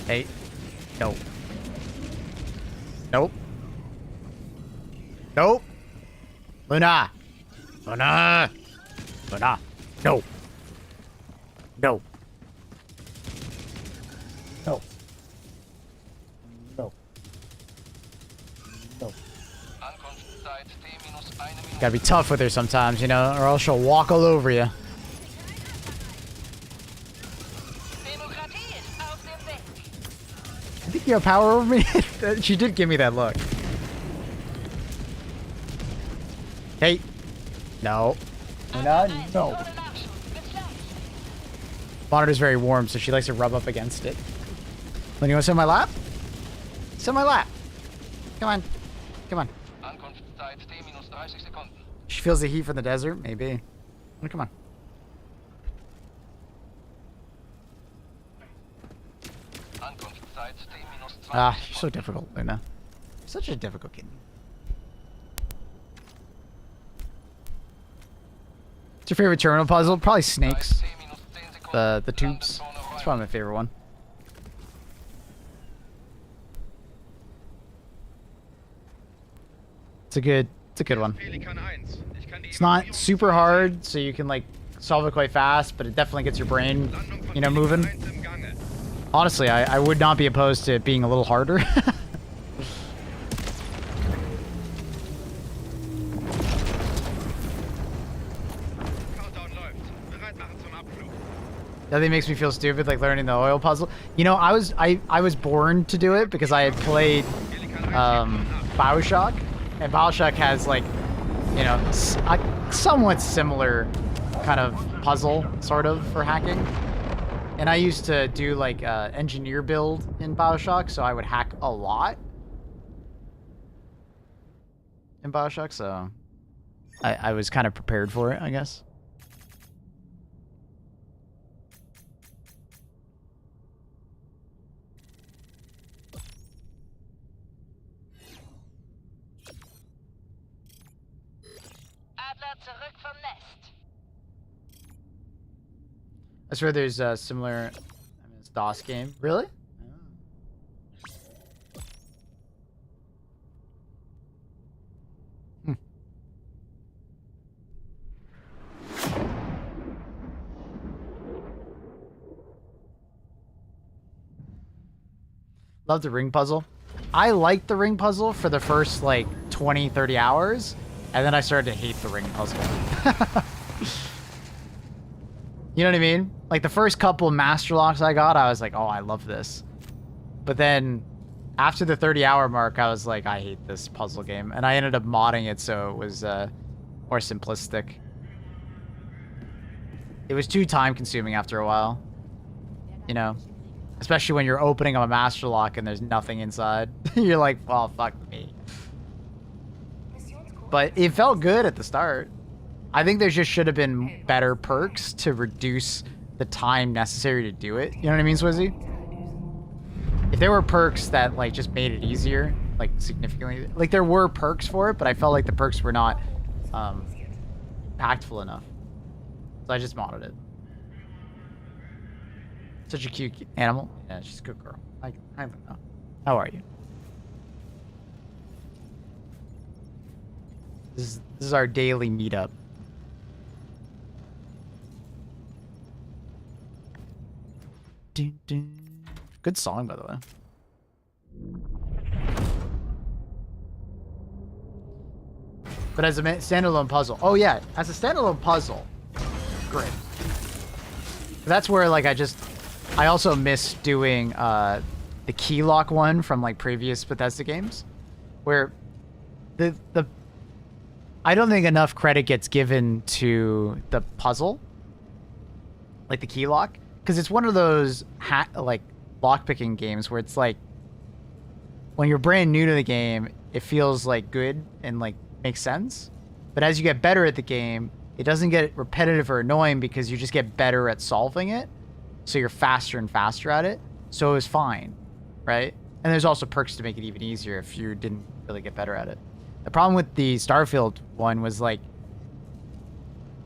Hey. Nope. Nope. Nope. Luna. Luna. But nah. No. No. No. No. No. Gotta be tough with her sometimes, you know, or else she'll walk all over you. I think you have power over me. She did give me that look. Hey. No. No. Monitor's very warm, so she likes to rub up against it. When you want to sit on my lap? Sit on my lap. Come on. Come on. She feels the heat from the desert? Maybe. Oh, come on. Ah, you're so difficult, Luna. You're such a difficult kid. What's your favorite terminal puzzle? Probably snakes. The tubes. It's probably my favorite one. It's a good one. It's not super hard, so you can like solve it quite fast, but it definitely gets your brain, you know, moving. Honestly, I would not be opposed to it being a little harder. Nothing makes me feel stupid like learning the oil puzzle. You know, I was born to do it because I had played BioShock, and BioShock has like, you know, a somewhat similar kind of puzzle sort of for hacking. And I used to do like engineer build in BioShock, so I would hack a lot in BioShock, so I was kind of prepared for it, I guess. I swear there's a similar it's DOS game. Really? Oh. Love the ring puzzle. I liked the ring puzzle for the first like 20, 30 hours, and then I started to hate the ring puzzle. You know what I mean? Like the first couple of master locks I got, I was like, oh, I love this. But then after the 30-hour mark, I was like, I hate this puzzle game. And I ended up modding it so it was more simplistic. It was too time consuming after a while. You know? Especially when you're opening a master lock and there's nothing inside. You're like, well, fuck me. But it felt good at the start. I think there just should have been better perks to reduce the time necessary to do it. You know what I mean, Swizzy? If there were perks that like just made it easier, like significantly, like there were perks for it, but I felt like the perks were not impactful enough. So I just modded it. Such a cute animal. Yeah, she's a good girl. I don't know. How are you? This is our daily meetup. Dun, dun. Good song, by the way. But as a standalone puzzle, oh yeah, as a standalone puzzle, great. That's where like I also miss doing the key lock one from like previous Bethesda games, where the I don't think enough credit gets given to the puzzle, like the key lock. Because it's one of those like lockpicking games where it's like when you're brand new to the game, it feels like good and like makes sense. But as you get better at the game, it doesn't get repetitive or annoying because you just get better at solving it. So you're faster and faster at it. So it was fine, right? And there's also perks to make it even easier if you didn't really get better at it. The problem with the Starfield one was like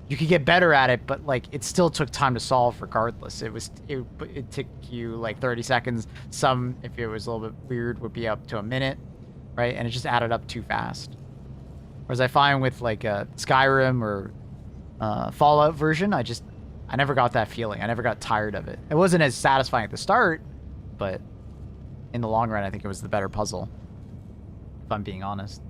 you could get better at it, but like it still took time to solve regardless. It took you like 30 seconds. Some, if it was a little bit weird, would be up to a minute, right? And it just added up too fast. Whereas I find with like Skyrim or Fallout version, I never got that feeling. I never got tired of it. It wasn't as satisfying at the start, but in the long run, I think it was the better puzzle, if I'm being honest.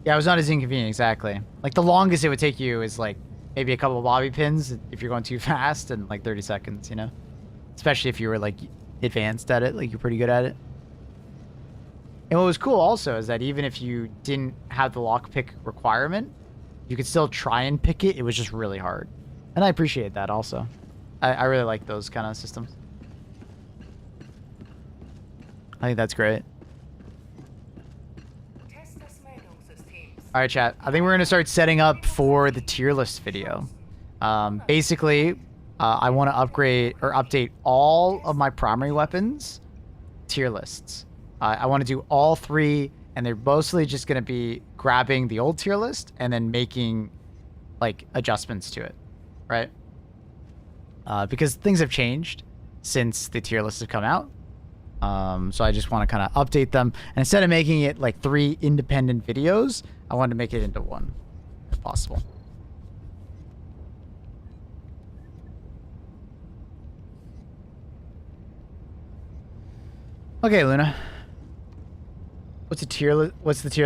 Yeah, it was not as inconvenient, exactly. Like, the longest it would take you is, like, maybe a couple of bobby pins if you're going too fast, and, like, 30 seconds, you know? Especially if you were, like, advanced at it, like, you're pretty good at it. And what was cool also is that even if you didn't have the lockpick requirement, you could still try and pick it. It was just really hard. And I appreciate that also. I really like those kind of systems. I think that's great. All right, chat. I think we're going to start setting up for the tier list video. Basically, I want to upgrade or update all of my primary weapons tier lists. I want to do all 3, and they're mostly just going to be grabbing the old tier list and then making, like, adjustments to it, right? Because things have changed since the tier lists have come out. So I just want to kind of update them. And instead of making it like 3 independent videos, I wanted to make it into 1, if possible. Okay, Luna. What's the tier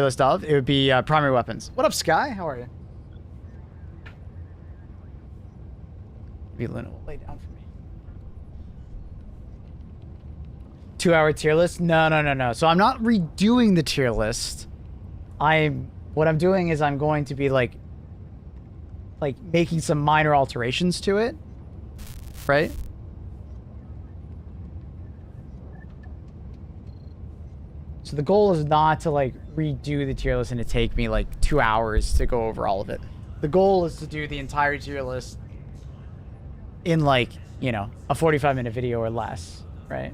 list of? It would be primary weapons. What up, Sky? How are you? Maybe Luna will lay down for me. 2-hour tier list? No. So I'm not redoing the tier list. What I'm doing is I'm going to be like making some minor alterations to it, right? So the goal is not to like redo the tier list and to take me like 2 hours to go over all of it. The goal is to do the entire tier list in like, you know, a 45-minute video or less, right?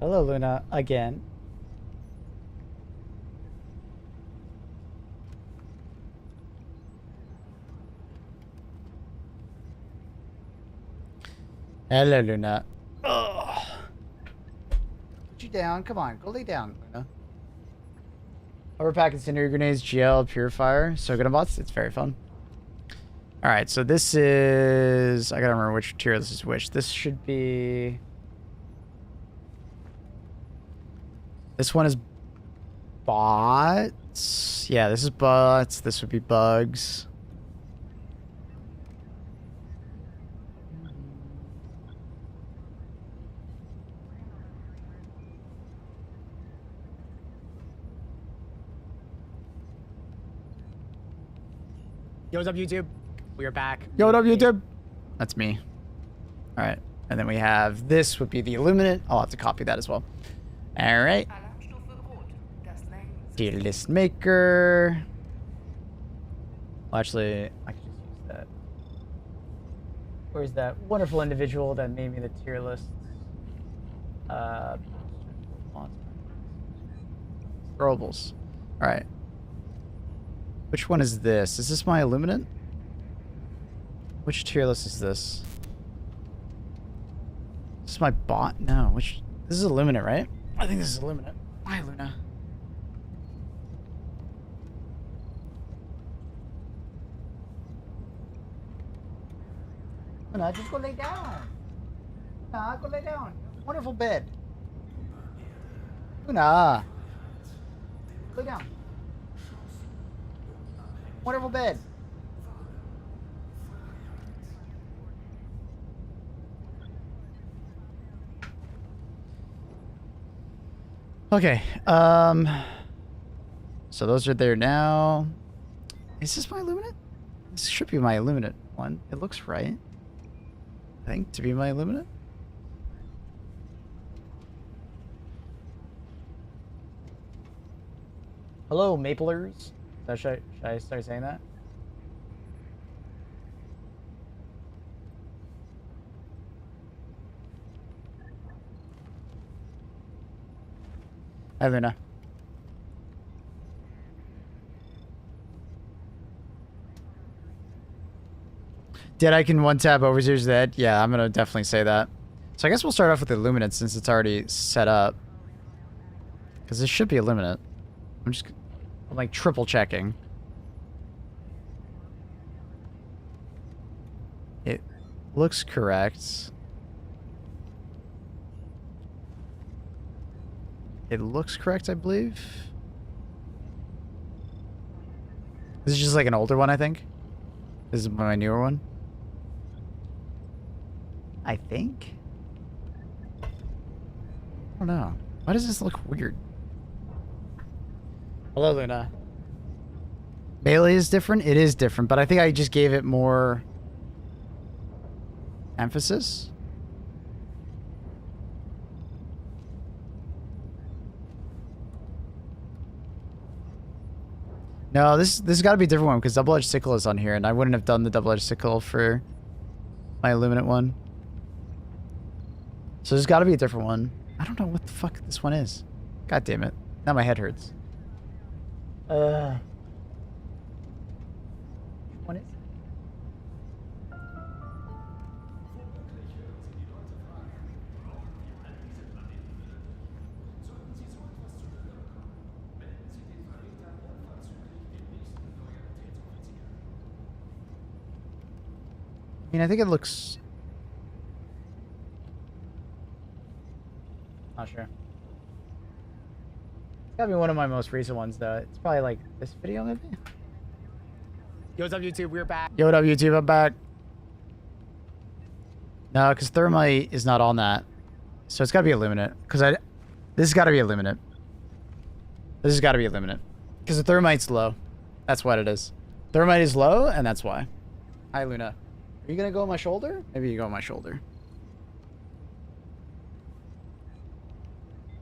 Hello, Luna, again. Hello, Luna. Ugh. Put you down. Come on, go lay down, Luna. Overpack incendiary grenades, GL, purifier, Sogoda bots. It's very fun. All right, so this is... I gotta remember which tier this is which. This should be... This one is bots. Yeah, this is bots. This would be bugs. Yo, what's up, YouTube? We are back. Yo, what up, YouTube? That's me. All right. And then we have this would be the Illuminate. I'll have to copy that as well. All right. Tier list maker. Well, actually, I can just use that. Where's that wonderful individual that made me the tier list? Throwables. All right. Which one is this? Is this my Illuminant? Which tier list is this? This is my bot? No, which... This is Illuminant, right? I think this is Illuminant. Why, Luna? Luna, just go lay down. Luna, go lay down. Wonderful bed. Luna. Lay down. Wonderful bed. Okay, so those are there now. Is this my Illuminate? This should be my Illuminate one. It looks right. I think to be my Illuminate. Hello, Maplers. Should I start saying that? Hi, Luna. Did I can one tap Overseer's Dead? Yeah, I'm gonna definitely say that. So I guess we'll start off with the Illuminate since it's already set up. Because this should be Illuminate. I'm like triple checking. It looks correct. It looks correct, I believe. This is just like an older one, I think. This is my newer one. I think. I don't know. Why does this look weird? Hello, Luna. Melee is different? It is different, but I think I just gave it more emphasis. No, this has got to be a different one because double-edged sickle is on here, and I wouldn't have done the double-edged sickle for my Illuminate one. So there's got to be a different one. I don't know what the fuck this one is. God damn it. Now my head hurts. What is it? I mean, I think it looks... Not sure. It's gotta be one of my most recent ones, though. It's probably like this video, maybe? Yo, what's up, YouTube? We're back. Yo, what up, YouTube? I'm back. No, because Thermite is not on that. So it's gotta be Illuminate. Because this has gotta be Illuminate. This has gotta be Illuminate. Because the Thermite's low. That's what it is. Thermite is low, and that's why. Hi, Luna. Are you gonna go on my shoulder? Maybe you go on my shoulder.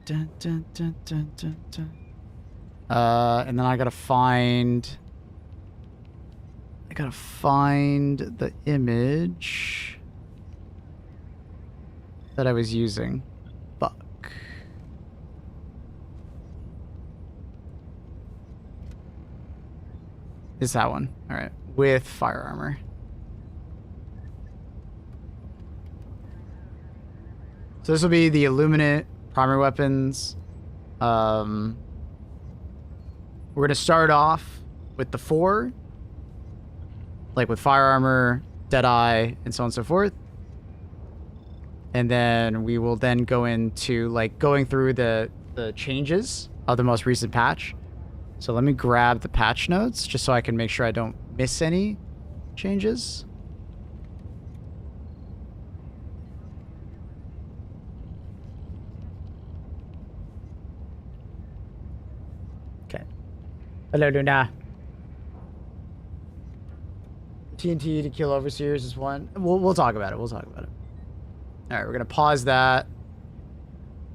Dun, dun, dun, dun, dun, dun. And then I gotta find the image that I was using. Fuck. It's that one. Alright. With fire armor. So this will be the Illuminate primary weapons. We're going to start off with the 4. Like with fire armor, Deadeye, and so on and so forth. And then we will then go into like going through the changes of the most recent patch. So let me grab the patch notes just so I can make sure I don't miss any changes. Hello, Luna. TNT to kill overseers is one. We'll talk about it. We'll talk about it. All right, we're gonna pause that.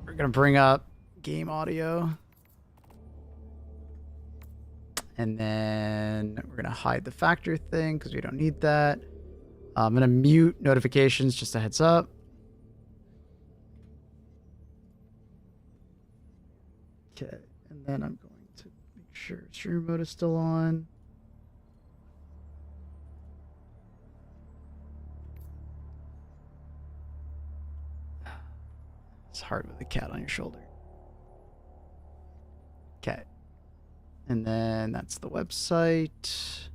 We're gonna bring up game audio, and then we're gonna hide the factor thing because we don't need that. I'm gonna mute notifications. Just a heads up. Okay, and then I'm going to make sure stream mode is still on. It's hard with a cat on your shoulder. Okay. And then that's the website.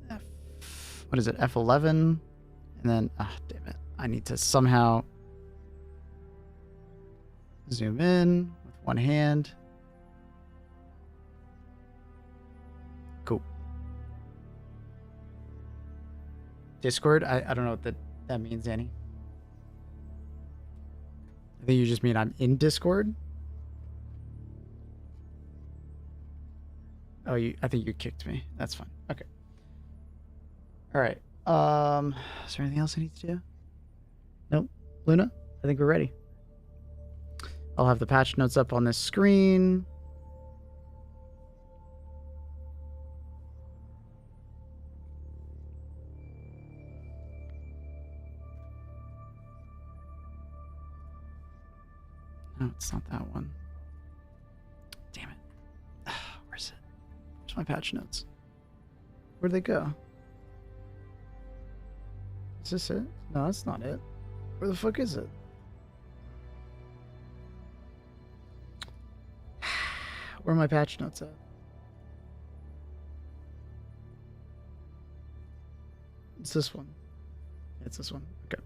What is it? F11. And then, damn it. I need to somehow zoom in with one hand. Cool. Discord? I don't know what that means, Annie. I think you just mean I'm in Discord. Oh, I think you kicked me. That's fine. Okay. All right. Is there anything else I need to do? Nope. Luna, I think we're ready. I'll have the patch notes up on this screen. No, it's not that one. Damn it. Where's it? Where's my patch notes? Where'd they go? Is this it? No, that's not it. Where the fuck is it? Where are my patch notes at? It's this one. It's this one. Okay.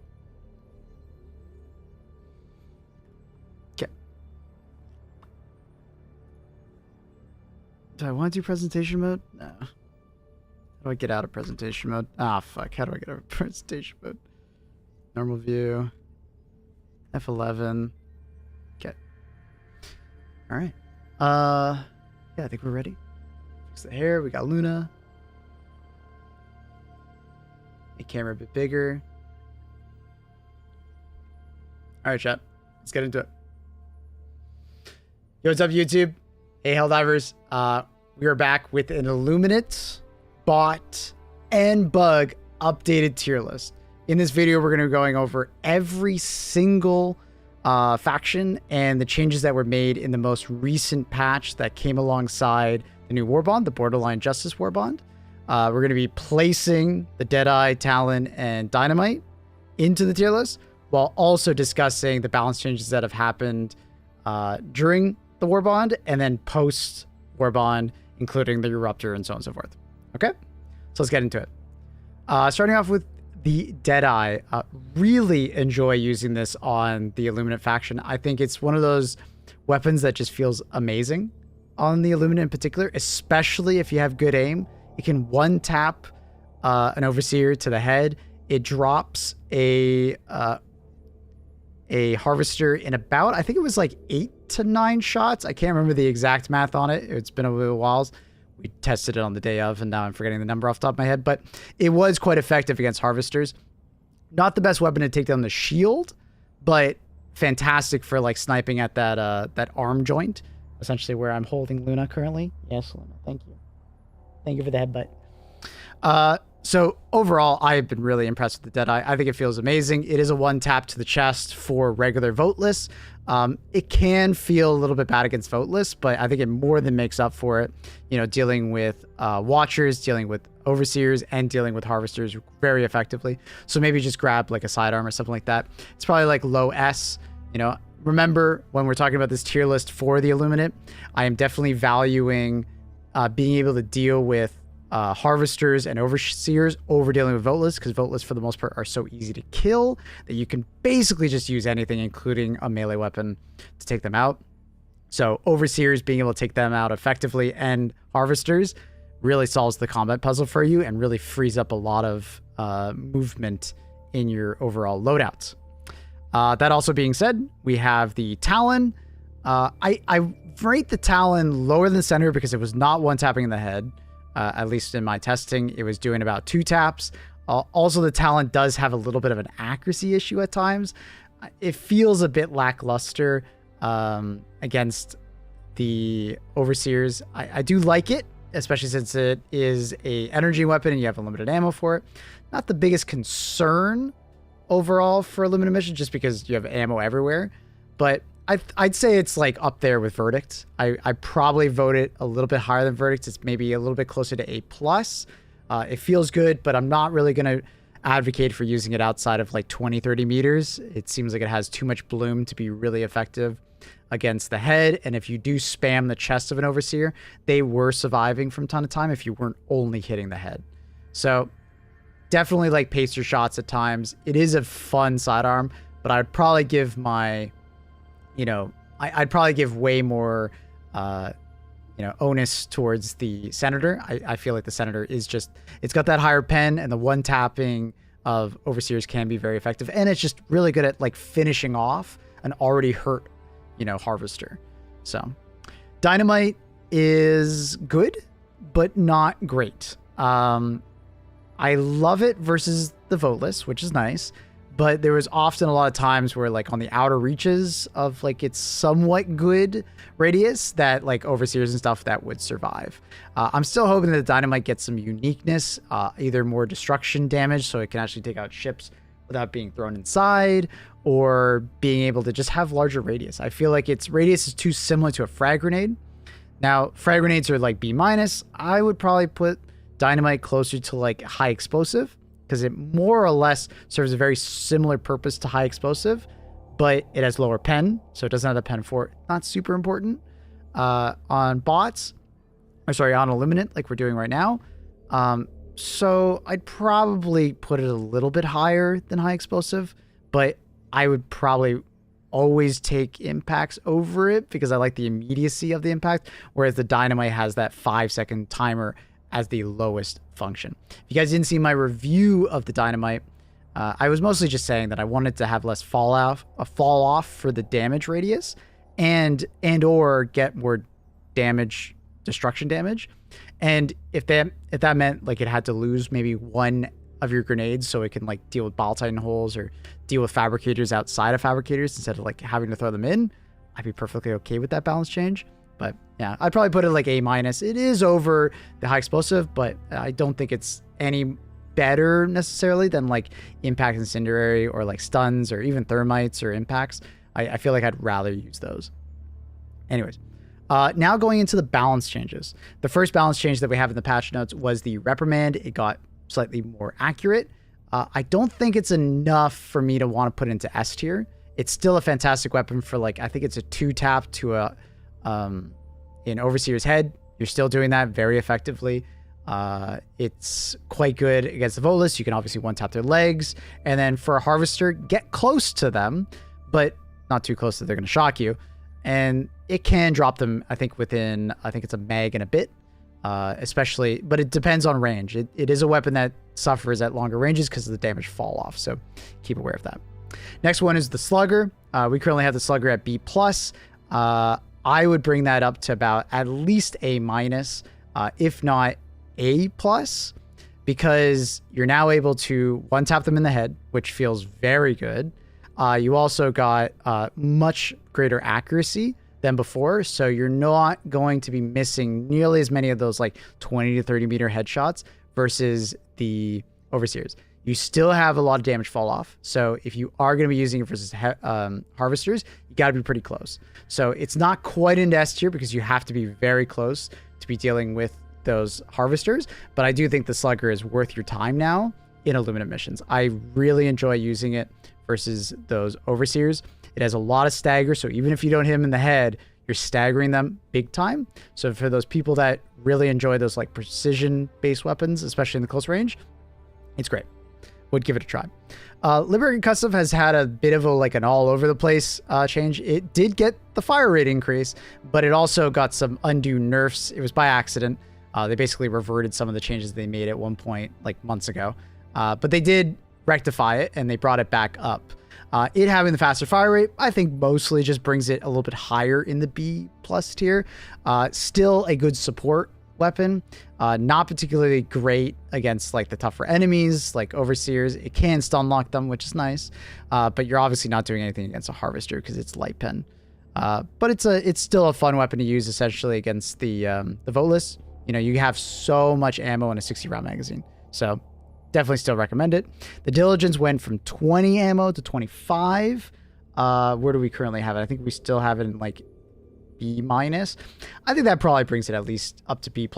Okay. Do I want to do presentation mode? No. How do I get out of presentation mode? Ah, fuck. How do I get out of presentation mode? Normal view. F11. Okay. All right. Yeah, I think we're ready. Fix the hair. We got Luna. Make camera a bit bigger. All right, chat. Let's get into it. Yo, what's up, YouTube? Hey, Helldivers. We are back with an Illuminate, bot, and bug updated tier list. In this video, we're going to be going over every single faction and the changes that were made in the most recent patch that came alongside the new Warbond, the Borderline Justice Warbond. We're going to be placing the Deadeye, Talon, and Dynamite into the tier list, while also discussing the balance changes that have happened during the Warbond and then post Warbond, including the Eruptor and so on and so forth. Okay, so let's get into it. Starting off with the Deadeye. Really enjoy using this on the Illuminate faction. I think it's one of those weapons that just feels amazing on the Illuminate in particular, especially if you have good aim. You can one tap an Overseer to the head. It drops a Harvester in about, I think it was like 8 to 9 shots. I can't remember the exact math on it. It's been a little while. We tested it on the day of, and now I'm forgetting the number off the top of my head, but it was quite effective against Harvesters. Not the best weapon to take down the shield, but fantastic for like sniping at that that arm joint, essentially where I'm holding Luna currently. Yes, Luna, thank you. Thank you for the headbutt. So overall, I have been really impressed with the Deadeye. I think it feels amazing. It is a one tap to the chest for regular voteless. It can feel a little bit bad against voteless, but I think it more than makes up for it. You know, dealing with Watchers, dealing with Overseers, and dealing with Harvesters very effectively. So maybe just grab like a sidearm or something like that. It's probably like low S. You know, remember when we're talking about this tier list for the Illuminate, I am definitely valuing being able to deal with Harvesters and Overseers over dealing with Voteless, because Voteless for the most part are so easy to kill that you can basically just use anything, including a melee weapon, to take them out. So Overseers being able to take them out effectively, and Harvesters really solves the combat puzzle for you and really frees up a lot of movement in your overall loadouts. That also being said, we have the Talon. I rate the Talon lower than the center because it was not one tapping in the head. At least in my testing, it was doing about 2 taps. Also, the Talon does have a little bit of an accuracy issue at times. It feels a bit lackluster against the Overseers. I do like it, especially since it is a energy weapon and you have unlimited ammo for it. Not the biggest concern overall for a limited mission, just because you have ammo everywhere. But I'd say it's like up there with Verdict. I probably vote it a little bit higher than Verdict. It's maybe a little bit closer to A+. It feels good, but I'm not really going to advocate for using it outside of like 20-30 meters. It seems like it has too much bloom to be really effective against the head. And if you do spam the chest of an Overseer, they were surviving from time to time if you weren't only hitting the head. So definitely like pacer shots at times. It is a fun sidearm, but I'd probably give my... You know, I'd probably give way more, onus towards the Senator. I feel like the Senator is just, it's got that higher pen, and the one tapping of Overseers can be very effective. And it's just really good at like finishing off an already hurt, Harvester. So Dynamite is good, but not great. I love it versus the voteless, which is nice. But there was often a lot of times where like on the outer reaches of like its somewhat good radius that like overseers and stuff that would survive. I'm still hoping that the dynamite gets some uniqueness, either more destruction damage so it can actually take out ships without being thrown inside, or being able to just have larger radius. I feel like its radius is too similar to a frag grenade. Now, frag grenades are like B-. I would probably put dynamite closer to like high explosive, because it more or less serves a very similar purpose to high explosive, but it has lower pen, so it doesn't have the pen for it. Not super important. On bots, or sorry, on Illuminate, like we're doing right now. So I'd probably put it a little bit higher than high explosive, but I would probably always take impacts over it because I like the immediacy of the impact, whereas the dynamite has that 5-second timer as the lowest function. If you guys didn't see my review of the dynamite, I was mostly just saying that I wanted to have less fall off for the damage radius and or get more damage, destruction damage. And if that meant like it had to lose maybe one of your grenades so it can like deal with ball titan holes or deal with fabricators outside of fabricators instead of like having to throw them in, I'd be perfectly okay with that balance change. But yeah, I'd probably put it like A-. It is over the high explosive, but I don't think it's any better necessarily than like impact incendiary or like stuns or even thermites or impacts. I feel like I'd rather use those. Anyways, now going into the balance changes. The first balance change that we have in the patch notes was the reprimand. It got slightly more accurate. I don't think it's enough for me to want to put into S tier. It's still a fantastic weapon for like, I think it's a 2-tap to a in Overseer's head. You're still doing that very effectively. It's quite good against the Volus. You can obviously 1-tap their legs. And then for a Harvester, get close to them, but not too close that they're going to shock you. And it can drop them, I think, within, I think it's a mag and a bit, especially, but it depends on range. It is a weapon that suffers at longer ranges because of the damage fall off. So keep aware of that. Next one is the Slugger. We currently have the Slugger at B+. I would bring that up to about at least A-, if not A+, because you're now able to 1-tap them in the head, which feels very good. You also got much greater accuracy than before, so you're not going to be missing nearly as many of those like 20 to 30 meter headshots versus the Overseers. You still have a lot of damage fall off, so if you are going to be using it versus Harvesters, you got to be pretty close. So it's not quite into S tier because you have to be very close to be dealing with those Harvesters, but I do think the Slugger is worth your time now in Illuminate missions. I really enjoy using it versus those Overseers. It has a lot of stagger, so even if you don't hit them in the head, you're staggering them big time. So for those people that really enjoy those like precision-based weapons, especially in the close range, it's great. Would give it a try. Liberated Custom has had a bit of a like an all over the place change. It did get the fire rate increase, but it also got some undue nerfs. It was by accident. They basically reverted some of the changes they made at one point like months ago. But they did rectify it and they brought it back up. It having the faster fire rate, I think mostly just brings it a little bit higher in the B+ tier. Still a good support weapon. Not particularly great against like the tougher enemies like Overseers. It can stun lock them, which is nice. But you're obviously not doing anything against a Harvester because it's light pen. But it's still a fun weapon to use essentially against the Volus. You know, you have so much ammo in a 60 round magazine. So definitely still recommend it. The Diligence went from 20 ammo to 25. Where do we currently have it? I think we still have it in like B-. I think that probably brings it at least up to B+.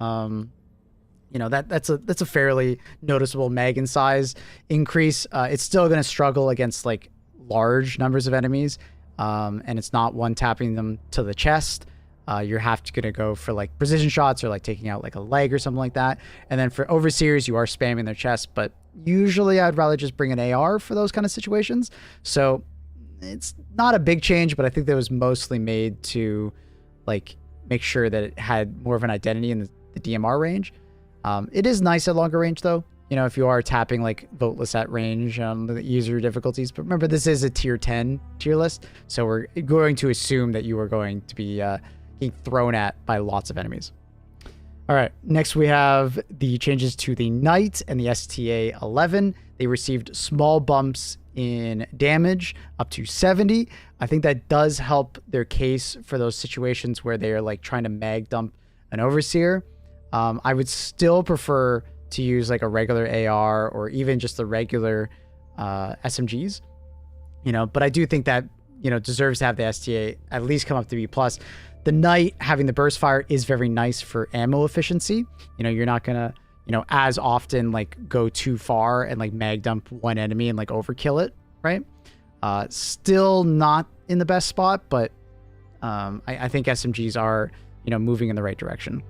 You know, that's a fairly noticeable mag in size increase. It's still going to struggle against like large numbers of enemies. And it's not 1-tapping them to the chest. You're going to go for like precision shots or like taking out like a leg or something like that. And then for Overseers, you are spamming their chest, but usually I'd rather just bring an AR for those kind of situations. So it's not a big change, but I think that was mostly made to like make sure that it had more of an identity in the DMR range. It is nice at longer range though. You know, if you are tapping like Voteless at range on the easier difficulties, but remember this is a tier 10 tier list. So we're going to assume that you are going to be getting thrown at by lots of enemies. All right, next we have the changes to the Knight and the STA-11. They received small bumps in damage up to 70. I think that does help their case for those situations where they are like trying to mag dump an Overseer. I would still prefer to use like a regular AR or even just the regular SMGs, you know, but I do think that, you know, deserves to have the STA at least come up to B+. The Knight having the burst fire is very nice for ammo efficiency. You know, you're not gonna, you know, as often like go too far and like mag dump one enemy and like overkill it, right? Still not in the best spot, but I think SMGs are, you know, moving in the right direction.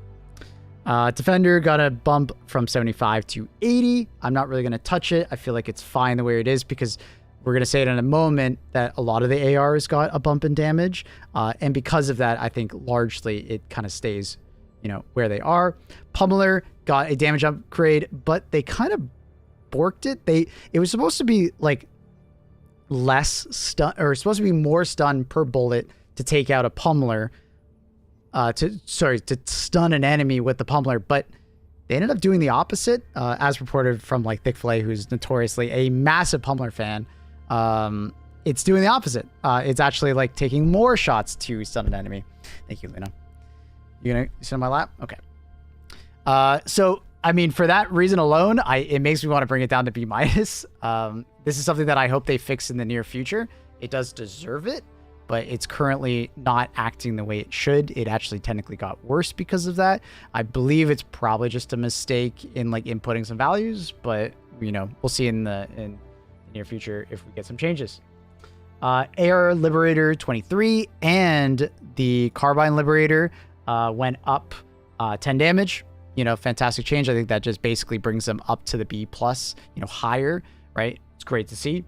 Defender got a bump from 75 to 80. I'm not really going to touch it. I feel like it's fine the way it is because we're going to say it in a moment that a lot of the ARs got a bump in damage. And because of that, I think largely it kind of stays, you know, where they are. Pummeler got a damage upgrade, but they kind of borked it. It was supposed to be like less stun, or supposed to be more stun per bullet to take out a pummeler. To stun an enemy with the pummeler, but they ended up doing the opposite, as reported from like Thick Fillet, who's notoriously a massive pummeler fan. It's doing the opposite. It's actually like taking more shots to stun an enemy. Thank you, Lena. You gonna sit on my lap? Okay. So I mean, for that reason alone, it makes me want to bring it down to B-. This is something that I hope they fix in the near future. It does deserve it, but it's currently not acting the way it should. It actually technically got worse because of that. I believe it's probably just a mistake in like inputting some values, but you know, we'll see in the near future if we get some changes. AR Liberator 23 and the Carbine Liberator went up 10 damage. You know, fantastic change. I think that just basically brings them up to the B+, you know, higher, right? It's great to see.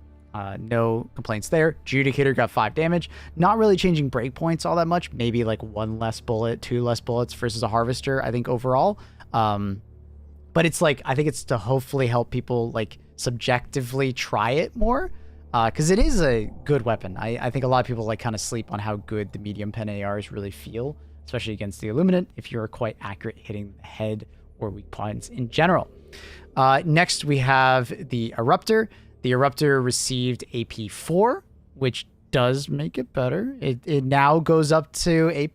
No complaints there. Judicator got 5 damage. Not really changing breakpoints all that much. Maybe like 1 less bullet, 2 less bullets versus a Harvester, I think, overall. But it's like, I think it's to hopefully help people like subjectively try it more. Because it is a good weapon. I think a lot of people like kind of sleep on how good the medium pen ARs really feel, especially against the Illuminate, if you're quite accurate hitting the head or weak points in general. Next, we have the Eruptor. The Eruptor received AP 4, which does make it better. It now goes up to A+,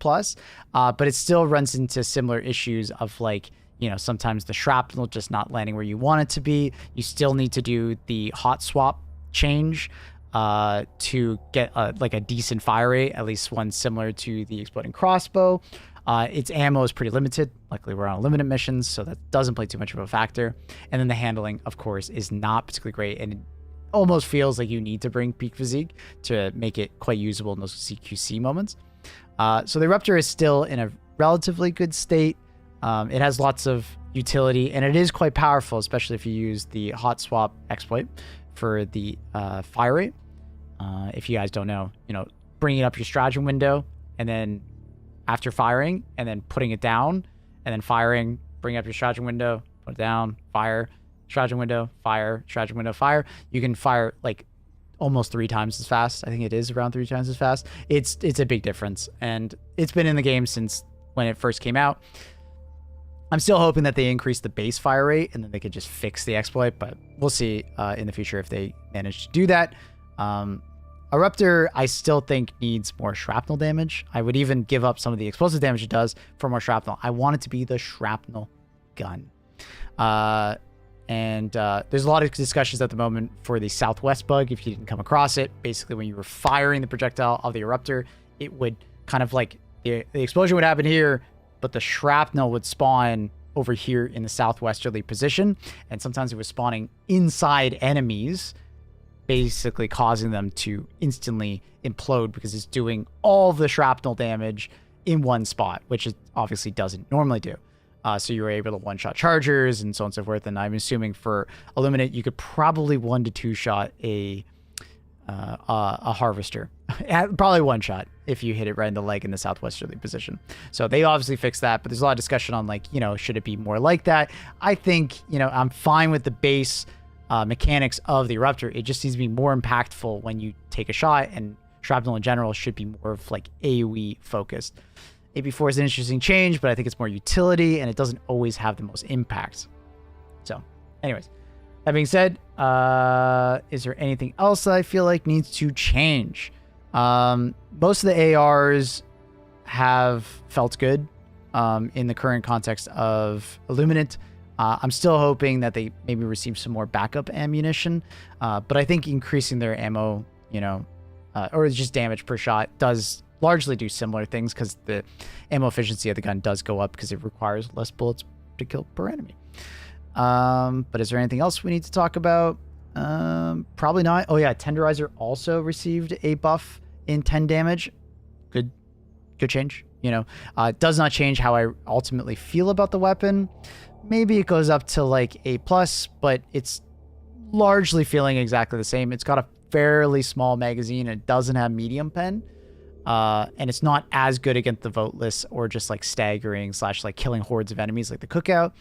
but it still runs into similar issues of like, you know, sometimes the shrapnel just not landing where you want it to be. You still need to do the hot swap change to get like a decent fire rate, at least one similar to the exploding crossbow. Its ammo is pretty limited. Luckily, we're on limited missions, so that doesn't play too much of a factor. And then the handling, of course, is not particularly great, and it almost feels like you need to bring peak physique to make it quite usable in those CQC moments. So the Eruptor is still in a relatively good state. It has lots of utility, and it is quite powerful, especially if you use the hot swap exploit for the fire rate. If you guys don't know, you know, bringing up your stratagem window, and then after firing, and then putting it down, and then firing, bring up your stratagem window, put it down, fire, stratagem window, fire, stratagem window, fire. You can fire like almost 3 times as fast. I think it is around 3 times as fast. It's a big difference, and it's been in the game since when it first came out. I'm still hoping that they increase the base fire rate and then they could just fix the exploit, but we'll see in the future if they manage to do that. Eruptor, I still think needs more shrapnel damage. I would even give up some of the explosive damage it does for more shrapnel. I want it to be the shrapnel gun. And there's a lot of discussions at the moment for the Southwest bug, if you didn't come across it. Basically, when you were firing the projectile of the Eruptor, it would kind of like, the explosion would happen here, but the shrapnel would spawn over here in the southwesterly position. And sometimes it was spawning inside enemies, basically causing them to instantly implode because it's doing all the shrapnel damage in one spot, which it obviously doesn't normally do. So you were able to one-shot chargers and so on and so forth. And I'm assuming for Illuminate, you could probably 1 to 2 shot a Harvester. Probably 1 shot if you hit it right in the leg in the southwesterly position. So they obviously fixed that, but there's a lot of discussion on like, you know, should it be more like that? I think, you know, I'm fine with the base mechanics of the Eruptor. It just needs to be more impactful when you take a shot, and shrapnel in general should be more of like AoE focused. AP4 is an interesting change, but I think it's more utility, and it doesn't always have the most impact. So, anyways, that being said, is there anything else that I feel like needs to change? Most of the ARs have felt good in the current context of Illuminate. I'm still hoping that they maybe receive some more backup ammunition, but I think increasing their ammo, or just damage per shot does largely do similar things because the ammo efficiency of the gun does go up because it requires less bullets to kill per enemy. But is there anything else we need to talk about? Probably not. Oh yeah, Tenderizer also received a buff in 10 damage. Good change. It does not change how I ultimately feel about the weapon. Maybe it goes up to like A+, but it's largely feeling exactly the same. It's got a fairly small magazine. It doesn't have medium pen. And it's not as good against the voteless or just like staggering / like killing hordes of enemies like the Cookout.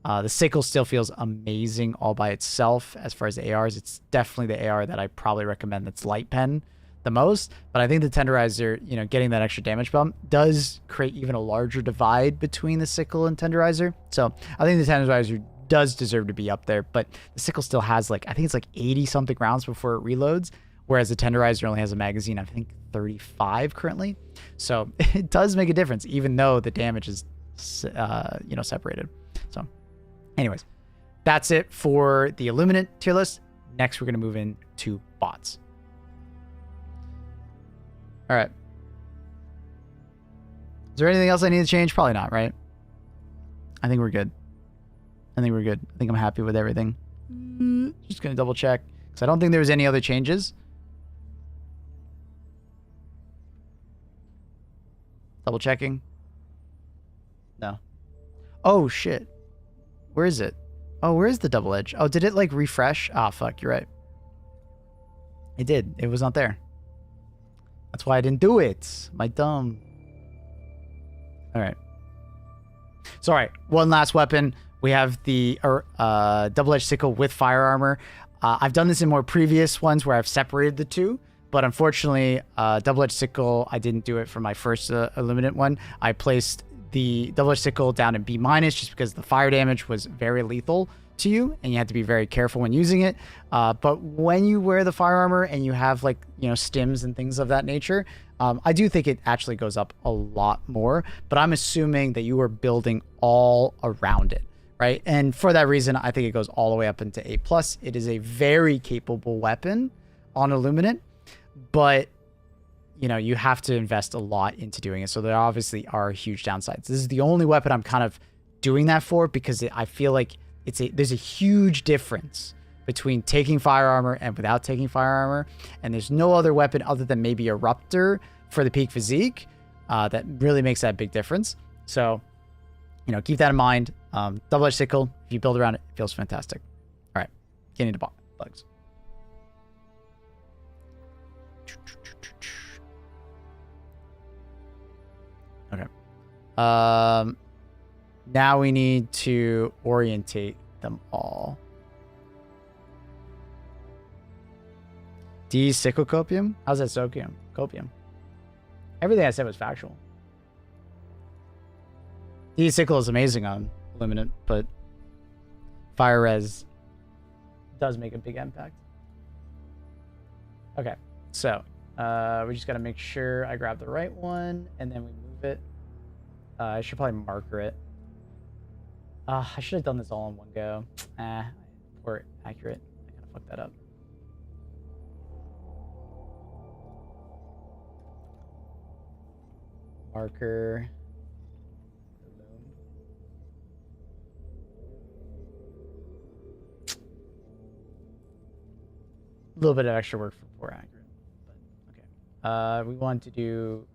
The sickle still feels amazing all by itself. As far as the ARs, it's definitely the AR that I probably recommend that's light pen the most. But I think the Tenderizer, getting that extra damage bump does create even a larger divide between the sickle and Tenderizer. So I think the Tenderizer does deserve to be up there, but the sickle still has I think it's 80 something rounds before it reloads, whereas the Tenderizer only has a magazine, I think 35 currently. So it does make a difference, even though the damage is, separated. So anyways, that's it for the Illuminate tier list. Next, we're going to move into bots. All right. Is there anything else I need to change? Probably not, right? I think we're good. I think I'm happy with everything. Just going to double check because I don't think there was any other changes. Double checking. No. Oh, shit. Where is it? Oh, where is the double edge? Oh, did it refresh? Ah, fuck, you're right. It did. It was not there. That's why I didn't do it. My dumb. All right. So, all right. One last weapon. We have the double-edged sickle with fire armor. I've done this in more previous ones where I've separated the two, but unfortunately, double-edged sickle, I didn't do it for my first Illuminate one. I placed the double-edged sickle down in B- just because the fire damage was very lethal to you, and you had to be very careful when using it. But when you wear the fire armor and you have stims and things of that nature, I do think it actually goes up a lot more, but I'm assuming that you are building all around it, right? And for that reason, I think it goes all the way up into A+. It is a very capable weapon on Illuminate, but you have to invest a lot into doing it. So there obviously are huge downsides. This is the only weapon I'm kind of doing that for because I feel like there's a huge difference between taking fire armor and without taking fire armor. And there's no other weapon other than maybe a Ruptor for the peak physique that really makes that big difference. So, keep that in mind. Double-edged sickle, if you build around it, it feels fantastic. All right, getting into bugs. Okay. Now we need to orientate them all. D sickle copium? How's that copium? Everything I said was factual. D sickle is amazing on Illuminate, but fire res does make a big impact. Okay, so we just got to make sure I grab the right one and then we move it. I should probably marker it. I should have done this all in one go. Port accurate. I kind of fucked that up. Marker. A little bit of extra work for port accurate, but okay. We want to do.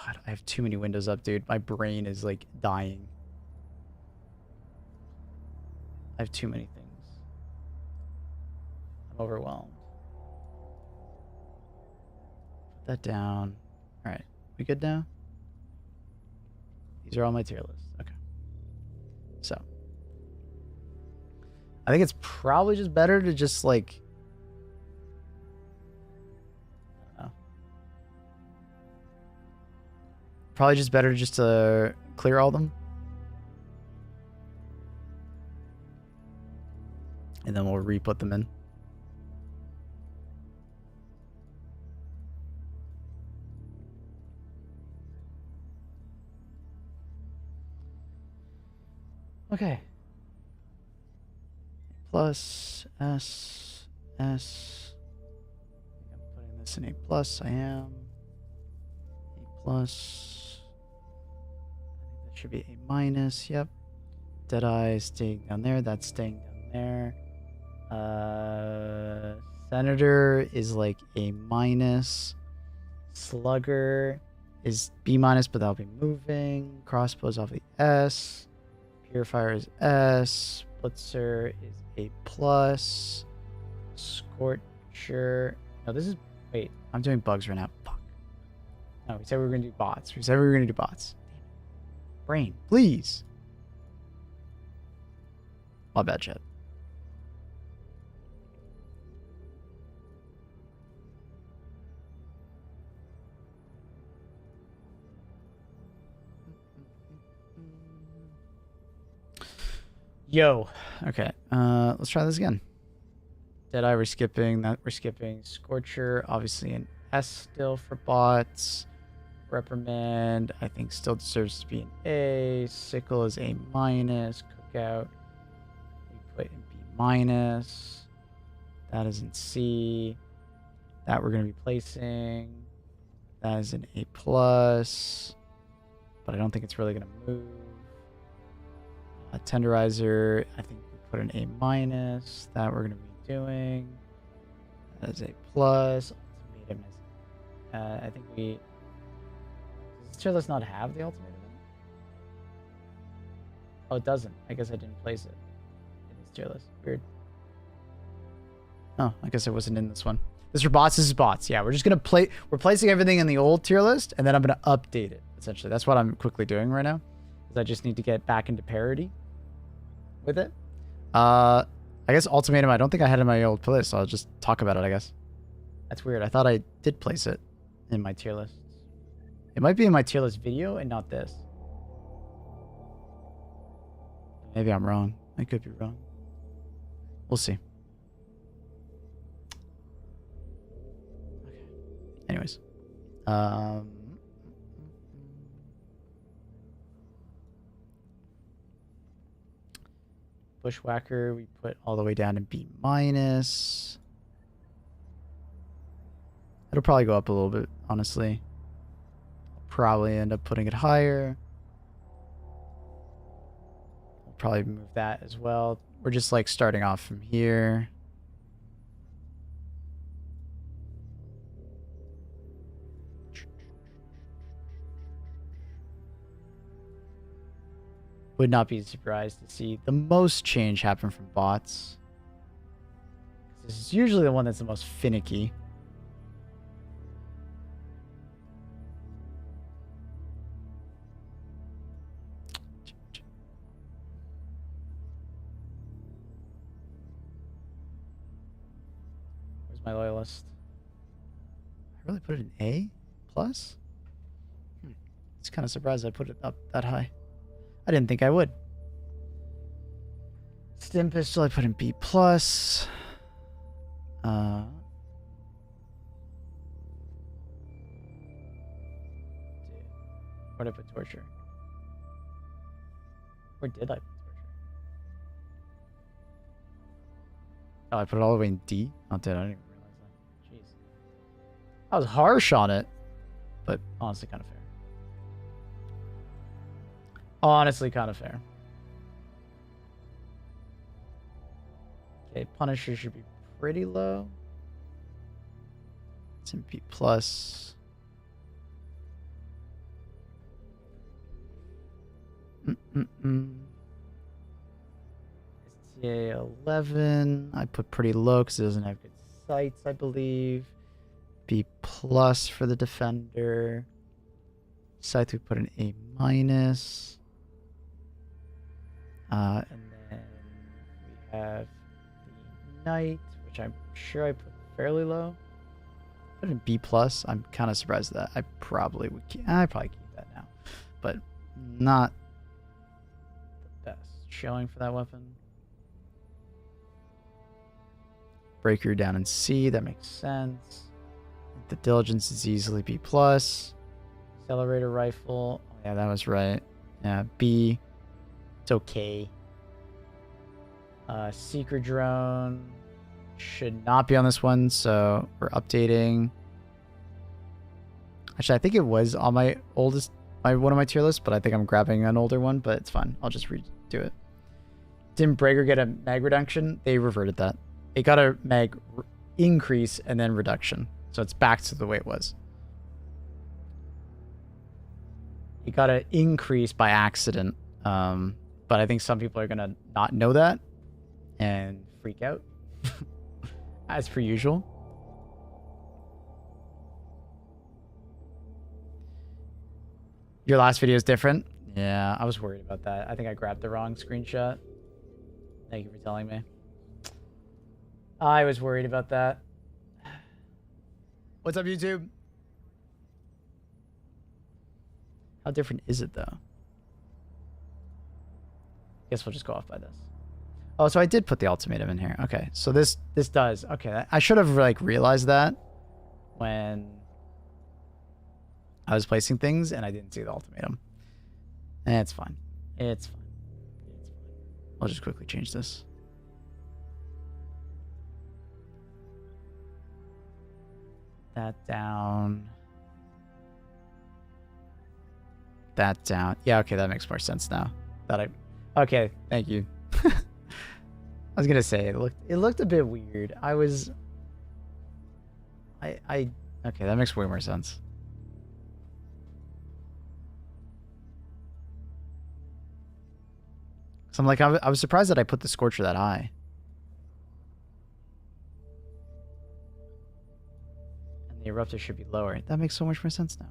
God, I have too many windows up, dude. My brain is dying. I have too many things. I'm overwhelmed. Put that down. All right, we good now? These are all my tier lists. Okay. So, I think it's probably just better to just I don't know. probably just better just to clear all them. And then we'll re-put them in. Okay. Plus S S. I'm putting this in A plus. I am A plus. I think that should be A minus. Yep. Deadeye is staying down there. That's staying down there. Senator is like A minus. Slugger is B minus, but that'll be moving. Crossbow's off the S. Purifier is S. Blitzer is A plus. Scorcher. No, this is. Wait, I'm doing bugs right now. Fuck. No, we said we were gonna do bots. We said we were gonna do bots. Brain, please. My bad, chat. Yo. Okay. Let's try this again. Deadeye, we're skipping. That we're skipping. Scorcher, obviously an S still for bots. Reprimand, I think still deserves to be an A. Sickle is A minus. Cookout, we put in B minus. That is in C. That we're going to be placing. That is an A plus. But I don't think it's really going to move. A tenderizer, I think we put an A minus. That we're going to be doing. That is A plus. Ultimatum is, I think we. Does this tier list not have the ultimatum in it? Oh, it doesn't. I guess I didn't place it in this tier list. Weird. Oh, I guess it wasn't in this one. This is for bots. This is bots. Yeah, we're just gonna play. We're placing everything in the old tier list, and then I'm gonna update it. Essentially, that's what I'm quickly doing right now. Because I just need to get back into parity with it. I guess ultimatum. I don't think I had it in my old playlist, so I'll just talk about it. I guess that's weird. I thought I did place it in my tier list. It might be in my tier list video and not this. Maybe I'm wrong. I could be wrong. We'll see. Okay. Anyways. Bushwhacker, we put all the way down to B minus. It'll probably go up a little bit, honestly. I'll probably end up putting it higher. We'll probably move that as well. We're just like starting off from here. Would not be surprised to see the most change happen from bots. This is usually the one that's the most finicky. Where's my loyalist? I really put it in A plus? It's kind of surprised I put it up that high. I didn't think I would. Stim pistol, I put in B plus. Where did I put torture? Where did I put torture? Oh, I put it all the way in D? Oh, did I didn't even realize that. Jeez. I was harsh on it, but honestly kind of fair. Honestly, kind of fair. Okay, Punisher should be pretty low. It's in B plus. STA 11. I put pretty low because it doesn't have good sights, I believe. B plus for the defender. Scythe we put an A minus. And then we have the Knight, which I'm sure I put fairly low. Put in B plus. I'm kind of surprised at that. I probably would keep. I probably keep that now. but not the best showing for that weapon. Breaker down in C, that makes sense. The diligence is easily B+. Accelerator rifle, oh, yeah, that was right. Yeah, B, it's okay. Seeker drone should not be on this one, so we're updating. Actually, I think it was on my one of my tier lists, but I think I'm grabbing an older one, but it's fine. I'll just redo it. Didn't Breaker get a mag reduction? They reverted that. It got a mag increase and then reduction. So it's back to the way it was. It got an increase by accident. But I think some people are going to not know that and freak out. As per usual. Your last video is different? Yeah, I was worried about that. I think I grabbed the wrong screenshot. Thank you for telling me. I was worried about that. What's up, YouTube? How different is it, though? Guess we'll just go off by this. Oh, so I did put the ultimatum in here. Okay, so this does. Okay, I should have like realized that when I was placing things and I didn't see the ultimatum. It's fine. It's fine. It's fine. I'll just quickly change this. That down. That down. Yeah, okay, that makes more sense now. Okay, thank you. I was gonna say it looked a bit weird. Okay, that makes way more sense. So I'm like, I was surprised that I put the Scorcher that high. And the Eruptor should be lower. That makes so much more sense now.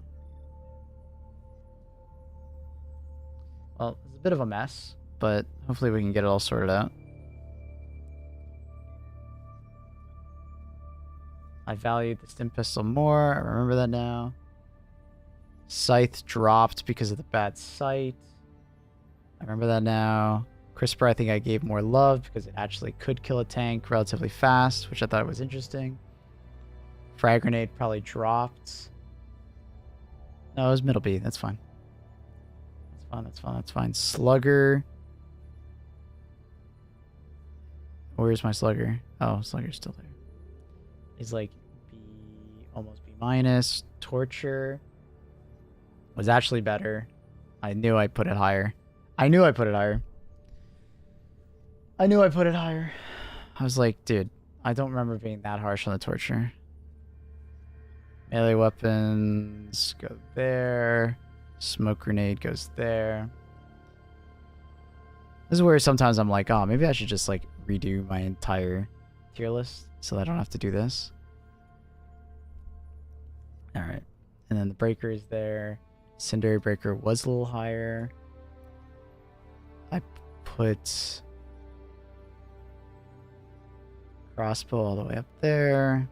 Well, it's a bit of a mess, but hopefully we can get it all sorted out. I valued the stim pistol more. I remember that now. Scythe dropped because of the bad sight. I remember that now. CRISPR, I think I gave more love because it actually could kill a tank relatively fast, which I thought was interesting. Frag grenade probably dropped. No, it was middle B. That's fine. That's fine. That's fine. That's fine. Slugger. Where's my Slugger? Oh, Slugger's still there. He's like B, almost B minus. Torture was actually better. I knew I put it higher. I knew I put it higher. I was like, dude, I don't remember being that harsh on the torture. Melee weapons go there. Smoke grenade goes there. This is where sometimes I'm like, oh, maybe I should just like redo my entire tier list so I don't have to do this. All right. And then the breaker is there. Incendiary breaker was a little higher. I put crossbow all the way up there.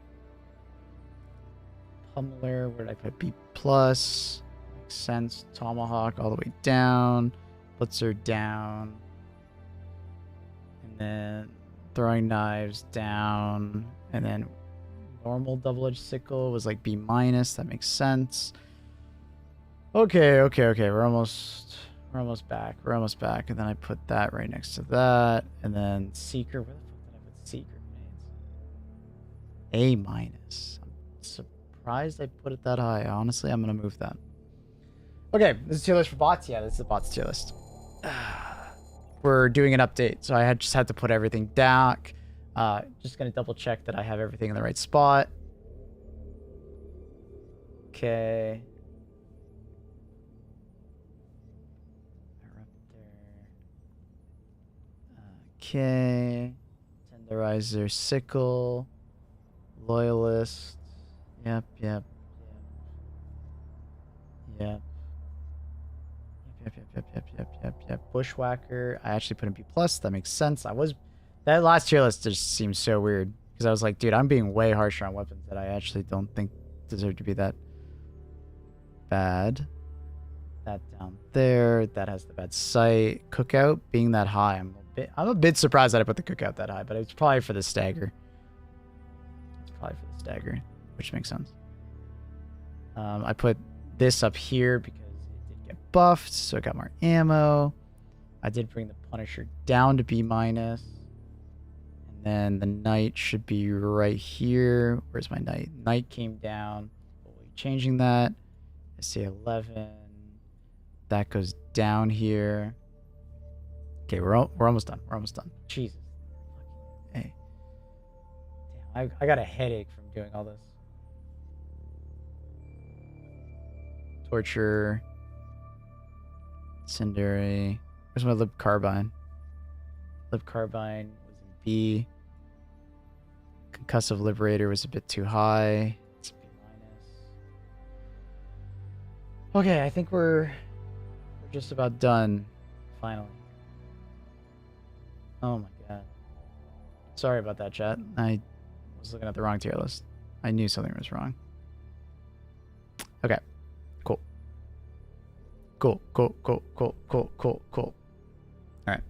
Pummeler, where did I put? B+. Makes sense. Tomahawk all the way down. Blitzer down. And then throwing knives down. And then normal double-edged sickle was like B-. That makes sense. Okay. We're almost back. And then I put that right next to that. And then Seeker. Where the fuck did I put Seeker grenades? A-. I'm surprised I put it that high. Honestly, I'm going to move that. Okay, this is tier list for bots. Yeah, this is the bots tier list. We're doing an update, so I just had to put everything down. Just going to double check that I have everything in the right spot. Okay. Okay. Tenderizer, sickle, loyalist. Yep. Bushwhacker. I actually put in B+. That makes sense. That last tier list just seems so weird because I was like, dude, I'm being way harsher on weapons that I actually don't think deserve to be that bad. That down there. That has the bad sight. Cookout being that high. I'm a bit surprised that I put the cookout that high, but it's probably for the stagger. It's probably for the stagger, which makes sense. I put this up here because it did get buffed, so it got more ammo. I did bring the Punisher down to B-. And then the Knight should be right here. Where's my Knight? Knight came down. Changing that. I say 11. That goes down here. Okay, we're almost done. We're almost done. Jesus. Hey. Damn, I got a headache from doing all this. Torture. Incendiary. Where's my Lib Carbine? Lib Carbine was in B. Concussive Liberator was a bit too high. It's B-. Okay, I think we're just about done. Finally. Oh my god. Sorry about that, chat. I was looking at the wrong tier list. I knew something was wrong. Okay. Cool. Cool. All right.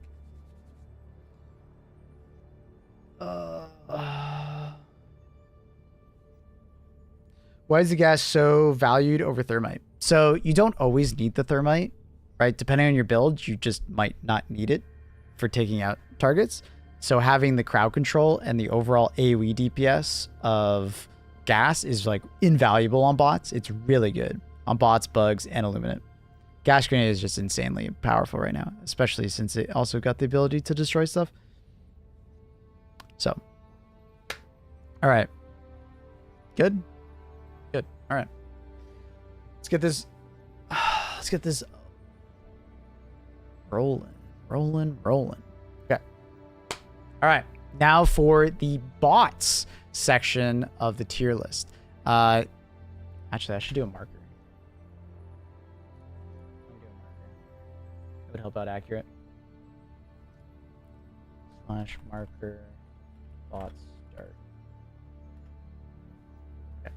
Why is the gas so valued over thermite? So you don't always need the thermite, right? Depending on your build, you just might not need it for taking out targets. So having the crowd control and the overall AoE DPS of gas is like invaluable on bots. It's really good on bots, bugs, and Illuminate. Gas Grenade is just insanely powerful right now, especially since it also got the ability to destroy stuff. So, all right. Good. Good. All right. Let's get this. Let's get this rolling. Okay. All right. Now for the bots section of the tier list. Actually, I should do a marker. It would help out accurate. / marker. Bots start. Okay.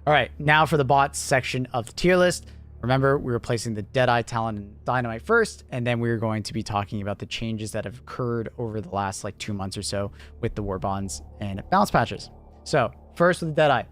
All right, now for the bots section of the tier list. Remember, we were placing the Deadeye, Talon, and Dynamite first, and then we were going to be talking about the changes that have occurred over the last like 2 months or so with the war bonds and balance patches. So first with the Deadeye,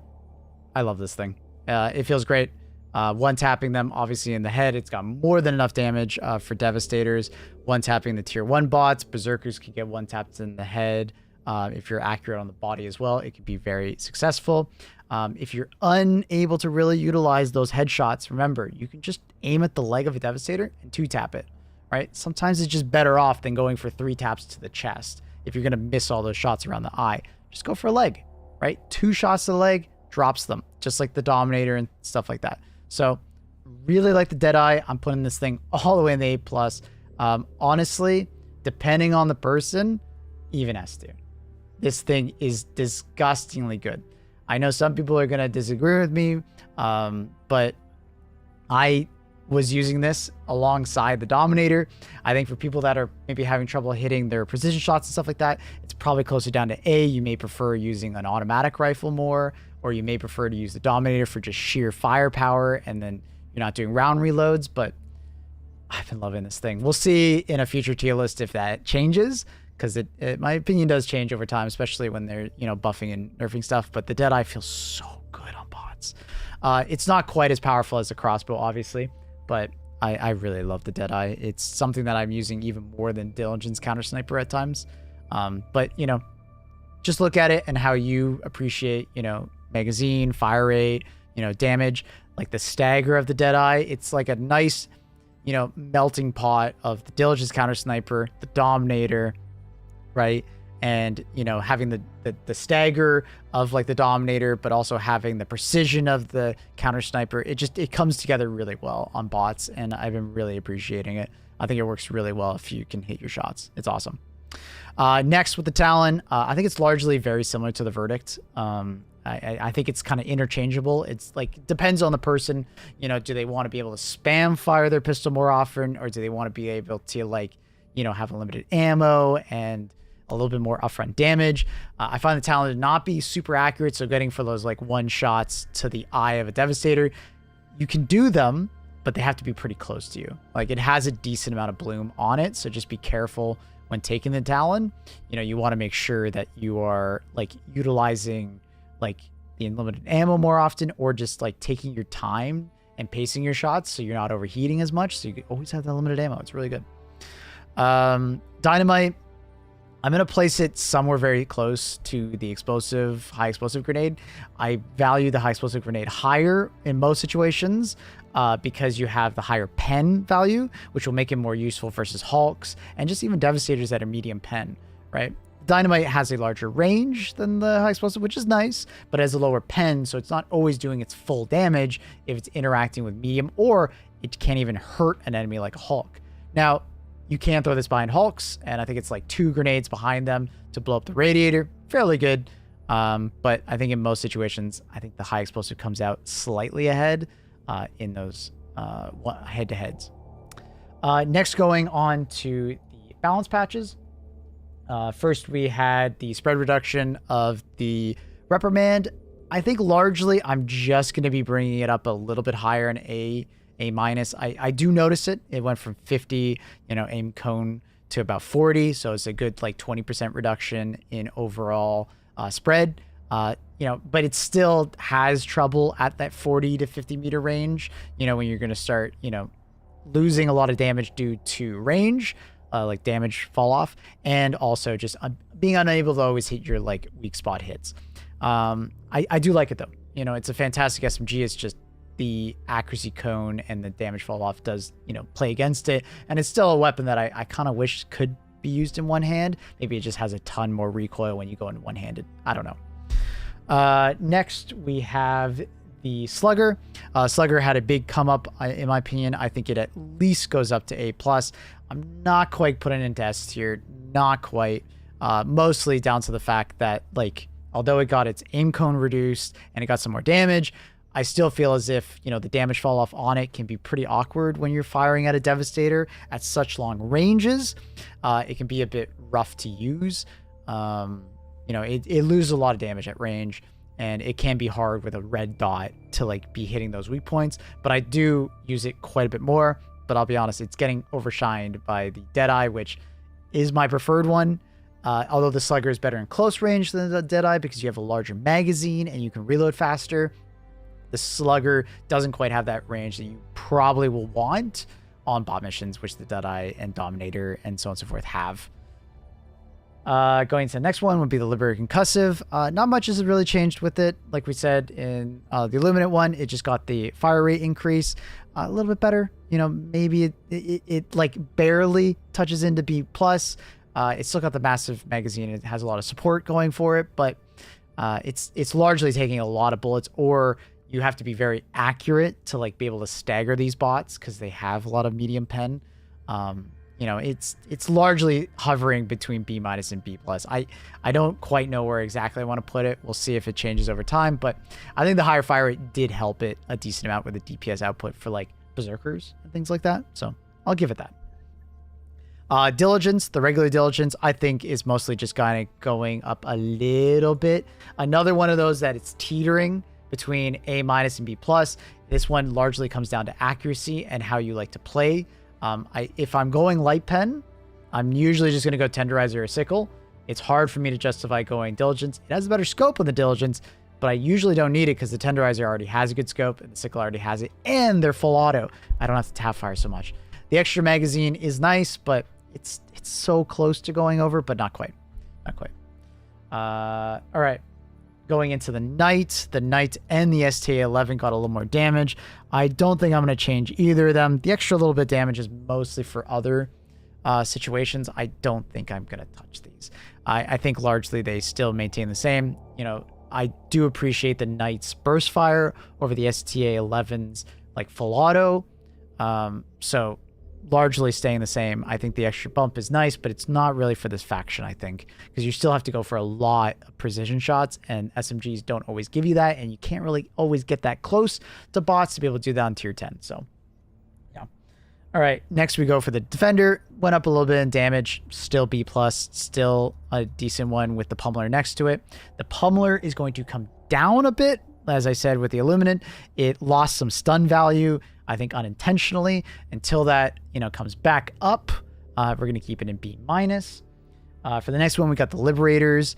I love this thing. It feels great. One tapping them obviously in the head, it's got more than enough damage for Devastators. One tapping the tier 1 bots, Berserkers can get one tapped in the head. If you're accurate on the body as well, it can be very successful. If you're unable to really utilize those headshots, remember, you can just aim at the leg of a Devastator and 2-tap it, right? Sometimes it's just better off than going for 3 taps to the chest. If you're going to miss all those shots around the eye, just go for a leg, right? 2 shots to the leg drops them, just like the Dominator and stuff like that. So really like the Deadeye. I'm putting this thing all the way in the A+. Honestly, depending on the person, even S2. This thing is disgustingly good. I know some people are going to disagree with me, but I was using this alongside the Dominator. I think for people that are maybe having trouble hitting their precision shots and stuff like that, it's probably closer down to A. You may prefer using an automatic rifle more, or you may prefer to use the Dominator for just sheer firepower, and then you're not doing round reloads, but I've been loving this thing. We'll see in a future tier list if that changes, because it my opinion does change over time, especially when they're, you know, buffing and nerfing stuff, but the Deadeye feels so good on bots. It's not quite as powerful as the crossbow, obviously, but I really love the Deadeye. It's something that I'm using even more than Diligent's Counter Sniper at times. But, you know, just look at it and how you appreciate, you know, magazine, fire rate, you know, damage. Like the stagger of the Deadeye, it's like a nice, you know, melting pot of the Diligent's Counter Sniper, the Dominator, right? And, you know, having the stagger of like the Dominator, but also having the precision of the Counter Sniper. It comes together really well on bots, and I've been really appreciating it. I think it works really well if you can hit your shots. It's awesome. Next with the Talon, I think it's largely very similar to the Verdict. I think it's kind of interchangeable. It's like, depends on the person. You know, do they want to be able to spam fire their pistol more often, or do they want to be able to, like, you know, have unlimited ammo and a little bit more upfront damage? I find the Talon to not be super accurate, so getting for those like 1 shots to the eye of a Devastator, you can do them, but they have to be pretty close to you. Like, it has a decent amount of bloom on it, so just be careful when taking the Talon. You know, you want to make sure that you are like utilizing like the unlimited ammo more often, or just like taking your time and pacing your shots so you're not overheating as much, so you always have the limited ammo. It's really good. Dynamite, I'm going to place it somewhere very close to the high explosive grenade. I value the high explosive grenade higher in most situations because you have the higher pen value, which will make it more useful versus Hulks and just even Devastators that are medium pen, right? Dynamite has a larger range than the high explosive, which is nice, but has a lower pen, so it's not always doing its full damage if it's interacting with medium, or it can't even hurt an enemy like a Hulk. Now, you can throw this behind Hulks, and I think it's like 2 grenades behind them to blow up the radiator. Fairly good. But I think in most situations, I think the high explosive comes out slightly ahead in those head-to-heads. Next, going on to the balance patches. First, we had the spread reduction of the Reprimand. I think largely I'm just going to be bringing it up a little bit higher in A-. I do notice it. It went from 50, aim cone to about 40. So it's a good like 20% reduction in overall spread. But it still has trouble at that 40 to 50 meter range, when you're going to start, losing a lot of damage due to range, like damage fall off, and also just being unable to always hit your like weak spot hits. I do like it though. It's a fantastic SMG. It's just the accuracy cone and the damage fall off does, play against it. And it's still a weapon that I kind of wish could be used in one hand. Maybe it just has a ton more recoil when you go in one-handed. I don't know. Next, we have the Slugger. Slugger had a big come up, in my opinion. I think it at least goes up to A+. I'm not quite putting it into S tier. Not quite. Mostly down to the fact that, like, although it got its aim cone reduced and it got some more damage, I still feel as if, the damage fall off on it can be pretty awkward when you're firing at a Devastator at such long ranges. It can be a bit rough to use. It loses a lot of damage at range, and it can be hard with a red dot to like be hitting those weak points. But I do use it quite a bit more. But I'll be honest, it's getting overshined by the Deadeye, which is my preferred one. Although the Slugger is better in close range than the Deadeye because you have a larger magazine and you can reload faster. The Slugger doesn't quite have that range that you probably will want on bot missions, which the Deadeye and Dominator and so on and so forth have. Going to the next one would be the Liberator Concussive. Not much has really changed with it. Like we said in the Illuminate one, it just got the fire rate increase a little bit better. Maybe it like barely touches into B+. It's still got the massive magazine. It has a lot of support going for it, but it's largely taking a lot of bullets, or you have to be very accurate to like be able to stagger these bots because they have a lot of medium pen. It's largely hovering between B- and B+. I don't quite know where exactly I want to put it. We'll see if it changes over time, but I think the higher fire rate did help it a decent amount with the DPS output for like Berserkers and things like that. So I'll give it that. Diligence, the regular Diligence, I think is mostly just kind of going up a little bit. Another one of those that it's teetering between A- and B+. This one largely comes down to accuracy and how you like to play. If I'm going light pen, I'm usually just going to go Tenderizer or Sickle. It's hard for me to justify going Diligence. It has a better scope on the Diligence, but I usually don't need it because the Tenderizer already has a good scope and the Sickle already has it, and they're full auto. I don't have to tap fire so much. The extra magazine is nice, but it's so close to going over, but not quite. Not quite. All right. Going into the Knight and the STA-11 got a little more damage. I don't think I'm going to change either of them. The extra little bit of damage is mostly for other situations. I don't think I'm going to touch these. I think largely they still maintain the same. I do appreciate the Knight's burst fire over the STA-11's like full auto. So largely staying the same. I think the extra bump is nice, but it's not really for this faction, I think, because you still have to go for a lot of precision shots, and SMGs don't always give you that, and you can't really always get that close to bots to be able to do that on tier 10. So, yeah. All right, next we go for the Defender. Went up a little bit in damage, still B+, still a decent one with the Pummeler next to it. The Pummeler is going to come down a bit as I said, with the Illuminant, it lost some stun value, I think unintentionally, until that, comes back up. We're going to keep it in B-. For the next one, we got the Liberators.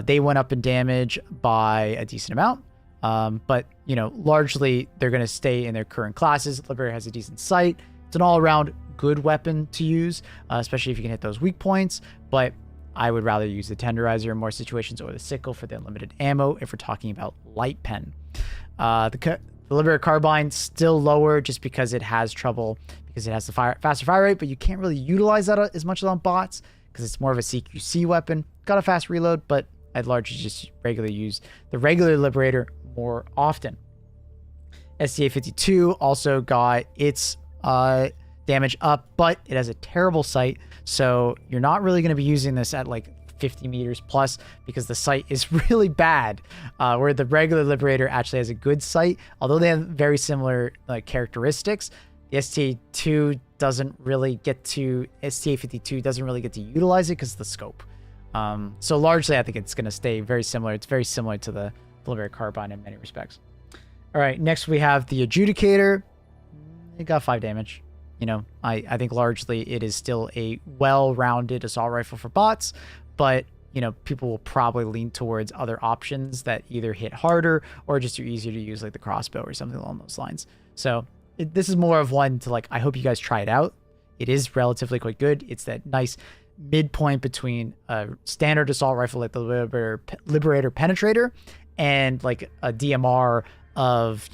They went up in damage by a decent amount. But, largely they're going to stay in their current classes. Liberator has a decent sight. It's an all-around good weapon to use, especially if you can hit those weak points. But I would rather use the Tenderizer in more situations, or the Sickle for the unlimited ammo if we're talking about light pen. The Liberator Carbine still lower just because it has trouble, because it has the faster fire rate, but you can't really utilize that as much on bots because it's more of a CQC weapon. Got a fast reload, but I'd largely just regularly use the regular Liberator more often. STA-52 also got its damage up, but it has a terrible sight, so you're not really going to be using this at like 50 meters plus because the sight is really bad, where the regular Liberator actually has a good sight, although they have very similar characteristics. The STA-52 doesn't really get to utilize it because of the scope. So largely I think it's going to stay very similar. It's very similar to the Liberator Carbine in many respects. All right, next we have the Adjudicator. It got 5 damage. I think largely it is still a well-rounded assault rifle for bots, but, people will probably lean towards other options that either hit harder or just are easier to use, like the crossbow or something along those lines. So this is more of one to I hope you guys try it out. It is relatively quite good. It's that nice midpoint between a standard assault rifle like the Liberator Penetrator and like a DMR of,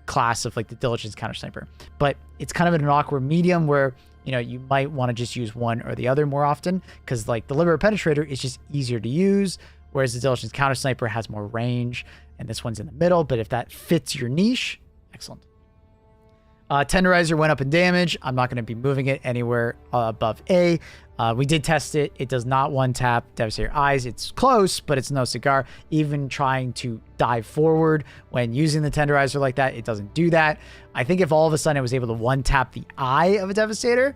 class of like the Diligence Counter Sniper. But it's kind of an awkward medium where, you might want to just use one or the other more often because like the Liberator Penetrator is just easier to use, whereas the Diligence Counter Sniper has more range, and this one's in the middle. But if that fits your niche, excellent. Tenderizer went up in damage. I'm not going to be moving it anywhere above A. We did test it. It does not one-tap Devastator Eyes. It's close, but it's no cigar. Even trying to dive forward when using the Tenderizer like that, it doesn't do that. I think if all of a sudden it was able to one-tap the eye of a Devastator,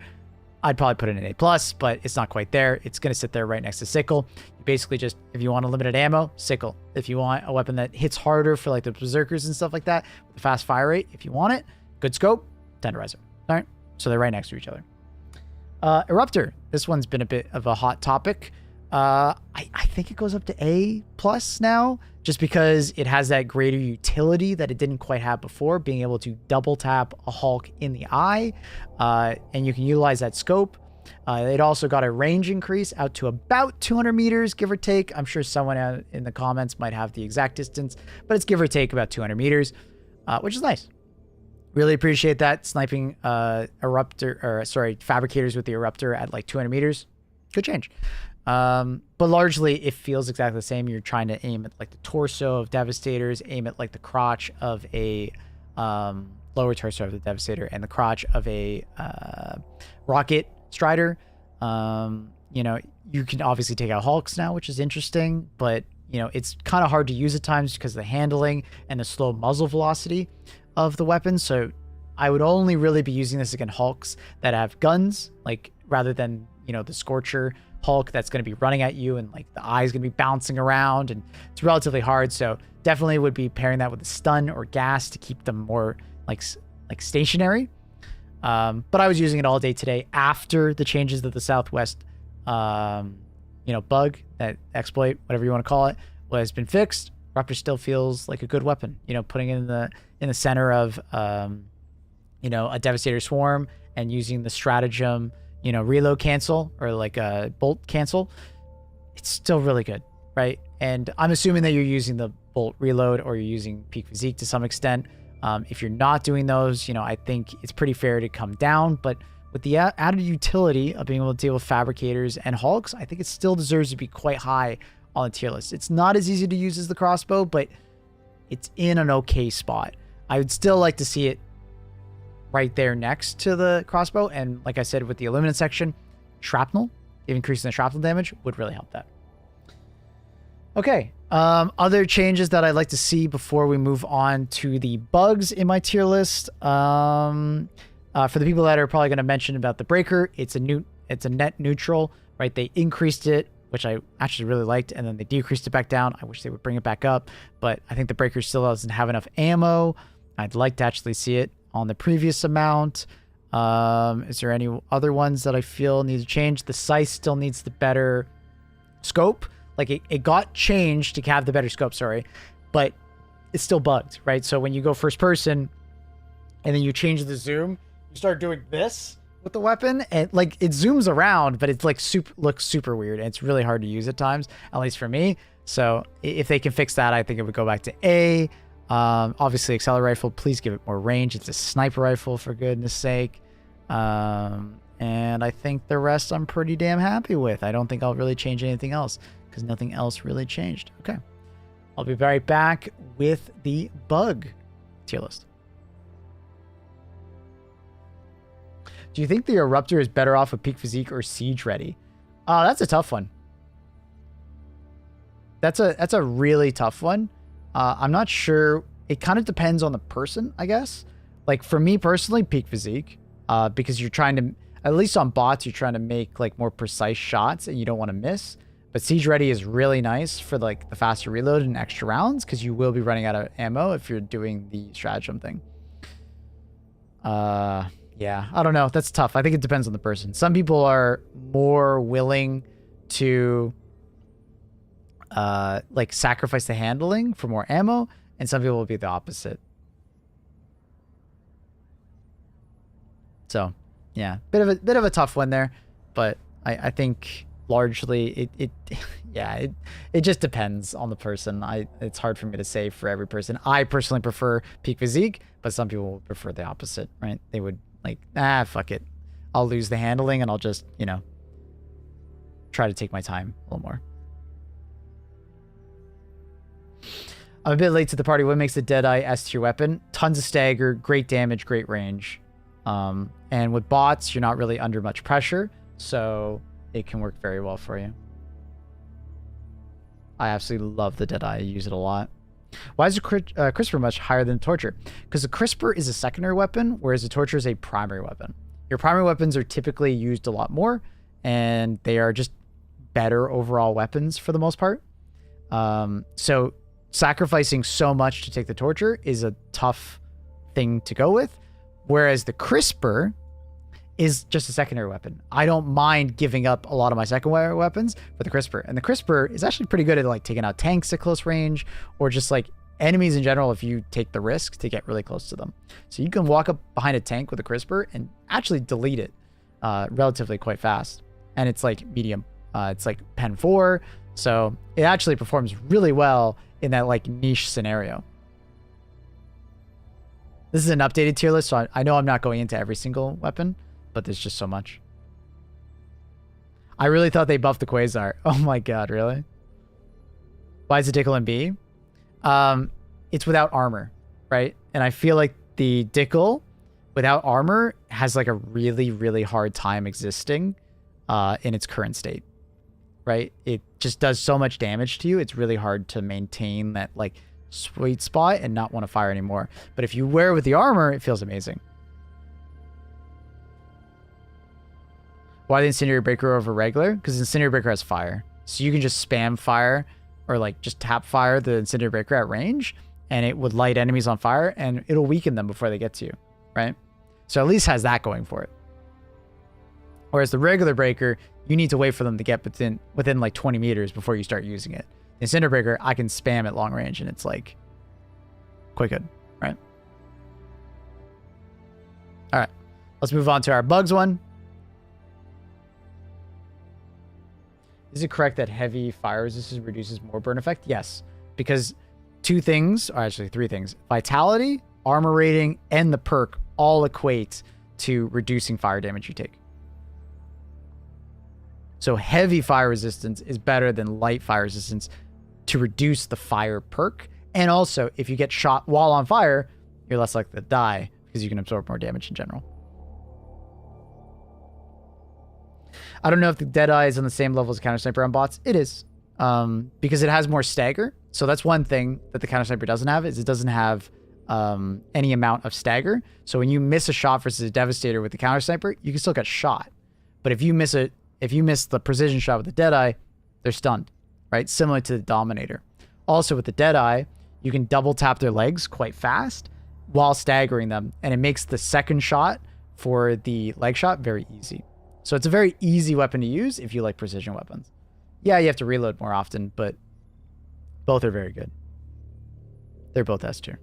I'd probably put it in A+, but it's not quite there. It's going to sit there right next to Sickle. You basically just, if you want unlimited ammo, Sickle. If you want a weapon that hits harder for like the Berserkers and stuff like that, with a fast fire rate, if you want it, good scope, Tenderizer. All right, so they're right next to each other. Eruptor. This one's been a bit of a hot topic. I think it goes up to A+ now, just because it has that greater utility that it didn't quite have before, being able to double tap a Hulk in the eye, and you can utilize that scope. It also got a range increase out to about 200 meters, give or take. I'm sure someone in the comments might have the exact distance, but it's give or take about 200 meters, which is nice. Really appreciate that. Sniping fabricators with the Eruptor at like 200 meters. Good change. But largely it feels exactly the same. You're trying to aim at like the torso of Devastators, aim at like the crotch of a lower torso of the Devastator, and the crotch of a Rocket Strider. You can obviously take out Hulks now, which is interesting, but it's kind of hard to use at times because of the handling and the slow muzzle velocity of the weapon. So I would only really be using this against Hulks that have guns, like rather than the Scorcher Hulk that's going to be running at you and like the eye's going to be bouncing around, and it's relatively hard. So definitely would be pairing that with a stun or gas to keep them more like stationary. But I was using it all day today after the changes of the Southwest bug, that exploit, whatever you want to call it, has been fixed. Raptor still feels like a good weapon. Putting it in the center of a Devastator Swarm and using the stratagem, reload cancel or like a bolt cancel, it's still really good, right? And I'm assuming that you're using the bolt reload or you're using peak physique to some extent. If you're not doing those, I think it's pretty fair to come down. But with the added utility of being able to deal with fabricators and Hulks, I think it still deserves to be quite high on the tier list. It's not as easy to use as the crossbow, but it's in an okay spot. I would still like to see it right there next to the crossbow. And like I said, with the Illuminant section, shrapnel, increasing the shrapnel damage would really help that. Okay. Other changes that I'd like to see before we move on to the bugs in my tier list. For the people that are probably going to mention about the breaker, it's a net neutral, right? They increased it which I actually really liked, and then they decreased it back down. I wish they would bring it back up, but I think the breaker still doesn't have enough ammo. I'd like to actually see it on the previous amount. Is there any other ones that I feel need to change? The size still needs the better scope. Like it got changed to have the better scope, sorry, but it's still bugged, right? So when you go first person and then you change the zoom, you start doing this with the weapon and like it zooms around, but it's like looks super weird and it's really hard to use at times, at least for me. So if they can fix that, I think it would go back to A. Obviously accelerate rifle, please give it more range. It's a sniper rifle for goodness sake. And I think the rest I'm pretty damn happy with. I don't think I'll really change anything else because nothing else really changed. Okay. I'll be right back with the bug tier list. Do you think the Eruptor is better off with peak physique or siege ready? That's a tough one. That's a really tough one. I'm not sure. It kind of depends on the person, I guess. Like for me personally, peak physique, because you're trying to, at least on bots, you're trying to make like more precise shots and you don't want to miss. But siege ready is really nice for like the faster reload and extra rounds because you will be running out of ammo if you're doing the stratagem thing. Yeah, I don't know. That's tough. I think it depends on the person. Some people are more willing to like sacrifice the handling for more ammo, and some people will be the opposite. So, yeah, bit of a tough one there, but I think largely it just depends on the person. It's hard for me to say for every person. I personally prefer peak physique, but some people would prefer the opposite, right? They would like, fuck it. I'll lose the handling and I'll just, try to take my time a little more. I'm a bit late to the party. What makes the Deadeye S tier weapon? Tons of stagger, great damage, great range. And with bots, you're not really under much pressure, so it can work very well for you. I absolutely love the Deadeye. I use it a lot. Why is the Crisper much higher than the Torture? Because the Crisper is a secondary weapon, whereas the Torture is a primary weapon. Your primary weapons are typically used a lot more, and they are just better overall weapons for the most part. So sacrificing so much to take the Torture is a tough thing to go with, whereas the Crisper is just a secondary weapon. I don't mind giving up a lot of my secondary weapons for the Crisper. And the Crisper is actually pretty good at like taking out tanks at close range or just like enemies in general if you take the risk to get really close to them. So you can walk up behind a tank with a Crisper and actually delete it relatively quite fast. And it's like medium. It's like Pen 4. So it actually performs really well in that like niche scenario. This is an updated tier list, so I know I'm not going into every single weapon, but there's just so much. I really thought they buffed the Quasar. Oh my god, really? Why is it Dickel in B? It's without armor, right? And I feel like the Dickel without armor has like a really, really hard time existing in its current state, right? It just does so much damage to you. It's really hard to maintain that like sweet spot and not want to fire anymore. But if you wear it with the armor, it feels amazing. Why the Incendiary Breaker over regular? Because Incendiary Breaker has fire. So you can just spam fire or like just tap fire the Incendiary Breaker at range and it would light enemies on fire and it'll weaken them before they get to you, right? So at least has that going for it. Whereas the regular breaker, you need to wait for them to get within like 20 meters before you start using it. The Incendiary Breaker, I can spam at long range and it's like quite good, right? All right, let's move on to our bugs one. Is it correct that heavy fire resistance reduces more burn effect? Yes, because two things, or actually three things, vitality, armor rating, and the perk all equate to reducing fire damage you take. So heavy fire resistance is better than light fire resistance to reduce the fire perk. And also, if you get shot while on fire, you're less likely to die because you can absorb more damage in general. I don't know if the Deadeye is on the same level as Counter Sniper on bots. It is, because it has more stagger. So that's one thing that the Counter Sniper doesn't have, is it doesn't have any amount of stagger. So when you miss a shot versus a Devastator with the Counter Sniper, you can still get shot. But if you miss the precision shot with the Deadeye, They're stunned, right? Similar to the Dominator. Also, with the Deadeye, you can double tap their legs quite fast while staggering them, and it makes the second shot for the leg shot very easy. So it's a very easy weapon to use if you like precision weapons. Yeah, you have to reload more often, but both are very good. They're both S tier.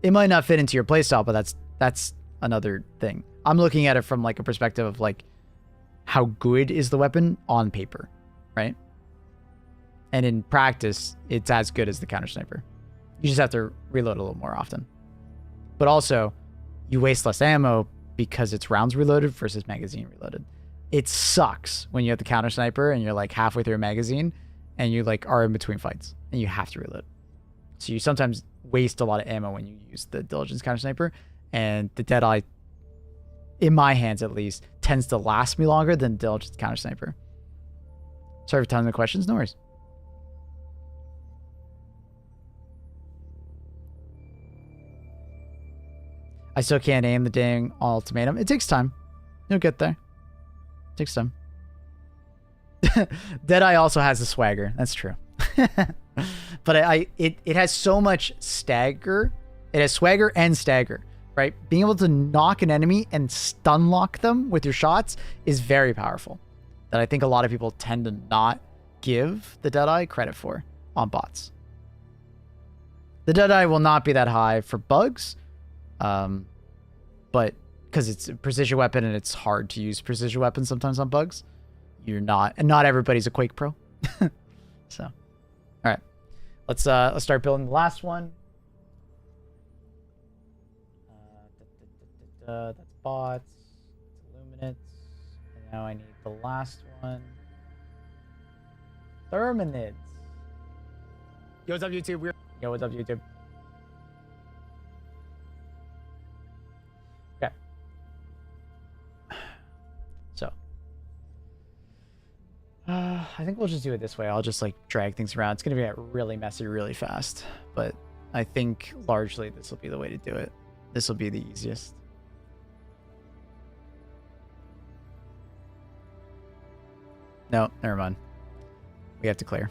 It might not fit into your playstyle, but that's another thing. I'm looking at it from like a perspective of like how good is the weapon on paper, right? And in practice, it's as good as the counter sniper. You just have to reload a little more often. But also, you waste less ammo because it's rounds reloaded versus magazine reloaded. It sucks when you have the counter sniper and you're like halfway through a magazine and you like are in between fights and you have to reload. So you sometimes waste a lot of ammo when you use the Diligence counter sniper, and the Deadeye, in my hands at least, tends to last me longer than Diligence counter sniper. Sorry for tons of questions, no worries. I still can't aim the dang ultimatum. It takes time. You'll get there. It takes time. Deadeye also has a swagger. That's true. But it has so much stagger. It has swagger and stagger, right? Being able to knock an enemy and stun lock them with your shots is very powerful. That I think a lot of people tend to not give the Deadeye credit for on bots. The Deadeye will not be that high for bugs. But because it's a precision weapon and it's hard to use precision weapons sometimes on bugs, and not everybody's a Quake pro. So, all right, let's start building the last one. That's bots, Illuminates, and now I need the last one. Therminids. Yo, what's up, YouTube? Yo, what's up, YouTube? So, I think we'll just do it this way. I'll just like drag things around. It's going to get really messy really fast, but I think largely this will be the way to do it. This will be the easiest. No, never mind. We have to clear.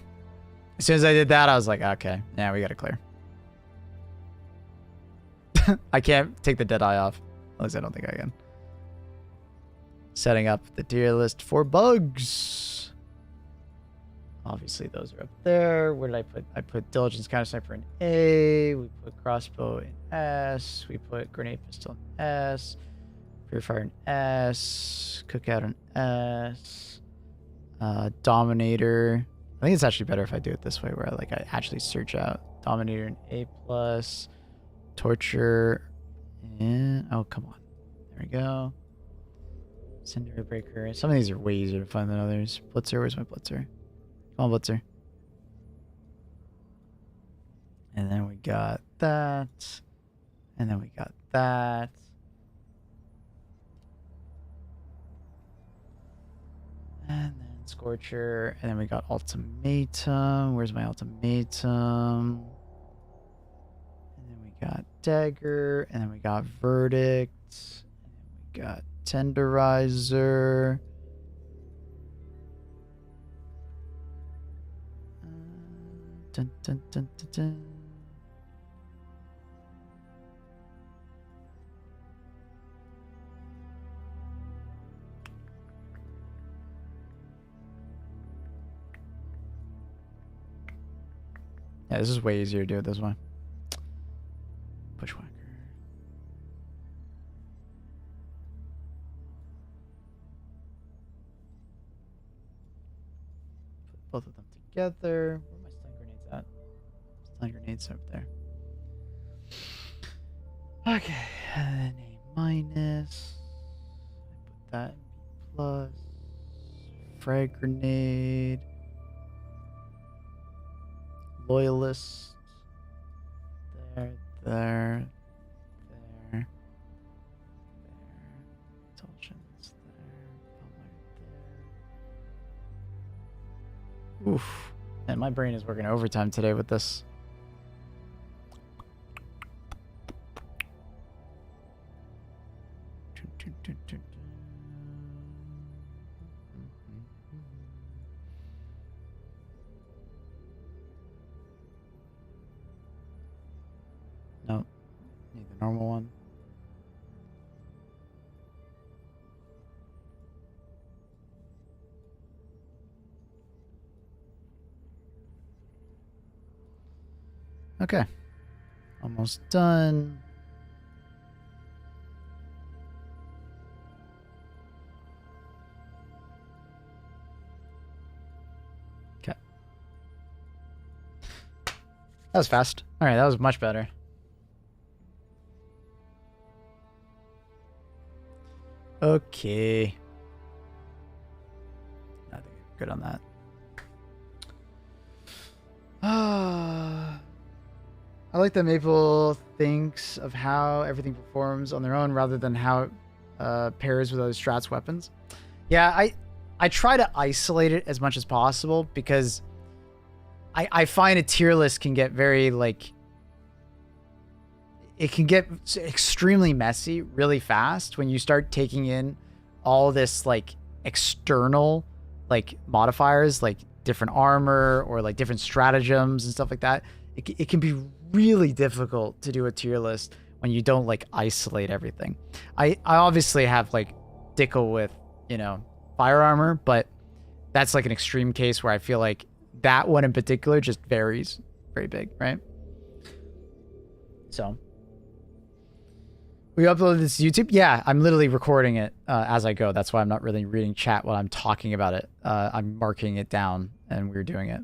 As soon as I did that, I was like, okay, yeah, we got to clear. I can't take the Deadeye off. At least I don't think I can. Setting up the tier list for bugs. Obviously, those are up there. Where did I put? I put Diligence Counter Sniper in A. We put Crossbow in S. We put Grenade Pistol in S. Purifier in S. Cookout in S. Dominator. I think it's actually better if I do it this way, where I actually search out Dominator in A+. Torture. And, oh, come on. There we go. Cinder Breaker. Some of these are way easier to find than others. Blitzer, where's my Blitzer? Come on, Blitzer. And then we got that. And then we got that. And then Scorcher. And then we got Ultimatum. Where's my Ultimatum? And then we got Dagger. And then we got Verdict. And then we got Tenderizer. Dun, dun, dun, dun, dun. Yeah, this is way easier to do it this way. Bushwhacker. Put both of them together. Where are my stun grenades at? Stun grenades up there. Okay, and then A minus. I put that in B plus. Frag grenade. Loyalist. There, there, there, Indulgence there, there. Oof. And my brain is working overtime today with this. normal one. Okay. Almost done. Okay. That was fast. All right, that was much better. Okay. I think I'm good on that. I like that Maple thinks of how everything performs on their own rather than how it pairs with other strats weapons. Yeah, I try to isolate it as much as possible because I find a tier list can get very, like, it can get extremely messy really fast when you start taking in all this, like, external, like, modifiers, like different armor or like different stratagems and stuff like that. It can be really difficult to do a tier list when you don't, like, isolate everything. I obviously have, like, Dickel with, you know, fire armor, but that's like an extreme case where I feel like that one in particular just varies very big, right? So we uploaded this to YouTube. Yeah, I'm literally recording it as I go. That's why I'm not really reading chat while I'm talking about it. I'm marking it down and we're doing it.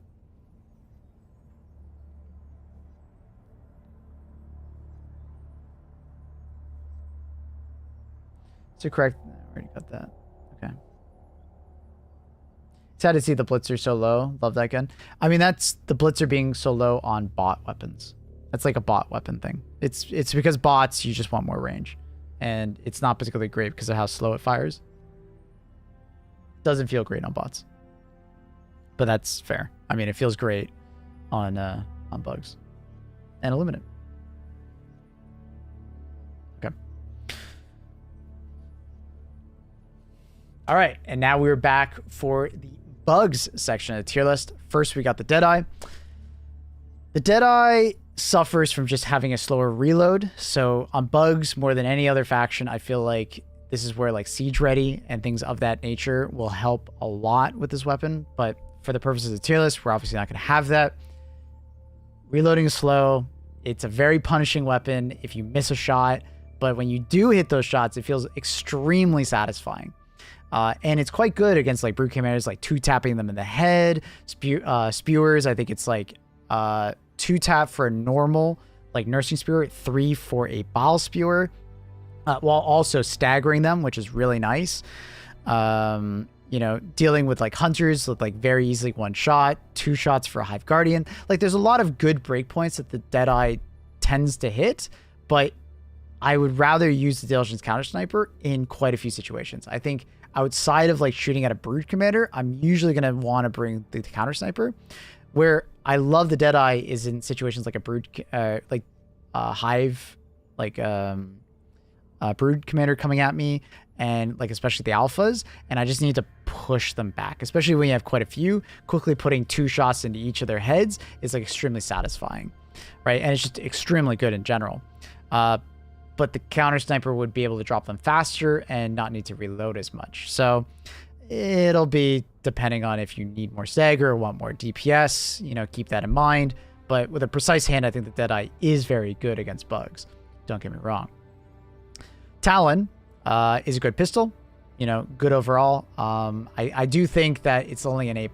So correct. I already got that. Okay. Sad to see the Blitzer so low. Love that gun. I mean, that's the Blitzer being so low on bot weapons. That's like a bot weapon thing. It's because bots, you just want more range. And it's not particularly great because of how slow it fires. Doesn't feel great on bots. But that's fair. I mean, it feels great on bugs. And Illuminate. Okay. All right, and now we're back for the bugs section of the tier list. First, we got the Deadeye. The Deadeye suffers from just having a slower reload. So on bugs, more than any other faction, I feel like this is where, like, Siege Ready and things of that nature will help a lot with this weapon. But for the purposes of the tier list, we're obviously not going to have that. Reloading is slow. It's a very punishing weapon if you miss a shot. But when you do hit those shots, it feels extremely satisfying. And it's quite good against, like, brute commanders, like 2-tapping them in the head. Spewers, I think it's like 2-tap for a normal, like, nursing spewer, 3 for a bile spewer, while also staggering them, which is really nice. You know, dealing with, like, hunters with, like, very easily 1 shot, 2 shots for a Hive Guardian. Like, there's a lot of good breakpoints that the Deadeye tends to hit, but I would rather use the Diligence Counter Sniper in quite a few situations. I think outside of, like, shooting at a Brood Commander, I'm usually going to want to bring the Counter Sniper. Where I love the Deadeye is in situations like a Brood, Hive, like, Brood Commander coming at me, and, like, especially the Alphas, and I just need to push them back, especially when you have quite a few. Quickly putting 2 shots into each of their heads is, like, extremely satisfying, right? And it's just extremely good in general. But the Counter Sniper would be able to drop them faster and not need to reload as much. So it'll be depending on if you need more stagger or want more DPS, you know, keep that in mind. But with a precise hand, I think the Deadeye is very good against bugs. Don't get me wrong. Talon is a good pistol, you know, good overall. I do think that it's only an A+.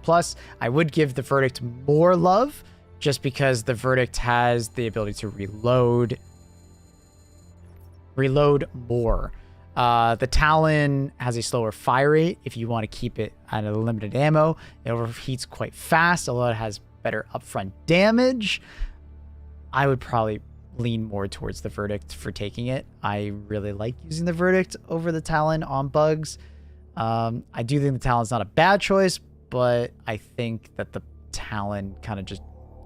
I would give the Verdict more love just because the Verdict has the ability to reload more. The Talon has a slower fire rate if you want to keep it at a limited ammo. It overheats quite fast, although it has better upfront damage. I would probably lean more towards the Verdict for taking it. I really like using the Verdict over the Talon on bugs. I do think the Talon's not a bad choice, but I think that the Talon kind of just,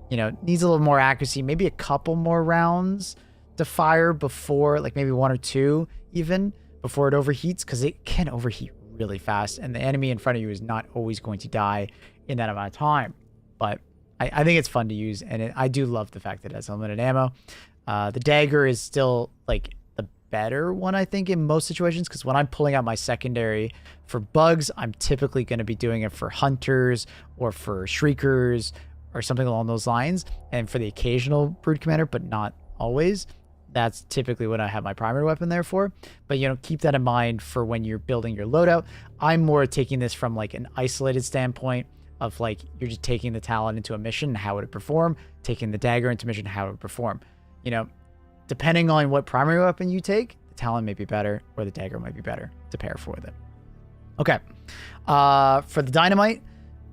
you know, needs a little more accuracy, maybe a couple more rounds to fire before, like maybe 1 or 2 even, before it overheats, because it can overheat really fast, and the enemy in front of you is not always going to die in that amount of time. But I think it's fun to use, and I do love the fact that it has unlimited ammo. The dagger is still like the better one, I think, in most situations, because when I'm pulling out my secondary for bugs, I'm typically going to be doing it for hunters or for shriekers or something along those lines, and for the occasional brood commander, but not always. That's typically what I have my primary weapon there for. But, you know, keep that in mind for when you're building your loadout. I'm more taking this from like an isolated standpoint of like, you're just taking the Talon into a mission, how would it perform? Taking the dagger into mission, how would it perform? You know, depending on what primary weapon you take, the Talon may be better or the dagger might be better to pair for with it. Okay. For the dynamite,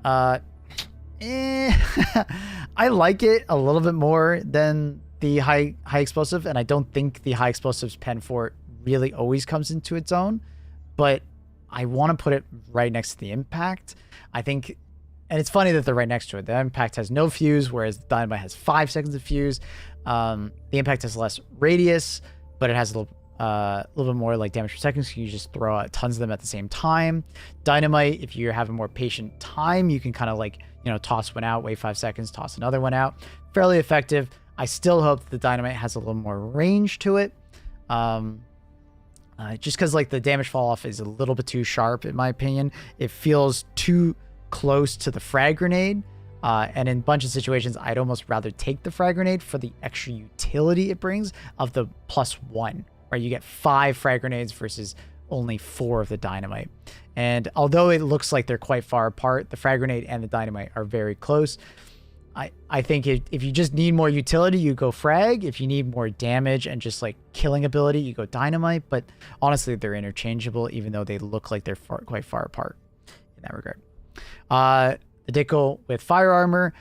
I like it a little bit more than the high explosive, and I don't think the high explosives pen fort really always comes into its own, but I want to put it right next to the impact. I think, and it's funny that they're right next to it. The impact has no fuse, whereas the dynamite has 5 seconds of fuse. The impact has less radius, but it has a little bit more like damage per second, so you just throw out tons of them at the same time. Dynamite, if you're having more patient time, you can kind of like, you know, toss one out, wait 5 seconds, toss another one out. Fairly effective. I still hope that the dynamite has a little more range to it. Just because like the damage fall off is a little bit too sharp, in my opinion. It feels too close to the frag grenade. And in a bunch of situations, I'd almost rather take the frag grenade for the extra utility it brings of the +1, right? You get 5 frag grenades versus only 4 of the dynamite. And although it looks like they're quite far apart, the frag grenade and the dynamite are very close. I think if you just need more utility, you go frag. If you need more damage and just like killing ability, you go dynamite. But honestly, they're interchangeable, even though they look like they're quite far apart in that regard. The Dickel with fire armor,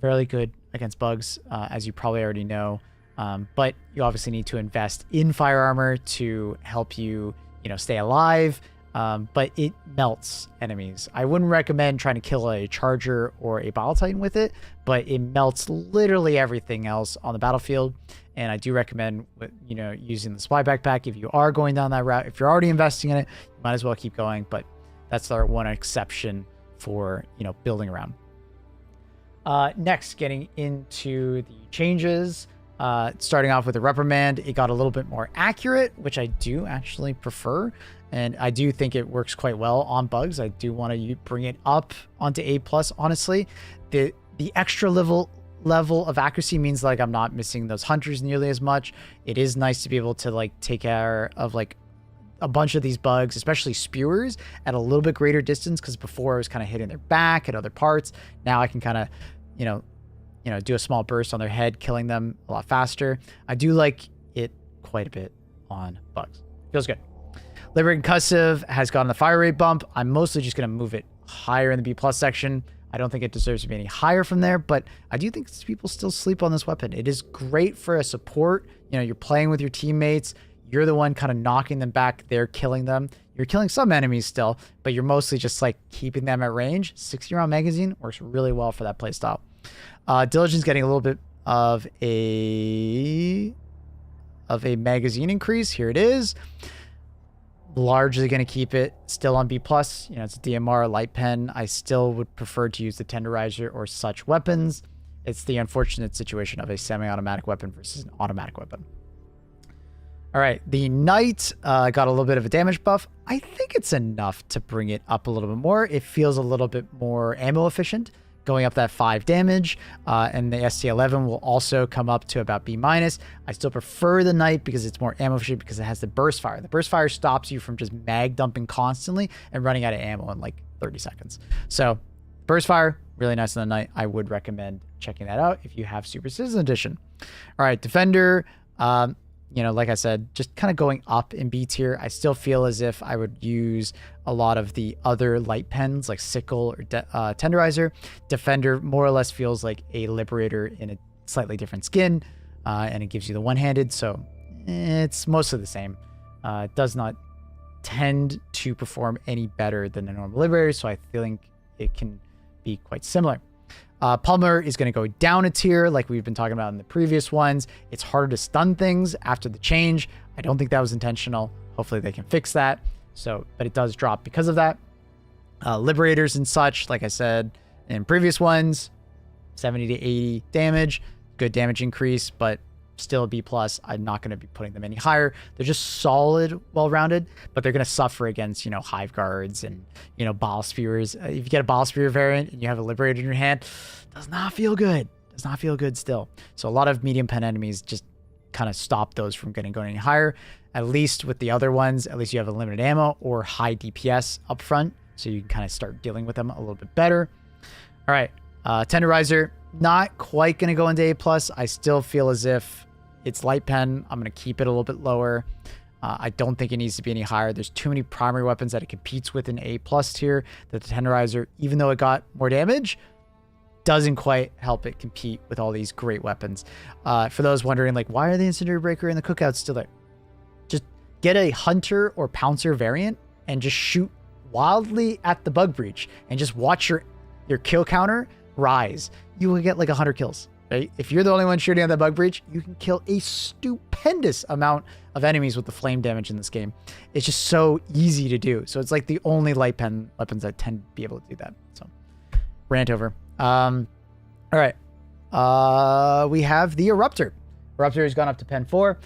fairly good against bugs, as you probably already know. But you obviously need to invest in fire armor to help you, you know, stay alive. But it melts enemies. I wouldn't recommend trying to kill a charger or a battle titan with it, but it melts literally everything else on the battlefield. And I do recommend, you know, using the supply backpack if you are going down that route. If you're already investing in it, you might as well keep going. But that's our one exception for, you know, building around. Next, getting into the changes. Starting off with the reprimand, it got a little bit more accurate, which I do actually prefer. And I do think it works quite well on bugs. I do want to bring it up onto A+, honestly. The extra level of accuracy means like I'm not missing those hunters nearly as much. It is nice to be able to like take care of like a bunch of these bugs, especially spewers, at a little bit greater distance, because before I was kind of hitting their back and other parts. Now I can kind of, you know, do a small burst on their head, killing them a lot faster. I do like it quite a bit on bugs. Feels good. Liberating Concussive has gotten the fire rate bump. I'm mostly just going to move it higher in the B+ section. I don't think it deserves to be any higher from there, but I do think people still sleep on this weapon. It is great for a support. You know, you're playing with your teammates. You're the one kind of knocking them back. They're killing them. You're killing some enemies still, but you're mostly just like keeping them at range. 60-round magazine works really well for that playstyle. Diligence getting a little bit of a magazine increase. Here it is. Largely going to keep it still on B+. You know, it's a DMR light pen. I still would prefer to use the tenderizer or such weapons. It's the unfortunate situation of a semi-automatic weapon versus an automatic weapon. All right, the Knight got a little bit of a damage buff. I think it's enough to bring it up a little bit more. It feels a little bit more ammo efficient, going up that 5 damage, and the ST11 will also come up to about B-. I still prefer the Knight because it's more ammo efficient because it has the burst fire. The burst fire stops you from just mag dumping constantly and running out of ammo in like 30 seconds. So burst fire, really nice on the Knight. I would recommend checking that out if you have Super Citizen Edition. All right, Defender, you know, like I said, just kind of going up in B tier. I still feel as if I would use a lot of the other light pens like Sickle or Tenderizer. Defender more or less feels like a Liberator in a slightly different skin, and it gives you the one-handed, so it's mostly the same. It does not tend to perform any better than a normal Liberator, so I think it can be quite similar. Pulmer is going to go down a tier like we've been talking about in the previous ones. It's harder to stun things after the change. I don't think that was intentional. Hopefully they can fix that. So, but it does drop because of that. Liberators and such, like I said in previous ones, 70 to 80 damage, good damage increase, but still a B+. I'm not going to be putting them any higher. They're just solid, well-rounded, but they're going to suffer against, Hive Guards and, Ball Spewers. If you get a Ball Spewer variant and you have a Liberator in your hand, does not feel good. Does not feel good still. So a lot of medium pen enemies just kind of stop those from going any higher. At least with the other ones, at least you have unlimited ammo or high DPS up front, so you can kind of start dealing with them a little bit better. All right, Tenderizer, not quite going to go into A+. I still feel as if it's light pen. I'm going to keep it a little bit lower. I don't think it needs to be any higher. There's too many primary weapons that it competes with in A+ tier that the Tenderizer, even though it got more damage, doesn't quite help it compete with all these great weapons. For those wondering, like, why are the Incendiary Breaker and the Cookout still there? Just get a Hunter or Pouncer variant and just shoot wildly at the Bug Breach and just watch your kill counter rise. You will get like 100 kills, right? If you're the only one shooting at that Bug Breach, you can kill a stupendous amount of enemies with the flame damage in this game. It's just so easy to do. So it's like the only light pen weapons that tend to be able to do that. So rant over. All right. We have the Eruptor. Eruptor has gone up to pen 4.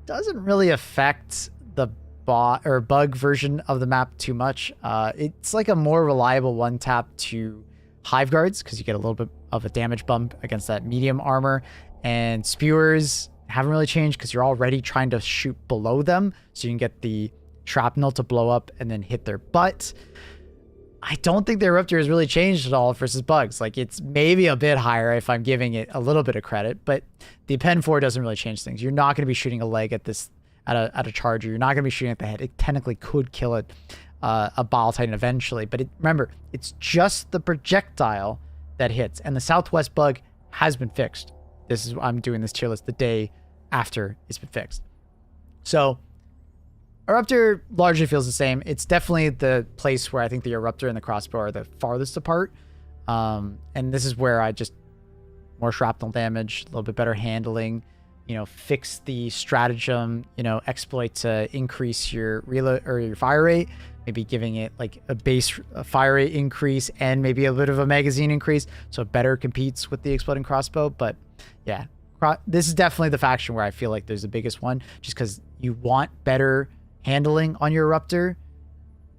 Doesn't really affect the bug version of the map too much. It's like a more reliable one tap to Hive Guards because you get a little bit of a damage bump against that medium armor, and Spewers haven't really changed because you're already trying to shoot below them, so you can get the shrapnel to blow up and then hit their butt. I don't think the Eruptor has really changed at all versus bugs. Like, it's maybe a bit higher if I'm giving it a little bit of credit, but the pen 4 doesn't really change things. You're not going to be shooting a leg at this at a charger. You're not going to be shooting at the head. It technically could kill it, a Bile Titan eventually, but remember, it's just the projectile that hits, and the Southwest bug has been fixed. I'm doing this tier list the day after it's been fixed. So Eruptor largely feels the same. It's definitely the place where I think the Eruptor and the crossbow are the farthest apart. And this is where I just more shrapnel damage, a little bit better handling, fix the stratagem, exploit to increase your reload or your fire rate, maybe giving it like a base fire rate increase and maybe a bit of a magazine increase, so it better competes with the exploding crossbow. But yeah, this is definitely the faction where I feel like there's the biggest one, just because you want better handling on your Eruptor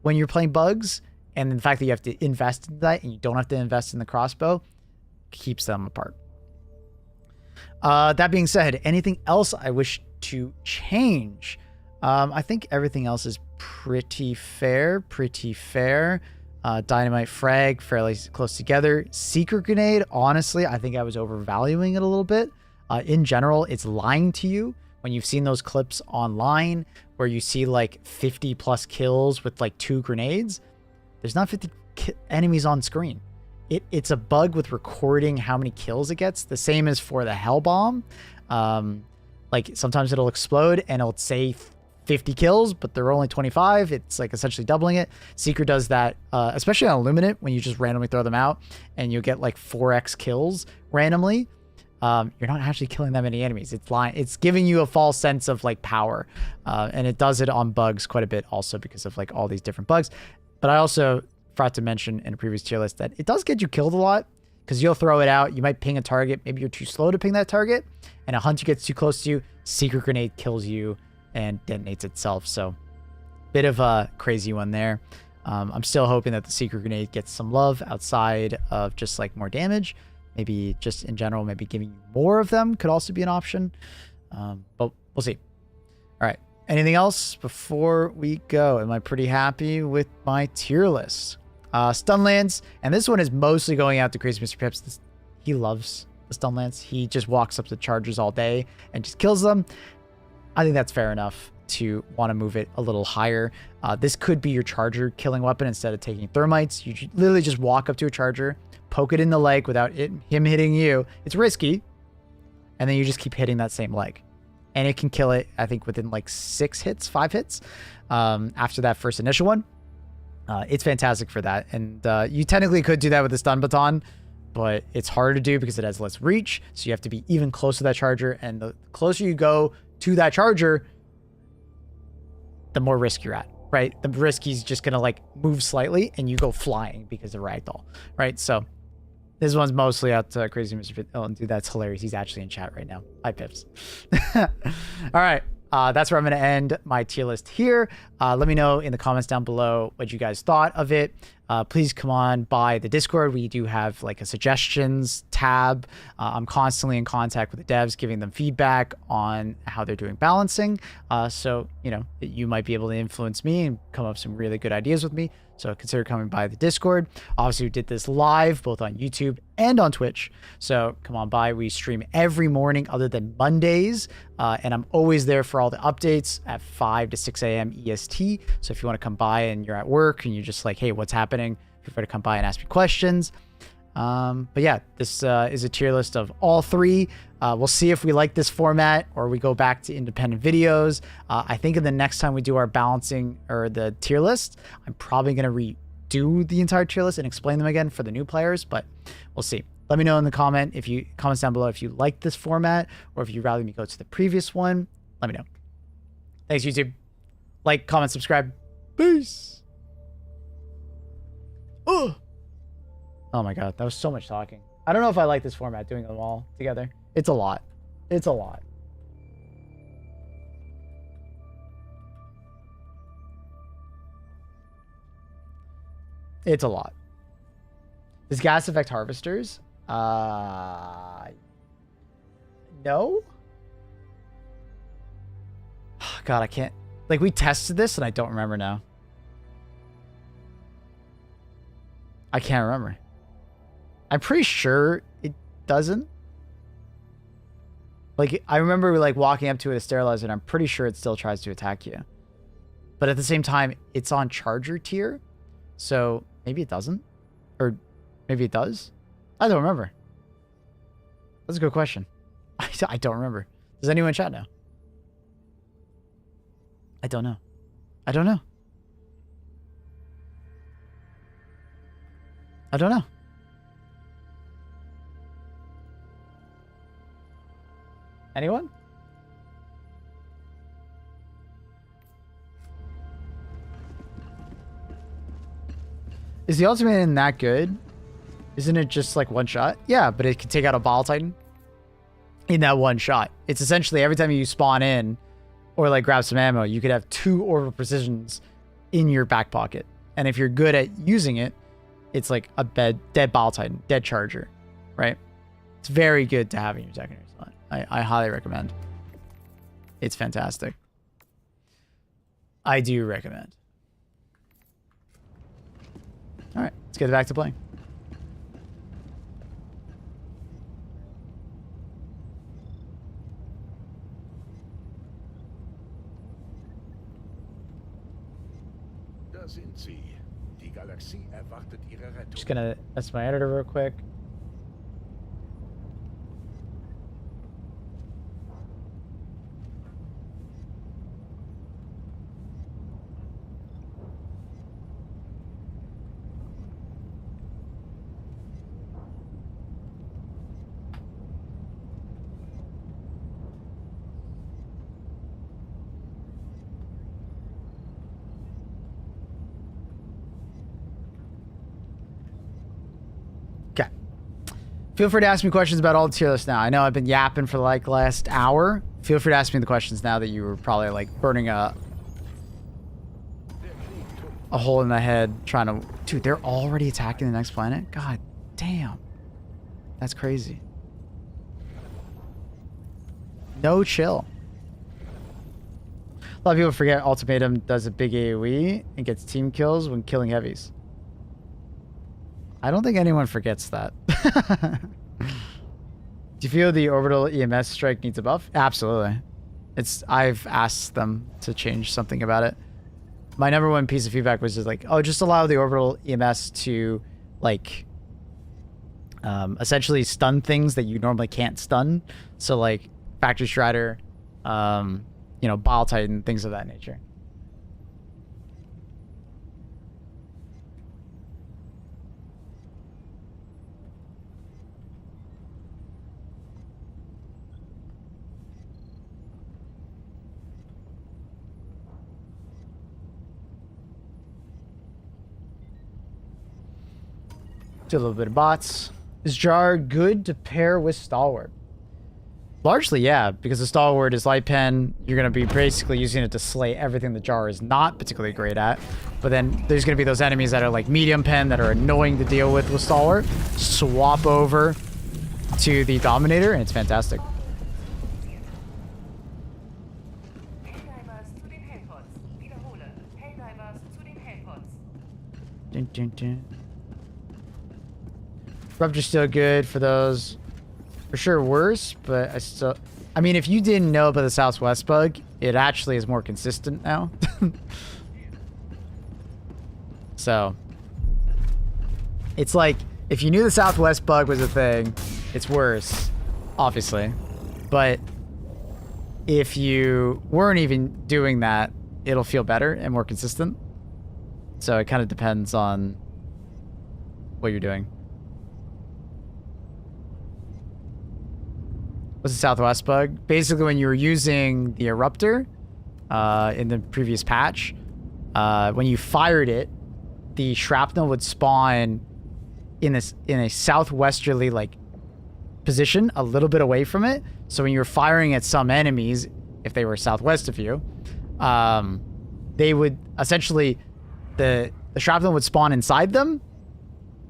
when you're playing bugs, and the fact that you have to invest in that and you don't have to invest in the crossbow keeps them apart. That being said, anything else I wish to change? I think everything else is pretty fair. Dynamite frag, fairly close together. Secret grenade, honestly, I think I was overvaluing it a little bit. In general, it's lying to you when you've seen those clips online where you see like 50 plus kills with like 2 grenades. There's not 50 enemies on screen. It's a bug with recording how many kills it gets. The same as for the Hell Bomb. Like sometimes it'll explode and it'll say 50 kills, but they're only 25. It's like essentially doubling it. Secret does that, especially on Illuminate, when you just randomly throw them out and you get like 4x kills randomly. You're not actually killing that many enemies. It's giving you a false sense of like power. And it does it on bugs quite a bit also because of like all these different bugs. But I also forgot to mention in a previous tier list that it does get you killed a lot because you'll throw it out. You might ping a target. Maybe you're too slow to ping that target and a hunter gets too close to you. Secret grenade kills you and detonates itself. So bit of a crazy one there. I'm still hoping that the secret grenade gets some love outside of just like more damage. Maybe just in general, maybe giving you more of them could also be an option. But we'll see. All right. Anything else before we go? Am I pretty happy with my tier list? Stunlance, and this one is mostly going out to Crazy Mr. Pips. He loves the Stunlance. He just walks up to chargers all day and just kills them. I think that's fair enough to want to move it a little higher. This could be your charger killing weapon instead of taking thermites. You literally just walk up to a charger, poke it in the leg without him hitting you. It's risky. And then you just keep hitting that same leg. And it can kill it, I think, within like 5 hits after that first initial one. It's fantastic for that. And you technically could do that with the stun baton, but it's harder to do because it has less reach. So you have to be even close to that charger. And the closer you go to that charger, the more risk you're at, right? The risk is just going to like move slightly and you go flying because of ragdoll, right? So This one's mostly out to Crazy Mr. Fit. Oh, dude, that's hilarious. He's actually in chat right now. Hi, Pips. All right. That's where I'm going to end my tier list here. Let me know in the comments down below what you guys thought of it. Please come on by the Discord. We do have like a suggestions tab. I'm constantly in contact with the devs, giving them feedback on how they're doing balancing. So, you know, you might be able to influence me and come up with some really good ideas with me. So consider coming by the Discord. Obviously, we did this live both on YouTube and on Twitch. So come on by. We stream every morning other than Mondays. And I'm always there for all the updates at 5 to 6 a.m. EST. So if you want to come by and you're at work and you're just like, hey, what's happening? Feel free to come by and ask me questions. But yeah, this is a tier list of all three. We'll see if we like this format or we go back to independent videos. I think in the next time we do our balancing or the tier list, I'm probably going to redo the entire tier list and explain them again for the new players, but we'll see. Let me know in the comments down below if you like this format or if you'd rather me go to the previous one. Let me know. Thanks, YouTube. Like, comment, subscribe. Peace. Oh my God, that was so much talking. I don't know if I like this format, doing them all together. It's a lot. It's a lot. It's a lot. Does gas affect harvesters? No? God, I can't. Like, we tested this and I don't remember now. I can't remember. I'm pretty sure it doesn't. Like, I remember like walking up to it to sterilize it. I'm pretty sure it still tries to attack you. But at the same time, it's on charger tier. So maybe it doesn't. Or maybe it does. I don't remember. That's a good question. I don't remember. Does anyone in chat know? I don't know. I don't know. I don't know. Anyone? Is the ultimate that good? Isn't it just like one shot? Yeah, but it can take out a Bile Titan in that one shot. It's essentially every time you spawn in or like grab some ammo, you could have 2 orbital precisions in your back pocket. And if you're good at using it, it's like a dead Bile Titan, dead charger, right? It's very good to have in your secondary slot. I highly recommend. It's fantastic. I do recommend. All right, let's get back to playing. Da sind sie. Die Galaxie erwartet ihre Rettung. Just gonna test my editor real quick. Feel free to ask me questions about all the tier lists now. I know I've been yapping for like the last hour. Feel free to ask me the questions now that you were probably like burning a hole in the head trying to... Dude, they're already attacking the next planet? God damn. That's crazy. No chill. A lot of people forget Ultimatum does a big AoE and gets team kills when killing heavies. I don't think anyone forgets that. Do you feel the orbital EMS strike needs a buff? Absolutely. I've asked them to change something about it. My number one piece of feedback was just like, oh, just allow the orbital EMS to like essentially stun things that you normally can't stun. So like Factory Strider, you know, Bile Titan, things of that nature. Do a little bit of bots. Is Jar good to pair with Stalwart? Largely, yeah, because the Stalwart is light pen. You're going to be basically using it to slay everything the Jar is not particularly great at. But then there's going to be those enemies that are like medium pen that are annoying to deal with Stalwart. Swap over to the Dominator, and it's fantastic. Dun, dun, dun. Rupture's still good for those. For sure worse, but I mean, if you didn't know about the Southwest bug, it actually is more consistent now. So, it's like, if you knew the Southwest bug was a thing, it's worse, obviously. But if you weren't even doing that, it'll feel better and more consistent. So it kind of depends on what you're doing. What's the Southwest bug? Basically, when you were using the Eruptor in the previous patch, when you fired it, the shrapnel would spawn in a southwesterly like position, a little bit away from it. So when you were firing at some enemies, if they were southwest of you, they would essentially the shrapnel would spawn inside them,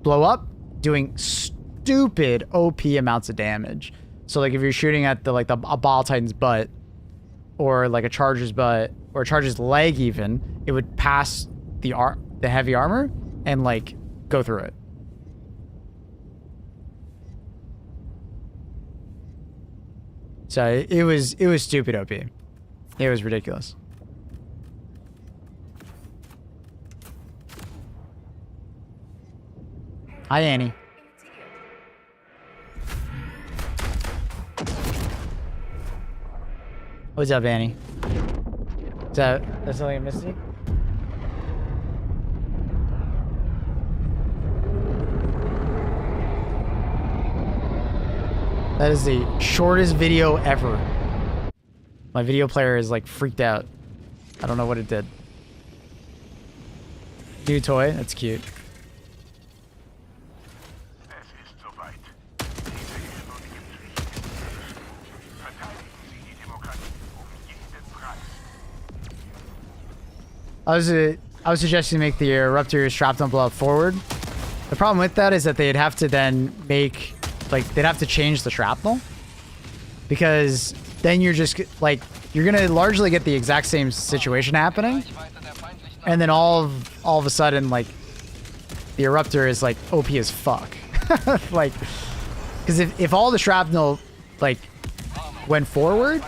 blow up, doing stupid OP amounts of damage. So like if you're shooting at a Bile Titan's butt, or like a Charger's butt, or a Charger's leg even, it would pass the heavy armor and like go through it. So it was stupid OP. It was ridiculous. Hi, Annie. What's up, Annie? That's something I missed you? That is the shortest video ever. My video player is like freaked out. I don't know what it did. New toy? That's cute. I was suggesting make the Eruptor shrapnel blow up forward. The problem with that is that they'd have to then make, like, they'd have to change the shrapnel, because then you're just like, you're gonna largely get the exact same situation happening, and then all of a sudden, like, the Eruptor is like OP as fuck. Like, because if all the shrapnel like went forward,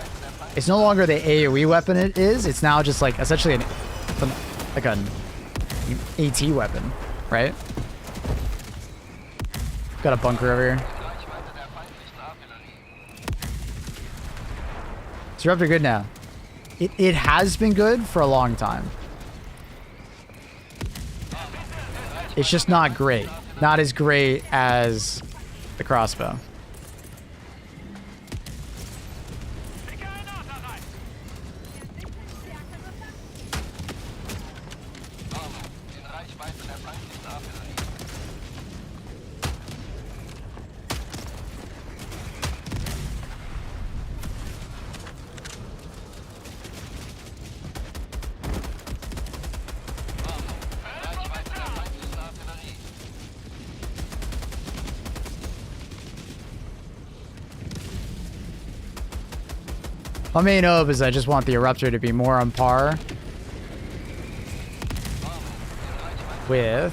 it's no longer the AoE weapon it is. It's now just like essentially an AT weapon, right? Got a bunker over here. Is Eruptor good now? It has been good for a long time. It's just not great. Not as great as the crossbow. My main hope is I just want the Eruptor to be more on par with...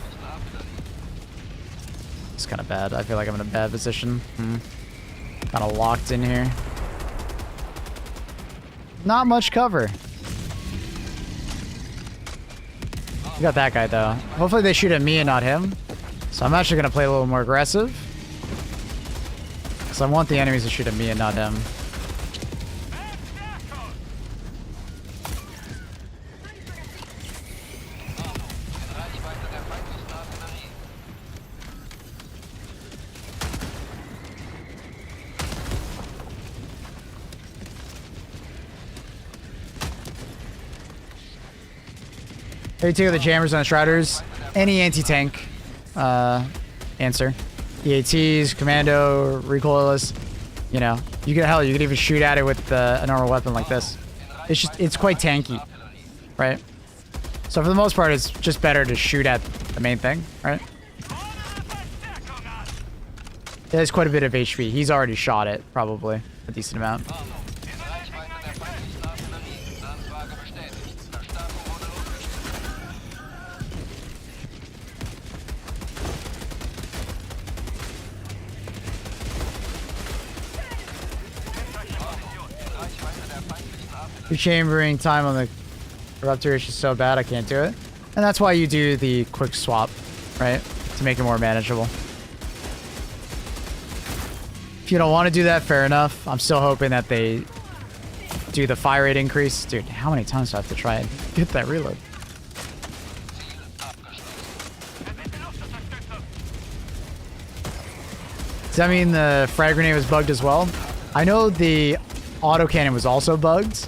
It's kind of bad. I feel like I'm in a bad position. Kind of locked in here. Not much cover. We got that guy though. Hopefully they shoot at me and not him. So I'm actually going to play a little more aggressive, because I want the enemies to shoot at me and not him. They take the jammers on the Shrouders. Any anti-tank answer. EATs, commando, recoilless. You know, you could even shoot at it with a normal weapon like this. It's quite tanky, right? So for the most part, it's just better to shoot at the main thing, right? It has quite a bit of HP. He's already shot it, probably a decent amount. The chambering time on the Eruptor is just so bad I can't do it. And that's why you do the quick swap, right? To make it more manageable. If you don't want to do that, fair enough. I'm still hoping that they do the fire rate increase. Dude, how many times do I have to try and get that reload? Does that mean the frag grenade was bugged as well? I know the autocannon was also bugged.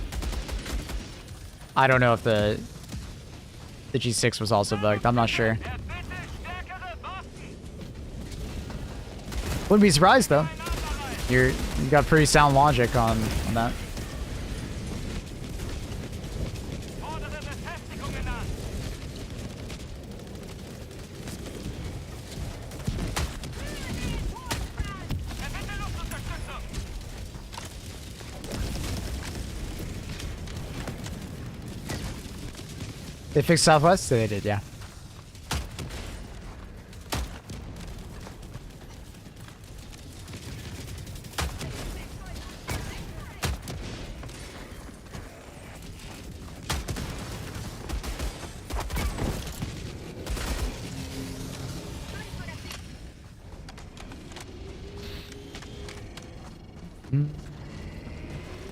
I don't know if the G6 was also bugged. I'm not sure. Wouldn't be surprised though. You got pretty sound logic on that. They fixed Southwest? They did, yeah.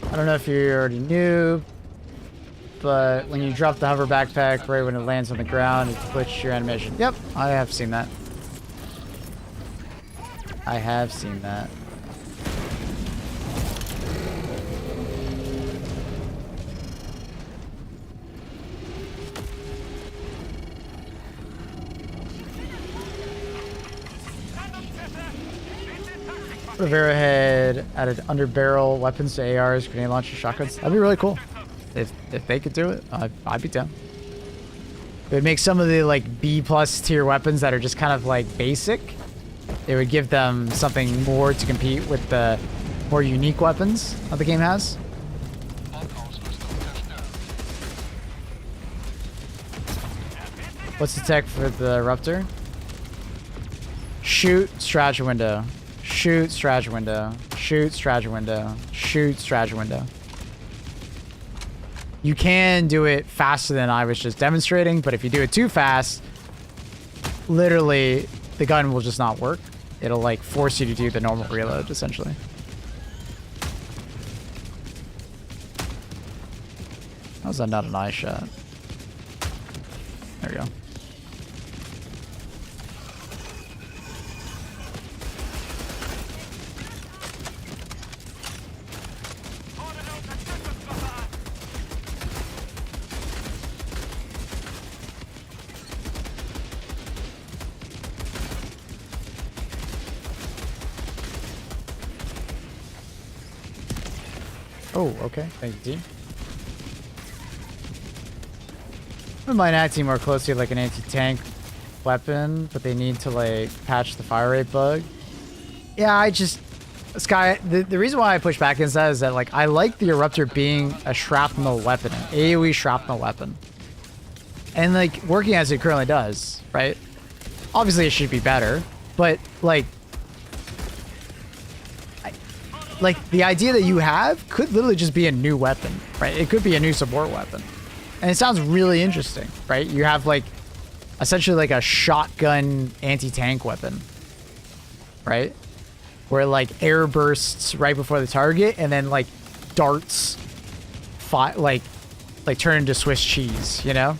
I don't know if you already knew, but when you drop the hover backpack, right when it lands on the ground, it switches your animation. Yep, I have seen that. I have seen that. Put a Arrowhead added under barrel weapons to ARs, grenade launcher, shotguns. That'd be really cool. If they could do it, I'd be down. It would make some of the like B+ tier weapons that are just kind of like basic. It would give them something more to compete with the more unique weapons that the game has. What's the tech for the Ruptor? Shoot, strategy window. Shoot, strategy window. Shoot, strategy window. Shoot, strategy window. You can do it faster than I was just demonstrating, but if you do it too fast, literally the gun will just not work. It'll like force you to do the normal reload, essentially. How was that not an eye shot? There we go. Oh, okay. Thank you, team. I wouldn't mind acting more closely like an anti-tank weapon, but they need to like patch the fire rate bug. Yeah, Sky, the reason why I push back against that is that like I like the Eruptor being a shrapnel weapon, an AoE shrapnel weapon. And like working as it currently does, right? Obviously it should be better, but like the idea that you have could literally just be a new weapon, right? It could be a new support weapon. And it sounds really interesting, right? You have like essentially like a shotgun anti-tank weapon, right? Where like air bursts right before the target and then like darts like turn into Swiss cheese, you know?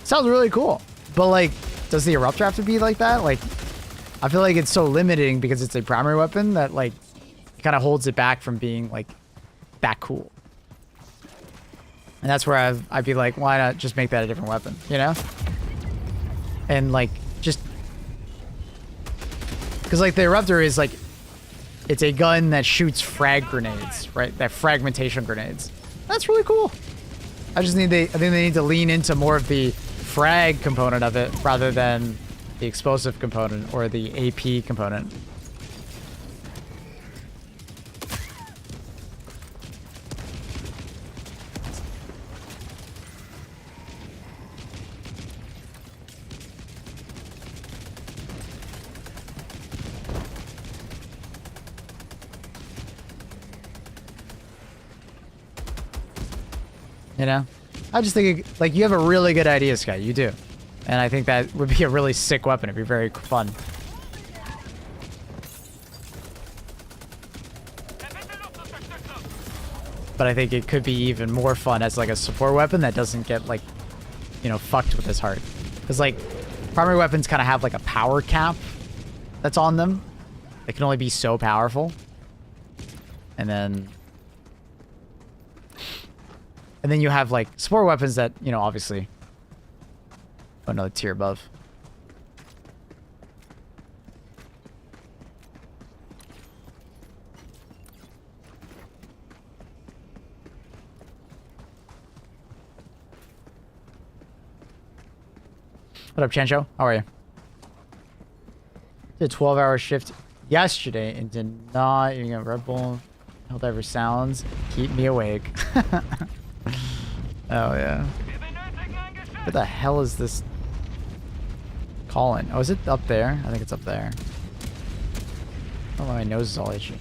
Sounds really cool. But like, does the Eruptor have to be like that? Like, I feel like it's so limiting because it's a primary weapon that like kind of holds it back from being like that cool. And that's where I'd be like, why not just make that a different weapon, you know? And like just because Because like the Eruptor is like, it's a gun that shoots frag grenades, right? That fragmentation grenades. That's really cool. I think they need to lean into more of the frag component of it rather than the explosive component or the AP component. You know? I just think, like, you have a really good idea, Sky. You do. And I think that would be a really sick weapon. It'd be very fun. But I think it could be even more fun as, like, a support weapon that doesn't get, like, you know, fucked with as hard. Because, like, primary weapons kind of have, like, a power cap that's on them. They can only be so powerful. And then you have, like, support weapons that, you know, obviously another tier above. What up, Chancho? How are you? Did a 12-hour shift yesterday and did not even get Red Bull. Helldiver sounds keep me awake. Oh, yeah. What the hell is this calling? Oh, is it up there? I think it's up there. Oh, my nose is all itchy.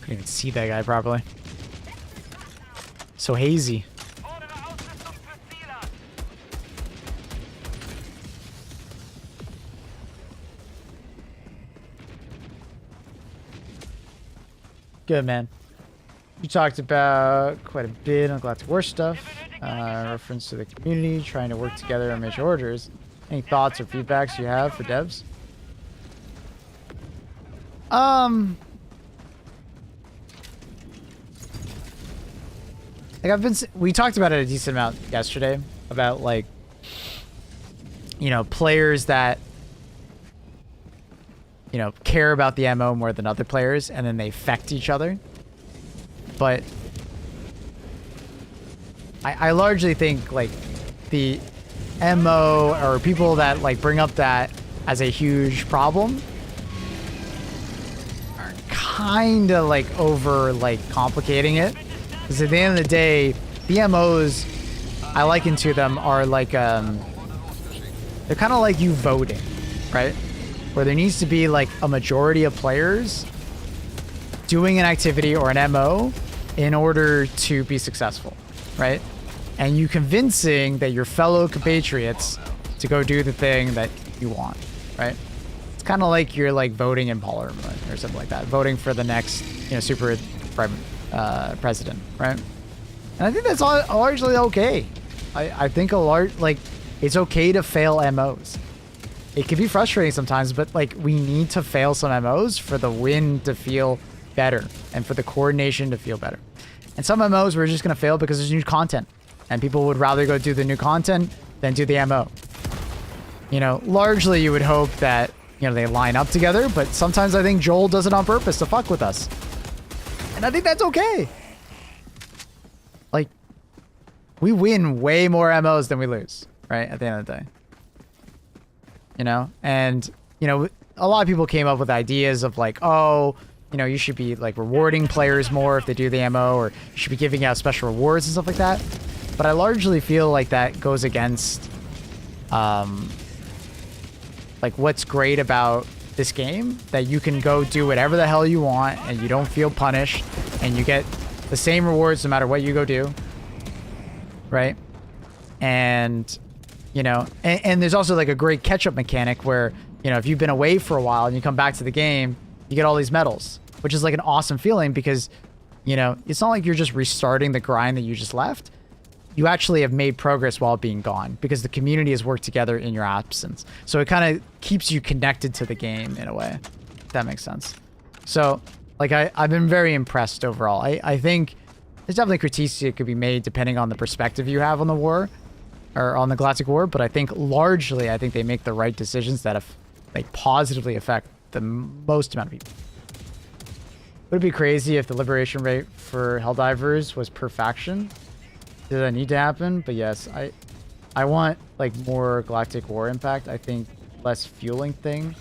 Couldn't even see that guy properly. So hazy. Good, man. You talked about quite a bit on Glad to War stuff. Reference to the community, trying to work together on major orders. Any thoughts or feedbacks you have for devs? Like we talked about it a decent amount yesterday about, like, you know, players that, you know, care about the MO more than other players, and then they affect each other. But I largely think, like, the MO or people that, like, bring up that as a huge problem are kind of, like, over, like, complicating it. Because at the end of the day, the MOs I liken to them are like, they're kind of like you voting, right? Where there needs to be, like, a majority of players doing an activity or an MO in order to be successful, right? And you convincing that your fellow compatriots to go do the thing that you want, right? It's kind of like you're, like, voting in Parliament or something like that, voting for the next, you know, super president, right? And I think that's largely okay. I think it's okay to fail MOs. It can be frustrating sometimes, but, like, we need to fail some MOs for the win to feel better and for the coordination to feel better. And some MOs we're just going to fail because there's new content and people would rather go do the new content than do the MO. You know, largely you would hope that, you know, they line up together, but sometimes I think Joel does it on purpose to fuck with us. And I think that's okay. Like, we win way more MOs than we lose, right? At the end of the day. You know? And, you know, a lot of people came up with ideas of, like, oh, you know, you should be, like, rewarding players more if they do the MO, or you should be giving out special rewards and stuff like that. But I largely feel like that goes against, like, what's great about this game, that you can go do whatever the hell you want and you don't feel punished and you get the same rewards no matter what you go do, right? And, you know, and there's also, like, a great catch-up mechanic where, you know, if you've been away for a while and you come back to the game, you get all these medals, which is like an awesome feeling because, you know, it's not like you're just restarting the grind that you just left. You actually have made progress while being gone because the community has worked together in your absence. So it kind of keeps you connected to the game in a way, if that makes sense. So, like, I've been very impressed overall. I think there's definitely critiques that could be made depending on the perspective you have on the war or on the Galactic War, but I think largely, I think they make the right decisions that like positively affect the most amount of people. Would it be crazy if the liberation rate for Helldivers was per faction? Does that need to happen? But yes, I want like more Galactic War impact. I think less fueling thing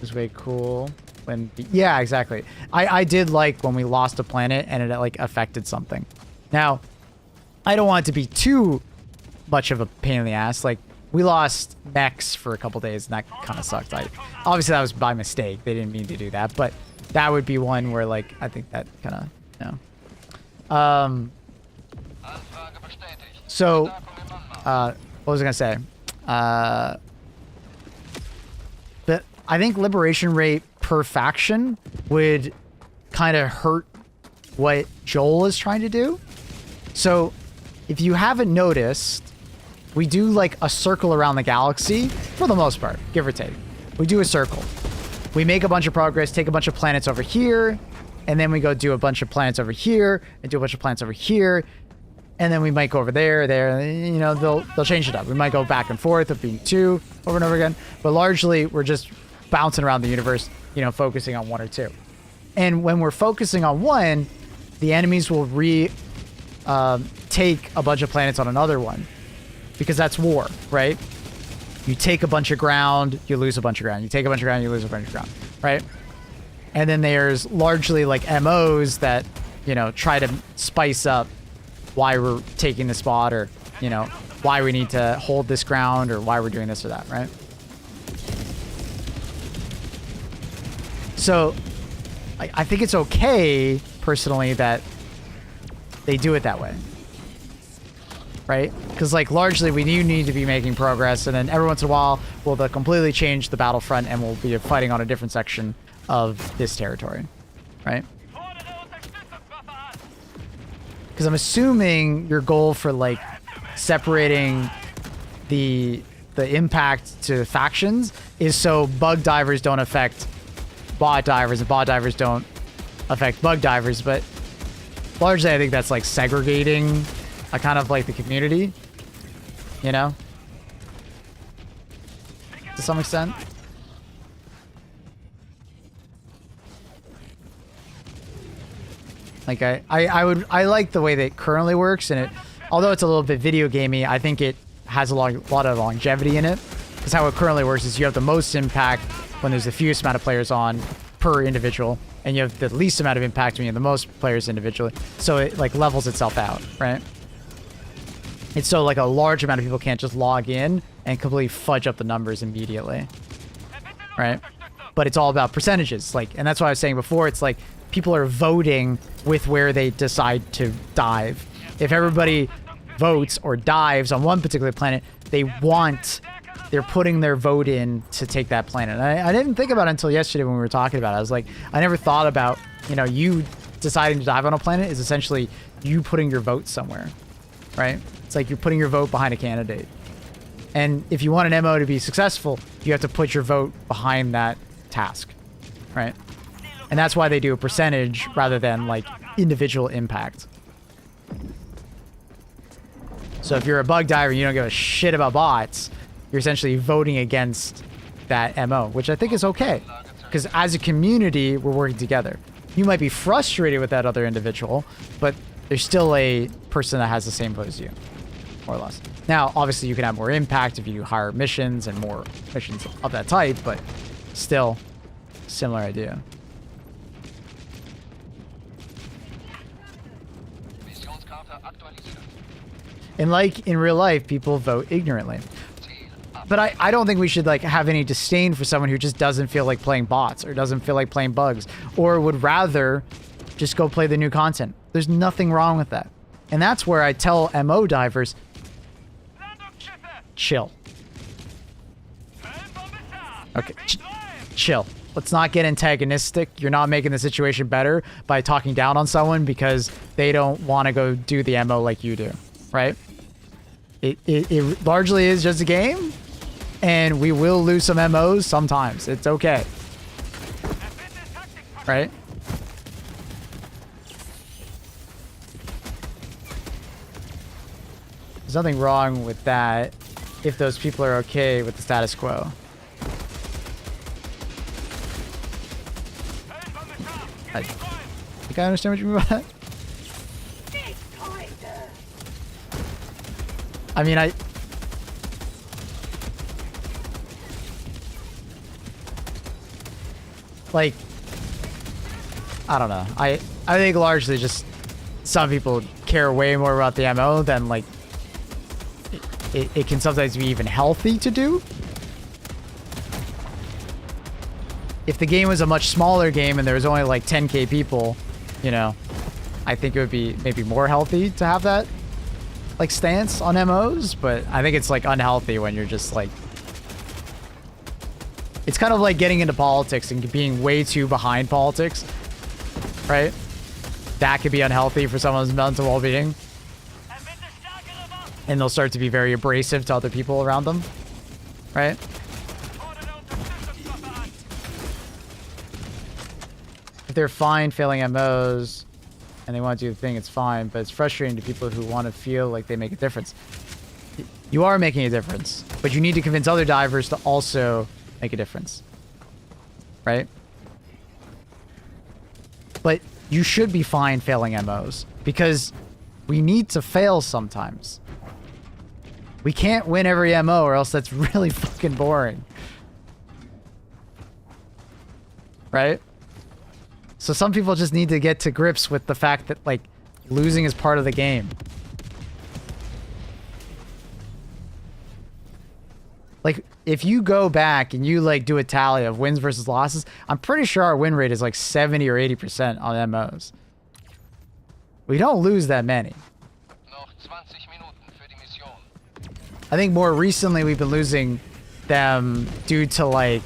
is way cool. Yeah, exactly. I did like when we lost a planet and it like affected something. Now, I don't want it to be too much of a pain in the ass. Like, we lost mechs for a couple days and that kind of sucked. Obviously, that was by mistake. They didn't mean to do that, but that would be one where like I think that kind of, you know. So, what was I gonna say? But I think liberation rate per faction would kind of hurt what Joel is trying to do. So if you haven't noticed, we do like a circle around the galaxy for the most part, give or take. We do a circle. We make a bunch of progress, take a bunch of planets over here, and then we go do a bunch of planets over here and do a bunch of planets over here. And then we might go over there, you know, they'll change it up. We might go back and forth of being 2 over and over again, but largely we're just bouncing around the universe, you know, focusing on 1 or 2. And when we're focusing on 1, the enemies will take a bunch of planets on another one because that's war, right? You take a bunch of ground, you lose a bunch of ground. You take a bunch of ground, you lose a bunch of ground, right? And then there's largely like MOs that, you know, try to spice up why we're taking the spot or, you know, why we need to hold this ground or why we're doing this or that, right? So I think it's okay, personally, that they do it that way. Right? Because, like, largely we do need to be making progress, and then every once in a while, they'll completely change the battlefront and we'll be fighting on a different section of this territory. Right? Because I'm assuming your goal for, like, separating the impact to factions is so bug divers don't affect bot divers and bot divers don't affect bug divers, but largely I think that's like segregating a kind of like the community, you know, to some extent. Like I like the way that it currently works, and although it's a little bit video gamey, I think it has a lot of longevity in it. Because how it currently works is you have the most impact when there's the fewest amount of players on per individual, and you have the least amount of impact when you have the most players individually. So it like levels itself out, right? It's so like a large amount of people can't just log in and completely fudge up the numbers immediately, right? But it's all about percentages, like, and that's why I was saying before. It's like people are voting with where they decide to dive. If everybody votes or dives on one particular planet, they're putting their vote in to take that planet. And I didn't think about it until yesterday when we were talking about it. I was like, I never thought about, you know, you deciding to dive on a planet is essentially you putting your vote somewhere, right? It's like you're putting your vote behind a candidate. And if you want an MO to be successful, you have to put your vote behind that task, right? And that's why they do a percentage rather than like individual impact. So if you're a bug diver and you don't give a shit about bots, you're essentially voting against that MO, which I think is okay. Because as a community, we're working together. You might be frustrated with that other individual, but there's still a person that has the same vote as you, more or less. Now, obviously, you can have more impact if you do higher missions and more missions of that type, but still, similar idea. And like in real life, people vote ignorantly. But I don't think we should like have any disdain for someone who just doesn't feel like playing bots or doesn't feel like playing bugs or would rather just go play the new content. There's nothing wrong with that. And that's where I tell MO divers, chill. Okay, chill. let's not get antagonistic. You're not making the situation better by talking down on someone because they don't want to go do the MO like you do, right? It largely is just a game, and we will lose some MOs sometimes. It's okay, right? There's nothing wrong with that if those people are okay with the status quo. I think I understand what you mean by that. I mean, like, I don't know. I think largely just some people care way more about the MO than, like, it can sometimes be even healthy to do. If the game was a much smaller game and there was only like 10k people, you know, I think it would be maybe more healthy to have that like stance on MOs, but I think it's like unhealthy when you're just like, it's kind of like getting into politics and being way too behind politics, right? That could be unhealthy for someone's mental well-being. And they'll start to be very abrasive to other people around them, right? If they're fine failing MOs and they want to do the thing, it's fine, but it's frustrating to people who want to feel like they make a difference. You are making a difference, but you need to convince other divers to also make a difference, right? But you should be fine failing MOs because we need to fail sometimes. We can't win every MO or else that's really fucking boring. Right? So some people just need to get to grips with the fact that, like, losing is part of the game. Like, if you go back and you, like, do a tally of wins versus losses, I'm pretty sure our win rate is, like, 70 or 80% on MOs. We don't lose that many. I think more recently we've been losing them due to like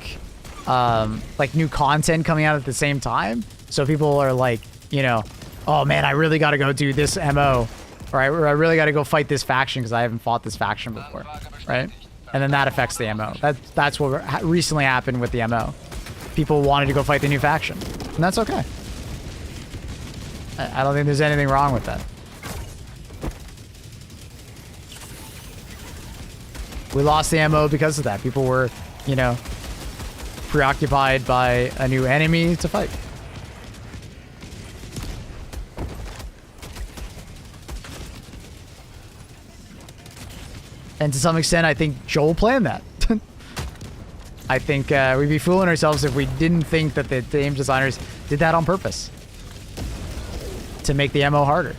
new content coming out at the same time. So people are like, you know, oh man, I really got to go do this MO, or I really got to go fight this faction because I haven't fought this faction before, right? And then that affects the MO. That's what recently happened with the MO. People wanted to go fight the new faction, and that's okay. I don't think there's anything wrong with that. We lost the MO because of that. People were, you know, preoccupied by a new enemy to fight. And to some extent, I think Joel planned that. I think we'd be fooling ourselves if we didn't think that the game designers did that on purpose. To make the MO harder.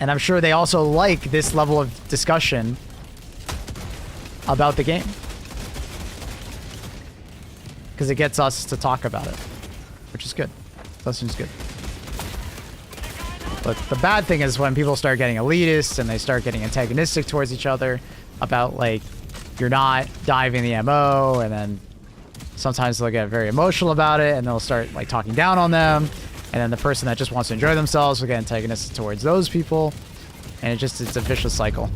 And I'm sure they also like this level of discussion about the game. Because it gets us to talk about it. Which is good. That seems good. But the bad thing is when people start getting elitist and they start getting antagonistic towards each other about, like, you're not diving the MO, and then sometimes they'll get very emotional about it and they'll start, like, talking down on them. And then the person that just wants to enjoy themselves will get antagonistic towards those people. And it's a vicious cycle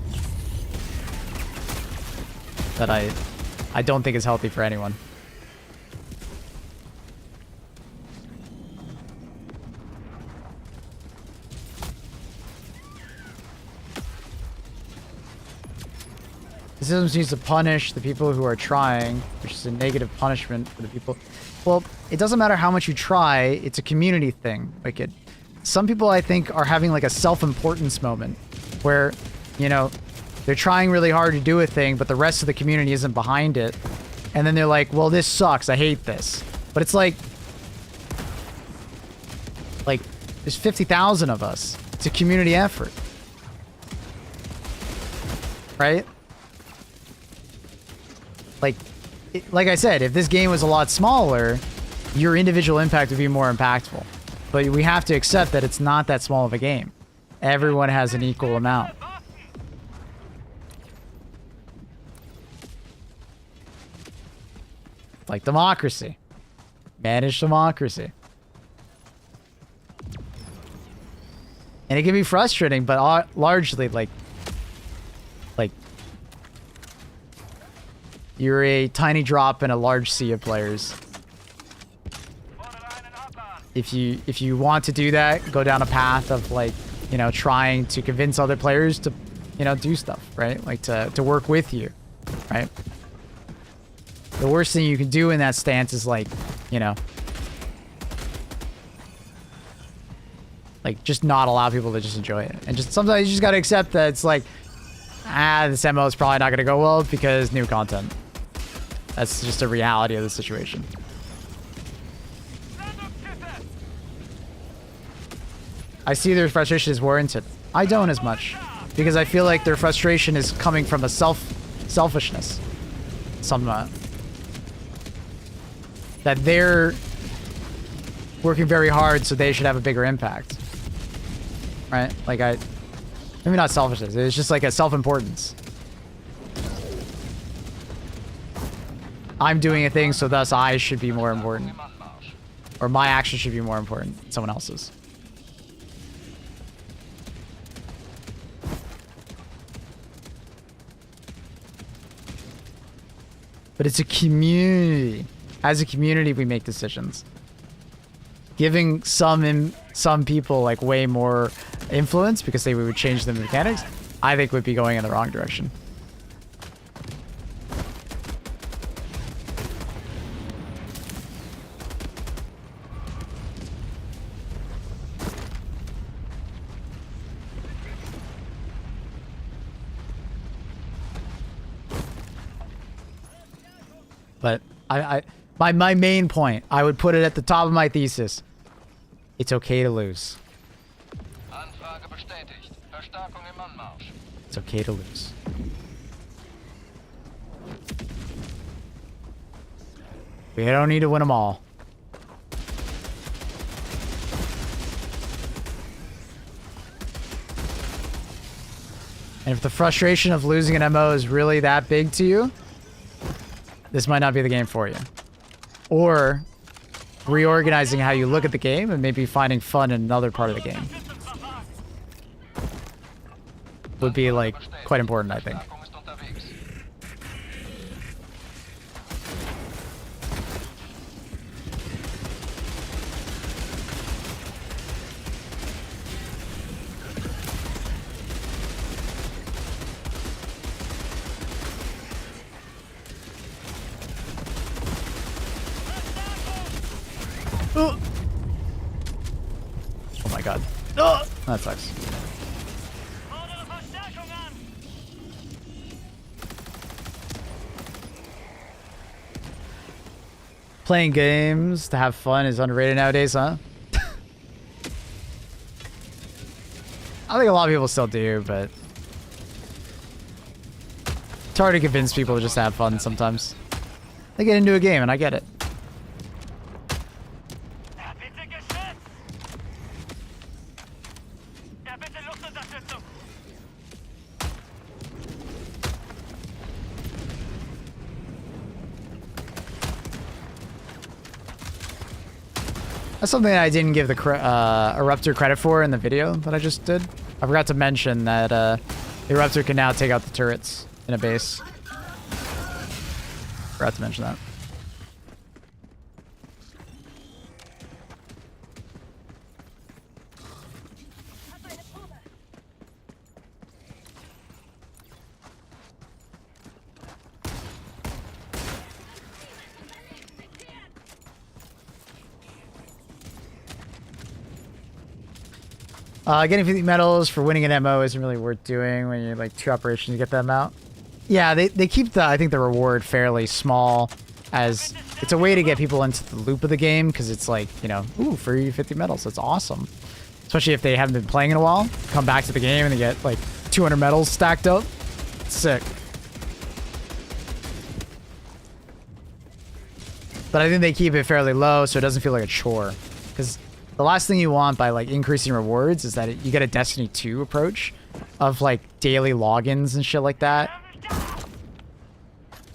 that I don't think is healthy for anyone. The system seems to punish the people who are trying, which is a negative punishment for the people. Well, it doesn't matter how much you try, it's a community thing, Wicked. Some people, I think, are having like a self-importance moment where, you know, they're trying really hard to do a thing, but the rest of the community isn't behind it. And then they're like, well, this sucks, I hate this. But it's like there's 50,000 of us. It's a community effort. Right? Like I said, if this game was a lot smaller, your individual impact would be more impactful. But we have to accept that it's not that small of a game. Everyone has an equal amount. like democracy. Manage democracy. And it can be frustrating, but largely, like, you're a tiny drop in a large sea of players. If you want to do that, go down a path of, like, you know, trying to convince other players to, you know, do stuff, right? Like to work with you, right? The worst thing you can do in that stance is, like, you know, like, just not allow people to just enjoy it. And just sometimes you just gotta accept that it's like, this MO is probably not gonna go well because new content. That's just a reality of the situation. I see their frustration is warranted. I don't as much, because I feel like their frustration is coming from a selfishness. That they're working very hard, so they should have a bigger impact. Right? Like, maybe not selfishness, it's just like a self-importance. I'm doing a thing, so thus I should be more important. Or my action should be more important than someone else's. But it's a community. As a community, we make decisions. Giving some people, like, way more influence because they would change the mechanics, I think would be going in the wrong direction. But my main point, I would put it at the top of my thesis. It's okay to lose. It's okay to lose. We don't need to win them all. And if the frustration of losing an MO is really that big to you, this might not be the game for you. Or reorganizing how you look at the game and maybe finding fun in another part of the game would be, like, quite important, I think. Oh my god. Oh, that sucks. Playing games to have fun is underrated nowadays, huh? I think a lot of people still do, but it's hard to convince people to just have fun sometimes. They get into a game, and I get it. That's something that I didn't give the Eruptor credit for in the video that I just did. I forgot to mention that the Eruptor can now take out the turrets in a base. Forgot to mention that. Getting 50 medals for winning an MO isn't really worth doing when you're like 2 operations to get them out. Yeah, they keep I think the reward fairly small, as it's a way to get people into the loop of the game, because it's like, you know, ooh, free 50 medals, that's awesome. Especially if they haven't been playing in a while, come back to the game and they get like 200 medals stacked up. Sick. But I think they keep it fairly low so it doesn't feel like a chore, because the last thing you want by, like, increasing rewards is that you get a Destiny 2 approach of, like, daily logins and shit like that.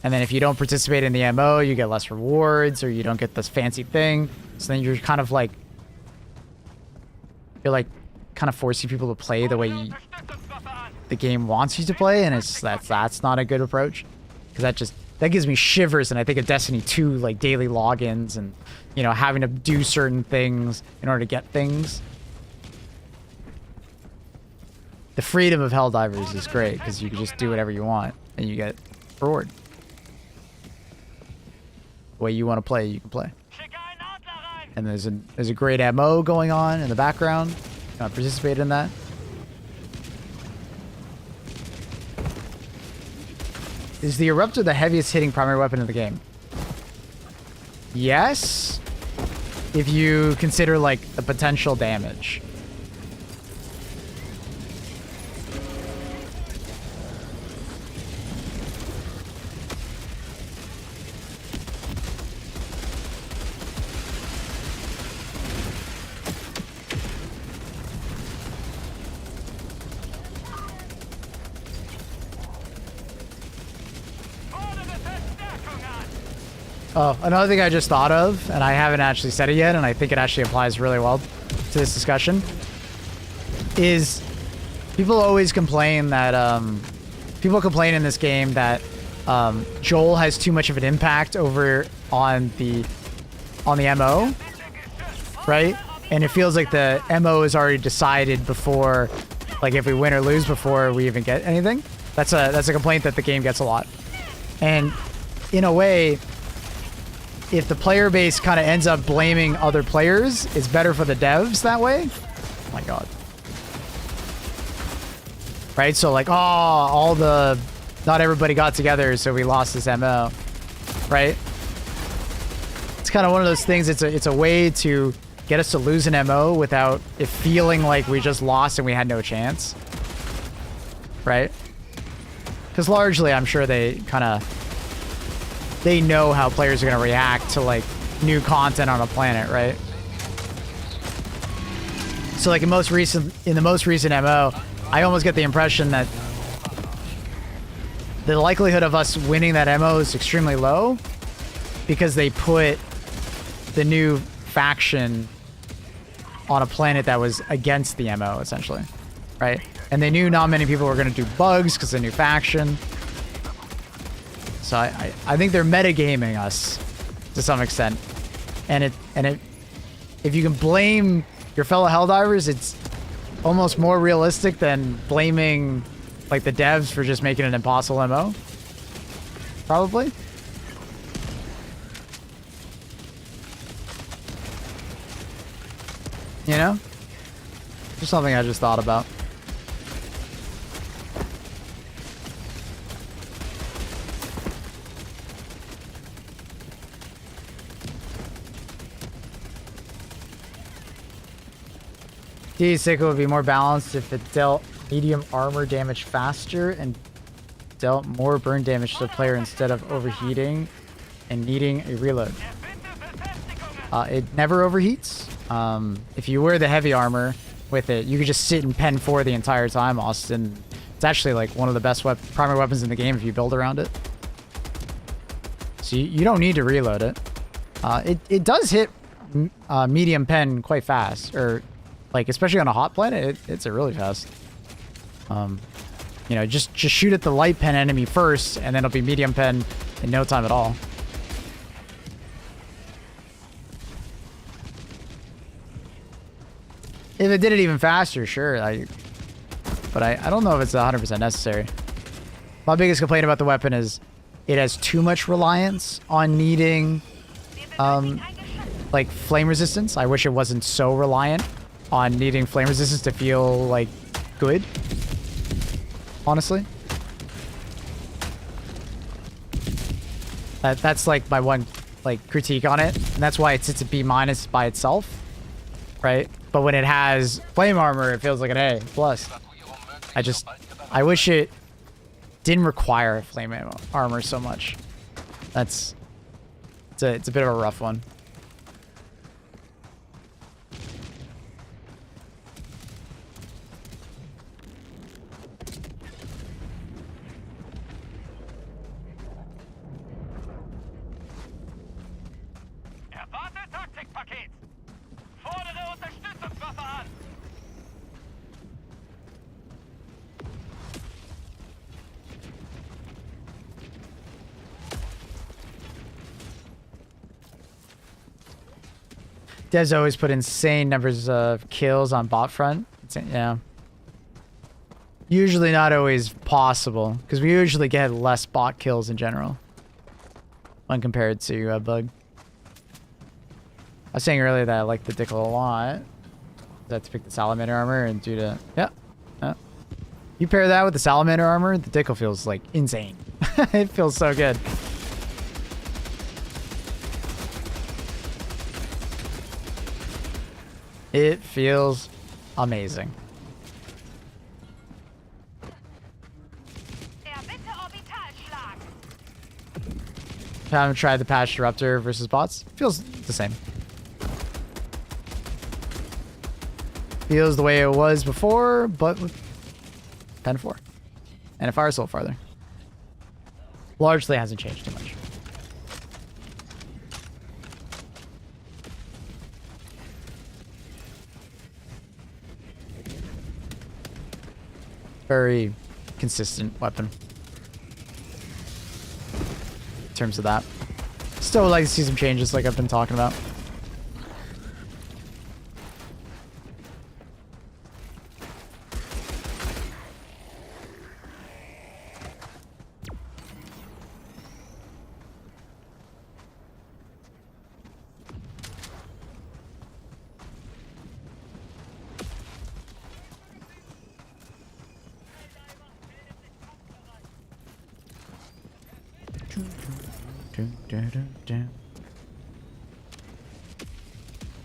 And then if you don't participate in the MO, you get less rewards or you don't get this fancy thing. So then you're kind of like, kind of forcing people to play the way the game wants you to play, and that's not a good approach, because that gives me shivers. And I think of Destiny 2, like daily logins and, you know, having to do certain things in order to get things. The freedom of Helldivers is great because you can just do whatever you want and you get reward. The way you want to play, you can play. And there's a great MO going on in the background. Participate in that. Is the Eruptor the heaviest hitting primary weapon in the game? Yes. If you consider like the potential damage. Oh, another thing I just thought of, and I haven't actually said it yet, and I think it actually applies really well to this discussion, is people always complain that, people complain in this game that Joel has too much of an impact over on the MO, right? And it feels like the MO is already decided before, like if we win or lose before we even get anything. That's a complaint that the game gets a lot. And in a way, if the player base kind of ends up blaming other players, it's better for the devs that way. Oh my god. Right? So like, oh, not everybody got together, so we lost this MO. Right? It's kind of one of those things, it's a way to get us to lose an MO without it feeling like we just lost and we had no chance. Right? Because largely, I'm sure they know how players are going to react to like new content on a planet, right? So like in the most recent MO, I almost get the impression that the likelihood of us winning that MO is extremely low because they put the new faction on a planet that was against the MO, essentially, right? And they knew not many people were going to do bugs because the new faction. So I think they're metagaming us to some extent, and if you can blame your fellow Helldivers, it's almost more realistic than blaming like the devs for just making an impossible MO. Probably. You know? Just something I just thought about. D6 would be more balanced if it dealt medium armor damage faster and dealt more burn damage to the player instead of overheating and needing a reload. It never overheats. If you wear the heavy armor with it, you could just sit in Pen 4 the entire time, Austin. It's actually like one of the best primary weapons in the game if you build around it. So you don't need to reload it. It does hit medium Pen quite fast, or like especially on a hot planet, it's really fast. You know, just shoot at the light pen enemy first, and then it'll be medium pen in no time at all. If it did it even faster, sure. But I don't know if it's 100% necessary. My biggest complaint about the weapon is it has too much reliance on needing like flame resistance. I wish it wasn't so reliant on needing flame resistance to feel like good, honestly. That's like my one like critique on it, and that's why it sits at B- by itself, right? But when it has flame armor, it feels like an A+. I wish it didn't require flame armor so much. It's a bit of a rough one. Devs always put insane numbers of kills on bot front. Yeah. Usually not always possible, because we usually get less bot kills in general when compared to Bug. I was saying earlier that I like the Dickel a lot. I have to pick the Salamander armor and do the... Yeah. You pair that with the Salamander armor, the Dickel feels like insane. It feels so good. It feels amazing. Haven't tried the patch Disruptor versus bots. Feels the same. Feels the way it was before, but with Pen 4. And a Fire Soul farther. Largely hasn't changed too much. Very consistent weapon. In terms of that. Still would like to see some changes like I've been talking about.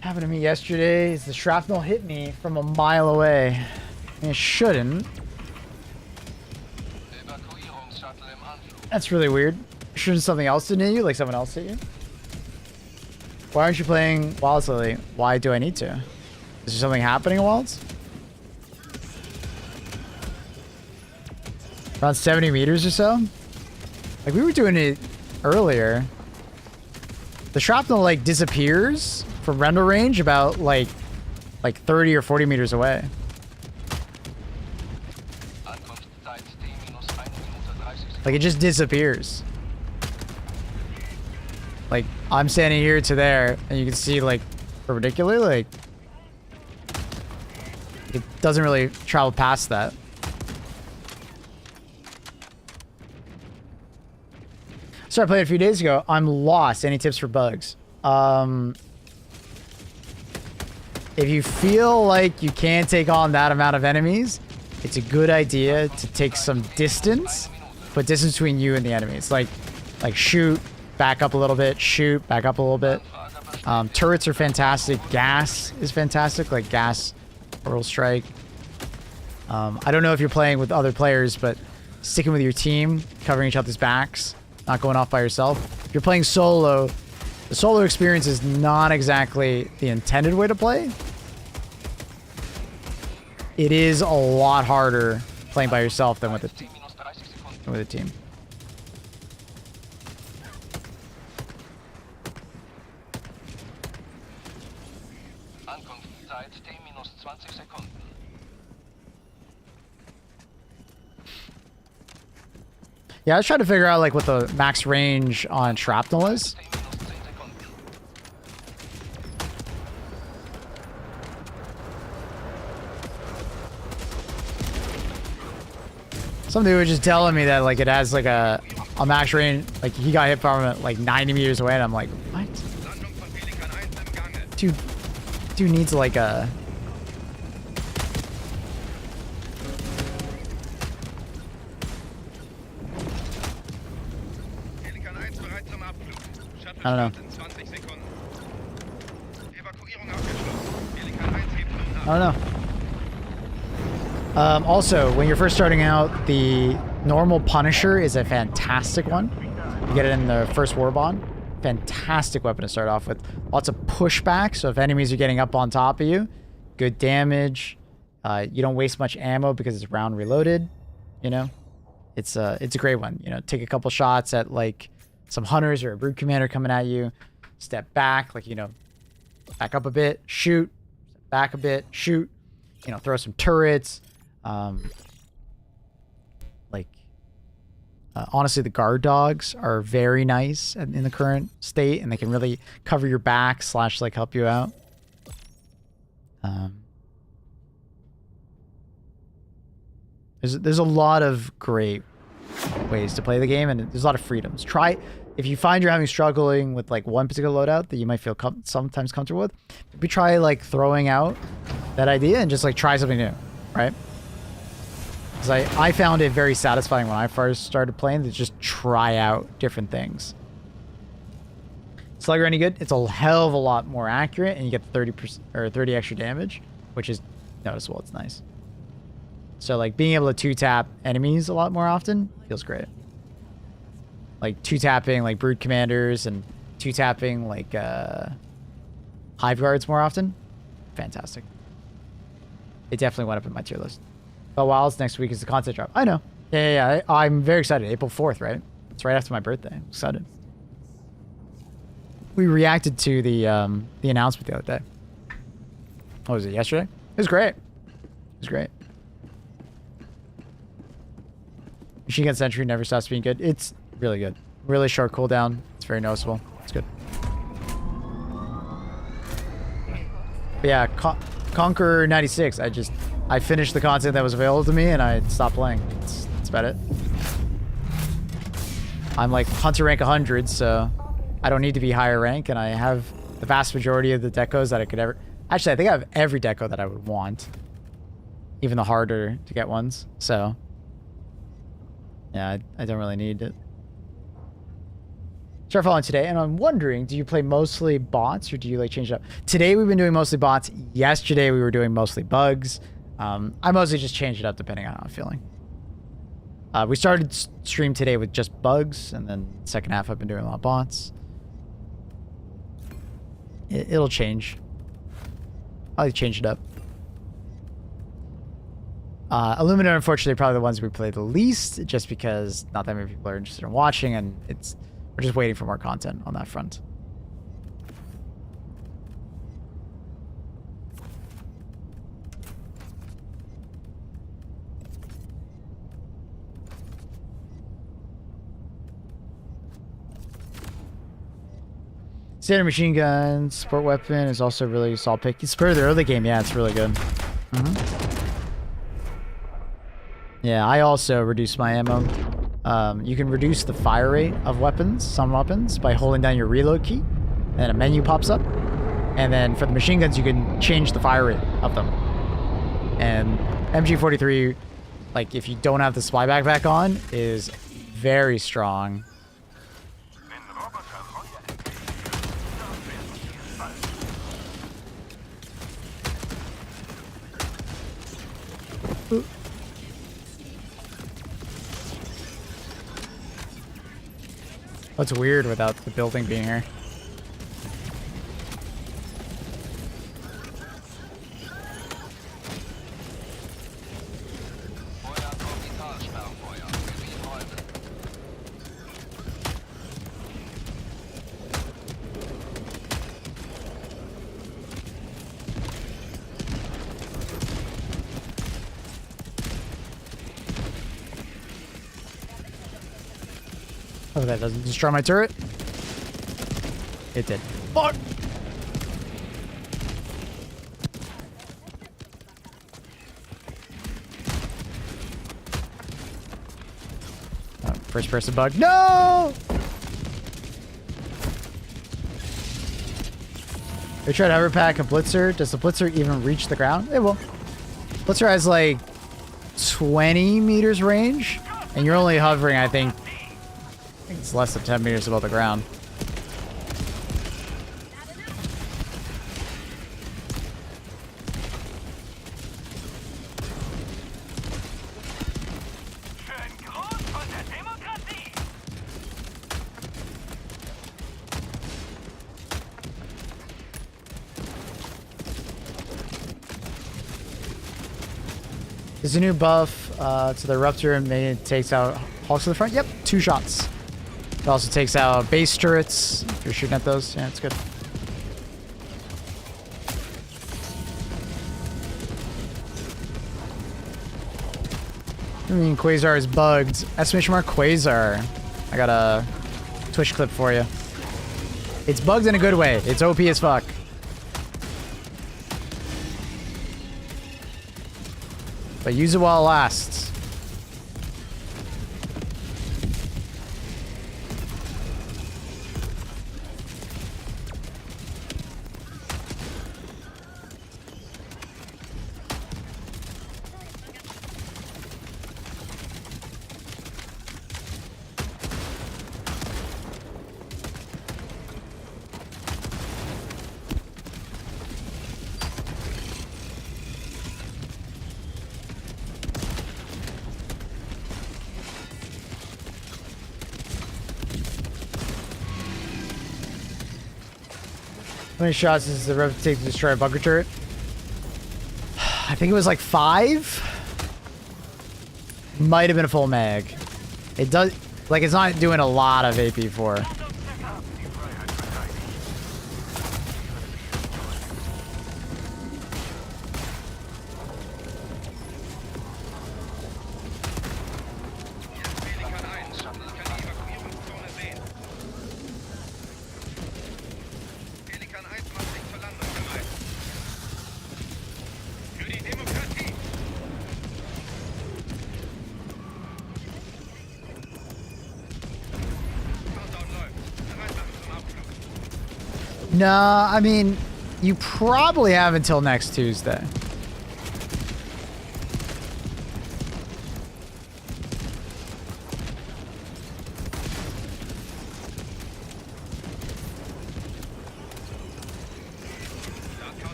Happened to me yesterday is the shrapnel hit me from a mile away. And it shouldn't. That's really weird. Shouldn't something else hit you? Like someone else hit you? Why aren't you playing Wilds lately? Why do I need to? Is there something happening in Wilds? Around 70 meters or so? Like we were doing it earlier. The shrapnel like disappears from render range about like 30 or 40 meters away. Like it just disappears. Like I'm standing here to there and you can see like perpendicularly, like it doesn't really travel past that. So I played a few days ago. I'm lost. Any tips for bugs? If you feel like you can't take on that amount of enemies, it's a good idea to take some distance, put distance between you and the enemies. Like shoot, back up a little bit, shoot, back up a little bit. Turrets are fantastic. Gas is fantastic, like gas, orbital strike. I don't know if you're playing with other players, but sticking with your team, covering each other's backs, not going off by yourself. If you're playing solo, the solo experience is not exactly the intended way to play. It is a lot harder playing by yourself than with a team. Yeah, I was trying to figure out like what the max range on shrapnel is. Somebody was just telling me that like it has like a max range, like he got hit from it like 90 meters away, and I'm like, what? Dude needs like a... I don't know. I don't know. Also, when you're first starting out, the normal Punisher is a fantastic one. You get it in the first Warbond. Fantastic weapon to start off with. Lots of pushback, so if enemies are getting up on top of you, good damage. You don't waste much ammo because it's round reloaded. You know, it's a great one. You know, take a couple shots at like some hunters or a brood commander coming at you. Step back, like, you know, back up a bit, shoot. Step back a bit, shoot. You know, throw some turrets. Honestly, the guard dogs are very nice in the current state, and they can really cover your back / like help you out. Um, there's a lot of great ways to play the game, and there's a lot of freedoms. Try, if you find you're having struggling with like one particular loadout that you might feel sometimes comfortable with, maybe try like throwing out that idea and just like try something new, right? Because I found it very satisfying when I first started playing to just try out different things. Slugger any good? It's a hell of a lot more accurate, and you get 30% or 30 extra damage, which is noticeable. It's nice. So like being able to two-tap enemies a lot more often feels great. Like two-tapping like brood commanders and two-tapping like hive guards more often. Fantastic. It definitely went up in my tier list. But Wilds next week is the content drop. I know. Yeah. I'm very excited. April 4th, right? It's right after my birthday. I'm excited. We reacted to the announcement the other day. What was it, yesterday? It was great. It was great. Machine Gun Sentry never stops being good. It's really good. Really short cooldown. It's very noticeable. It's good. But yeah, Conquer 96. I finished the content that was available to me and I stopped playing. That's about it. I'm like Hunter rank 100, so I don't need to be higher rank, and I have the vast majority of the decos that I could ever... Actually, I think I have every deco that I would want. Even the harder to get ones, so... Yeah, I don't really need it. Start following today, and I'm wondering, do you play mostly bots, or do you like change it up? Today we've been doing mostly bots. Yesterday we were doing mostly bugs. I mostly just change it up depending on how I'm feeling. We started stream today with just bugs, and then second half I've been doing a lot of bots. It'll change. I'll change it up. Illumina, unfortunately, probably the ones we play the least, just because not that many people are interested in watching, and we're just waiting for more content on that front. Standard machine gun, support weapon is also really solid pick. It's for the early game, yeah, it's really good. Yeah, I also reduced my ammo. You can reduce the fire rate of weapons, some weapons, by holding down your reload key. And a menu pops up. And then for the machine guns, you can change the fire rate of them. And MG43, like if you don't have the spy backpack on, is very strong. What's weird without the building being here? Oh, that doesn't destroy my turret. It did. Fuck! First person bug. No! They tried Hoverpack and Blitzer. Does the Blitzer even reach the ground? It will. Blitzer has like 20 meters range, and you're only hovering, I think it's less than 10 meters above the ground. There's a new buff to the Rupture, and it takes out Hulks to the front. Yep, 2 shots. It also takes out base turrets if you're shooting at those. Yeah, it's good. I mean, Quasar is bugged. Exclamation mark Quasar. I got a Twitch clip for you. It's bugged in a good way. It's OP as fuck. But use it while it lasts. How many shots does the rev take to destroy a bunker turret? I think it was like 5. Might have been a full mag. It does, like, it's not doing a lot of AP4. Nah, I mean, you probably have until next Tuesday.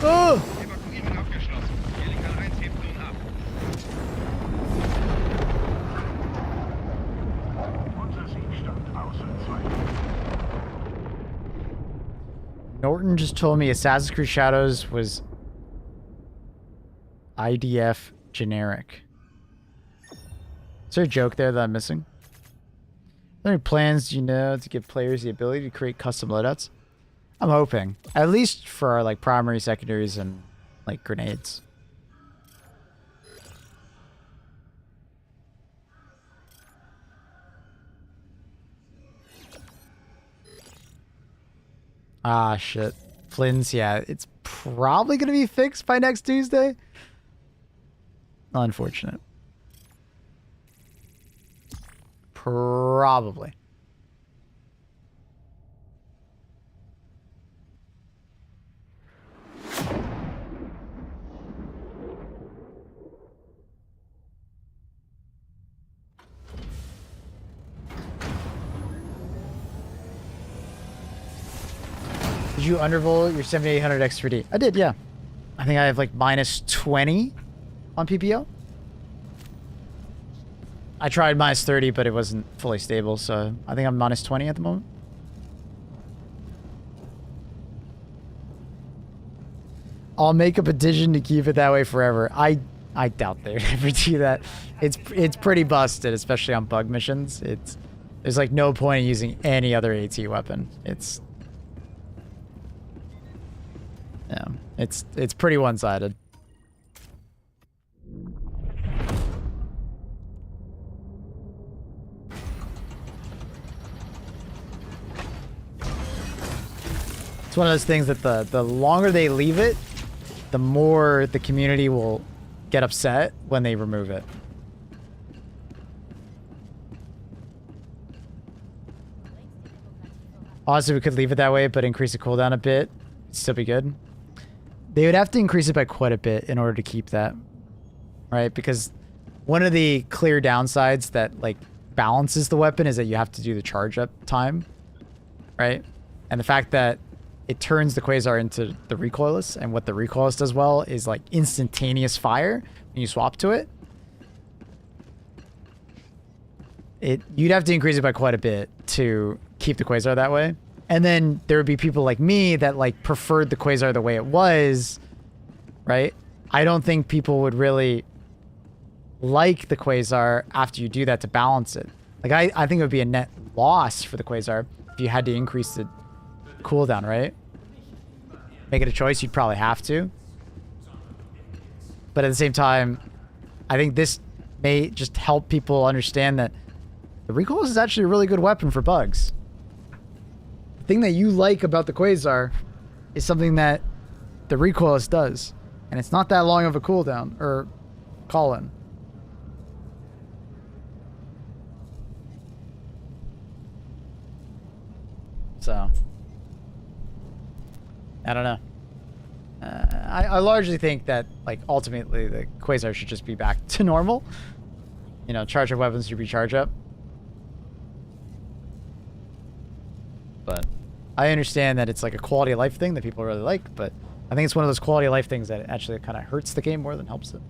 Oh! Evakuierung abgeschlossen. Pelikan 1 hebt nun ab. Norton just told me Assassin's Creed Shadows was IDF generic. Is there a joke there that I'm missing? Are there any plans, do you know, to give players the ability to create custom loadouts? I'm hoping. At least for our, like, primary, secondaries, and, like, grenades. Ah, shit. Flynn's, yeah, it's probably going to be fixed by next Tuesday. Unfortunate. Probably. Did you undervolt your 7800 X3D? I did, yeah. I think I have like minus 20 on PPO. I tried minus 30, but it wasn't fully stable, so I think I'm minus 20 at the moment. I'll make a petition to keep it that way forever. I doubt they'd ever do that. It's pretty busted, especially on bug missions. There's like no point in using any other AT weapon. Yeah, it's pretty one-sided. It's one of those things that the longer they leave it, the more the community will get upset when they remove it. Honestly, we could leave it that way, but increase the cooldown a bit. It'd still be good. They would have to increase it by quite a bit in order to keep that, right? Because one of the clear downsides that like balances the weapon is that you have to do the charge up time, right? And the fact that it turns the Quasar into the recoilless, and what the recoilless does well is like instantaneous fire when you swap to it. You'd have to increase it by quite a bit to keep the Quasar that way. And then there would be people like me that like preferred the Quasar the way it was, right? I don't think people would really like the Quasar after you do that to balance it. Like I think it would be a net loss for the Quasar if you had to increase the cooldown, right? Make it a choice, you'd probably have to. But at the same time, I think this may just help people understand that the recoilless is actually a really good weapon for bugs. The thing that you like about the Quasar is something that the recoilless does. And it's not that long of a cooldown, or call-in. So, I don't know. I largely think that, like, ultimately the Quasar should just be back to normal. You know, charge up weapons should be charge up. But I understand that it's like a quality of life thing that people really like, but I think it's one of those quality of life things that actually kind of hurts the game more than helps it.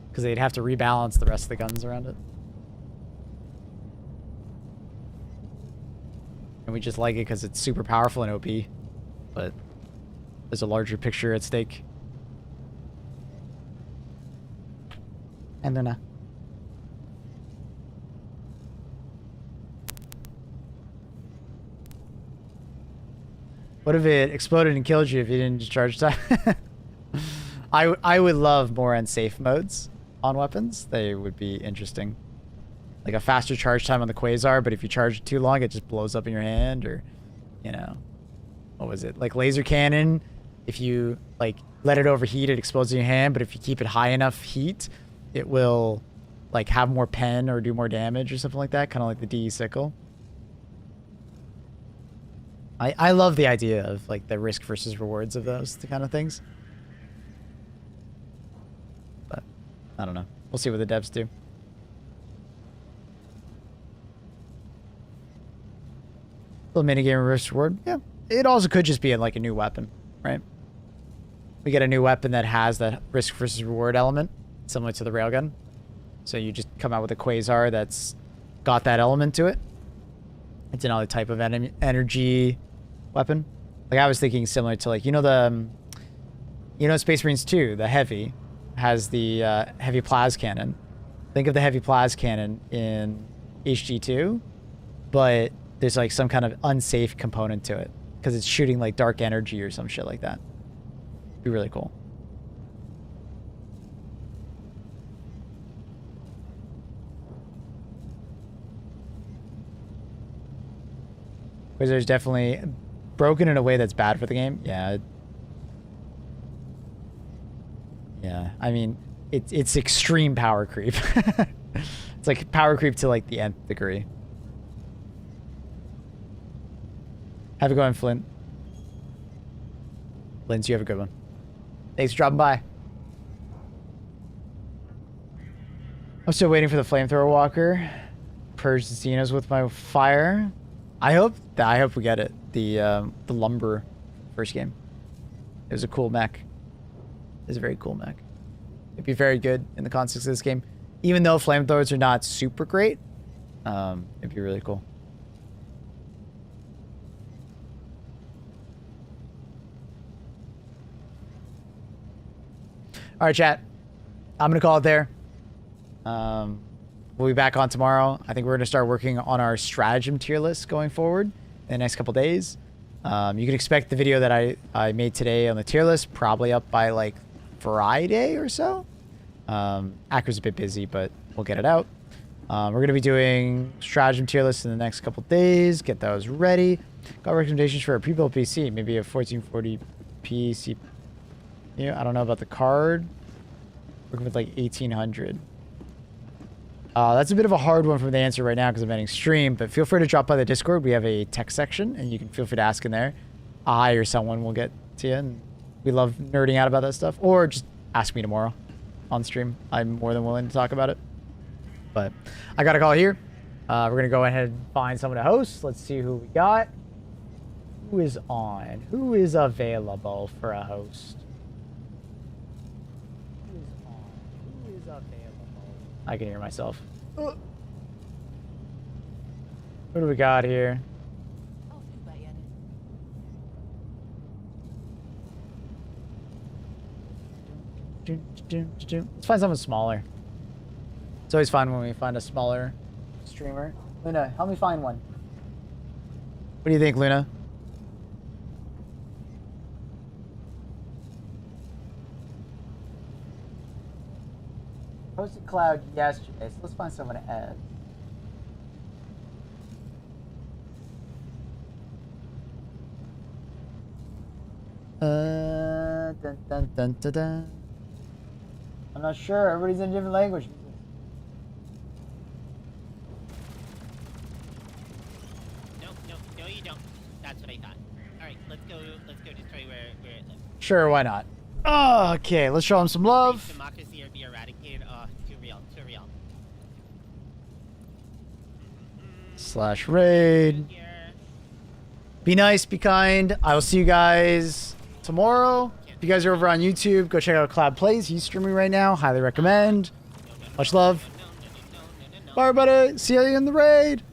Because they'd have to rebalance the rest of the guns around it. And we just like it because it's super powerful and OP. But there's a larger picture at stake. And then what if it exploded and killed you if you didn't charge time? I would love more unsafe modes on weapons. They would be interesting. Like a faster charge time on the Quasar, but if you charge it too long, it just blows up in your hand, or, you know, what was it? Like laser cannon, if you, like, let it overheat, it explodes in your hand, but if you keep it high enough heat, it will, like, have more pen or do more damage or something like that, kind of like the DE sickle. I love the idea of, like, the risk versus rewards of those kind of things. But, I don't know. We'll see what the devs do. Little minigame risk reward. Yeah. It also could just be like a new weapon, right? We get a new weapon that has that risk versus reward element, similar to the railgun. So you just come out with a Quasar that's got that element to it. It's another type of energy weapon. Like I was thinking similar to, like, you know, the, you know, Space Marines 2, the heavy has the heavy plas cannon. Think of the heavy plas cannon in HD2, but there's like some kind of unsafe component to it because it's shooting like dark energy or some shit like that. Be really cool. Quasar's definitely broken in a way that's bad for the game. Yeah. Yeah. I mean, it's extreme power creep. It's like power creep to like the nth degree. Have a good one, Flint. Linz, you have a good one. Thanks for dropping by. I'm still waiting for the flamethrower walker. Purge the Xenos with my fire. I hope we get it. The lumber first game. It was a cool mech. It was a very cool mech. It'd be very good in the context of this game. Even though flamethrowers are not super great, it'd be really cool. All right, chat. I'm going to call it there. We'll be back on tomorrow. I think we're going to start working on our stratagem tier list going forward in the next couple days. You can expect the video that I made today on the tier list probably up by like Friday or so. Acker's a bit busy, but we'll get it out. We're going to be doing stratagem tier list in the next couple days. Get those ready. Got recommendations for a pre-built PC. Maybe a 1440p CPU. I don't know about the card. Working with like 1800. That's a bit of a hard one for me to answer right now because I'm ending stream, but feel free to drop by the Discord. We have a tech section, and you can feel free to ask in there. I or someone will get to you, and we love nerding out about that stuff. Or just ask me tomorrow on stream. I'm more than willing to talk about it. But I got a call here. We're going to go ahead and find someone to host. Let's see who we got. Who is on? Who is available for a host? I can hear myself. What do we got here? Let's find someone smaller. It's always fun when we find a smaller streamer. Luna, help me find one. What do you think, Luna? Posted Cloud yesterday, so let's find someone to add. Dun, dun, dun, dun, dun. I'm not sure. Everybody's in a different language. No, you don't. That's what I thought. All right, let's go destroy where it lives. Sure, why not? Okay, let's show him some love. Democracy or be eradicated. Oh, too real. Slash raid. Be nice, be kind. I will see you guys tomorrow. If you guys are over on YouTube, go check out Cloud Plays. He's streaming right now. Highly recommend. Much love. Bye, everybody. See you in the raid.